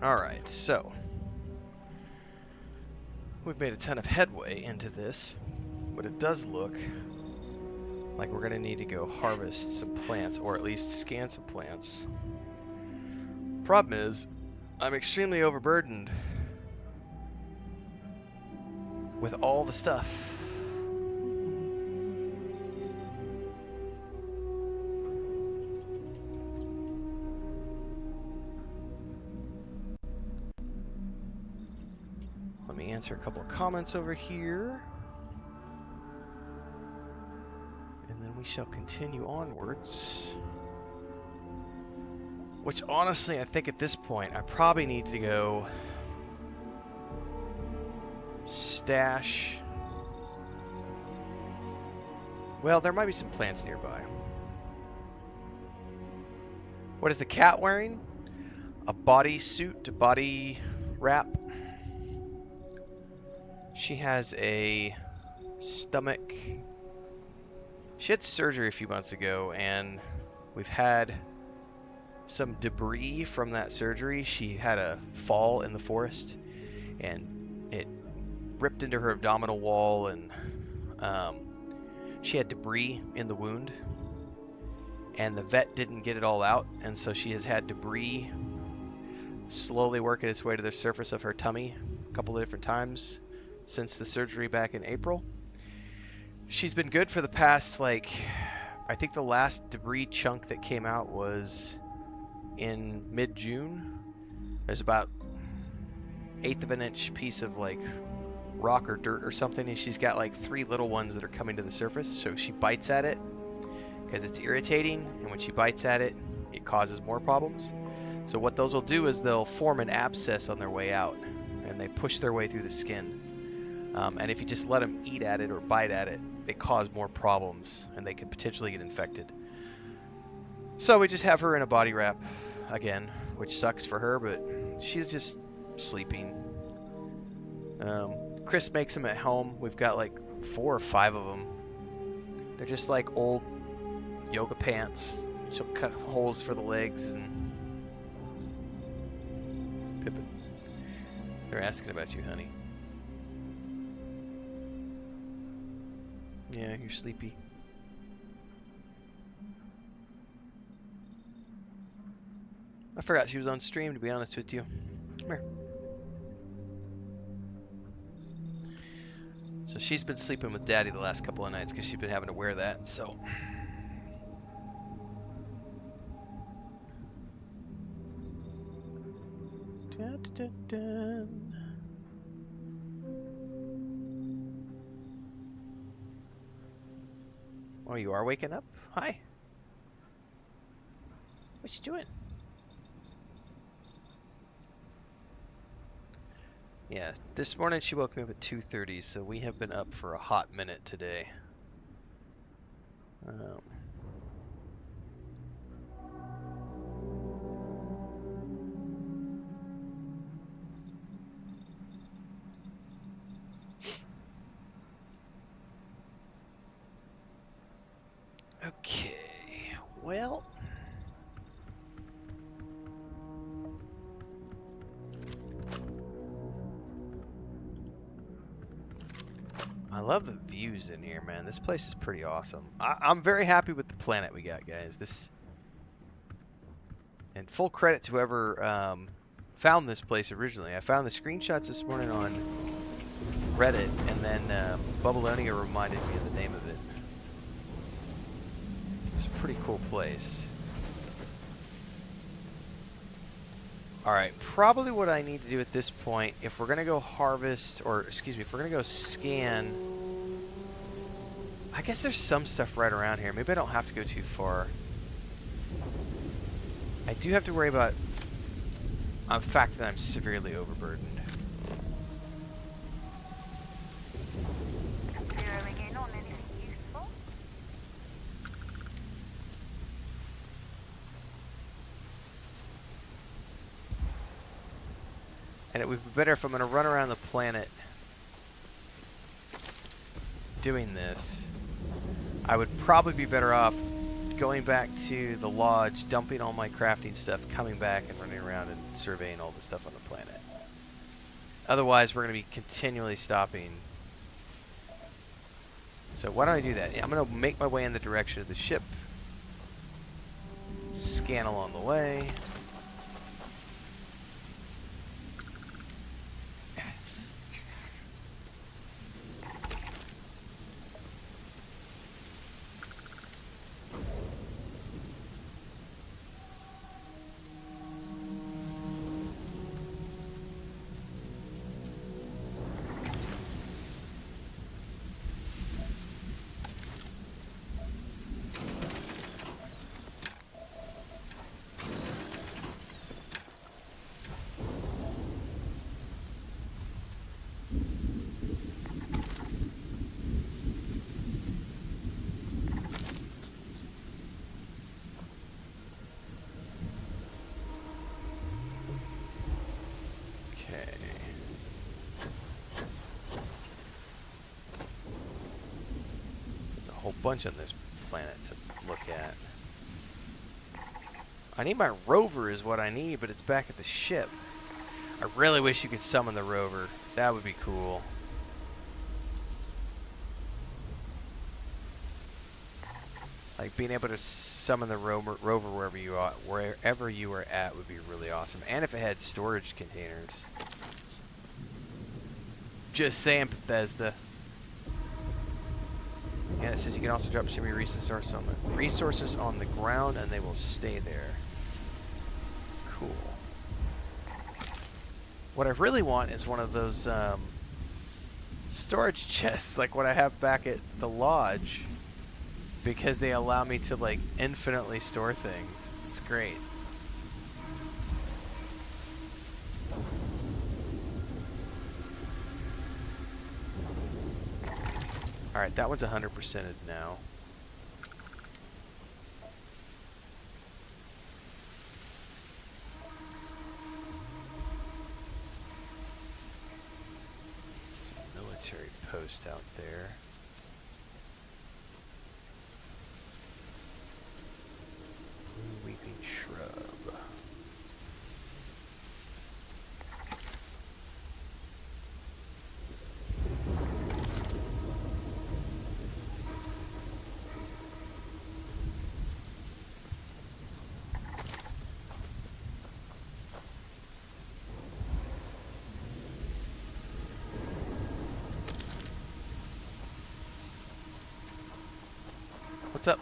Alright, so we've made a ton of headway into this, but it does look like we're going to need to go harvest some plants, or at least scan some plants. Problem is, I'm extremely overburdened with all the stuff. me answer a couple of comments over here. And then we shall continue onwards. Which honestly, I think at this point, I probably need to go stash. Well, there might be some plants nearby. What is the cat wearing? A body suit, a body wrap. She has a stomach. She had surgery a few months ago, and we've had some debris from that surgery. She had a fall in the forest, and it ripped into her abdominal wall, and she had debris in the wound, and the vet didn't get it all out, and so she has had debris slowly working its way to the surface of her tummy a couple of different times since the surgery back in April. She's been good for the past, I think the last debris chunk that came out was in mid-June. There's about 1/8 of an inch piece of rock or dirt or something, and she's got 3 little ones that are coming to the surface. So she bites at it because it's irritating, and when she bites at it, it causes more problems. So what those will do is they'll form an abscess on their way out, and they push their way through the skin. And if you just let them eat at it or bite at it, they cause more problems, and they could potentially get infected. So we just have her in a body wrap again, which sucks for her, but she's just sleeping. Chris makes them at home. We've got 4 or 5 of them. They're just old yoga pants. She'll cut holes for the legs and... Pippin. They're asking about you, honey. Yeah, you're sleepy. I forgot she was on stream, to be honest with you. Come here. So she's been sleeping with Daddy the last couple of nights because she's been having to wear that, so... Dun, dun, dun. Oh, you are waking up? Hi. What you doing? Yeah, this morning she woke me up at 2:30, so we have been up for a hot minute today. Okay, well... I love the views in here, man. This place is pretty awesome. I'm very happy with the planet we got, guys. And full credit to whoever found this place originally. I found the screenshots this morning on Reddit, and then Bubbalonia reminded me of the name of it. It's a pretty cool place. Alright, probably what I need to do at this point, if we're going to go harvest, or excuse me, if we're going to go scan, I guess there's some stuff right around here. Maybe I don't have to go too far. I do have to worry about the fact that I'm severely overburdened. Zeroing in on anything useful? And it would be better if I'm going to run around the planet doing this. I would probably be better off going back to the lodge, dumping all my crafting stuff, coming back and running around and surveying all the stuff on the planet. Otherwise, we're going to be continually stopping. So why don't I do that? I'm going to make my way in the direction of the ship. Scan along the way. bunch on this planet to look at. I need my rover is what I need, but it's back at the ship. I really wish you could summon the rover. That would be cool. Like being able to summon the rover wherever you are at would be really awesome. And if it had storage containers. Just saying, Bethesda. And it says you can also drop some resources on the ground and they will stay there. Cool. What I really want is one of those storage chests like what I have back at the lodge, because they allow me to like infinitely store things. It's great. Alright, that one's 100%ed now. There's a military post out there. Blue weeping shrub. What's up?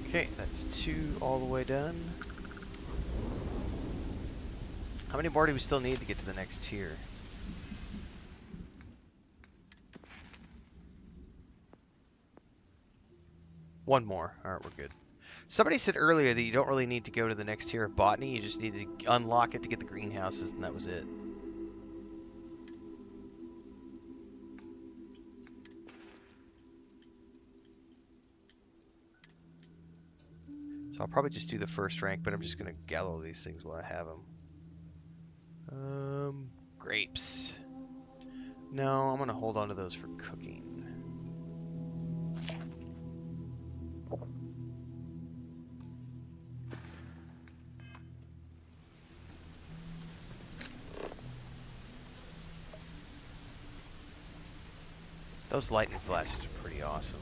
Okay, that's 2 all the way done. How many more do we still need to get to the next tier? One more. Alright, we're good. Somebody said earlier that you don't really need to go to the next tier of botany, you just need to unlock it to get the greenhouses, and that was it. So I'll probably just do the first rank, but I'm just going to gather these things while I have them. Grapes. No, I'm going to hold on to those for cooking. Those lightning flashes are pretty awesome.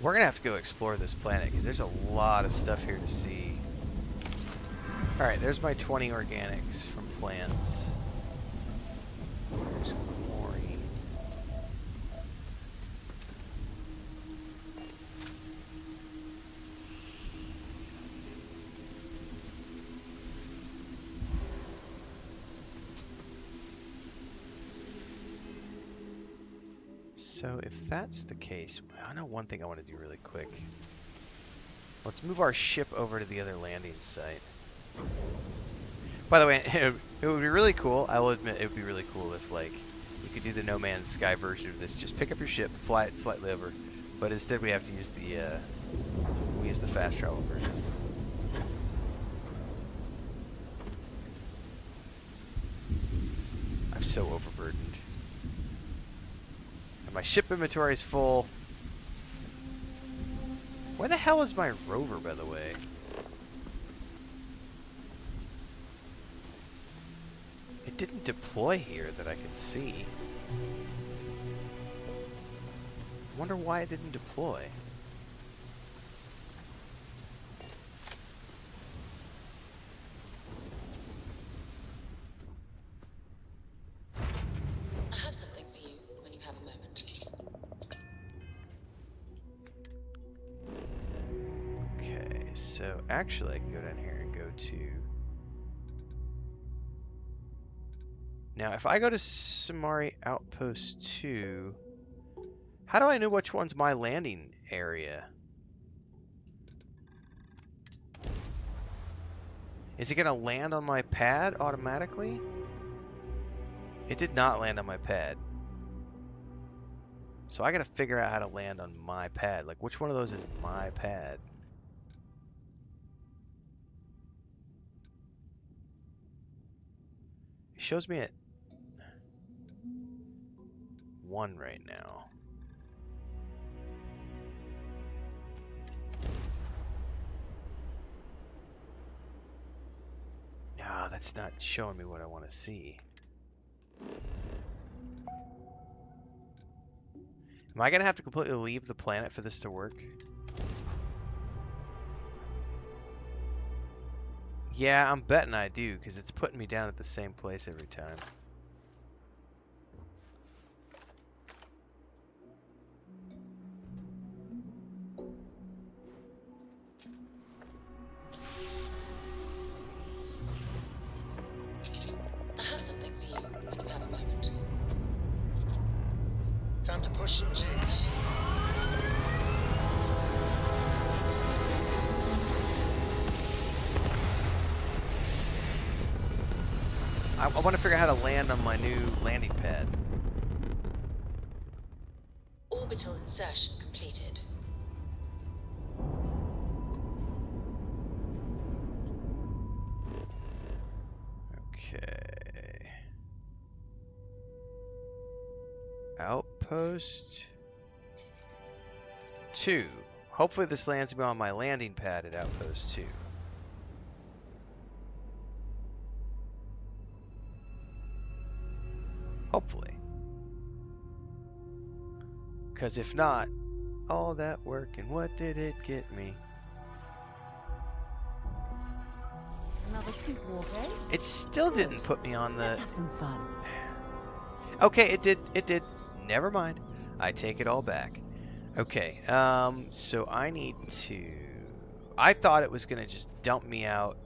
We're going to have to go explore this planet because there's a lot of stuff here to see. Alright, there's my 20 organics from plants. There's chlorine. So if that's the case, I know one thing I want to do really quick. Let's move our ship over to the other landing site. By the way, it would be really cool. I will admit it would be really cool if like you could do the No Man's Sky version of this. Just pick up your ship, fly it slightly over. But instead we have to use the fast travel version. I'm so overburdened. And my ship inventory is full. Where the hell is my rover, by the way? It didn't deploy here that I could see. I wonder why it didn't deploy. I have something for you when you have a moment. Okay, so actually I can go down here and go to... Now, if I go to Samari Outpost 2, how do I know which one's my landing area? Is it going to land on my pad automatically? It did not land on my pad. So I got to figure out how to land on my pad. Like, which one of those is my pad? It shows me at 1 right now. No, that's not showing me what I want to see. Am I going to have to completely leave the planet for this to work? Yeah, I'm betting I do, because it's putting me down at the same place every time. I have something for you when you have a moment. Time to push some G's. I want to figure out how to land on my new landing pad. Orbital insertion completed. Okay. Outpost 2. Hopefully this lands me on my landing pad at Outpost 2. Hopefully. Because if not, all that work and what did it get me? Another suit walk, eh? It still didn't put me on the... Let's have some fun. Okay, it did. It did. Never mind. I take it all back. Okay, so I need to... I thought it was going to just dump me out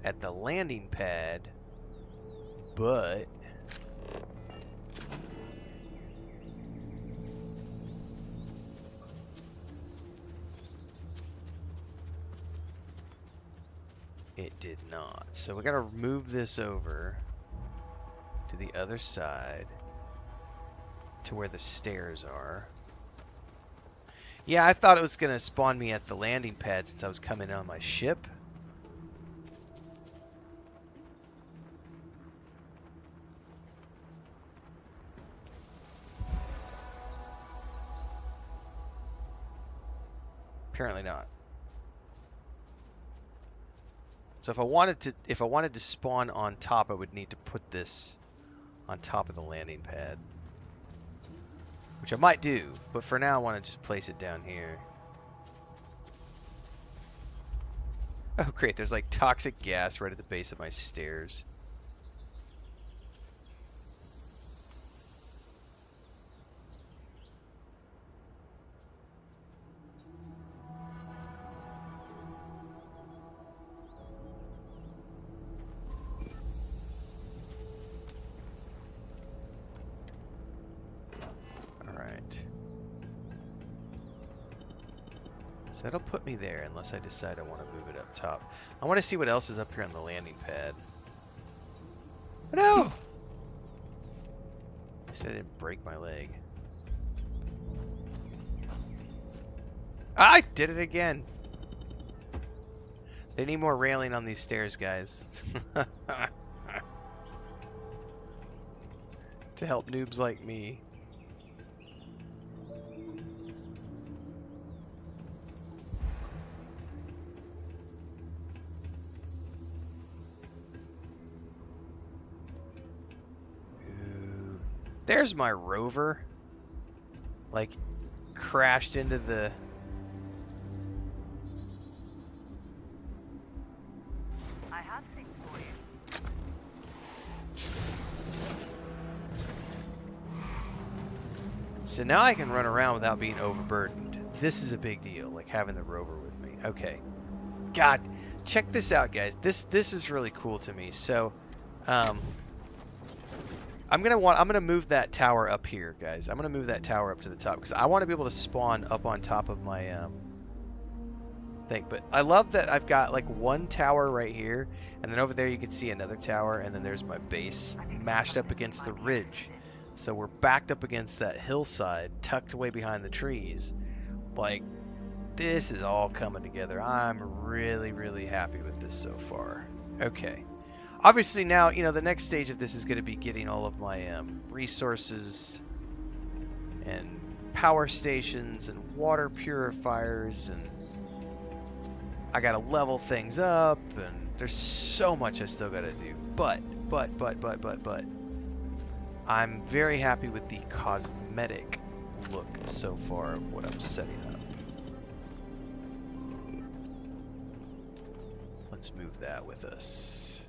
at the landing pad, but... it did not. So we got to move this over to the other side to where the stairs are. Yeah, I thought it was going to spawn me at the landing pad since I was coming in on my ship. Apparently not. So if I wanted to spawn on top, I would need to put this on top of the landing pad. Which I might do, but for now I want to just place it down here. Oh great, there's like toxic gas right at the base of my stairs. So that'll put me there unless I decide I want to move it up top. I want to see what else is up here on the landing pad. Oh, no! I said I didn't break my leg. I did it again! They need more railing on these stairs, guys. To help noobs like me. There's my rover. Like, crashed into the... I have things for you. So now I can run around without being overburdened. This is a big deal, like having the rover with me. Okay. God, check this out, guys. This is really cool to me. So, I'm gonna move that tower up here, guys. I'm gonna move that tower up to the top because I want to be able to spawn up on top of my thing. But I love that I've got like one tower right here, and then over there you can see another tower, and then there's my base mashed up against the ridge. So we're backed up against that hillside, tucked away behind the trees. Like, this is all coming together. I'm really, really happy with this so far. Okay. Obviously now, you know, the next stage of this is going to be getting all of my resources and power stations and water purifiers, and I got to level things up, and there's so much I still got to do. But I'm very happy with the cosmetic look so far of what I'm setting up. Let's move that with us.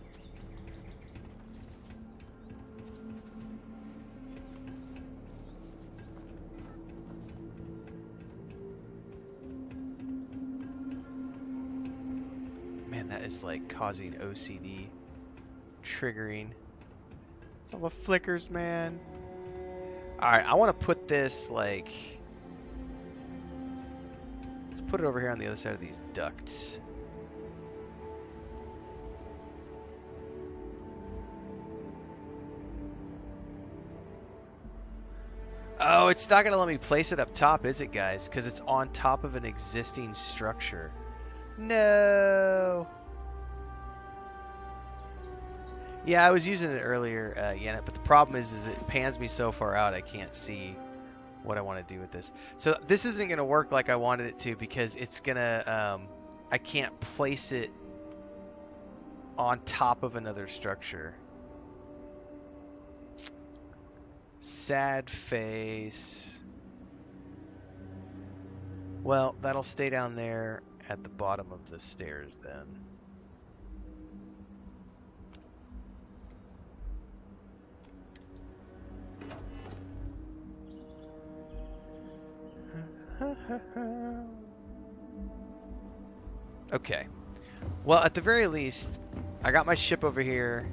Man, that is like causing OCD triggering. It's all the flickers, man. Alright, I want to put this like... Let's put it over here on the other side of these ducts. Oh, it's not going to let me place it up top, is it, guys? Because it's on top of an existing structure. No! Yeah, I was using it earlier, Yana, but the problem is it pans me so far out I can't see what I want to do with this. So this isn't going to work like I wanted it to, because it's going to... I can't place it on top of another structure. Sad face. Well, that'll stay down there at the bottom of the stairs then. Okay. Well, at the very least, I got my ship over here.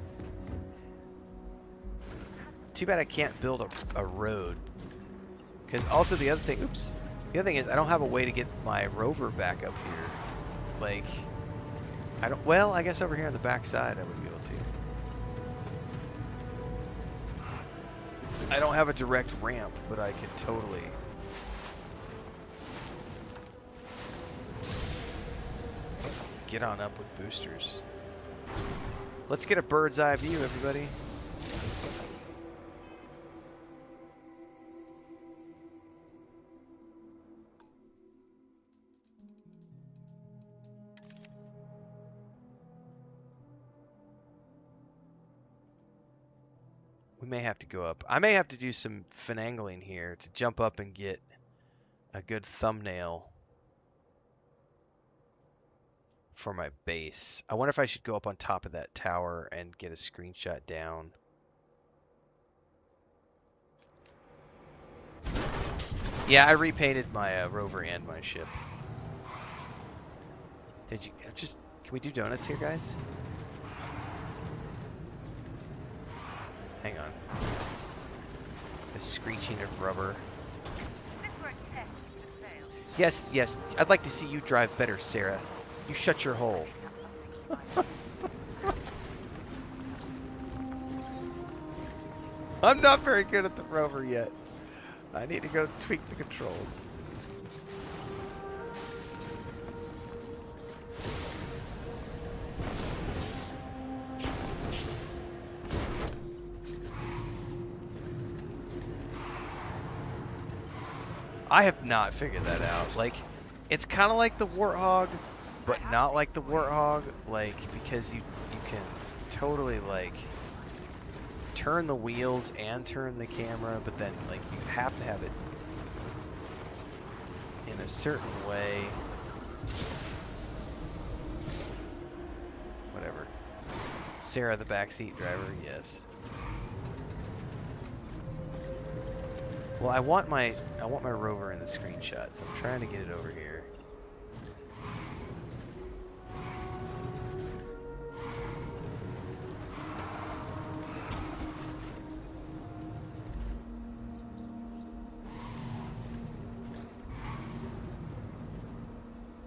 Too bad I can't build a road. Because also the other thing, oops. The other thing is I don't have a way to get my rover back up here. Like, I don't, well, I guess over here on the back side I would be able to. I don't have a direct ramp, but I could totally. Get on up with boosters. Let's get a bird's eye view, everybody. We may have to go up. I may have to do some finagling here to jump up and get a good thumbnail for my base. I wonder if I should go up on top of that tower and get a screenshot down. Yeah, I repainted my rover and my ship. Did you just... Can we do donuts here, guys? Hang on. The screeching of rubber. Yes, yes. I'd like to see you drive better, Sarah. You shut your hole. I'm not very good at the rover yet. I need to go tweak the controls. I have not figured that out. Like, it's kind of like the Warthog, but not like the Warthog. Like, because you can totally, like, turn the wheels and turn the camera, but then, like, you have to have it in a certain way. Whatever. Sarah, the backseat driver, yes. Well, I want my rover in the screenshot, so I'm trying to get it over here.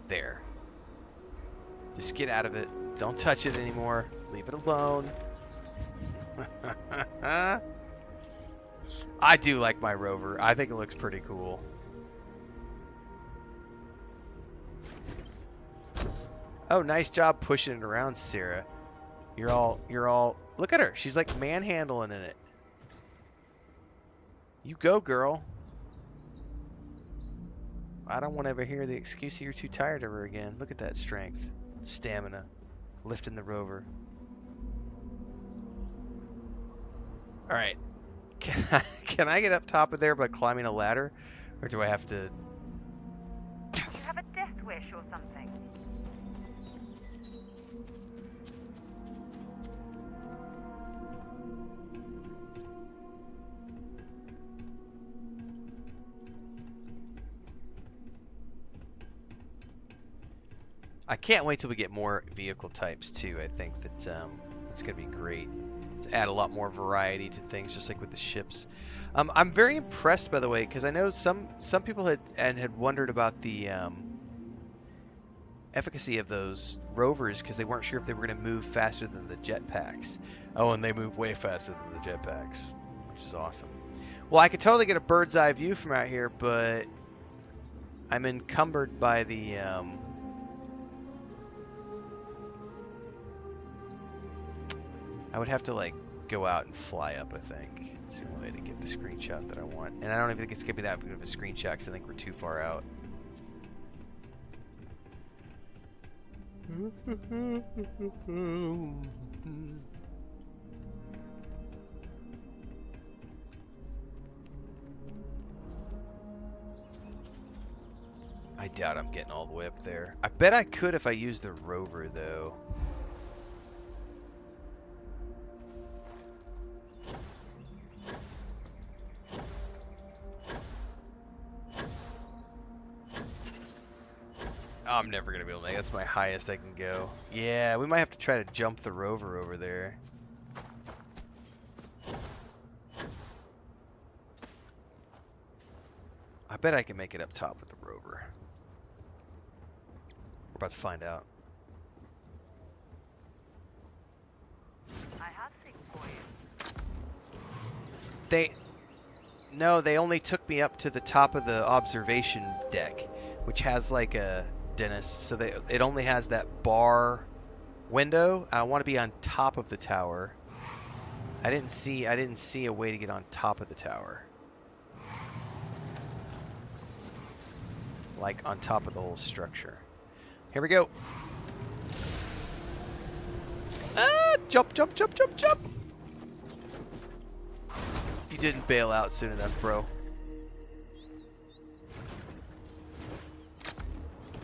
There. Just get out of it. Don't touch it anymore. Leave it alone. I do like my rover. I think it looks pretty cool. Oh, nice job pushing it around, Sarah. You're all, look at her. She's like manhandling in it. You go, girl. I don't want to ever hear the excuse you're too tired of her again. Look at that strength, stamina, lifting the rover. All right. Can I get up top of there by climbing a ladder? Or do I have to... Do you have a death wish or something? I can't wait till we get more vehicle types too. I think that it's going to be great to add a lot more variety to things, just like with the ships. I'm very impressed, by the way, because I know some people had wondered about the efficacy of those rovers because they weren't sure if they were going to move faster than the jetpacks. Oh, and they move way faster than the jetpacks, which is awesome. Well, I could totally get a bird's eye view from out here, but I'm encumbered by the I would have to like go out and fly up, I think. It's the only way to get the screenshot that I want. And I don't even think it's going to be that good of a screenshot because I think we're too far out. I doubt I'm getting all the way up there. I bet I could if I used the rover, though. I'm never going to be able to make it. That's my highest I can go. Yeah, we might have to try to jump the rover over there. I bet I can make it up top with the rover. We're about to find out. I have things for you. No, they only took me up to the top of the observation deck, which has like a Dennis, so it only has that bar window. I want to be on top of the tower. I didn't see a way to get on top of the tower. Like on top of the whole structure. Here we go. Ah, jump, jump, jump, jump, jump. You didn't bail out soon enough, bro.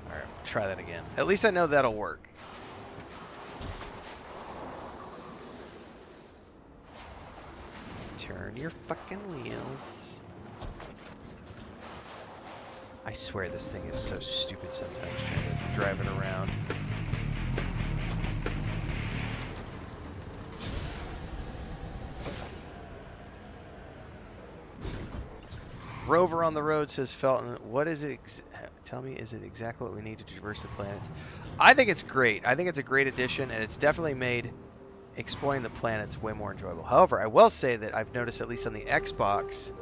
Alright, try that again. At least I know that'll work. Turn your fucking wheels. I swear this thing is so stupid sometimes trying to drive it around. Rover on the road, says Felton. What is it? Tell me, is it exactly what we need to traverse the planets? I think it's great. I think it's a great addition, and it's definitely made exploring the planets way more enjoyable. However, I will say that I've noticed, at least on the Xbox,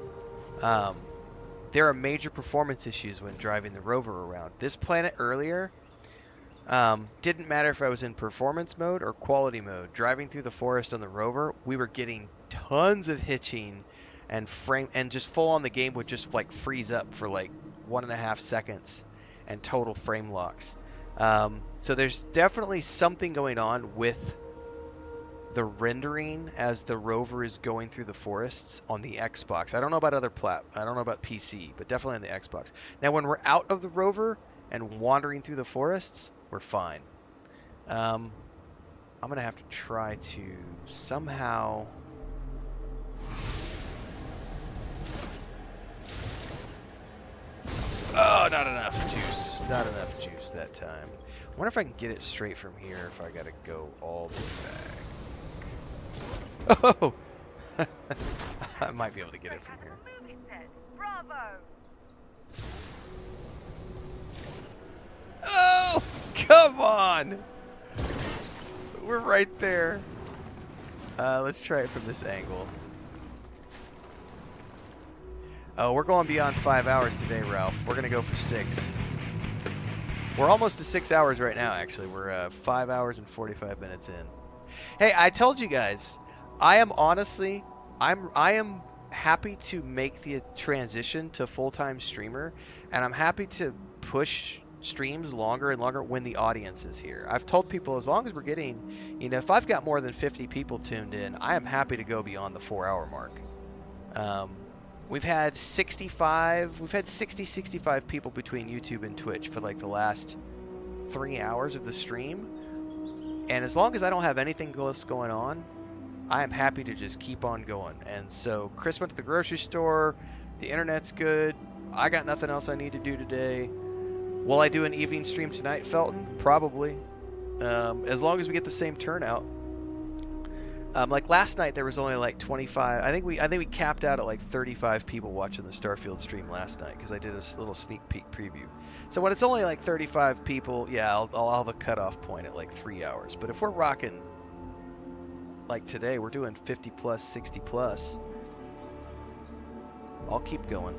there are major performance issues when driving the rover around. This planet earlier didn't matter if I was in performance mode or quality mode. Driving through the forest on the rover, we were getting tons of hitching and just full on the game would just like freeze up for like 1.5 seconds and total frame locks. So there's definitely something going on with the rendering as the rover is going through the forests on the Xbox. I don't know about I don't know about PC, but definitely on the Xbox. Now when we're out of the rover and wandering through the forests, we're fine. I'm gonna have to try to somehow oh, not enough juice. Not enough juice that time. I wonder if I can get it straight from here if I gotta go all the way back. Oh! I might be able to get it from here. Bravo! Oh! Come on! We're right there. Let's try it from this angle. Oh, we're going beyond 5 hours today, Ralph. We're going to go for 6. We're almost to 6 hours right now, actually. We're 5 hours and 45 minutes in. Hey, I told you guys, I am happy to make the transition to full-time streamer, and I'm happy to push streams longer and longer when the audience is here. I've told people as long as we're getting, if I've got more than 50 people tuned in, I am happy to go beyond the 4-hour mark. We've had 65 people between YouTube and Twitch for like the last 3 hours of the stream. And as long as I don't have anything else going on, I am happy to just keep on going. And so Chris went to the grocery store. The internet's good. I got nothing else I need to do today. Will I do an evening stream tonight, Felton? Probably. As long as we get the same turnout. Like last night, there was only like 25. I think we capped out at like 35 people watching the Starfield stream last night because I did a little sneak peek preview. So when it's only like 35 people, yeah, I'll have a cutoff point at like 3 hours. But if we're rocking like today, we're doing 50 plus, 60 plus, I'll keep going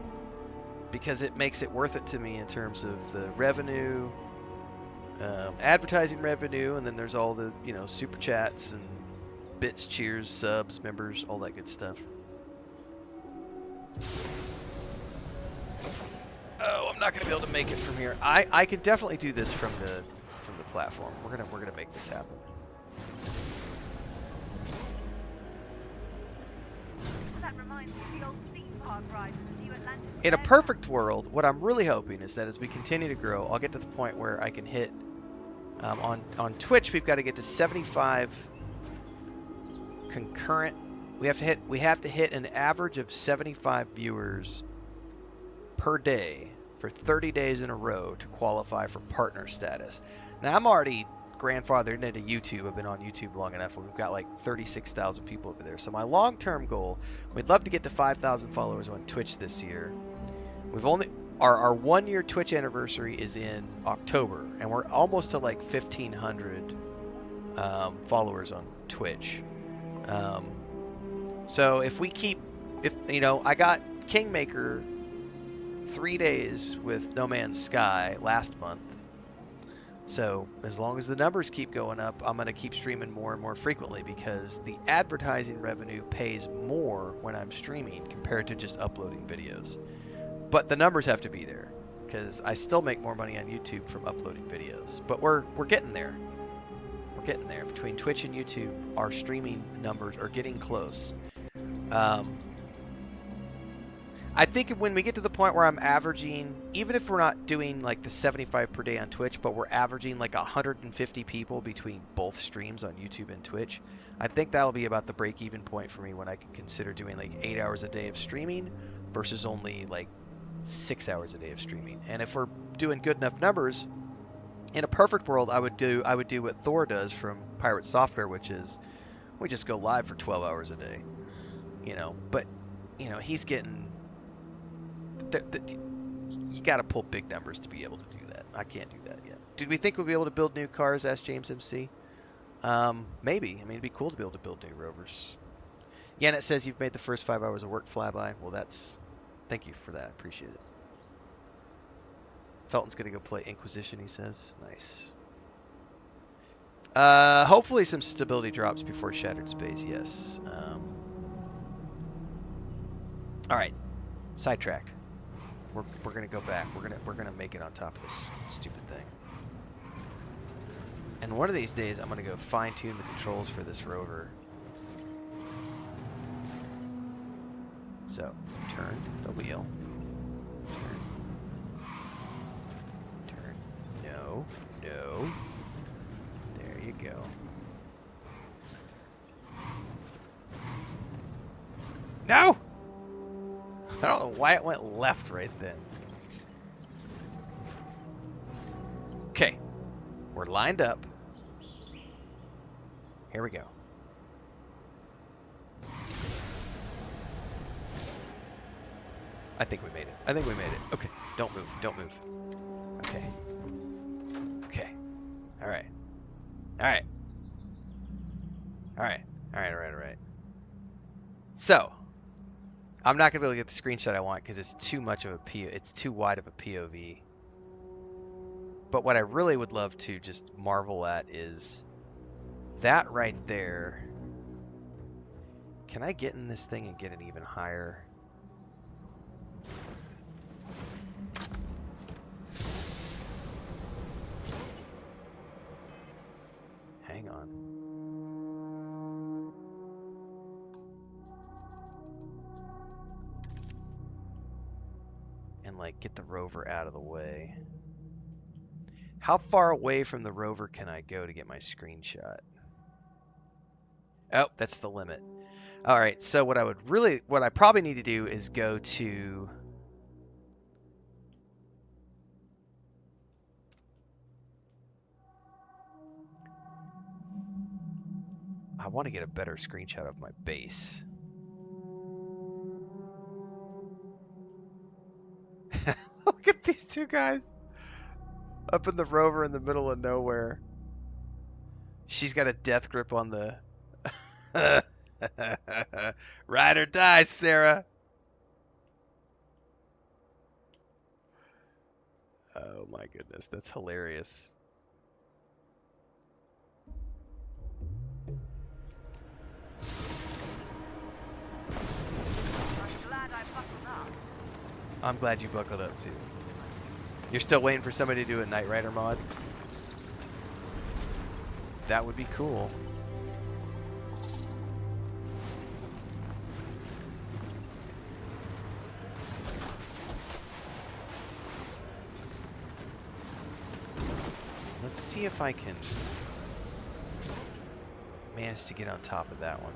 because it makes it worth it to me in terms of the revenue, advertising revenue, and then there's all the super chats and bits, cheers, subs, members, all that good stuff. Oh, I'm not gonna be able to make it from here. I can definitely do this from the platform. We're gonna make this happen. That reminds me of the old theme park ride in the new Atlantis. In a perfect world, what I'm really hoping is that as we continue to grow, I'll get to the point where I can hit on Twitch. We've got to get to 75 concurrent. We have to hit an average of 75 viewers per day for 30 days in a row to qualify for partner status. Now I'm already grandfathered into YouTube. I've been on YouTube long enough. We've got like 36,000 people over there. So my long-term goal, we'd love to get to 5,000 followers on Twitch this year. We've only our 1-year Twitch anniversary is in October, and we're almost to like 1,500 followers on Twitch. So if I got Kingmaker 3 days with No Man's Sky last month. So as long as the numbers keep going up, I'm going to keep streaming more and more frequently because the advertising revenue pays more when I'm streaming compared to just uploading videos. But the numbers have to be there because I still make more money on YouTube from uploading videos. But we're getting there. We're getting there. Between Twitch and YouTube, our streaming numbers are getting close. I think when we get to the point where I'm averaging, even if we're not doing like the 75 per day on Twitch, but we're averaging like 150 people between both streams on YouTube and Twitch, I think that'll be about the break-even point for me when I can consider doing like 8 hours a day of streaming versus only like 6 hours a day of streaming. And if we're doing good enough numbers, in a perfect world, I would do what Thor does from Pirate Software, which is we just go live for 12 hours a day. But he's getting. You got to pull big numbers to be able to do that. I can't do that yet. Did we think we'll be able to build new cars? Asked James MC. Maybe. I mean, it'd be cool to be able to build new rovers. Yeah, and it says you've made the first 5 hours of work fly by. Well, thank you for that. I appreciate it. Felton's gonna go play Inquisition, he says. Nice. Hopefully some stability drops before Shattered Space. Yes. All right. Sidetracked. We're gonna go back. We're gonna make it on top of this stupid thing. And one of these days, I'm gonna go fine-tune the controls for this rover. So turn the wheel. Turn. No. No. There you go. No! I don't know why it went left right then. Okay. We're lined up. Here we go. I think we made it. I think we made it. Okay. Don't move. Don't move. Okay. Okay. Alright. Alright. Alright. Alright. So, I'm not going to be able to get the screenshot I want because it's too much of a it's too wide of a POV. But what I really would love to just marvel at is that right there. Can I get in this thing and get it even higher? Hang on. And like get the rover out of the way. How far away from the rover can I go to get my screenshot? Oh, that's the limit. All right, so what I probably need to do is go to I want to get a better screenshot of my base. Look at these two guys up in the rover in the middle of nowhere. She's got a death grip on the ride or die, Sarah. Oh my goodness, that's hilarious. I'm glad you buckled up too. You're still waiting for somebody to do a Knight Rider mod? That would be cool. Let's see if I can manage to get on top of that one.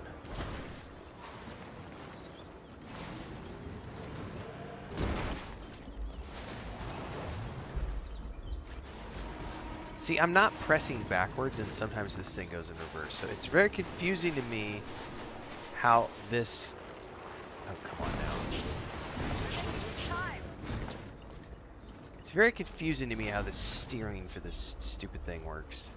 See, I'm not pressing backwards, and sometimes this thing goes in reverse. So it's very confusing to me how this... Oh, come on now. It's very confusing to me how the steering for this stupid thing works.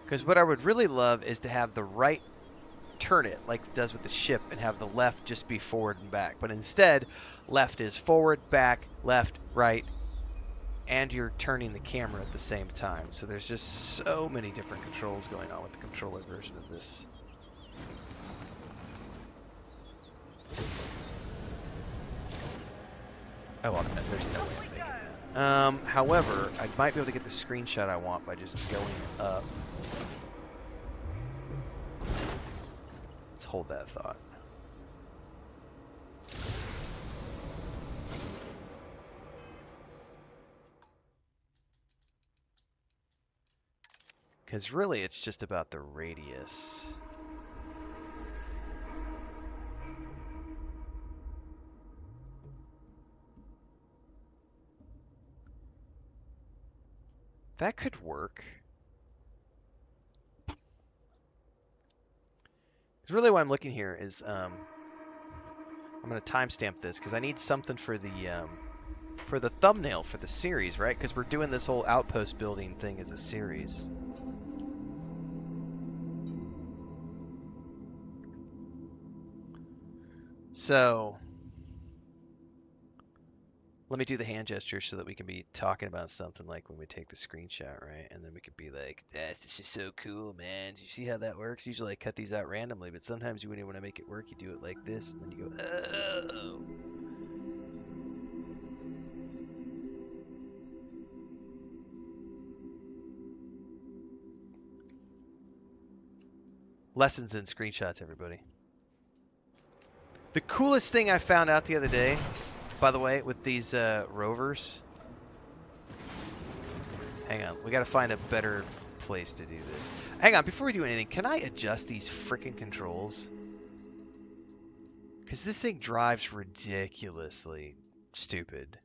Because what I would really love is to have the right turn it like it does with the ship and have the left just be forward and back. But instead, left is forward, back, left, right, and you're turning the camera at the same time. So there's just so many different controls going on with the controller version of this. Oh, well, there's no way I'm making that. However, I might be able to get the screenshot I want by just going up. Let's hold that thought. Because really, it's just about the radius. That could work. Because really what I'm looking here is, I'm going to timestamp this because I need something for the thumbnail for the series, right? Because we're doing this whole outpost building thing as a series. So let me do the hand gesture so that we can be talking about something like when we take the screenshot, right? And then we could be like, this is so cool, man. Do you see how that works? Usually I cut these out randomly, but sometimes when you want to make it work, you do it like this, and then you go, oh. Lessons in screenshots, everybody. The coolest thing I found out the other day, by the way, with these rovers. Hang on, we got to find a better place to do this. Hang on, before we do anything, can I adjust these frickin' controls? Because this thing drives ridiculously stupid.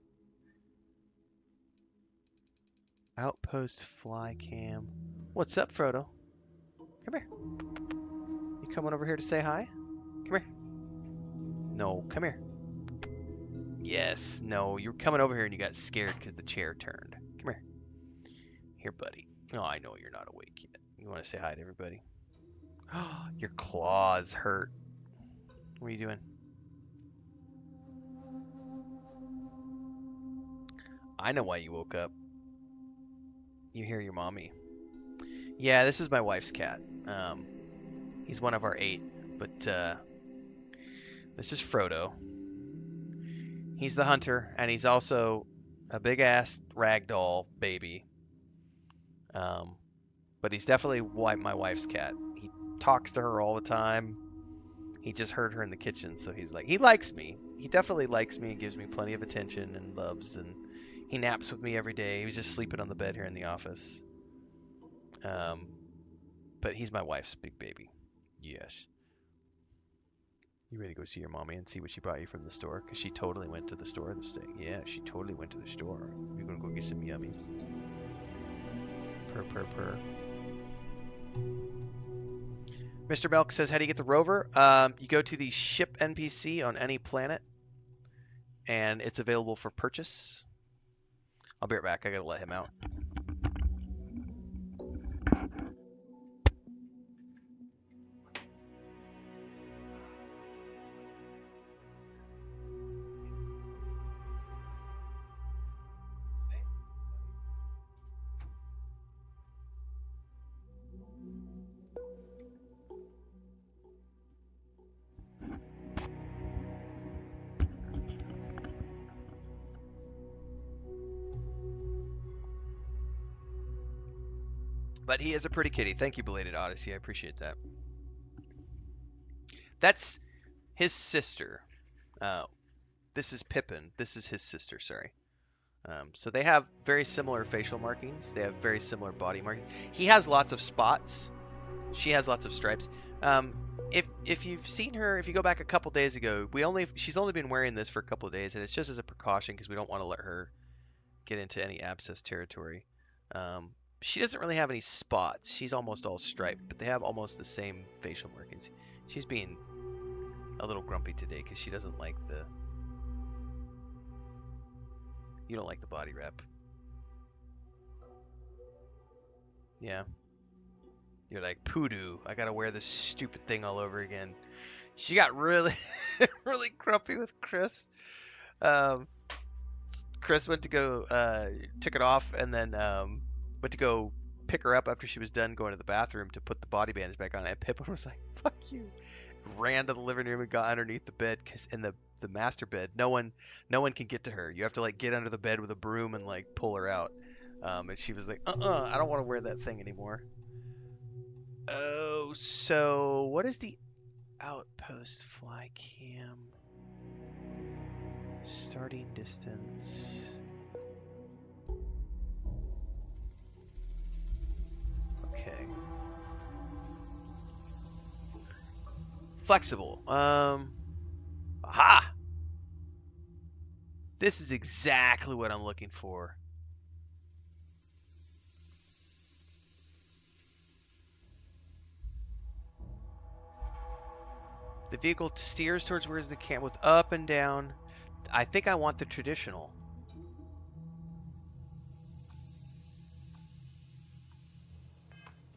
Outpost fly cam. What's up, Frodo? Come here. You coming over here to say hi? Come here. No, come here. Yes, no, you're coming over here and you got scared because the chair turned. Come here. Here, buddy. Oh, I know you're not awake yet. You want to say hi to everybody? Your claws hurt. What are you doing? I know why you woke up. You hear your mommy. Yeah, this is my wife's cat. He's one of our 8, but this is Frodo. He's the hunter, and he's also a big-ass ragdoll baby. But he's definitely my wife's cat. He talks to her all the time. He just heard her in the kitchen, so he's like, he likes me. He definitely likes me and gives me plenty of attention and loves, and he naps with me every day. He was just sleeping on the bed here in the office. But he's my wife's big baby. Yes. You ready to go see your mommy and see what she brought you from the store? Because she totally went to the store this day. Yeah, she totally went to the store. We're going to go get some yummies. Purr, purr, purr. Mr. Melk says, how do you get the rover? You go to the ship NPC on any planet, and it's available for purchase. I'll be right back. I got to let him out. But he is a pretty kitty. Thank you, Belated Odyssey. I appreciate that. That's his sister. This is Pippin. This is his sister, sorry. So they have very similar facial markings. They have very similar body markings. He has lots of spots. She has lots of stripes. If you've seen her, if you go back a couple days ago, she's only been wearing this for a couple of days, and it's just as a precaution because we don't want to let her get into any abscess territory. She doesn't really have any spots. She's almost all striped, but they have almost the same facial markings. She's being a little grumpy today because she doesn't like the... You don't like the body wrap. Yeah. You're like, Poodoo, I gotta wear this stupid thing all over again. She got really, really grumpy with Chris. Chris went to go, took it off, and then went to go pick her up after she was done going to the bathroom to put the body bandage back on. And Pippin was like, fuck you. Ran to the living room and got underneath the bed, because in the master bed, no one can get to her. You have to like get under the bed with a broom and like pull her out. And she was like, I don't want to wear that thing anymore. Oh, so what is the Outpost fly cam? Starting distance. Okay. Flexible. Aha! This is exactly what I'm looking for. The vehicle steers towards where's the cam with up and down. I think I want the traditional.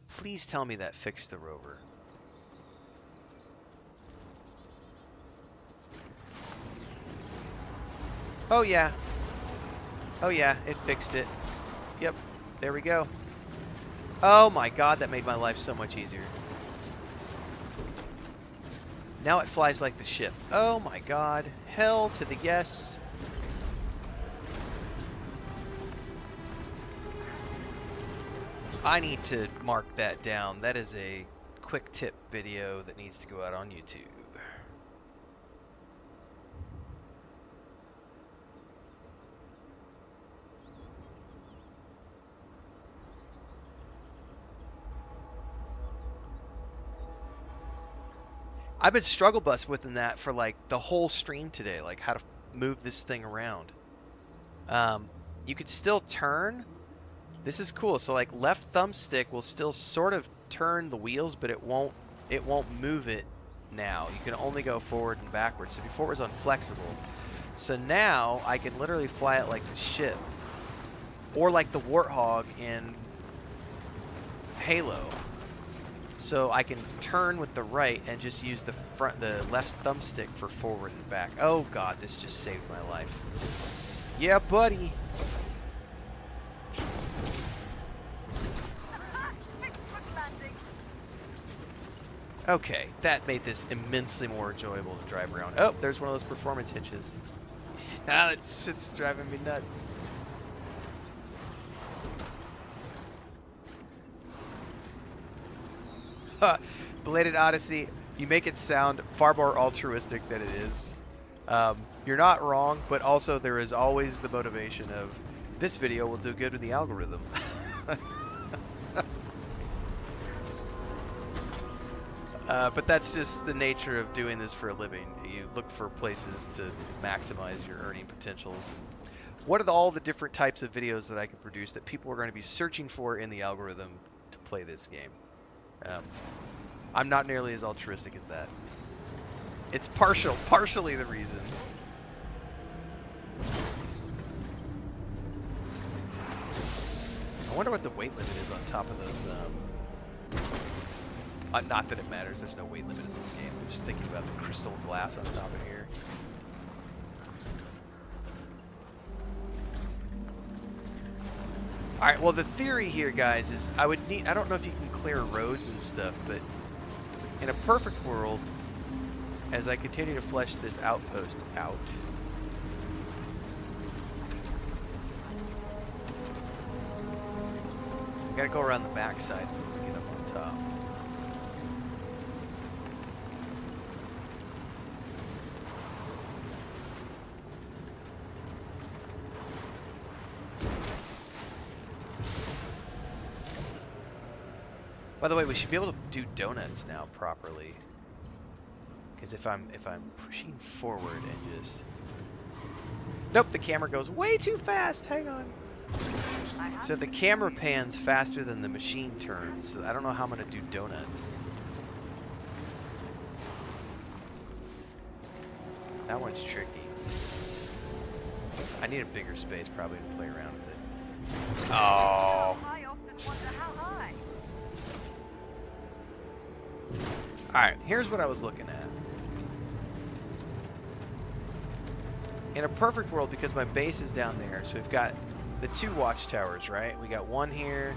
Please tell me that fixed the rover. Oh yeah. Oh yeah, it fixed it. Yep, there we go. Oh my god, that made my life so much easier. Now it flies like the ship. Oh my god. Hell to the yes. I need to mark that down. That is a quick tip video that needs to go out on YouTube. I've been struggle bus within that for like the whole stream today, like how to move this thing around. You could still turn. This is cool. So like left thumbstick will still sort of turn the wheels, but it won't move it now. You can only go forward and backwards. So before it was unflexible. So now I can literally fly it like the ship, or like the Warthog in halo. So I can turn with the right and just use the left thumbstick for forward and back. Oh god, this just saved my life. Yeah, buddy. Okay, that made this immensely more enjoyable to drive around. Oh, there's one of those performance hitches. That shit's driving me nuts. Belated Odyssey, you make it sound far more altruistic than it is. You're not wrong, but also there is always the motivation of, this video will do good with the algorithm. But that's just the nature of doing this for a living. You look for places to maximize your earning potentials. What are all the different types of videos that I can produce that people are going to be searching for in the algorithm to play this game? I'm not nearly as altruistic as that. It's partially the reason. I wonder what the weight limit is on top of those. Not that it matters, there's no weight limit in this game. I'm just thinking about the crystal glass on top of here. Alright, well the theory here, guys, is I don't know if you can clear roads and stuff, but in a perfect world, as I continue to flesh this outpost out, I gotta go around the backside to get up on top. By the way, we should be able to do donuts now properly. Because if I'm pushing forward and just... Nope, the camera goes way too fast. Hang on. So the camera pans faster than the machine turns. So I don't know how I'm going to do donuts. That one's tricky. I need a bigger space probably to play around with it. Oh. Alright, here's what I was looking at. In a perfect world, because my base is down there, so we've got the 2 watchtowers, right? We got one here.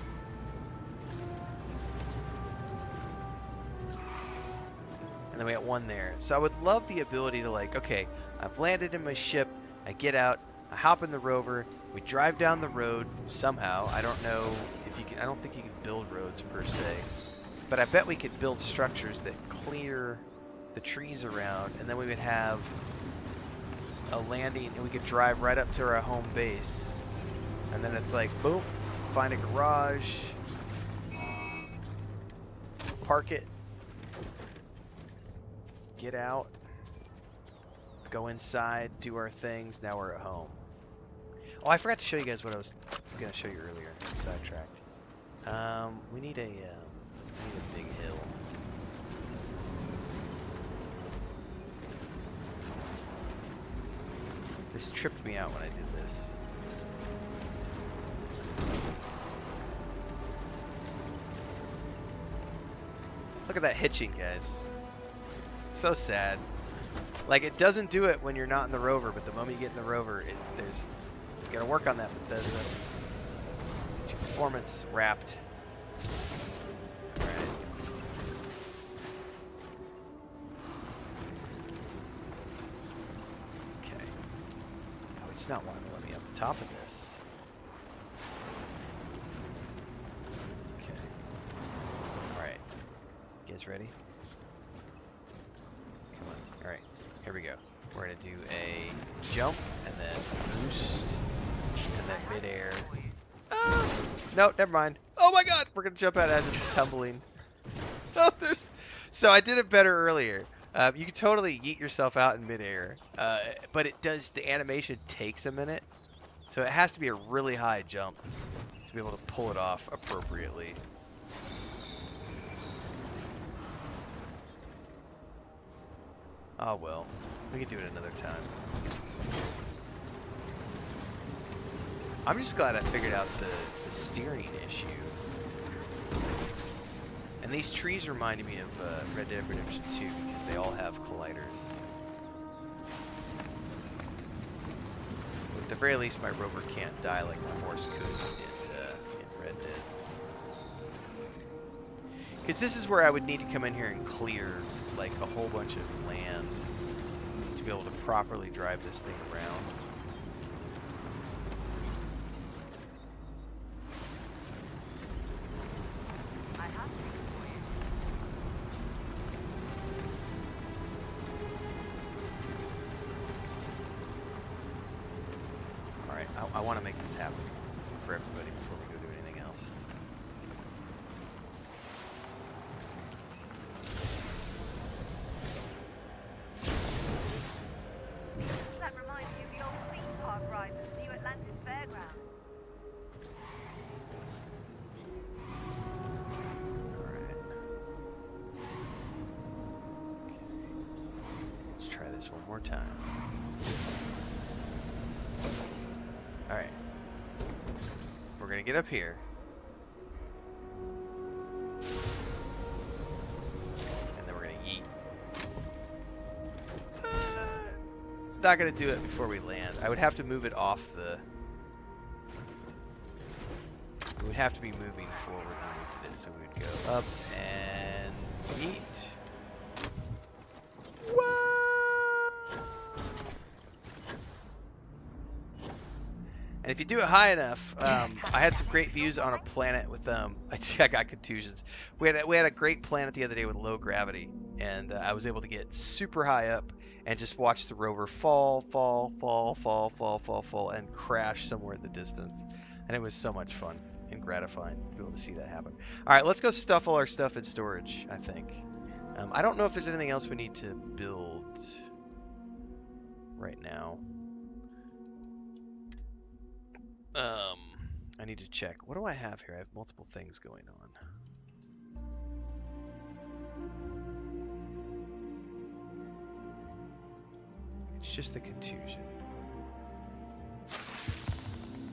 And then we got one there. So I would love the ability to, like, okay, I've landed in my ship, I get out, I hop in the rover, we drive down the road somehow. I don't know if you can, I don't think you can build roads per se. But I bet we could build structures that clear the trees around, and then we would have a landing, and we could drive right up to our home base. And then it's like, boom, find a garage, park it, get out, go inside, do our things, now we're at home. Oh, I forgot to show you guys what I was going to show you earlier. I got sidetracked. We need a big hill. This tripped me out when I did this. Look at that hitching, guys. It's so sad. Like, it doesn't do it when you're not in the rover, but the moment you get in the rover, you gotta work on that Bethesda. Get your performance wrapped. Alright. Okay. Oh, it's not wanting to let me up the top of this. Okay. Alright. You guys ready? Come on. Alright. Here we go. We're gonna do a jump, and then boost, and then midair. Ah! No, never mind. Oh my god! We're gonna jump out as it's tumbling. Oh, so I did it better earlier. You can totally yeet yourself out in midair, but the animation takes a minute, so it has to be a really high jump to be able to pull it off appropriately. Oh well, we can do it another time. I'm just glad I figured out the steering issue. And these trees reminded me of Red Dead Redemption 2 because they all have colliders. At the very least, my rover can't die like my horse could in Red Dead. Because this is where I would need to come in here and clear like a whole bunch of land to be able to properly drive this thing around. Alright, I want to make this happen for everybody before we go do anything else. That reminds me of the old theme park ride at the New Atlantis Fairground. Let's try this one more time. Alright. We're gonna get up here. And then we're gonna yeet. It's not gonna do it before we land. I would have to move it off the... We would have to be moving forward when we did it, so we would go up and yeet. And if you do it high enough, I had some great views on a planet with I got contusions. We had a great planet the other day with low gravity, and I was able to get super high up and just watch the rover fall, and crash somewhere in the distance. And it was so much fun and gratifying to be able to see that happen. All right, let's go stuff all our stuff in storage, I think. I don't know if there's anything else we need to build right now. I need to check. What do I have here? I have multiple things going on. It's just the contusion.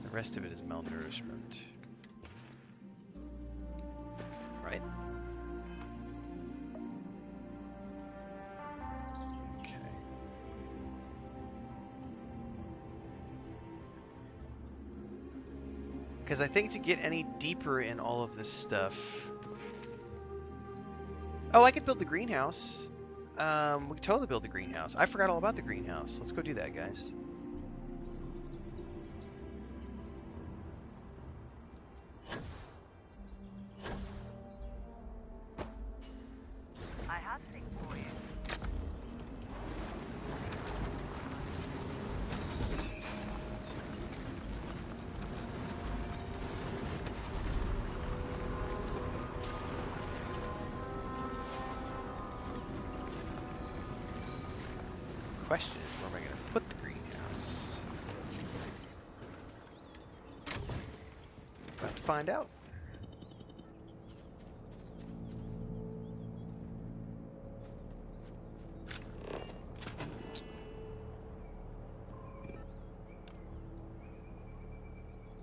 The rest of it is malnourishment. Right? Because I think to get any deeper in all of this stuff... Oh, I could build the greenhouse. We could totally build the greenhouse. I forgot all about the greenhouse. Let's go do that, guys. I have things for you. Question is, where am I going to put the greenhouse? We'll have to find out.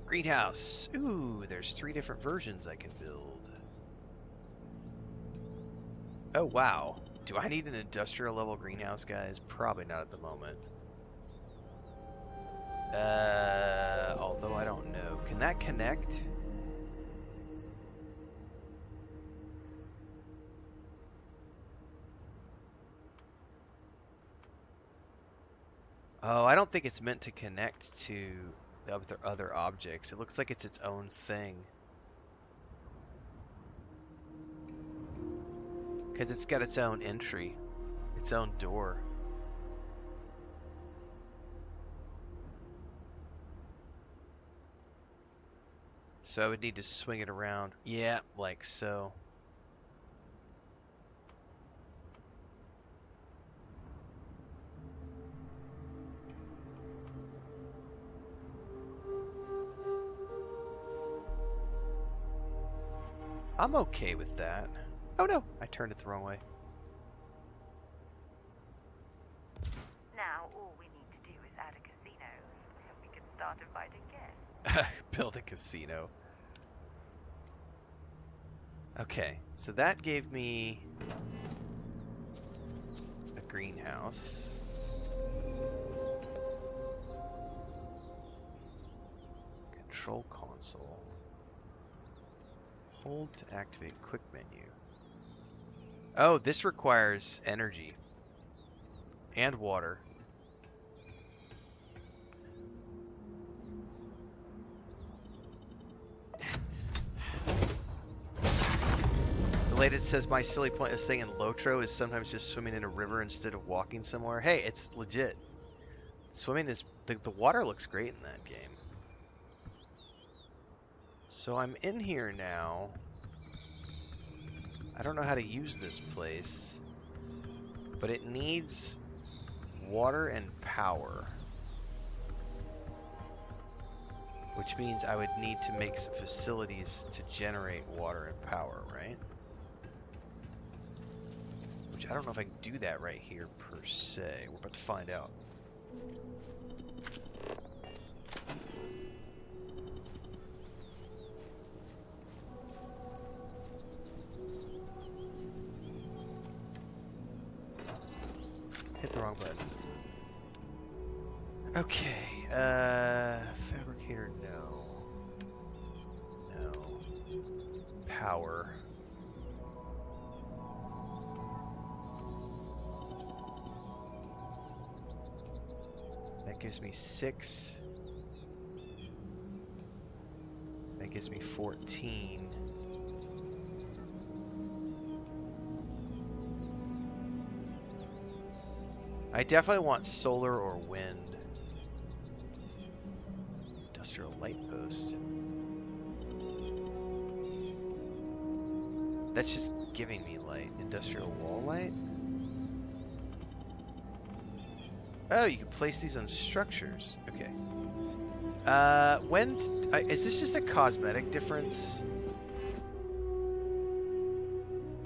Greenhouse. Ooh, there's 3 different versions I can build. Oh, wow. Do I need an industrial level greenhouse, guys? Probably not at the moment. Although I don't know. Can that connect? Oh, I don't think it's meant to connect to the other objects. It looks like it's its own thing. Because it's got its own entry, its own door. So I would need to swing it around. Yeah, like so. I'm okay with that. Oh no, I turned it the wrong way. Now, all we need to do is add a casino, and we can start inviting guests. Build a casino. Okay, so that gave me a greenhouse. Control console. Hold to activate quick menu. Oh, this requires energy and water. Related says my silly pointless thing in Lotro is sometimes just swimming in a river instead of walking somewhere. Hey, it's legit. Swimming is the water looks great in that game. So I'm in here now. I don't know how to use this place, but it needs water and power, which means I would need to make some facilities to generate water and power, right? Which I don't know if I can do that right here per se. We're about to find out. Hit the wrong button. Okay, fabricator, no. No. Power. That gives me 6. That gives me 14. I definitely want solar or wind. Industrial light post. That's just giving me light. Industrial wall light? Oh, you can place these on structures. Okay. Is this just a cosmetic difference?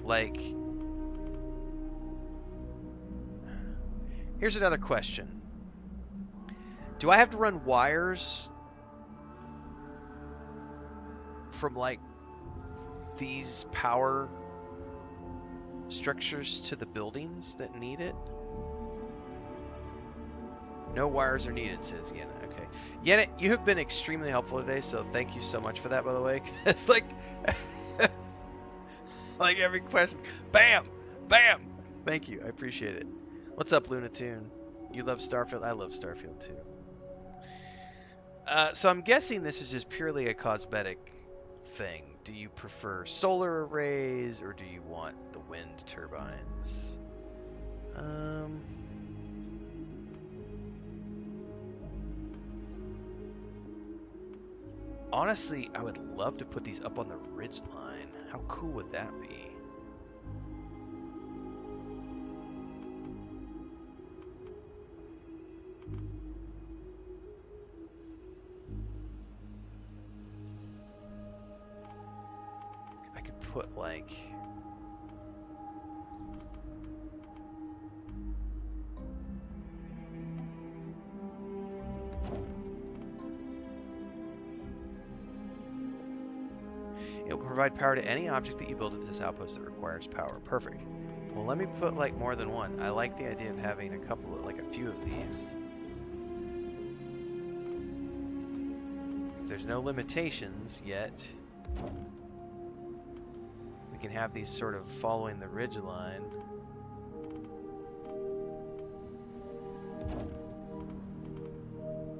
Like, here's another question. Do I have to run wires from, like, these power structures to the buildings that need it? No wires are needed, says Yenna. Okay. Yenna, you have been extremely helpful today, so thank you so much for that, by the way. It's like, like every question, bam, bam. Thank you, I appreciate it. What's up, Lunatoon? You love Starfield? I love Starfield too. So I'm guessing this is just purely a cosmetic thing. Do you prefer solar arrays or do you want the wind turbines? Honestly, I would love to put these up on the ridge line. How cool would that be? I could put like... It will provide power to any object that you build at this outpost that requires power. Perfect. Well, let me put like more than one. I like the idea of having a couple of, like a few of these. If there's no limitations yet, we can have these sort of following the ridge line.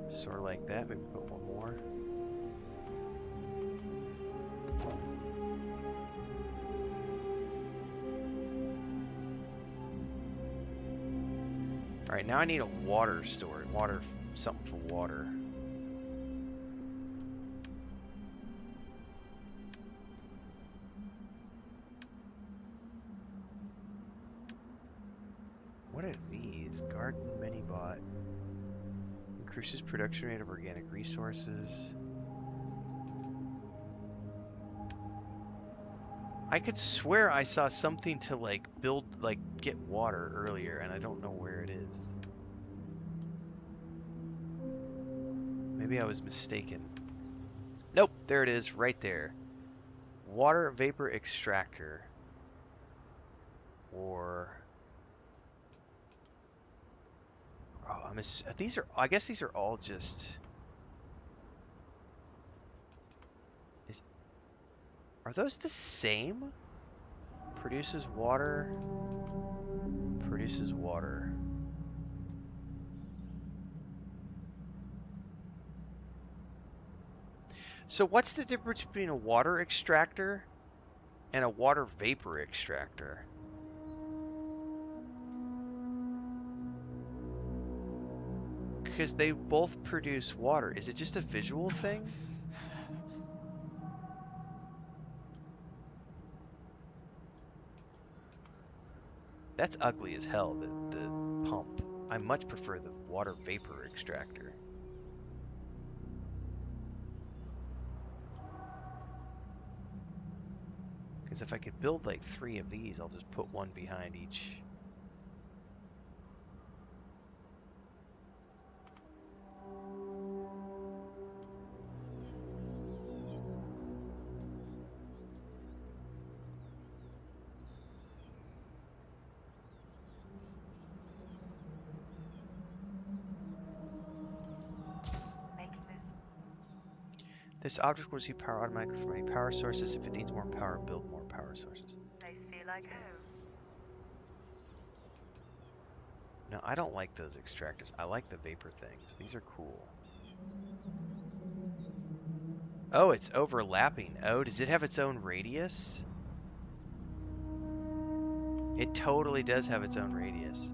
Sort of like that. Maybe put one more. Alright, now I need a water storage. Something for water. What are these? Garden mini-bot. Increases production rate of organic resources. I could swear I saw something to like build, like get water earlier, and I don't know where it is. Maybe I was mistaken. Nope, there it is, right there. water vapor extractor, or these are. I guess these are all just. Are those the same? Produces water. Produces water. So what's the difference between a water extractor and a water vapor extractor? Because they both produce water. Is it just a visual thing? That's ugly as hell, the pump. I much prefer the water vapor extractor. Because if I could build like 3 of these, I'll just put one behind each. This object will receive power automatically from any power sources. If it needs more power, build more power sources. They feel like who? No, I don't like those extractors. I like the vapor things. These are cool. Oh, it's overlapping. Oh, does it have its own radius? It totally does have its own radius.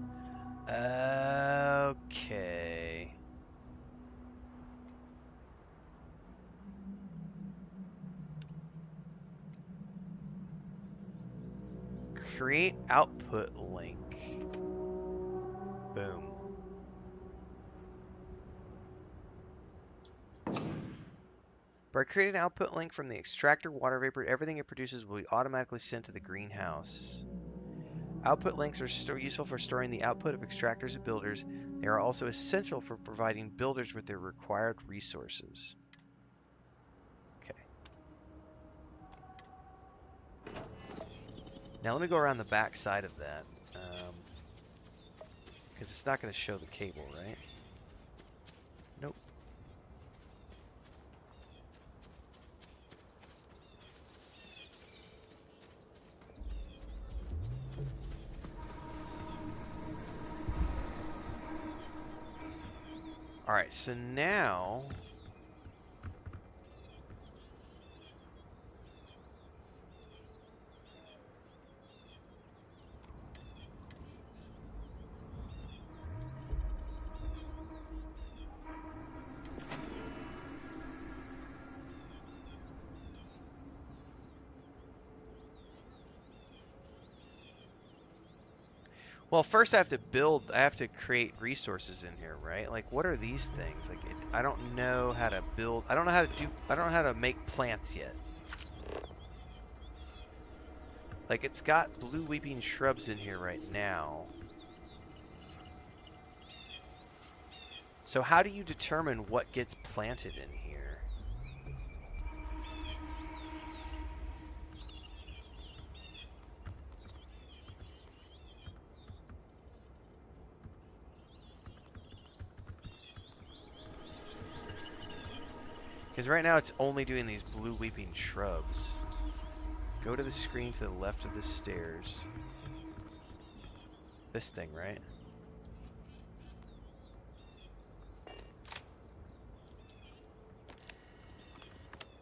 Okay. Create output link. Boom. By creating an output link from the extractor water vapor, everything it produces will be automatically sent to the greenhouse. Output links are useful for storing the output of extractors and builders. They are also essential for providing builders with their required resources. Okay. Now let me go around the back side of that. Because it's not going to show the cable, right? Nope. Alright, so now... Well, first I have to create resources in here, right? Like, what are these things? Like, I don't know how to build, I don't know how to make plants yet. Like, it's got blue weeping shrubs in here right now. So how do you determine what gets planted in here? Because right now it's only doing these blue weeping shrubs. Go to the screen to the left of the stairs. This thing, right?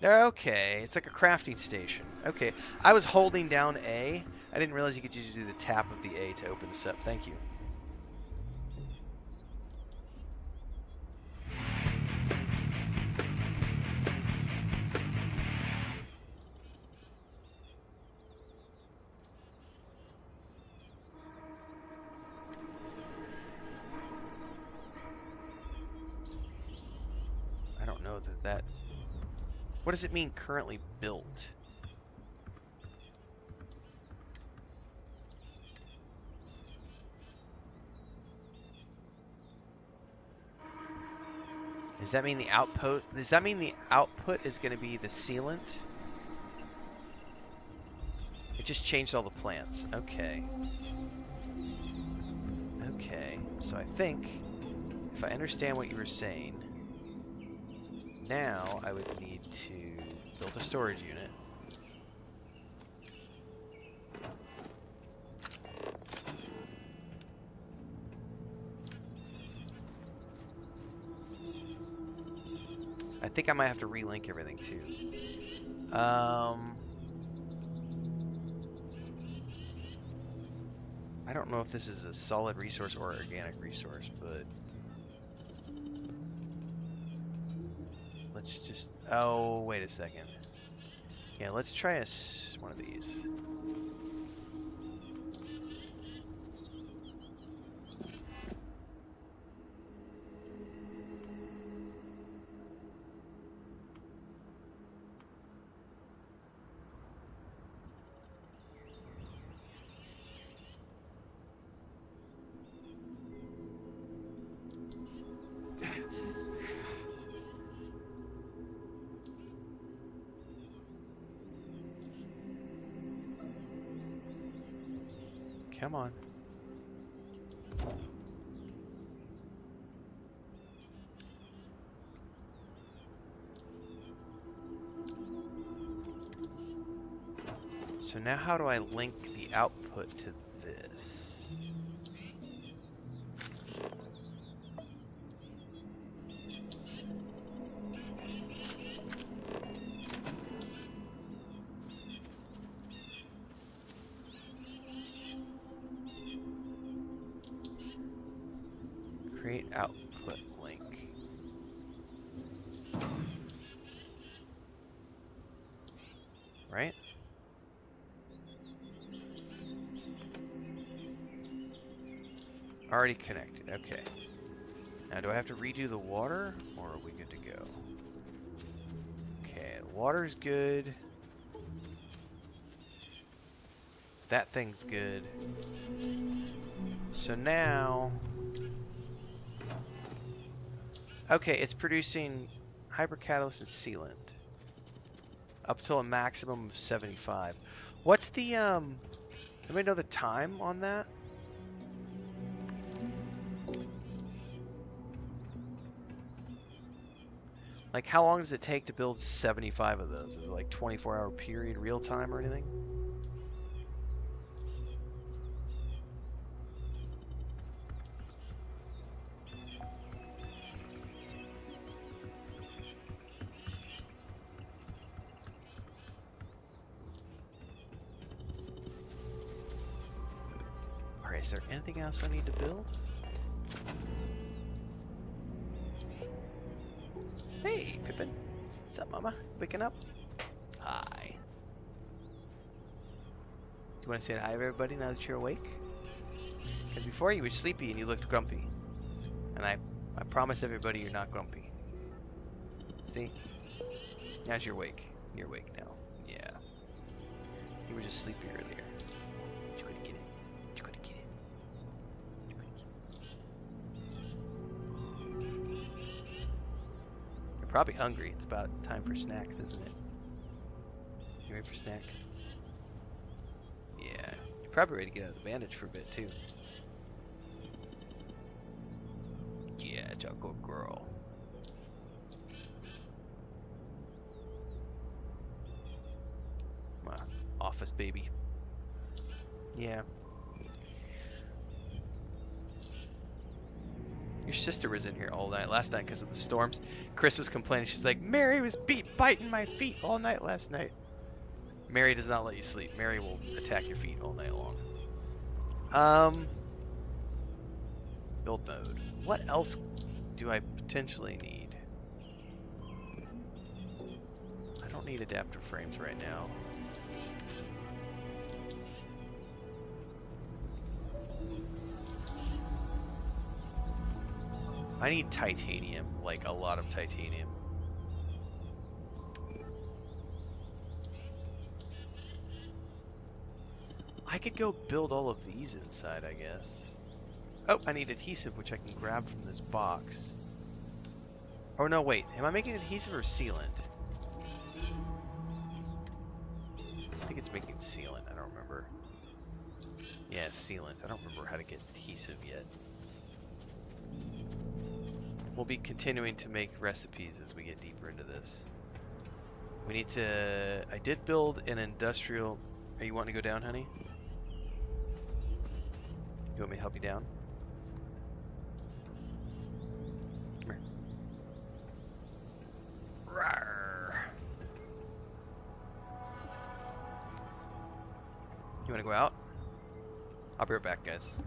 Okay, it's like a crafting station. Okay, I was holding down A. I didn't realize you could just do the tap of the A to open this up. Thank you. I don't know that... What does it mean currently built? Does that mean the outpost? Does that mean the output is going to be the sealant? It just changed all the plants. Okay. Okay, so I think if I understand what you were saying, now I would need to build a storage unit. I think I might have to relink everything too. I don't know if this is a solid resource or organic resource, but let's just, oh, wait a second. Yeah, let's try one of these. Come on. So now how do I link the output to this? Create output link. Right? Already connected, okay. Now do I have to redo the water, or are we good to go? Okay, water's good. That thing's good. So now... Okay, it's producing hypercatalyst and sealant. Up till a maximum of 75. What's the, anybody know the time on that? Like, how long does it take to build 75 of those? Is it like 24-hour period, real time or anything? Alright, is there anything else I need to build? Hey, Pippin. What's up, Mama? Waking up? Hi. Do you want to say hi to everybody now that you're awake? Because before you were sleepy and you looked grumpy. And I promise everybody you're not grumpy. See? Now you're awake. You're awake now. Yeah. You were just sleepy earlier. You're gonna get it. You're gonna get it. You're gonna get it. You're probably hungry. It's about time for snacks, isn't it? You ready for snacks? Yeah. You're probably ready to get out of the bandage for a bit, too. Yeah, Choco Girl. My office baby. Yeah. Your sister was in here all night last night because of the storms. Chris was complaining. She's like, Mary was biting my feet all night last night. Mary does not let you sleep. Mary will attack your feet all night long. Build mode. What else do I potentially need? I don't need adapter frames right now. I need titanium, like a lot of titanium. I could go build all of these inside, I guess. Oh, I need adhesive, which I can grab from this box. Oh no, wait. Am I making adhesive or sealant? I think it's It's making sealant. I don't remember. Yeah, sealant. I don't remember how to get adhesive yet. We'll be continuing to make recipes as we get deeper into this. We need to... I did build an industrial... Are you wanting to go down, honey? You want me to help you down? Come here. Rawr. You want to go out? I'll be right back, guys.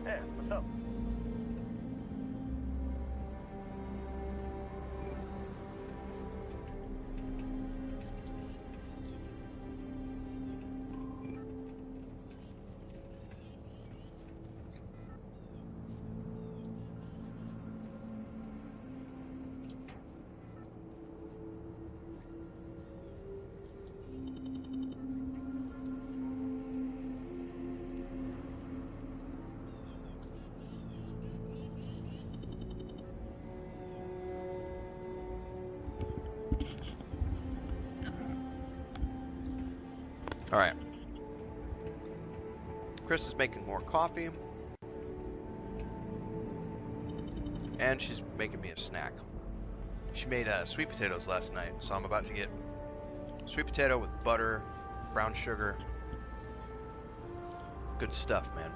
Hey, what's up? All right. Chris is making more coffee. And she's making me a snack. She made sweet potatoes last night, so I'm about to get sweet potato with butter, brown sugar. Good stuff, man.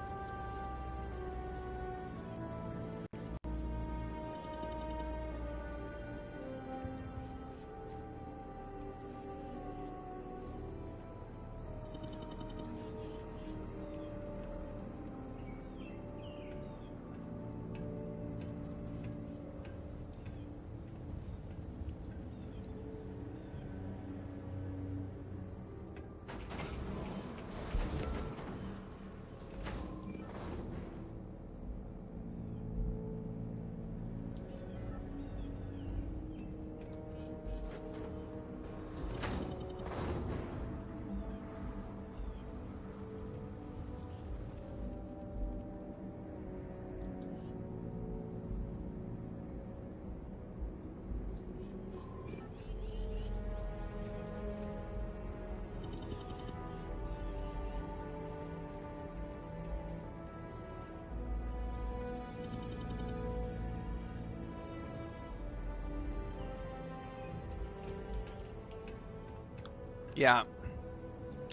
Yeah.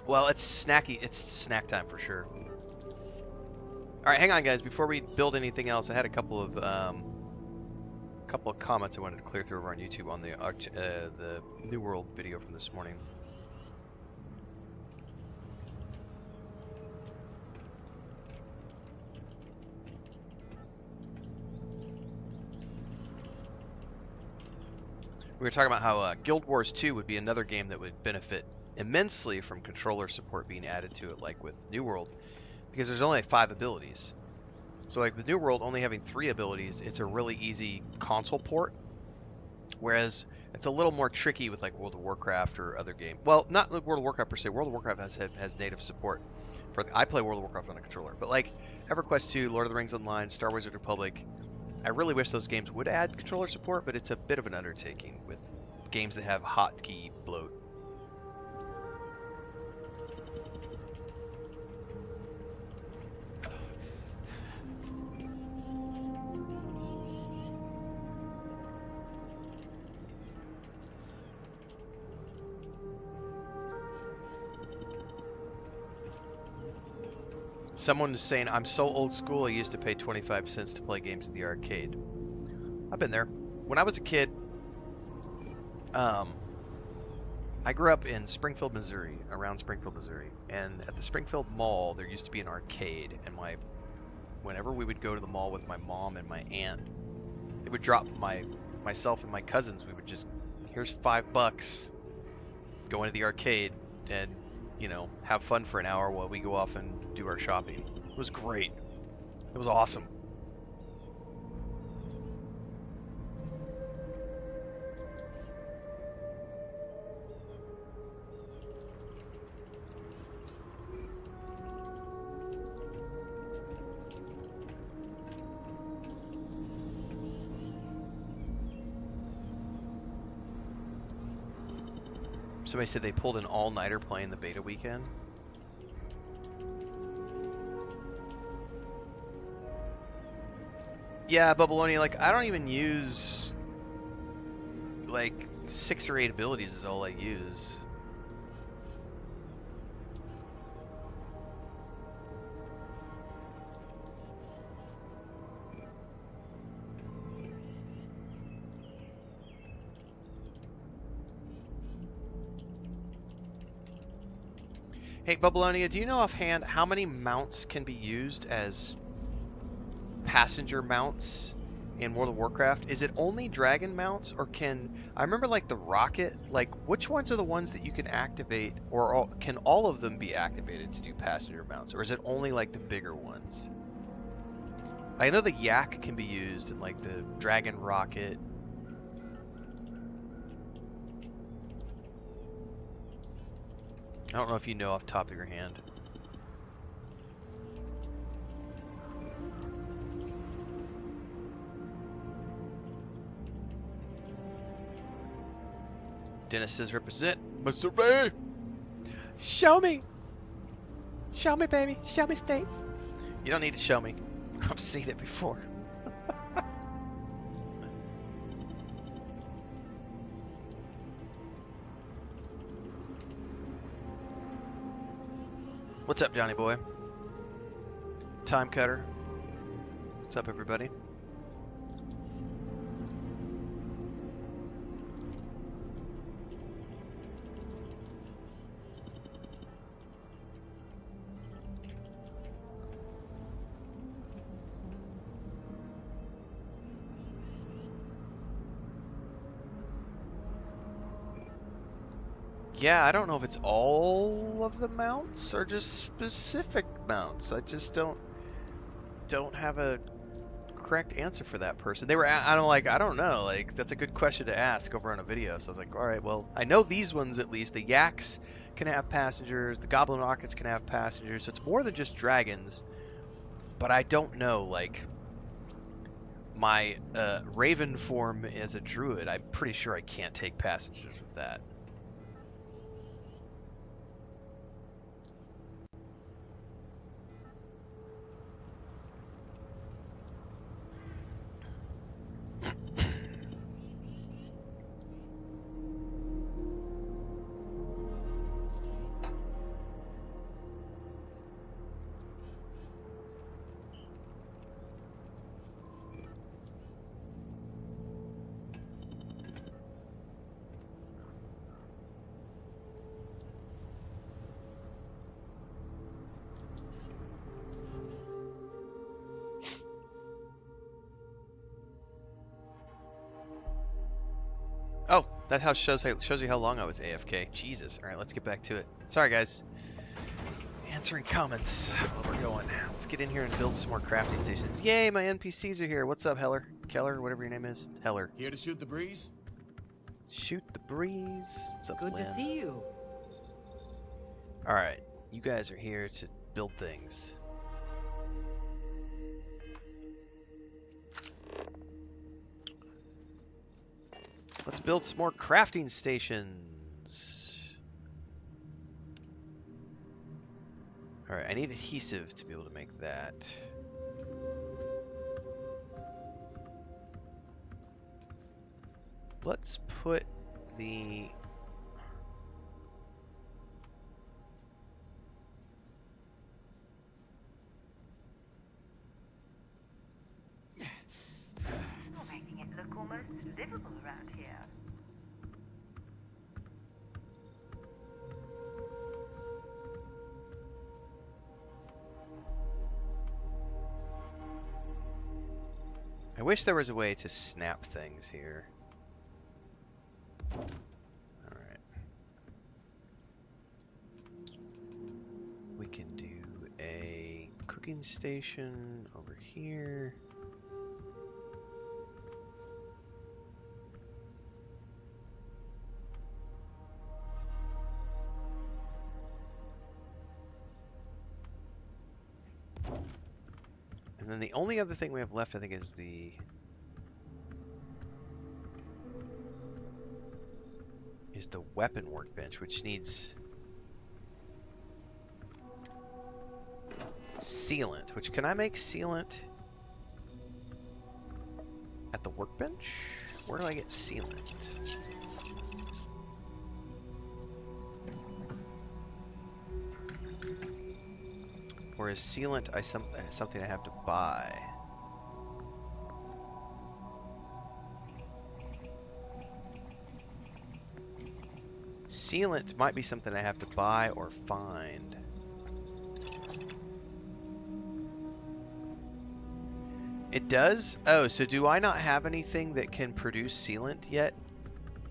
Well, it's snacky. It's snack time for sure. All right, hang on, guys. Before we build anything else, I had a couple of comments I wanted to clear through over on YouTube on the New World video from this morning. We were talking about how Guild Wars 2 would be another game that would benefit immensely from controller support being added to it, like with New World, because there's only 5 abilities. So like with New World only having 3 abilities, it's a really easy console port, whereas it's a little more tricky with like World of Warcraft or other games. Well, not World of Warcraft per se. World of Warcraft has native support. I play World of Warcraft on a controller, but like EverQuest 2, Lord of the Rings Online, Star Wars: The Republic, I really wish those games would add controller support, but it's a bit of an undertaking with games that have hotkey bloat. Someone is saying, I'm so old school, I used to pay 25 cents to play games at the arcade. I've been there. When I was a kid, I grew up in Springfield, Missouri, around Springfield, Missouri. And at the Springfield Mall, there used to be an arcade. And whenever we would go to the mall with my mom and my aunt, they would drop myself and my cousins. We would just, here's $5, go into the arcade and, have fun for an hour while we go off and do our shopping. It was great. It was awesome. Somebody said they pulled an all-nighter playing the beta weekend. Yeah, Babylonia, I don't even use, 6 or 8 abilities is all I use. Hey, Babylonia, do you know offhand how many mounts can be used as passenger mounts in World of Warcraft? Is it only dragon mounts, or I remember the rocket, which ones are the ones that you can activate, or can all of them be activated to do passenger mounts, or is it only the bigger ones? I know the yak can be used in the dragon rocket. I don't know if you know off the top of your hand. Dennis says, represent Missouri. Show me. Show me, baby. Show me, state. You don't need to show me. I've seen it before. What's up, Johnny boy? Time Cutter. What's up, everybody? Yeah, I don't know if it's all of the mounts or just specific mounts. I just don't have a correct answer for that person. They were, I don't know. That's a good question to ask over on a video. So I was like, all right, well, I know these ones at least. The yaks can have passengers. The goblin rockets can have passengers. So it's more than just dragons. But I don't know, my raven form as a druid, I'm pretty sure I can't take passengers with that. That how shows you how long I was AFK. Jesus. All right, let's get back to it. Sorry, guys. Answering comments while we're going. Let's get in here and build some more crafting stations. Yay, my NPCs are here. What's up, Heller? Keller, whatever your name is. Heller. Here to shoot the breeze? Shoot the breeze. What's up, Good Lynn? to see you. All right, you guys are here to build things. Let's build some more crafting stations. All right, I need adhesive to be able to make that. Let's put the... You're making it look almost livable around here. I wish there was a way to snap things here. Alright. We can do a cooking station over here. And then the only other thing we have left, I think, is the weapon workbench, which needs sealant. Which, can I make sealant at the workbench? Where do I get sealant? Or is sealant something I have to buy? Sealant might be something I have to buy or find. It does? Oh, so do I not have anything that can produce sealant yet?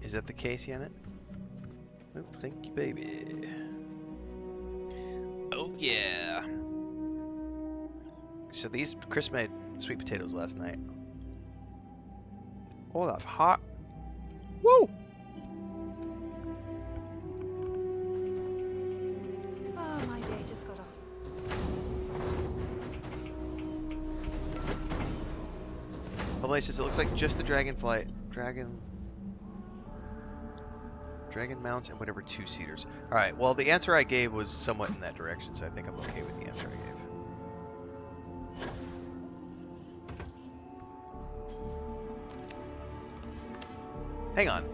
Is that the case, Janet? Oh, thank you, baby. Oh, yeah. So these, Chris made sweet potatoes last night. Oh, that's hot. Woo! Oh, my day just got off. Public says it looks like just the dragonfly, dragon mounts and whatever two-seaters. All right. Well, the answer I gave was somewhat in that direction, so I think I'm okay with the answer I gave. Hang on.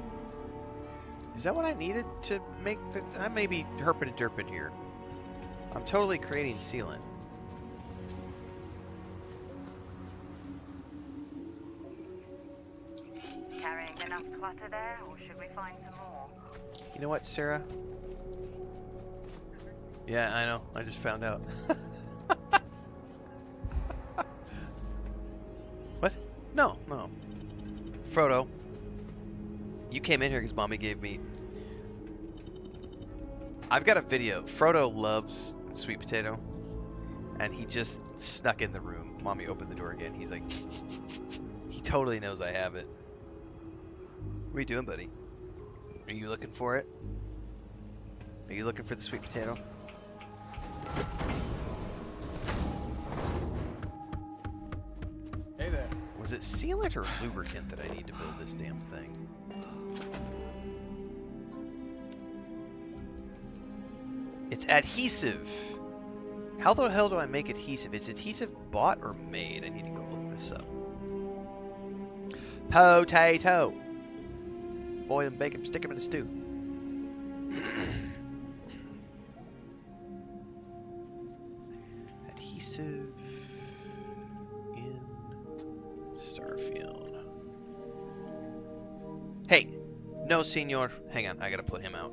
Is that what I needed to make the... I may be herping and derping here. I'm totally creating sealant. Carrying enough clutter there, or should we find some more? You know what, Sarah? Yeah, I know. I just found out. What? No, no. Frodo. You came in here because Mommy gave me... I've got a video. Frodo loves sweet potato. And he just snuck in the room. Mommy opened the door again. He's like... He totally knows I have it. What are you doing, buddy? Are you looking for it? Are you looking for the sweet potato? Hey there. Was it sealant or lubricant that I need to build this damn thing? It's adhesive. How the hell do I make adhesive? Is adhesive bought or made? I need to go look this up. Potato. Boil and bake them, stick them in a stew. Adhesive in Starfield. Hey, no, senor. Hang on, I gotta put him out.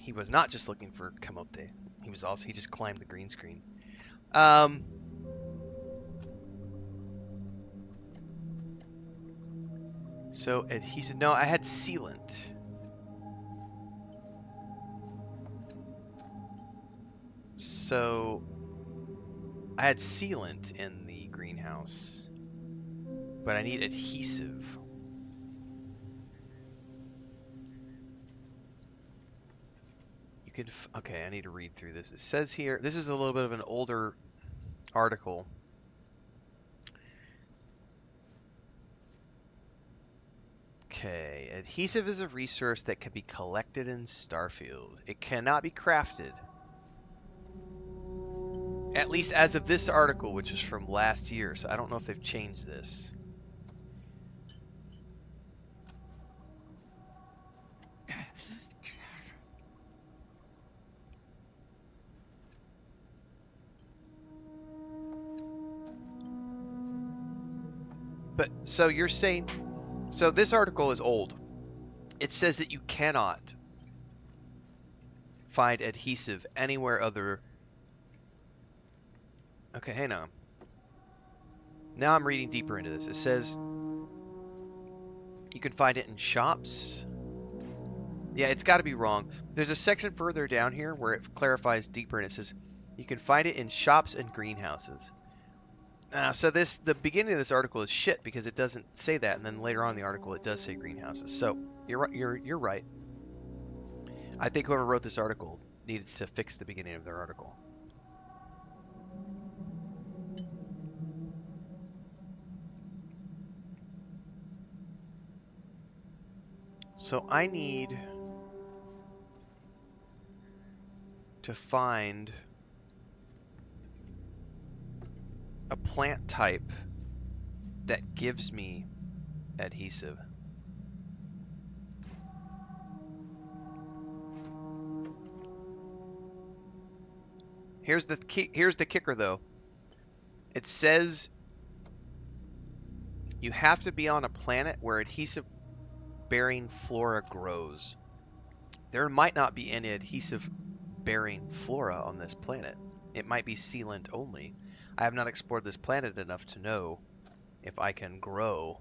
he was not just looking for camote. He just climbed the green screen. So adhesive. No, I had sealant. So I had sealant in the greenhouse, but I need adhesive. You can, okay, I need to read through this. It says here, this is a little bit of an older article. Okay, adhesive is a resource that can be collected in Starfield. It cannot be crafted. At least as of this article, which is from last year, so I don't know if they've changed this. But, so you're saying, so this article is old. It says that you cannot find adhesive anywhere other. Okay, hang on. Now I'm reading deeper into this. It says you can find it in shops. Yeah, it's got to be wrong. There's a section further down here where it clarifies deeper, and it says you can find it in shops and greenhouses. So the beginning of this article is shit because it doesn't say that, and then later on in the article it does say greenhouses. So you're right. I think whoever wrote this article needs to fix the beginning of their article. So I need to find a plant type that gives me adhesive. Here's the kicker though. It says you have to be on a planet where adhesive bearing flora grows. There might not be any adhesive bearing flora on this planet. It might be sealant only. I have not explored this planet enough to know if I can grow.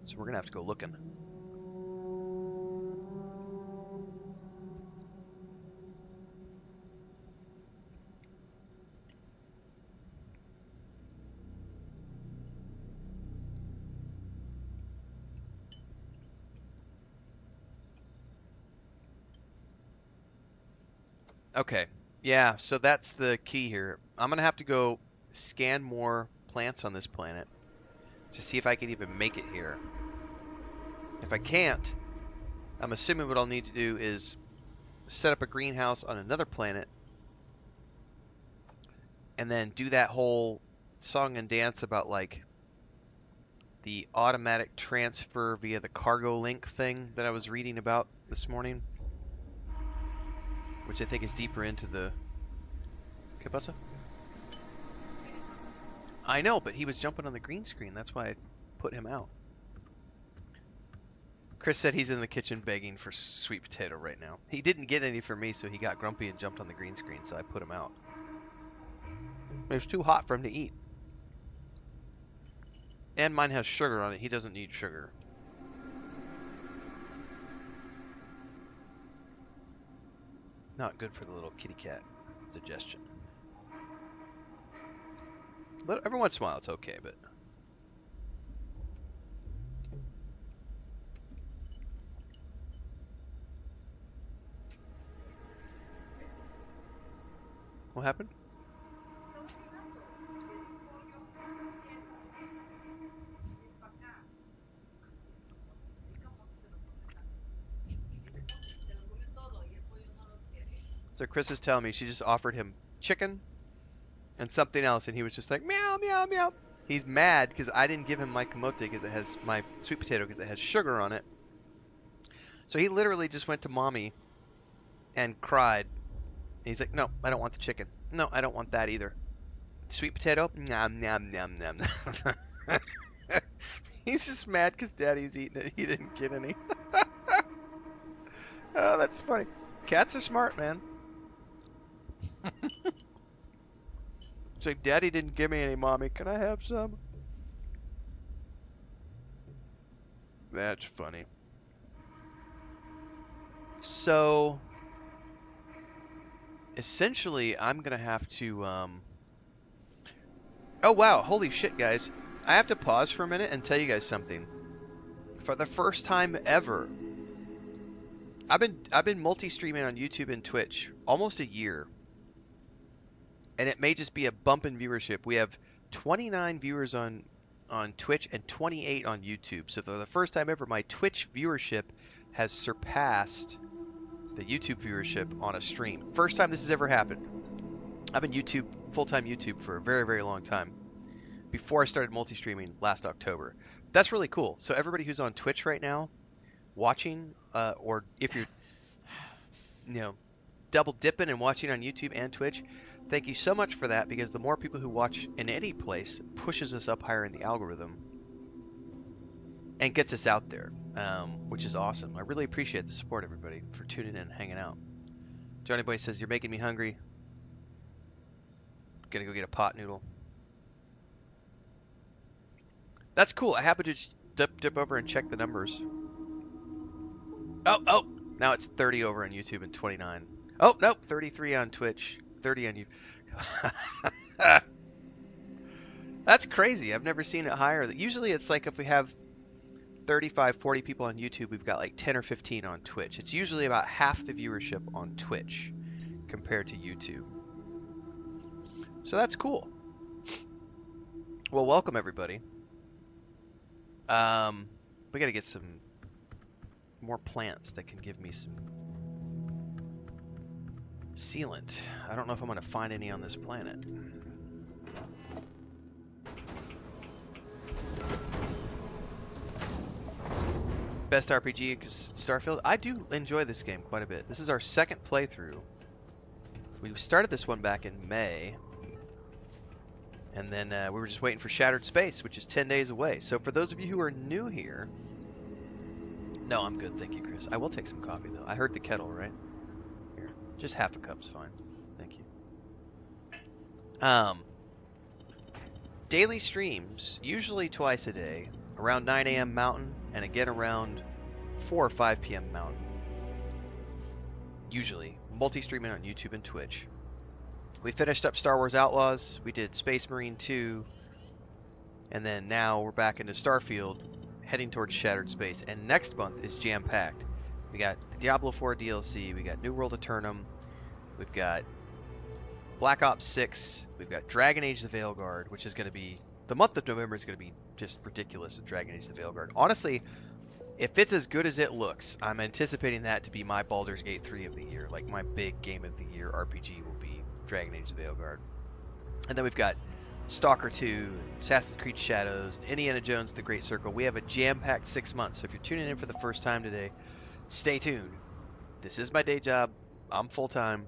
So we're gonna have to go looking. Okay, yeah, so that's the key here. I'm gonna have to go scan more plants on this planet to see if I can even make it here. If I can't, I'm assuming what I'll need to do is set up a greenhouse on another planet and then do that whole song and dance about like the automatic transfer via the cargo link thing that I was reading about this morning, which I think is deeper into the... ¿Qué pasa? I know, but he was jumping on the green screen. That's why I put him out. Chris said he's in the kitchen begging for sweet potato right now. He didn't get any for me, so he got grumpy and jumped on the green screen, so I put him out. It was too hot for him to eat. And mine has sugar on it. He doesn't need sugar. Not good for the little kitty cat digestion. Every once in a while it's okay, but... What happened? So Chris is telling me she just offered him chicken and something else, and he was just like, meow, meow, meow. He's mad because I didn't give him my camote because it has my sweet potato because it has sugar on it. So he literally just went to mommy and cried. And he's like, no, I don't want the chicken. No, I don't want that either. sweet potato. Nom nom nom nom. He's just mad because Daddy's eating it. He didn't get any. Oh, that's funny. Cats are smart, man. It's like, Daddy didn't give me any, Mommy. Can I have some? That's funny. So, essentially, I'm going to have to... Oh, wow. Holy shit, guys. I have to pause for a minute and tell you guys something. For the first time ever, I've been multi-streaming on YouTube and Twitch almost a year. And it may just be a bump in viewership. We have 29 viewers on Twitch and 28 on YouTube. So for the first time ever, my Twitch viewership has surpassed the YouTube viewership on a stream. First time this has ever happened. I've been full-time YouTube for a very, very long time. Before I started multi-streaming last October. That's really cool. So everybody who's on Twitch right now, watching, or if you're, double dipping and watching on YouTube and Twitch, thank you so much for that, because the more people who watch in any place pushes us up higher in the algorithm and gets us out there, which is awesome. I really appreciate the support, everybody, for tuning in and hanging out. Johnny Boy says, you're making me hungry. Gonna go get a pot noodle. That's cool. I happened to just dip over and check the numbers. Oh, now it's 30 over on YouTube and 29. Oh, nope, 33 on Twitch, 30 on YouTube. That's crazy. I've never seen it higher. Usually it's like if we have 35, 40 people on YouTube, we've got like 10 or 15 on Twitch. It's usually about half the viewership on Twitch compared to YouTube. So that's cool. Well, welcome everybody. We gotta get some more plants that can give me some sealant. I don't know if I'm gonna find any on this planet. Best RPG is Starfield. I do enjoy this game quite a bit. This is our second playthrough. We started this one back in May. And then we were just waiting for Shattered Space, which is 10 days away. So for those of you who are new here... No, I'm good. Thank you, Chris. I will take some coffee, though. I heard the kettle, right? Here. Just half a cup's fine. Thank you. Daily streams, usually twice a day, around 9 a.m. Mountain, and again around 4 or 5 p.m. Mountain. Usually. Multi-streaming on YouTube and Twitch. We finished up Star Wars Outlaws, we did Space Marine 2, and then now we're back into Starfield, heading towards Shattered Space, and next month is jam-packed. We got the Diablo 4 DLC, we got New World Eternum, we've got Black Ops 6, we've got Dragon Age the Veilguard, which is going to be, the month of November is going to be just ridiculous with Dragon Age the Veilguard. Honestly, if it's as good as it looks, I'm anticipating that to be my Baldur's Gate 3 of the year, like my big game of the year RPG will be Dragon Age the Veilguard. And then we've got Stalker 2, Assassin's Creed Shadows, Indiana Jones The Great Circle. We have a jam-packed 6 months, so if you're tuning in for the first time today, stay tuned. This is my day job. I'm full-time.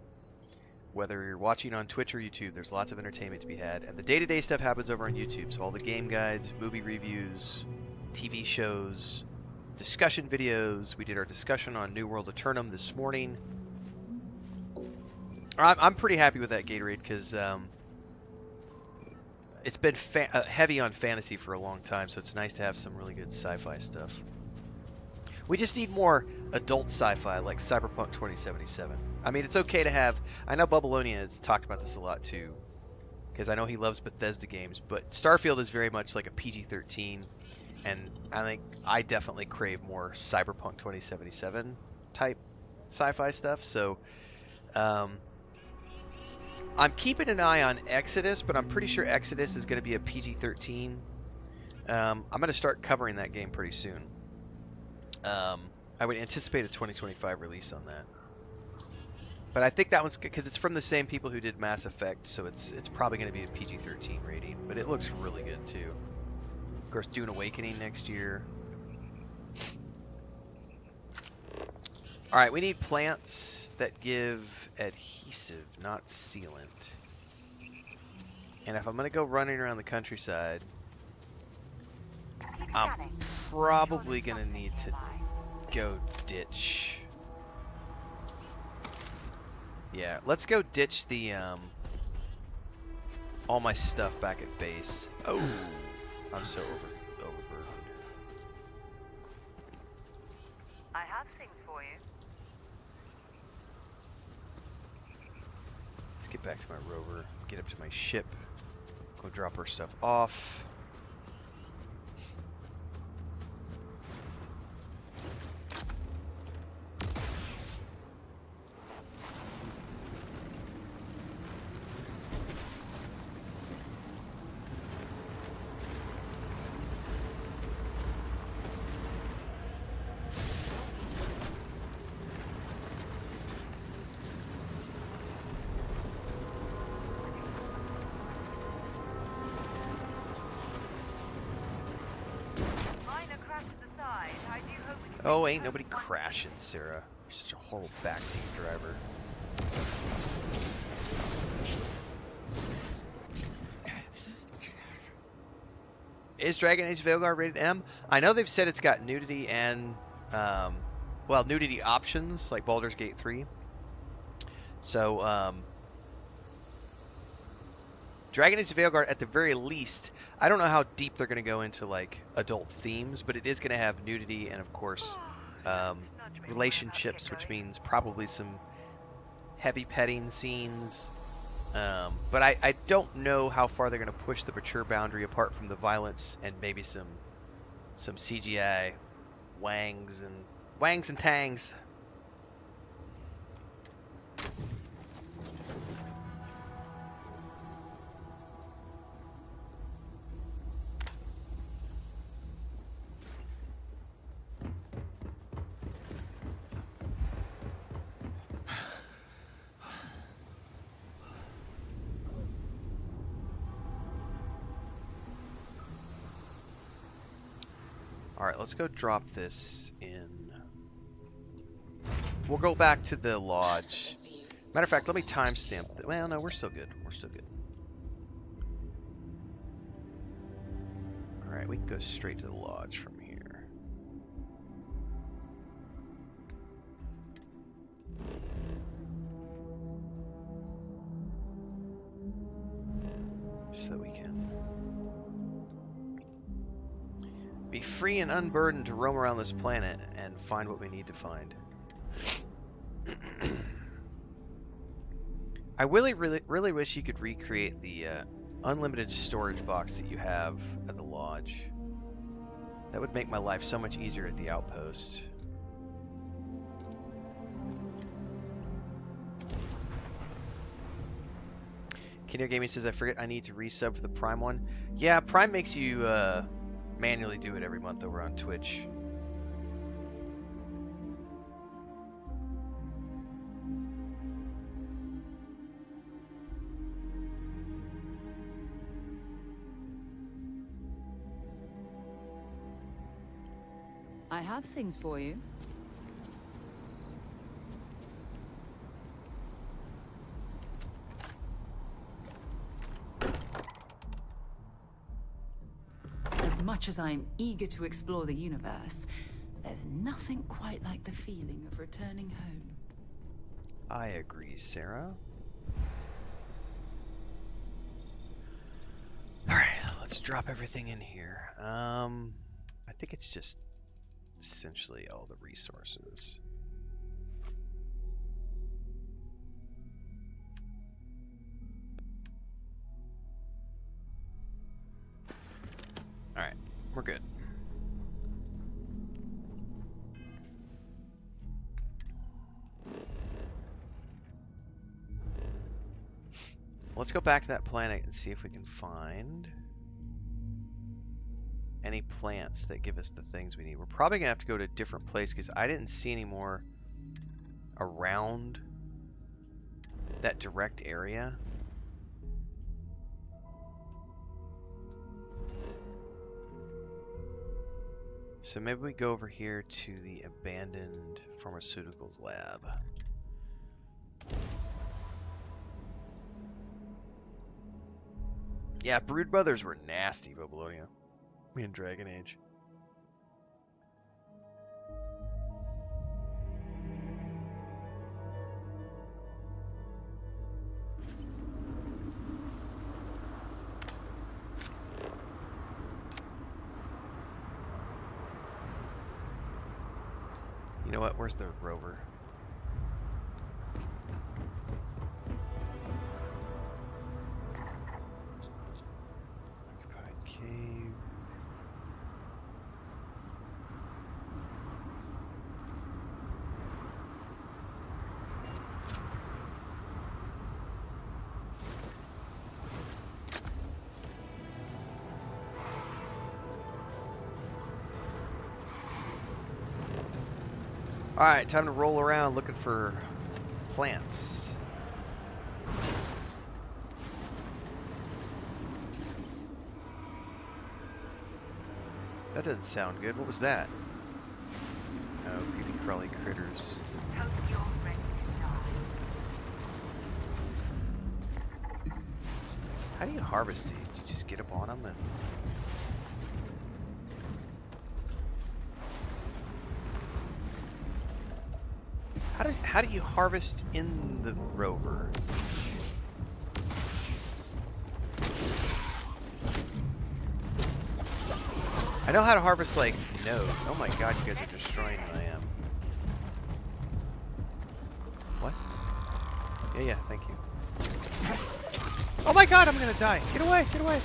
Whether you're watching on Twitch or YouTube, there's lots of entertainment to be had. And the day-to-day stuff happens over on YouTube, so all the game guides, movie reviews, TV shows, discussion videos. We did our discussion on New World Eternum this morning. I'm pretty happy with that Gatorade because it's been heavy on fantasy for a long time, so it's nice to have some really good sci-fi stuff. We just need more adult sci-fi like Cyberpunk 2077. I mean, it's okay to have... I know Bubbleonia has talked about this a lot too, because I know he loves Bethesda games, but Starfield is very much like a PG-13, and I think I definitely crave more Cyberpunk 2077 type sci-fi stuff, so... I'm keeping an eye on Exodus, but I'm pretty sure Exodus is going to be a PG-13. I'm going to start covering that game pretty soon. I would anticipate a 2025 release on that. But I think that one's good because it's from the same people who did Mass Effect, so it's probably going to be a PG-13 rating. But it looks really good too. Of course, Dune Awakening next year. Alright, we need plants that give adhesive, not sealant. And if I'm gonna go running around the countryside, I'm probably gonna need to go ditch. Yeah, let's go ditch the all my stuff back at base. Oh, I'm so overburdened. I have things for you. Let's get back to my rover, get up to my ship, go drop our stuff off. Oh, ain't nobody crashing, Sarah. You're such a horrible backseat driver. Is Dragon Age Veilguard rated M? I know they've said it's got nudity and, well, nudity options, like Baldur's Gate 3. So, Dragon Age Veilguard, at the very least, I don't know how deep they're going to go into, like, adult themes, but it is going to have nudity and, of course, relationships, which means probably some heavy petting scenes. But I don't know how far they're going to push the mature boundary apart from the violence and maybe some CGI wangs and tangs. Alright, let's go drop this in. We'll go back to the lodge. Matter of fact, let me timestamp. Well, no, we're still good. We're still good. Alright, we can go straight to the lodge from here. So that we can be free and unburdened to roam around this planet and find what we need to find. I really wish you could recreate the unlimited storage box that you have at the lodge. That would make my life so much easier at the outpost. Kinnear Gaming says, I forget I need to resub for the Prime one. Yeah, Prime makes you manually do it every month over on Twitch. I have things for you. As much as I'm eager to explore the universe, there's nothing quite like the feeling of returning home. I agree, Sarah. Alright, let's drop everything in here. I think it's just essentially all the resources. Alright, we're good. Let's go back to that planet and see if we can find any plants that give us the things we need. We're probably gonna have to go to a different place because I didn't see any more around that direct area. So maybe we go over here to the abandoned pharmaceuticals lab. Yeah, Brood Brothers were nasty, Babylonia. In Dragon Age. You know what? Where's the rover? Occupied cave. Alright, time to roll around looking for plants. That doesn't sound good. What was that? Oh, creepy crawly critters. Hope you're ready to die. How do you harvest these? Do you just get up on them and... How do you harvest in the rover? I know how to harvest like nodes. Oh my god, you guys are destroying my What? Yeah, thank you. Oh my god, I'm gonna die. Get away, get away.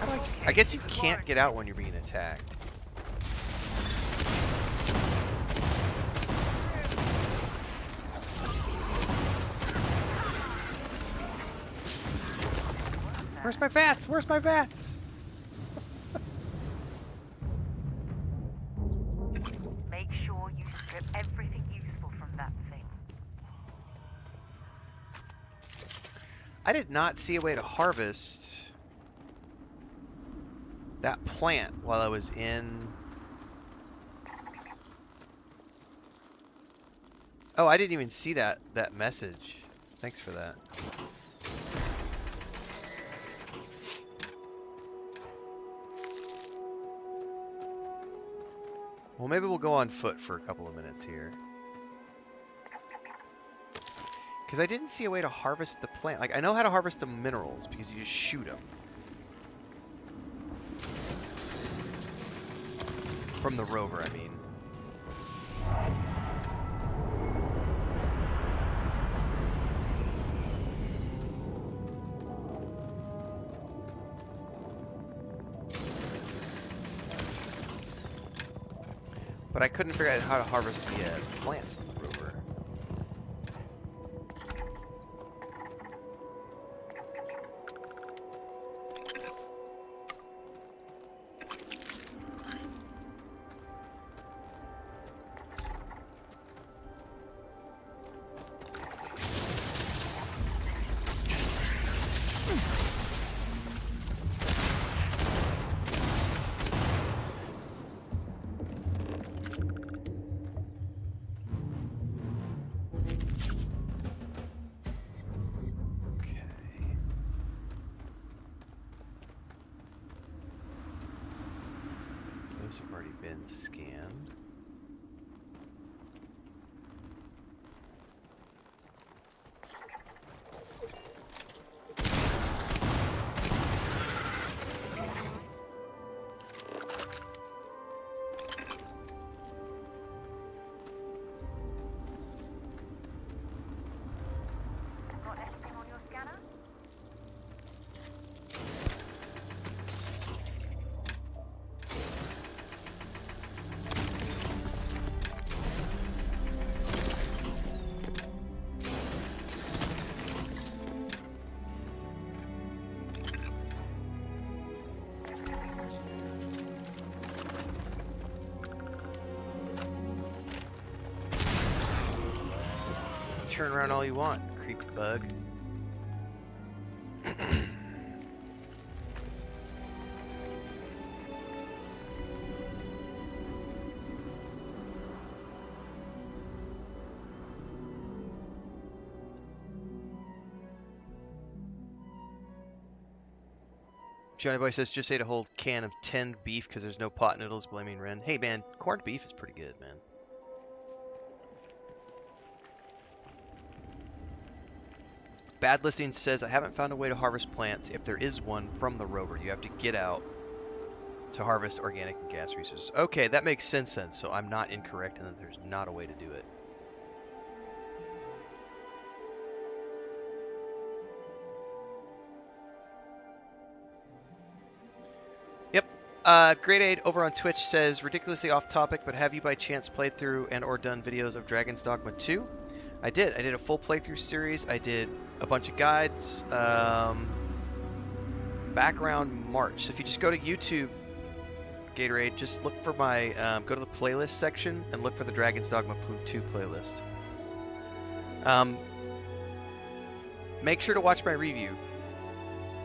How do I guess you can't get out when you're being attacked. Where's my vats? Where's my vats? Make sure you strip everything useful from that thing. I did not see a way to harvest that plant while I was in... Oh, I didn't even see that message. Thanks for that. Well, maybe we'll go on foot for a couple of minutes here. Because I didn't see a way to harvest the plant. Like, I know how to harvest the minerals because you just shoot them. From the rover, I mean. But I couldn't figure out how to harvest the plant from the rover. Those have already been scanned. Got anything on your scanner? Turn around all you want, creepy bug. Johnny Boy says, just ate a whole can of tinned beef because there's no pot noodles, blaming Ren. Hey, man, corned beef is pretty good, man. Bad Listing says, I haven't found a way to harvest plants if there is one from the rover. You have to get out to harvest organic and gas resources. Okay, that makes sense then, so I'm not incorrect in that there's not a way to do it. Yep. Great Aid over on Twitch says, ridiculously off topic, but have you by chance played through and or done videos of Dragon's Dogma 2? I did. I did a full playthrough series. I did a bunch of guides back around March. So if you just go to YouTube, Gatorade, just look for my, go to the playlist section and look for the Dragon's Dogma 2 playlist. Make sure to watch my review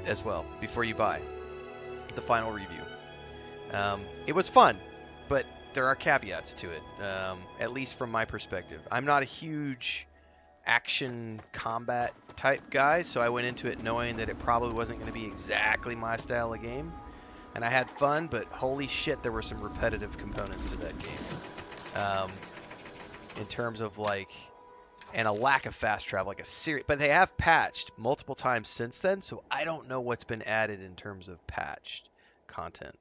as well before you buy the final review. It was fun, but there are caveats to it, at least from my perspective. I'm not a huge action combat type guy, so I went into it knowing that it probably wasn't going to be exactly my style of game. And I had fun, but holy shit, there were some repetitive components to that game. In terms of like, and a lack of fast travel, like a serious, but they have patched multiple times since then, so I don't know what's been added in terms of patched content.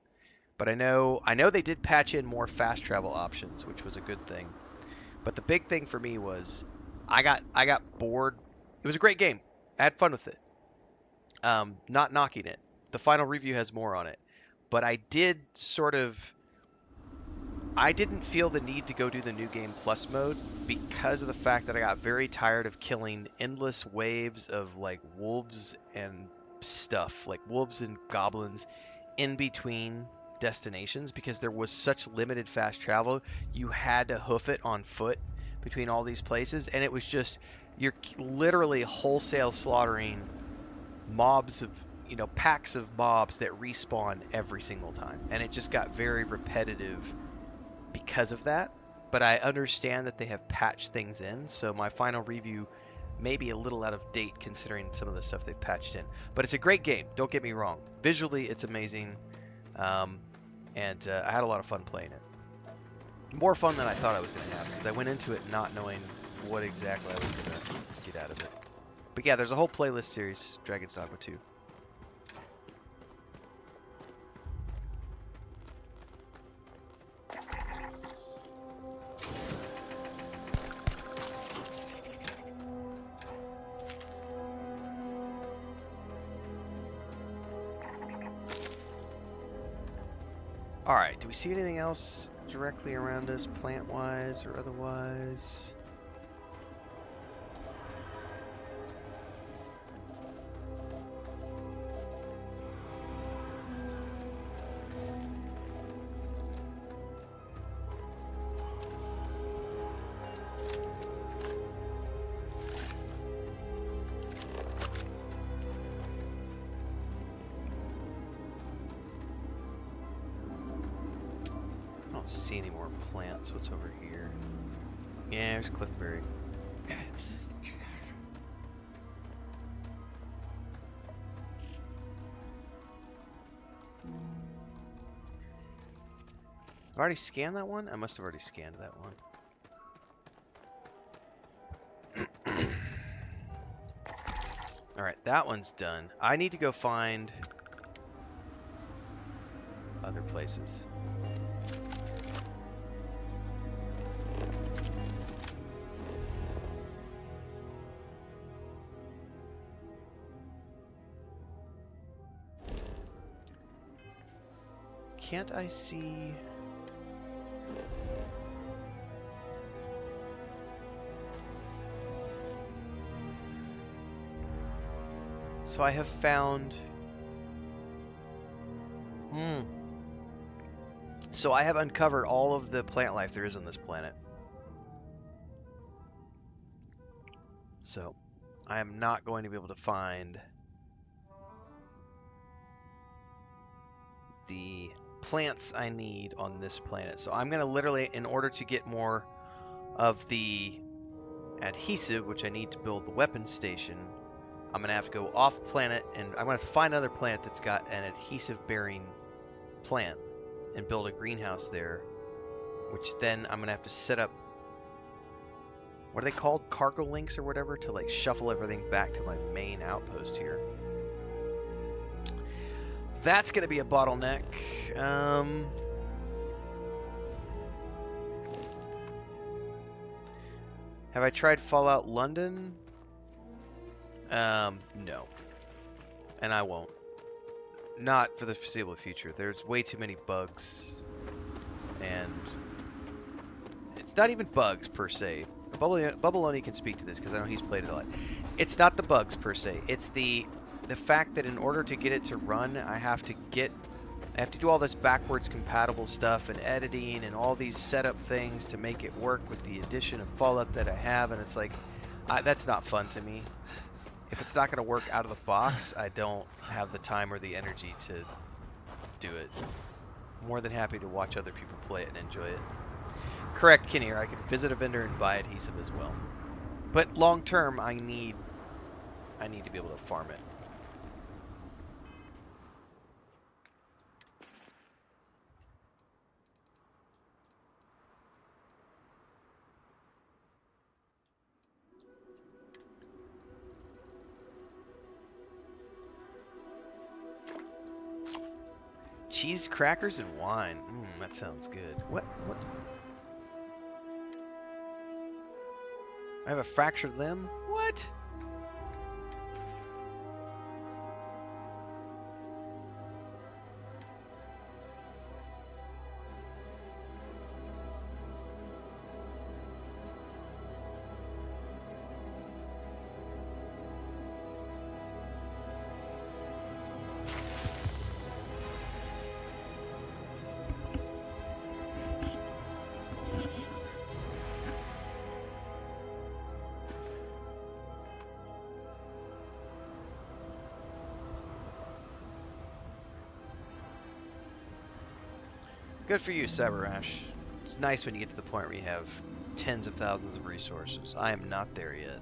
But I know they did patch in more fast travel options, which was a good thing. But the big thing for me was I got bored. It was a great game. I had fun with it. Not knocking it. The final review has more on it. But I didn't feel the need to go do the New Game Plus mode because of the fact that I got very tired of killing endless waves of like wolves and stuff, like wolves and goblins in between destinations, because there was such limited fast travel. You had to hoof it on foot between all these places, and it was just, you're literally wholesale slaughtering mobs of, packs of mobs that respawn every single time, and it just got very repetitive because of that. But I understand that they have patched things in, so my final review may be a little out of date considering some of the stuff they've patched in. But it's a great game, don't get me wrong. Visually, it's amazing. And I had a lot of fun playing it. More fun than I thought I was going to have, because I went into it not knowing what exactly I was going to get out of it. But yeah, there's a whole playlist series, Dragon's Dogma 2. Alright, do we see anything else directly around us, plant-wise or otherwise? See any more plants? What's over here? Yeah, there's cliffberry. I've already scanned that one? I must have already scanned that one. Alright, that one's done. I need to go find other places. Can't I see? So I have found... So I have uncovered all of the plant life there is on this planet. So I am not going to be able to find the plants I need on this planet. So I'm going to literally, in order to get more of the adhesive, which I need to build the weapon station, I'm going to have to go off planet, and I'm going to have to find another planet that's got an adhesive-bearing plant and build a greenhouse there, which then I'm going to have to set up, what are they called? Cargo links or whatever, to like shuffle everything back to my main outpost here. That's going to be a bottleneck. Have I tried Fallout London? No. And I won't. Not for the foreseeable future. There's way too many bugs. And it's not even bugs per se. Bubbaloni can speak to this because I know he's played it a lot. It's not the bugs per se. It's the fact that in order to get it to run, I have to do all this backwards compatible stuff and editing and all these setup things to make it work with the addition of Fallout that I have, and it's like, that's not fun to me. If it's not going to work out of the box, I don't have the time or the energy to do it. I'm more than happy to watch other people play it and enjoy it. Correct, Kinnear, I can visit a vendor and buy adhesive as well. But long term, I need to be able to farm it. Cheese, crackers, and wine. That sounds good. What? I have a fractured limb? What? Good for you, Cyberash. It's nice when you get to the point where you have tens of thousands of resources. I am not there yet.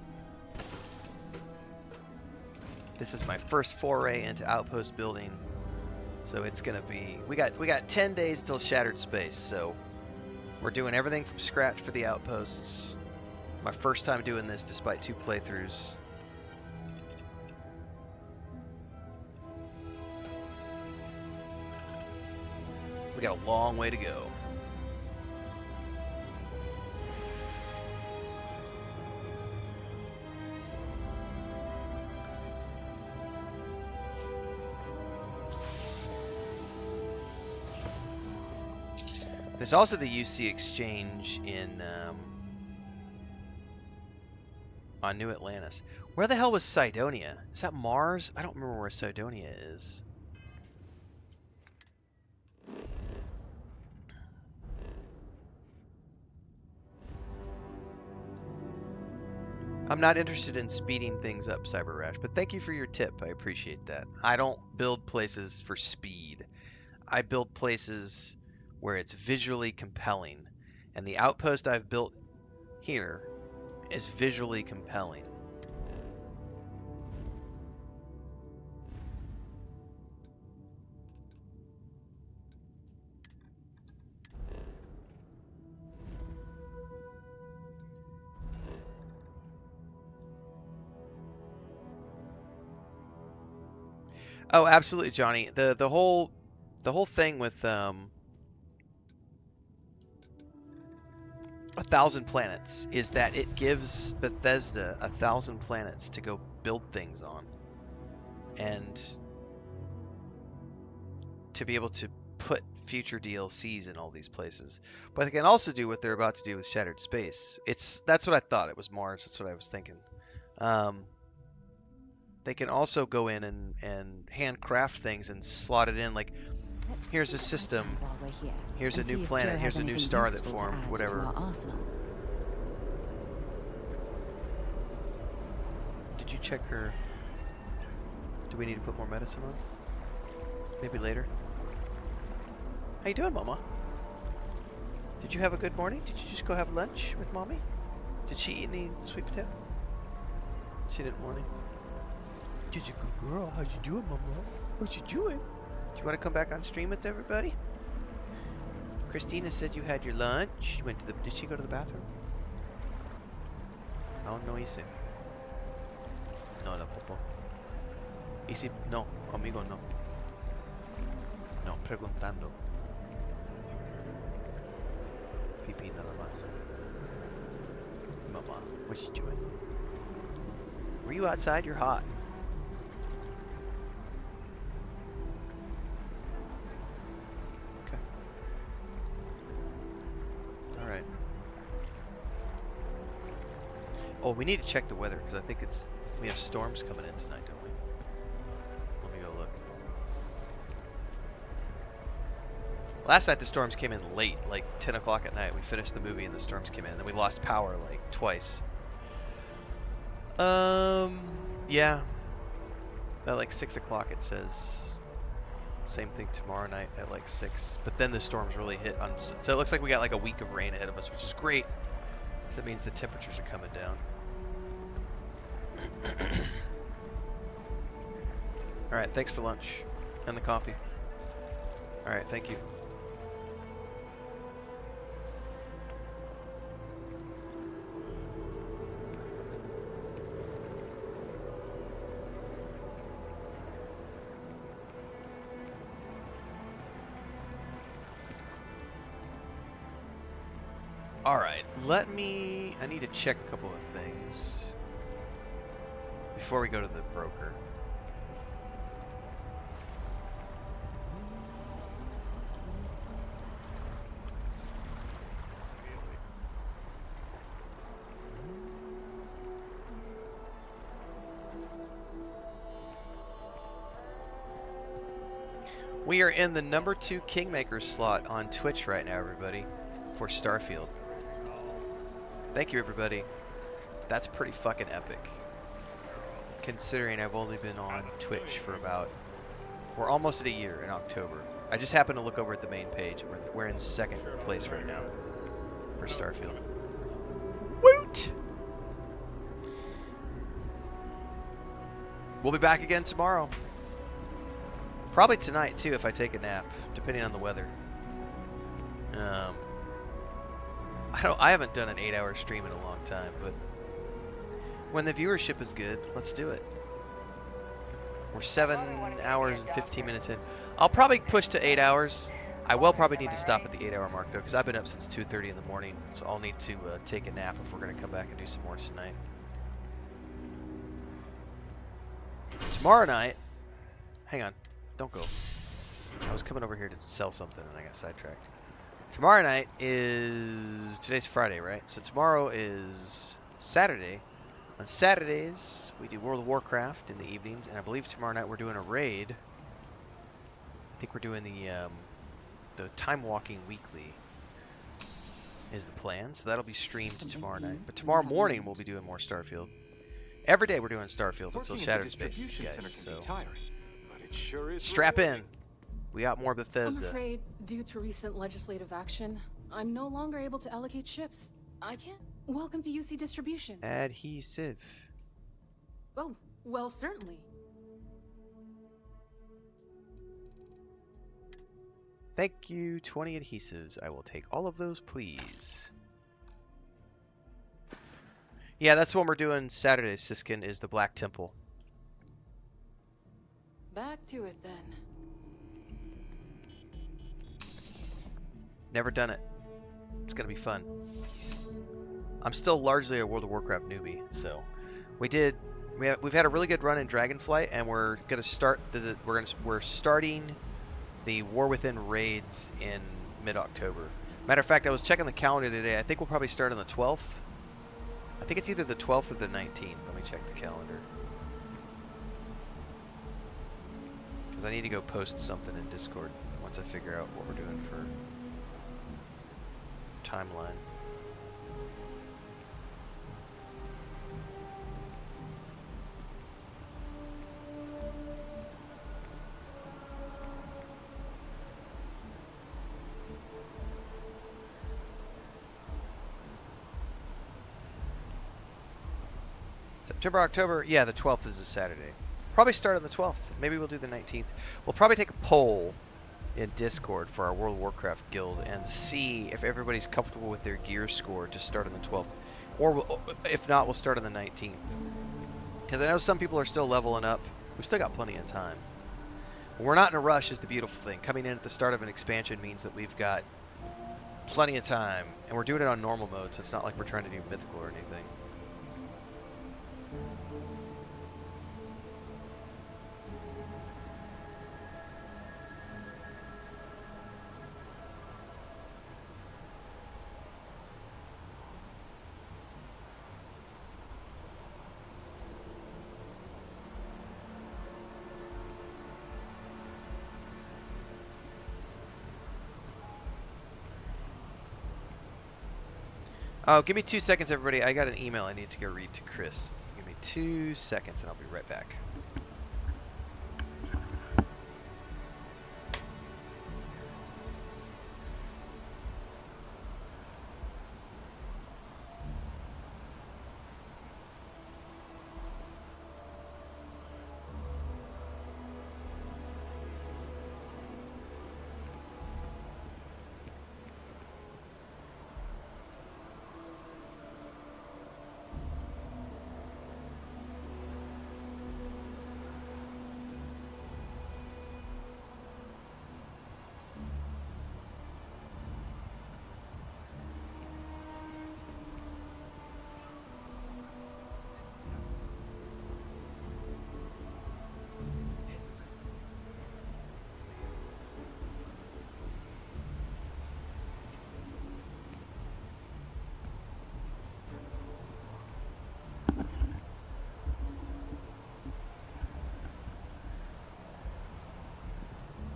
This is my first foray into outpost building, so it's gonna be. We got 10 days till Shattered Space, so we're doing everything from scratch for the outposts. My first time doing this, despite 2 playthroughs. We got a long way to go. There's also the UC exchange in on New Atlantis. Where the hell was Cydonia? Is that Mars? I don't remember where Cydonia is. I'm not interested in speeding things up, Cyberash, but thank you for your tip. I appreciate that. I don't build places for speed. I build places where it's visually compelling. And the outpost I've built here is visually compelling. Oh, absolutely, Johnny. The whole thing with 1,000 planets is that it gives Bethesda 1,000 planets to go build things on, and to be able to put future DLCs in all these places. But they can also do what they're about to do with Shattered Space. That's what I thought. It was Mars. That's what I was thinking. They can also go in and handcraft things and slot it in. Like, here's a system. Here's a new planet. Here's a new star that formed. Whatever. Did you check her? Do we need to put more medicine on? Maybe later. How you doing, Mama? Did you have a good morning? Did you just go have lunch with Mommy? Did she eat any sweet potato? She didn't morning. Just a good girl. How you doing, Mama? What you doing? Do you want to come back on stream with everybody? Christina said you had your lunch. She went to the. Did she go to the bathroom? Oh, no hice. No, la popó. Hice. No, conmigo no. No, preguntando. Pipí nada más. Mama, what you doing? Were you outside? You're hot. Okay. Alright. Oh, we need to check the weather, because I think we have storms coming in tonight, don't we? Let me go look. Last night the storms came in late, like 10 o'clock at night. We finished the movie and the storms came in. Then we lost power like twice. Yeah. At like 6 o'clock it says. Same thing tomorrow night at like 6. But then the storms really hit on. So it looks like we got like a week of rain ahead of us, which is great. Because that means the temperatures are coming down. Alright, thanks for lunch. And the coffee. Alright, thank you. Alright, I need to check a couple of things before we go to the broker. We are in the number 2 Kingmaker slot on Twitch right now, everybody, for Starfield. Thank you, everybody. That's pretty fucking epic. Considering I've only been on Twitch for we're almost at a year in October. I just happened to look over at the main page. We're in 2nd place right now for Starfield. Woot! We'll be back again tomorrow. Probably tonight too if I take a nap, depending on the weather. I haven't done an 8-hour stream in a long time, but when the viewership is good, let's do it. We're 7 hours and 15 minutes in. I'll probably push to 8 hours. I will probably need to stop at the 8-hour mark though, because I've been up since 2:30 in the morning, so I'll need to take a nap if we're going to come back and do some more tonight. Tomorrow night, hang on, don't go. I was coming over here to sell something and I got sidetracked. Tomorrow night is, today's Friday, right? So tomorrow is Saturday. On Saturdays, we do World of Warcraft in the evenings, and I believe tomorrow night we're doing a raid. I think we're doing the Time Walking Weekly is the plan, so that'll be streamed tomorrow night. But tomorrow morning we'll be doing more Starfield. Every day we're doing Starfield until Shattered Space, guys. So strap in. We got more Bethesda. I'm afraid, due to recent legislative action, I'm no longer able to allocate ships. I can't. Welcome to UC Distribution. Adhesive. Oh, well, certainly. Thank you. 20 adhesives. I will take all of those, please. Yeah, that's what we're doing Saturday, Siskin, is the Black Temple. Back to it, then. Never done it. It's gonna be fun. I'm still largely a World of Warcraft newbie, so we've had a really good run in Dragonflight, and we're gonna start we're starting the War Within raids in mid-October. Matter of fact, I was checking the calendar the other day. I think we'll probably start on the 12th. I think it's either the 12th or the 19th. Let me check the calendar. Because I need to go post something in Discord once I figure out what we're doing for timeline. September, October, yeah, the 12th is a Saturday. Probably start on the 12th. Maybe we'll do the 19th. We'll probably take a poll in Discord for our World of Warcraft guild and see if everybody's comfortable with their gear score to start on the 12th. Or if not, we'll start on the 19th. Because I know some people are still leveling up. We've still got plenty of time. We're not in a rush is the beautiful thing. Coming in at the start of an expansion means that we've got plenty of time. And we're doing it on normal mode, so it's not like we're trying to do mythical or anything. Oh, give me 2 seconds, everybody. I got an email I need to go read to Chris. So give me 2 seconds, and I'll be right back.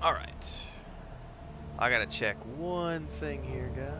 All right. I gotta check one thing here, guys.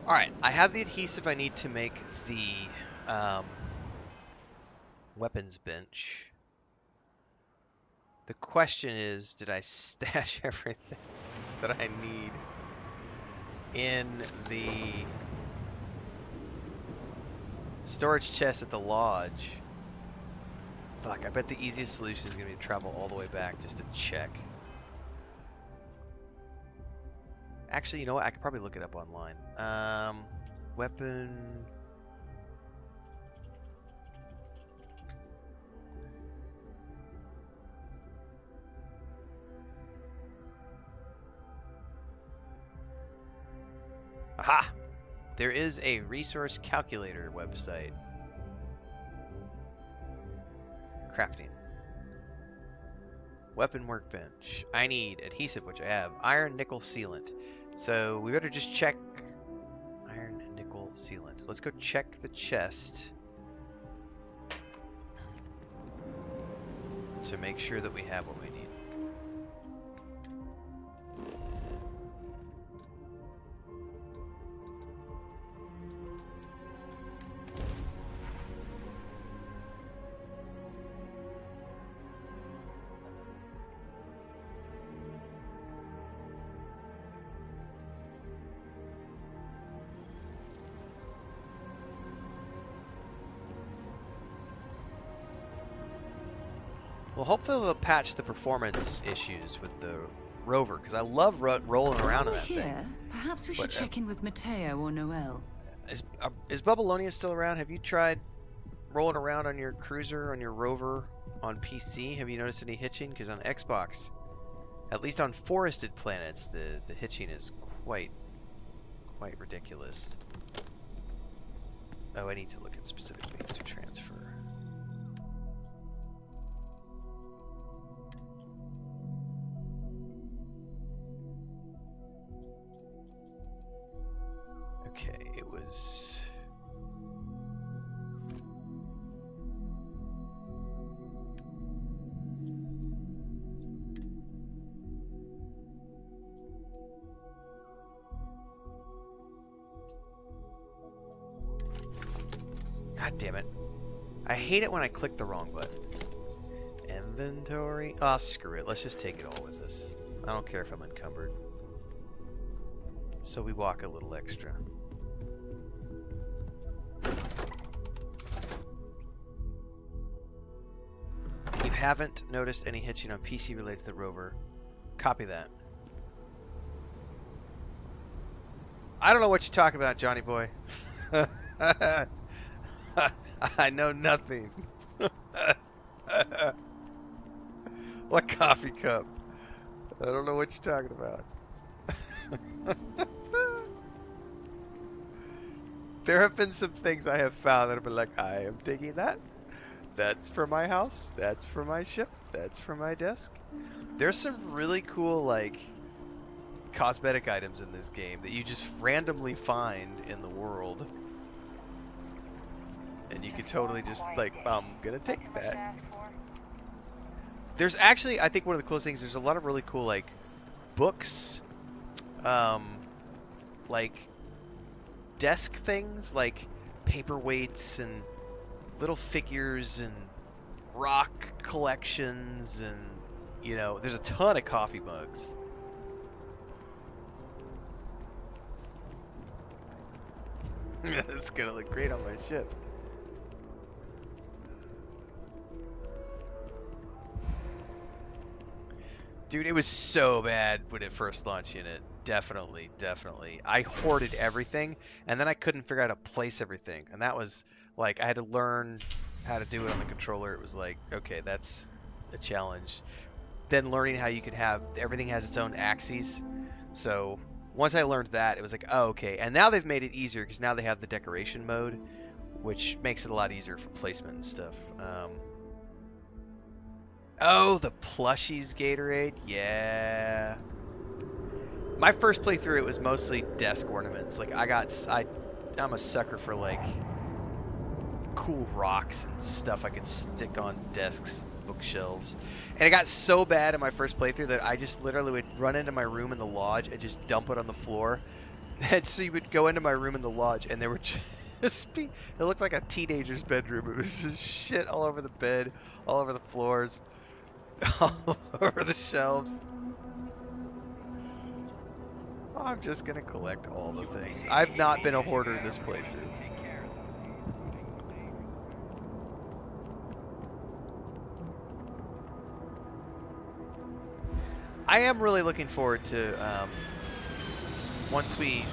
Alright, I have the adhesive I need to make the weapons bench. The question is, did I stash everything that I need in the storage chest at the lodge? Fuck, I bet the easiest solution is going to be to travel all the way back just to check. Actually, you know what? I could probably look it up online. Weapon... Aha! There is a resource calculator website. Crafting. Weapon workbench. I need adhesive, which I have. Iron, nickel, sealant. So we better just check iron, nickel, sealant. Let's go check the chest to make sure that we have what we need. Well, hopefully they'll patch the performance issues with the rover, because I love rolling around in that thing. Perhaps we should check in with Mateo or Noel. Is Bubbalonia still around? Have you tried rolling around on your cruiser, on your rover, on PC? Have you noticed any hitching? Because on Xbox, at least on forested planets, the hitching is quite ridiculous. Oh, I need to look at specific things to transfer. was... God damn it. I hate it when I click the wrong button. Inventory? Ah, screw it. Let's just take it all with us. I don't care if I'm encumbered. So we walk a little extra. You haven't noticed any hitching on PC related to the rover. Copy that. I don't know what you're talking about, Johnny boy. I know nothing. What coffee cup? I don't know what you're talking about. There have been some things I have found that have been like, I am taking that. That's for my house. That's for my ship. That's for my desk. There's some really cool, like, cosmetic items in this game that you just randomly find in the world. And you could totally just, like, I'm gonna take that. There's actually, I think one of the coolest things, there's a lot of really cool, like, books, like, desk things, like paperweights and little figures and rock collections, and, you know, there's a ton of coffee mugs. It's gonna look great on my ship. Dude, it was so bad when it first launched in it. Definitely. I hoarded everything, and then I couldn't figure out how to place everything. And that was, like, I had to learn how to do it on the controller. It was like, okay, that's a challenge. Then learning how you could have, everything has its own axes. So once I learned that, it was like, oh, okay. And now they've made it easier, because now they have the decoration mode, which makes it a lot easier for placement and stuff. Oh, the plushies Gatorade? Yeah. My first playthrough, it was mostly desk ornaments. Like, I'm a sucker for, like, cool rocks and stuff I could stick on desks, bookshelves. And it got so bad in my first playthrough that I just literally would run into my room in the lodge and just dump it on the floor. And so you would go into my room in the lodge, and there would just be, it looked like a teenager's bedroom. It was just shit all over the bed, all over the floors, all over the shelves. I'm just gonna collect all the things. I've not been a hoarder this playthrough. I am really looking forward to once we're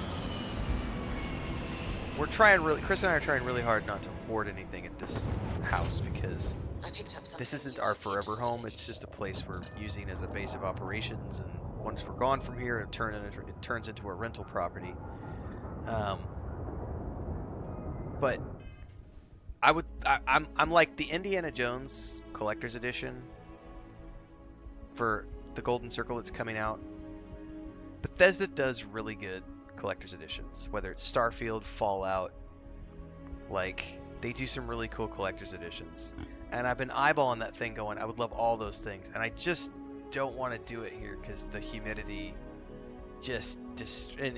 trying really, Chris and I are trying really hard not to hoard anything at this house, because this isn't our forever home. It's just a place we're using as a base of operations, and once we're gone from here, it turns into a rental property. But I'm like the Indiana Jones Collector's Edition for the Golden Circle that's coming out. Bethesda does really good Collector's Editions, whether it's Starfield, Fallout. Like, they do some really cool Collector's Editions. And I've been eyeballing that thing going, I would love all those things. And I just don't want to do it here because the humidity just destroys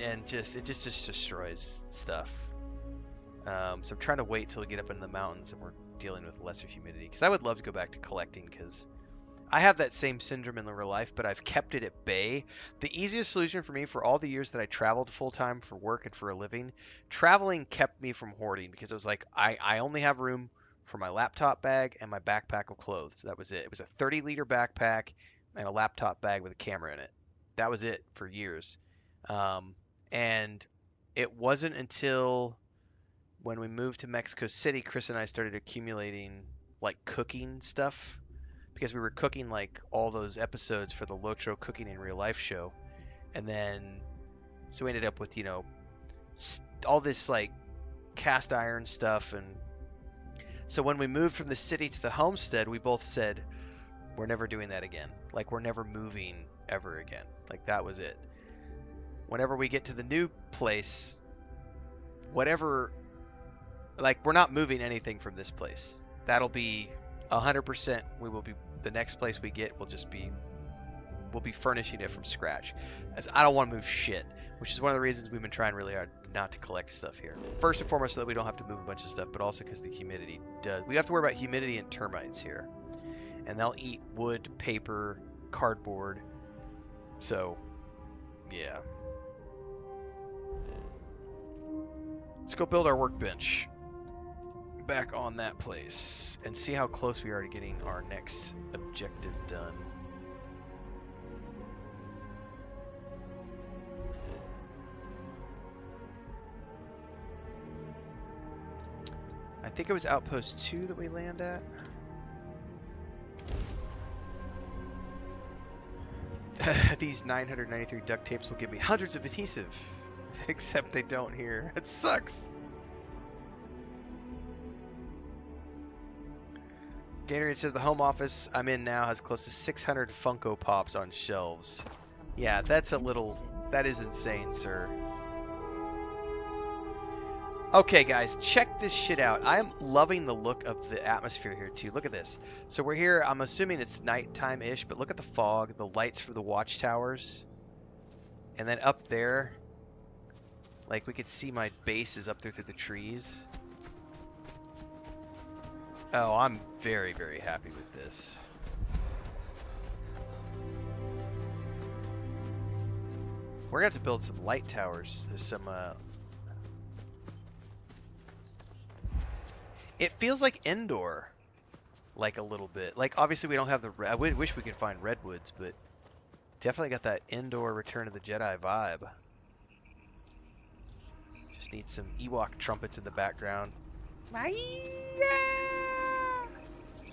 stuff. So I'm trying to wait till we get up in the mountains and we're dealing with lesser humidity. Because I would love to go back to collecting, because I have that same syndrome in real life, but I've kept it at bay. The easiest solution for me, for all the years that I traveled full-time for work and for a living, traveling kept me from hoarding, because it was like, I only have room for my laptop bag and my backpack of clothes. That was it. It was a 30-liter backpack and a laptop bag with a camera in it. That was it for years. And it wasn't until when we moved to Mexico City, Chris and I started accumulating, like, cooking stuff, because we were cooking, like, all those episodes for the Lotro Cooking in Real Life show. And then, so we ended up with, you know, all this, like, cast iron stuff. And so when we moved from the city to the homestead, we both said, we're never doing that again. Like, we're never moving ever again. Like, that was it. Whenever we get to the new place, whatever, like, we're not moving anything from this place. That'll be 100%. We will be, the next place we get will just be, we'll be furnishing it from scratch. As I don't want to move shit, which is one of the reasons we've been trying really hard not to collect stuff here. First and foremost, so that we don't have to move a bunch of stuff, but also because the humidity does. We have to worry about humidity and termites here. And they'll eat wood, paper, cardboard. So, yeah. Let's go build our workbench back on that place and see how close we are to getting our next objective done. I think it was Outpost 2 that we land at. These 993 duct tapes will give me hundreds of adhesive. Except they don't here. It sucks. Gatorade says the home office I'm in now has close to 600 Funko Pops on shelves. Yeah, that's a little... That is insane, sir. Okay, guys, check this shit out. I am loving the look of the atmosphere here, too. Look at this. So we're here, I'm assuming it's nighttime-ish, but look at the fog, the lights for the watchtowers. And then up there, like, we could see my base is up there through the trees. Oh, I'm very, very happy with this. We're going to have to build some light towers. There's some, It feels like indoor, like a little bit. Like, obviously we don't have the... I wish we could find redwoods, but definitely got that indoor Return of the Jedi vibe. Just need some Ewok trumpets in the background.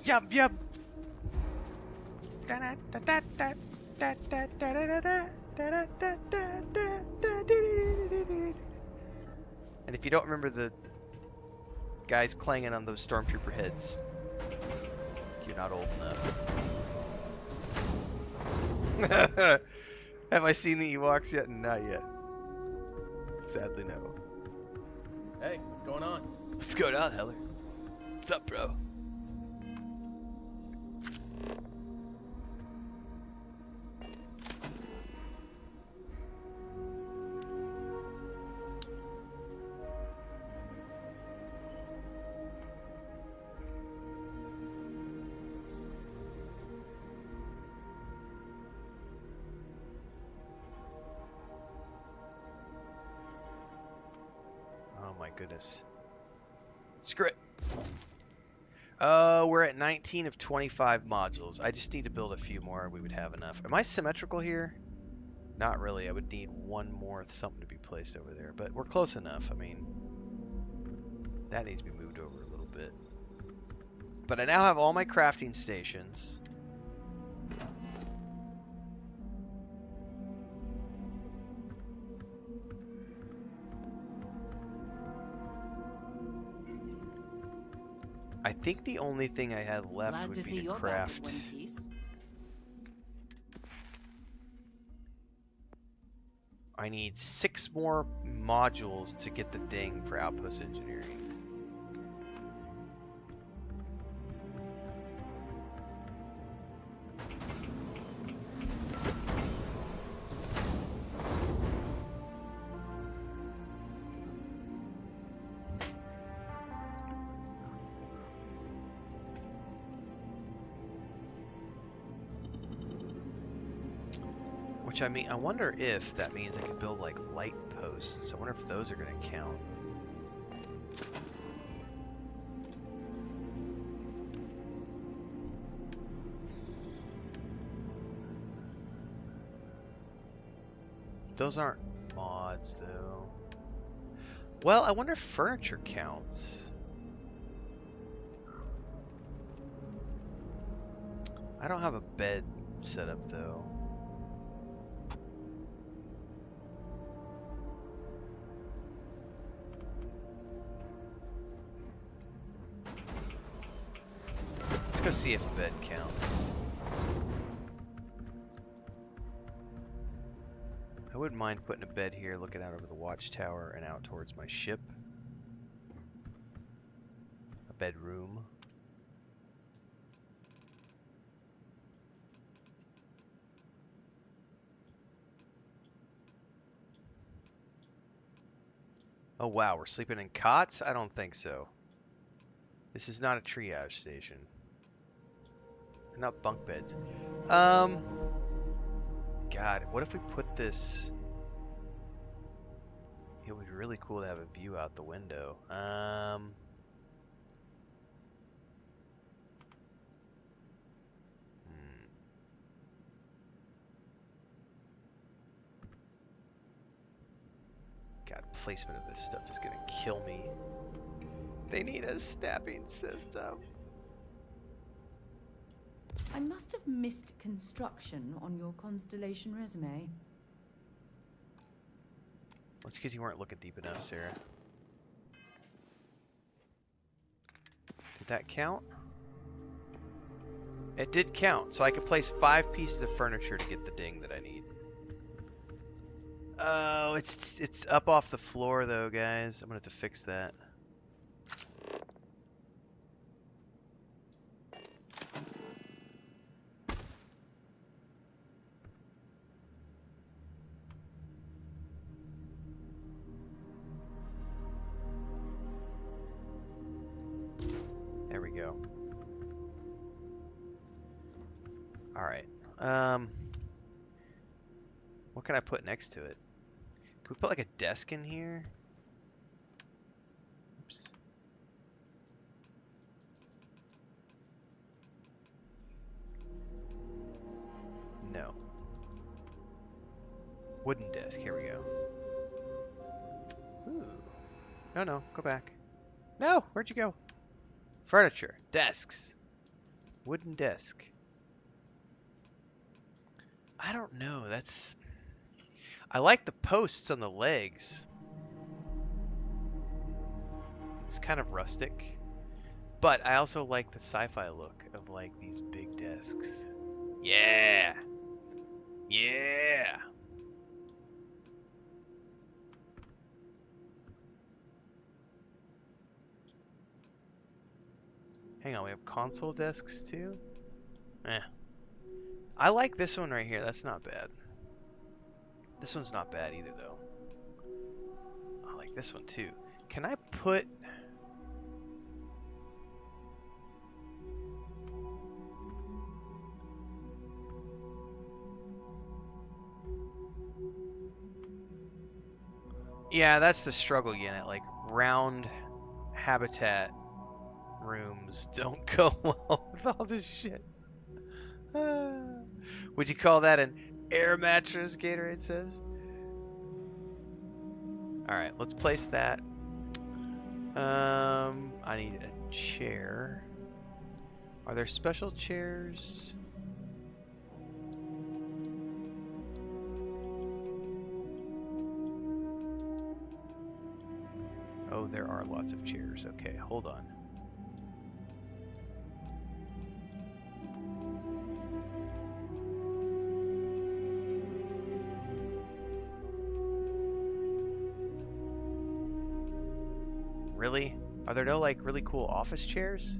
Yum yum. And if you don't remember the guys clanging on those stormtrooper heads, you're not old enough. Have I seen the Ewoks yet? Not yet. Sadly, no. Hey, what's going on? What's going on, Heller? What's up, bro? Goodness. Screw it. We're at 19 of 25 modules. I just need to build a few more and we would have enough. Am I symmetrical here? Not really. I would need one more something to be placed over there, but we're close enough. I mean, that needs to be moved over a little bit. But I now have all my crafting stations. I think the only thing I had left would be to craft. I need 6 more modules to get the ding for Outpost engineering. Which, I mean, I wonder if that means I could build like light posts. I wonder if those are going to count. Those aren't mods, though. Well, I wonder if furniture counts. I don't have a bed set up, though. Let's go see if a bed counts. I wouldn't mind putting a bed here, looking out over the watchtower and out towards my ship. bedroom. Oh wow, we're sleeping in cots? I don't think so. This is not a triage station. They're not bunk beds. God, what if we put this... It would be really cool to have a view out the window. God, placement of this stuff is gonna kill me. They need a snapping system. I must have missed construction on your constellation resume. Well, it's because you weren't looking deep enough, Sarah. Did that count? It did count, so I could place 5 pieces of furniture to get the ding that I need. Oh, it's up off the floor though, guys. I'm gonna have to fix that. There we go. All right. What can I put next to it? Can we put like a desk in here? Oops. No. Wooden desk. Here we go. Ooh. No, go back. No, where'd you go? Furniture, desks, wooden desk. I don't know. That's... I like the posts on the legs. It's kind of rustic. But I also like the sci-fi look of like these big desks. Yeah! Yeah! Hang on, we have console desks too? Eh. I like this one right here. That's not bad. This one's not bad either, though. I like this one too. Can I put... Yeah, that's the struggle unit. Like, round habitat rooms don't go well with all this shit. Would you call that an air mattress, Gatorade says? Alright, let's place that. I need a chair. Are there special chairs? Oh, there are lots of chairs. Okay, hold on. Really? Are there no, like, really cool office chairs?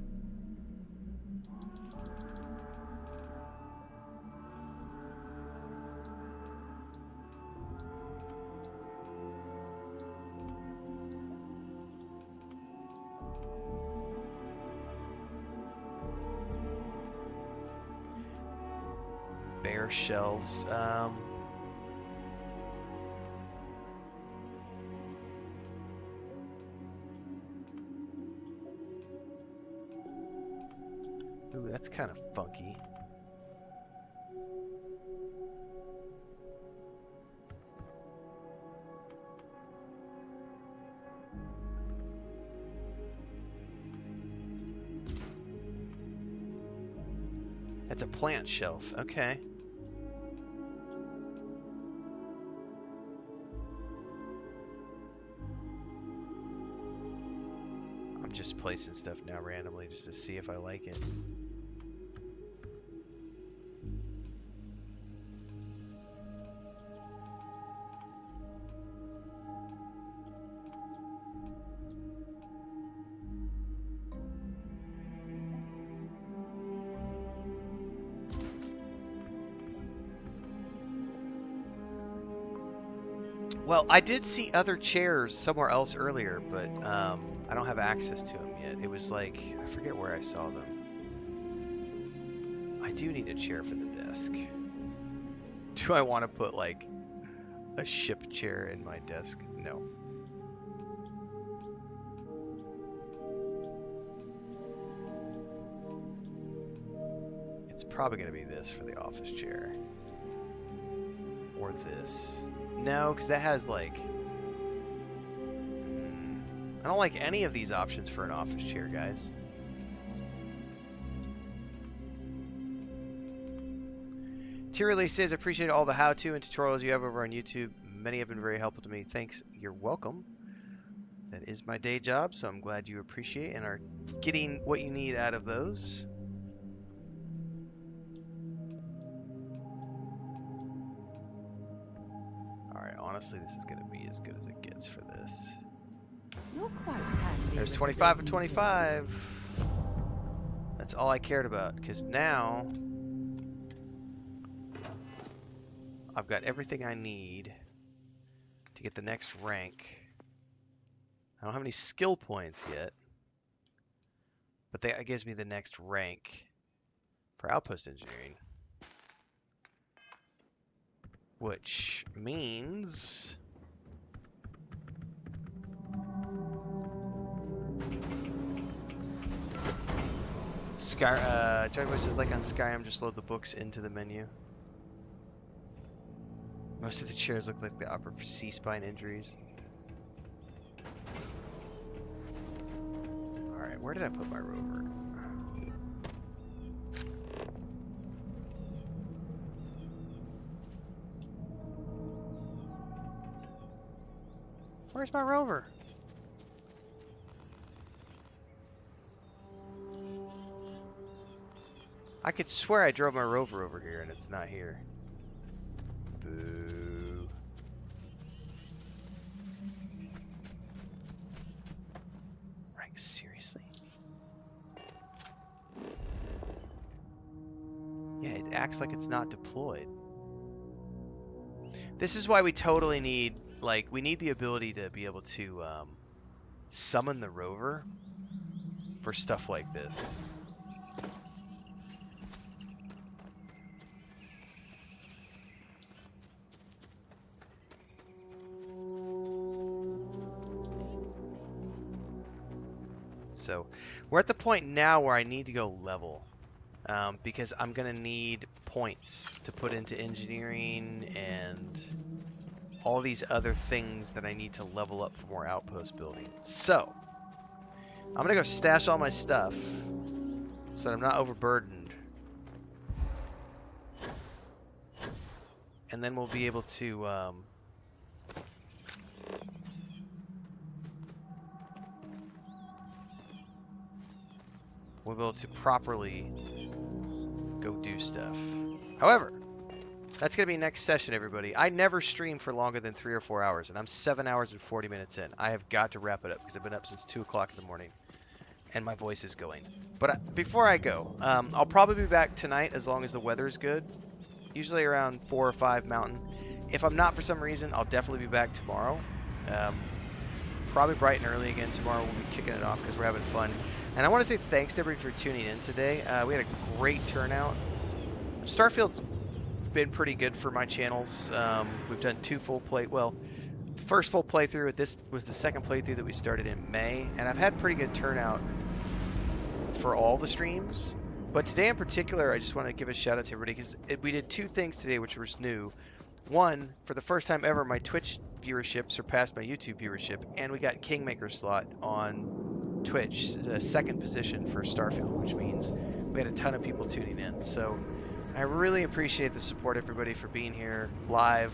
Bare shelves. Ooh, that's kind of funky. That's a plant shelf. Okay. I'm just placing stuff now randomly just to see if I like it. Well, I did see other chairs somewhere else earlier, but I don't have access to them yet. It was like, I forget where I saw them. I do need a chair for the desk. Do I want to put like a ship chair in my desk? No. It's probably going to be this for the office chair. Or this. No, because that has like... I don't like any of these options for an office chair, guys. Tyrrelly says, I appreciate all the how-to and tutorials you have over on YouTube. Many have been very helpful to me. Thanks. You're welcome. That is my day job, so I'm glad you appreciate and are getting what you need out of those. Alright, honestly, this is going to be as good as it gets for this. You're quite handy. There's 25 and 25. That's all I cared about, because now I've got everything I need to get the next rank. I don't have any skill points yet, but that gives me the next rank for outpost engineering. Which means Johnny says, like on Skyrim, just load the books into the menu. Most of the chairs look like they offer for C-spine injuries. Alright, where did I put my rover? Where's my rover? I could swear I drove my rover over here and it's not here. Boo. Right, seriously? Yeah, it acts like it's not deployed. This is why we totally need, like, we need the ability to be able to summon the rover for stuff like this. So we're at the point now where I need to go level because I'm gonna need points to put into engineering and all these other things that I need to level up for more outpost building. So I'm gonna go stash all my stuff so that I'm not overburdened, and then we'll be able to properly go do stuff. However, that's going to be next session, everybody. I never stream for longer than 3 or 4 hours, and I'm 7 hours and 40 minutes in. I have got to wrap it up because I've been up since 2 o'clock in the morning, and my voice is going. But before I go, I'll probably be back tonight as long as the weather is good, usually around 4 or 5 Mountain. If I'm not for some reason, I'll definitely be back tomorrow. Probably bright and early again tomorrow. We'll be kicking it off because we're having fun. And I want to say thanks to everybody for tuning in today. We had a great turnout. Starfield's been pretty good for my channels. We've done 2 full play. Well, the first full playthrough. This was the second playthrough that we started in May, and I've had pretty good turnout for all the streams. But today in particular, I just want to give a shout out to everybody because we did 2 things today, which was new. One, for the first time ever, my Twitch viewership surpassed my YouTube viewership, and we got Kingmaker slot on Twitch, second position for Starfield, which means we had a ton of people tuning in. So I really appreciate the support, everybody, for being here live,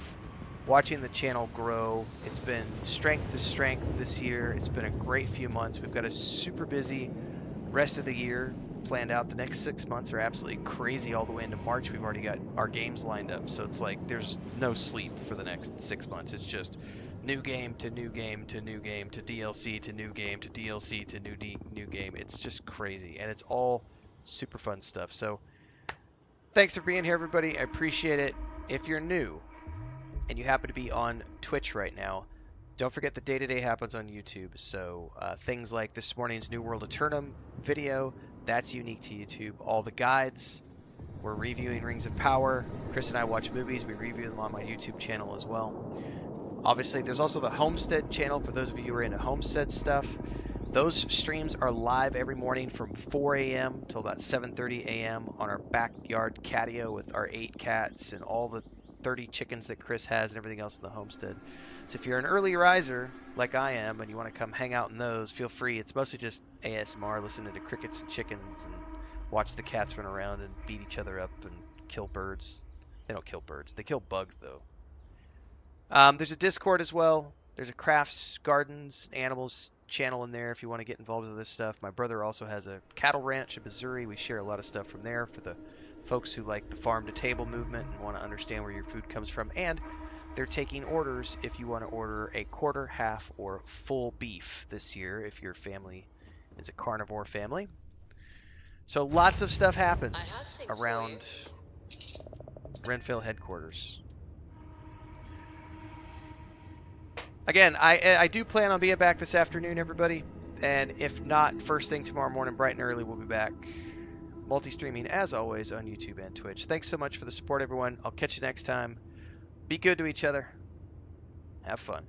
watching the channel grow. It's been strength to strength this year. It's been a great few months. We've got a super busy rest of the year planned out. The next 6 months are absolutely crazy. All the way into March, we've already got our games lined up. So it's like there's no sleep for the next 6 months. It's just new game to new game to new game to DLC to new game to DLC to new game. It's just crazy, and it's all super fun stuff. So thanks for being here, everybody. I appreciate it. If you're new, and you happen to be on Twitch right now, don't forget the day-to-day happens on YouTube. So things like this morning's New World Eternum video, that's unique to YouTube. All the guides, we're reviewing Rings of Power. Chris and I watch movies. We review them on my YouTube channel as well. Obviously, there's also the Homestead channel for those of you who are into Homestead stuff. Those streams are live every morning from 4 a.m. till about 7:30 a.m. on our backyard catio with our 8 cats and all the 30 chickens that Chris has and everything else in the homestead. So if you're an early riser like I am and you want to come hang out in those, feel free. It's mostly just ASMR, listening to crickets and chickens and watch the cats run around and beat each other up and kill birds. They don't kill birds. They kill bugs, though. There's a Discord as well. There's a crafts, gardens, animals channel in there if you want to get involved with this stuff. My brother also has a cattle ranch in Missouri. We share a lot of stuff from there for the folks who like the farm-to-table movement and want to understand where your food comes from. And they're taking orders if you want to order a quarter, half, or full beef this year if your family is a carnivore family. So lots of stuff happens around Renfail headquarters. Again, I do plan on being back this afternoon, everybody. And if not, first thing tomorrow morning, bright and early, we'll be back. Multi-streaming, as always, on YouTube and Twitch. Thanks so much for the support, everyone. I'll catch you next time. Be good to each other. Have fun.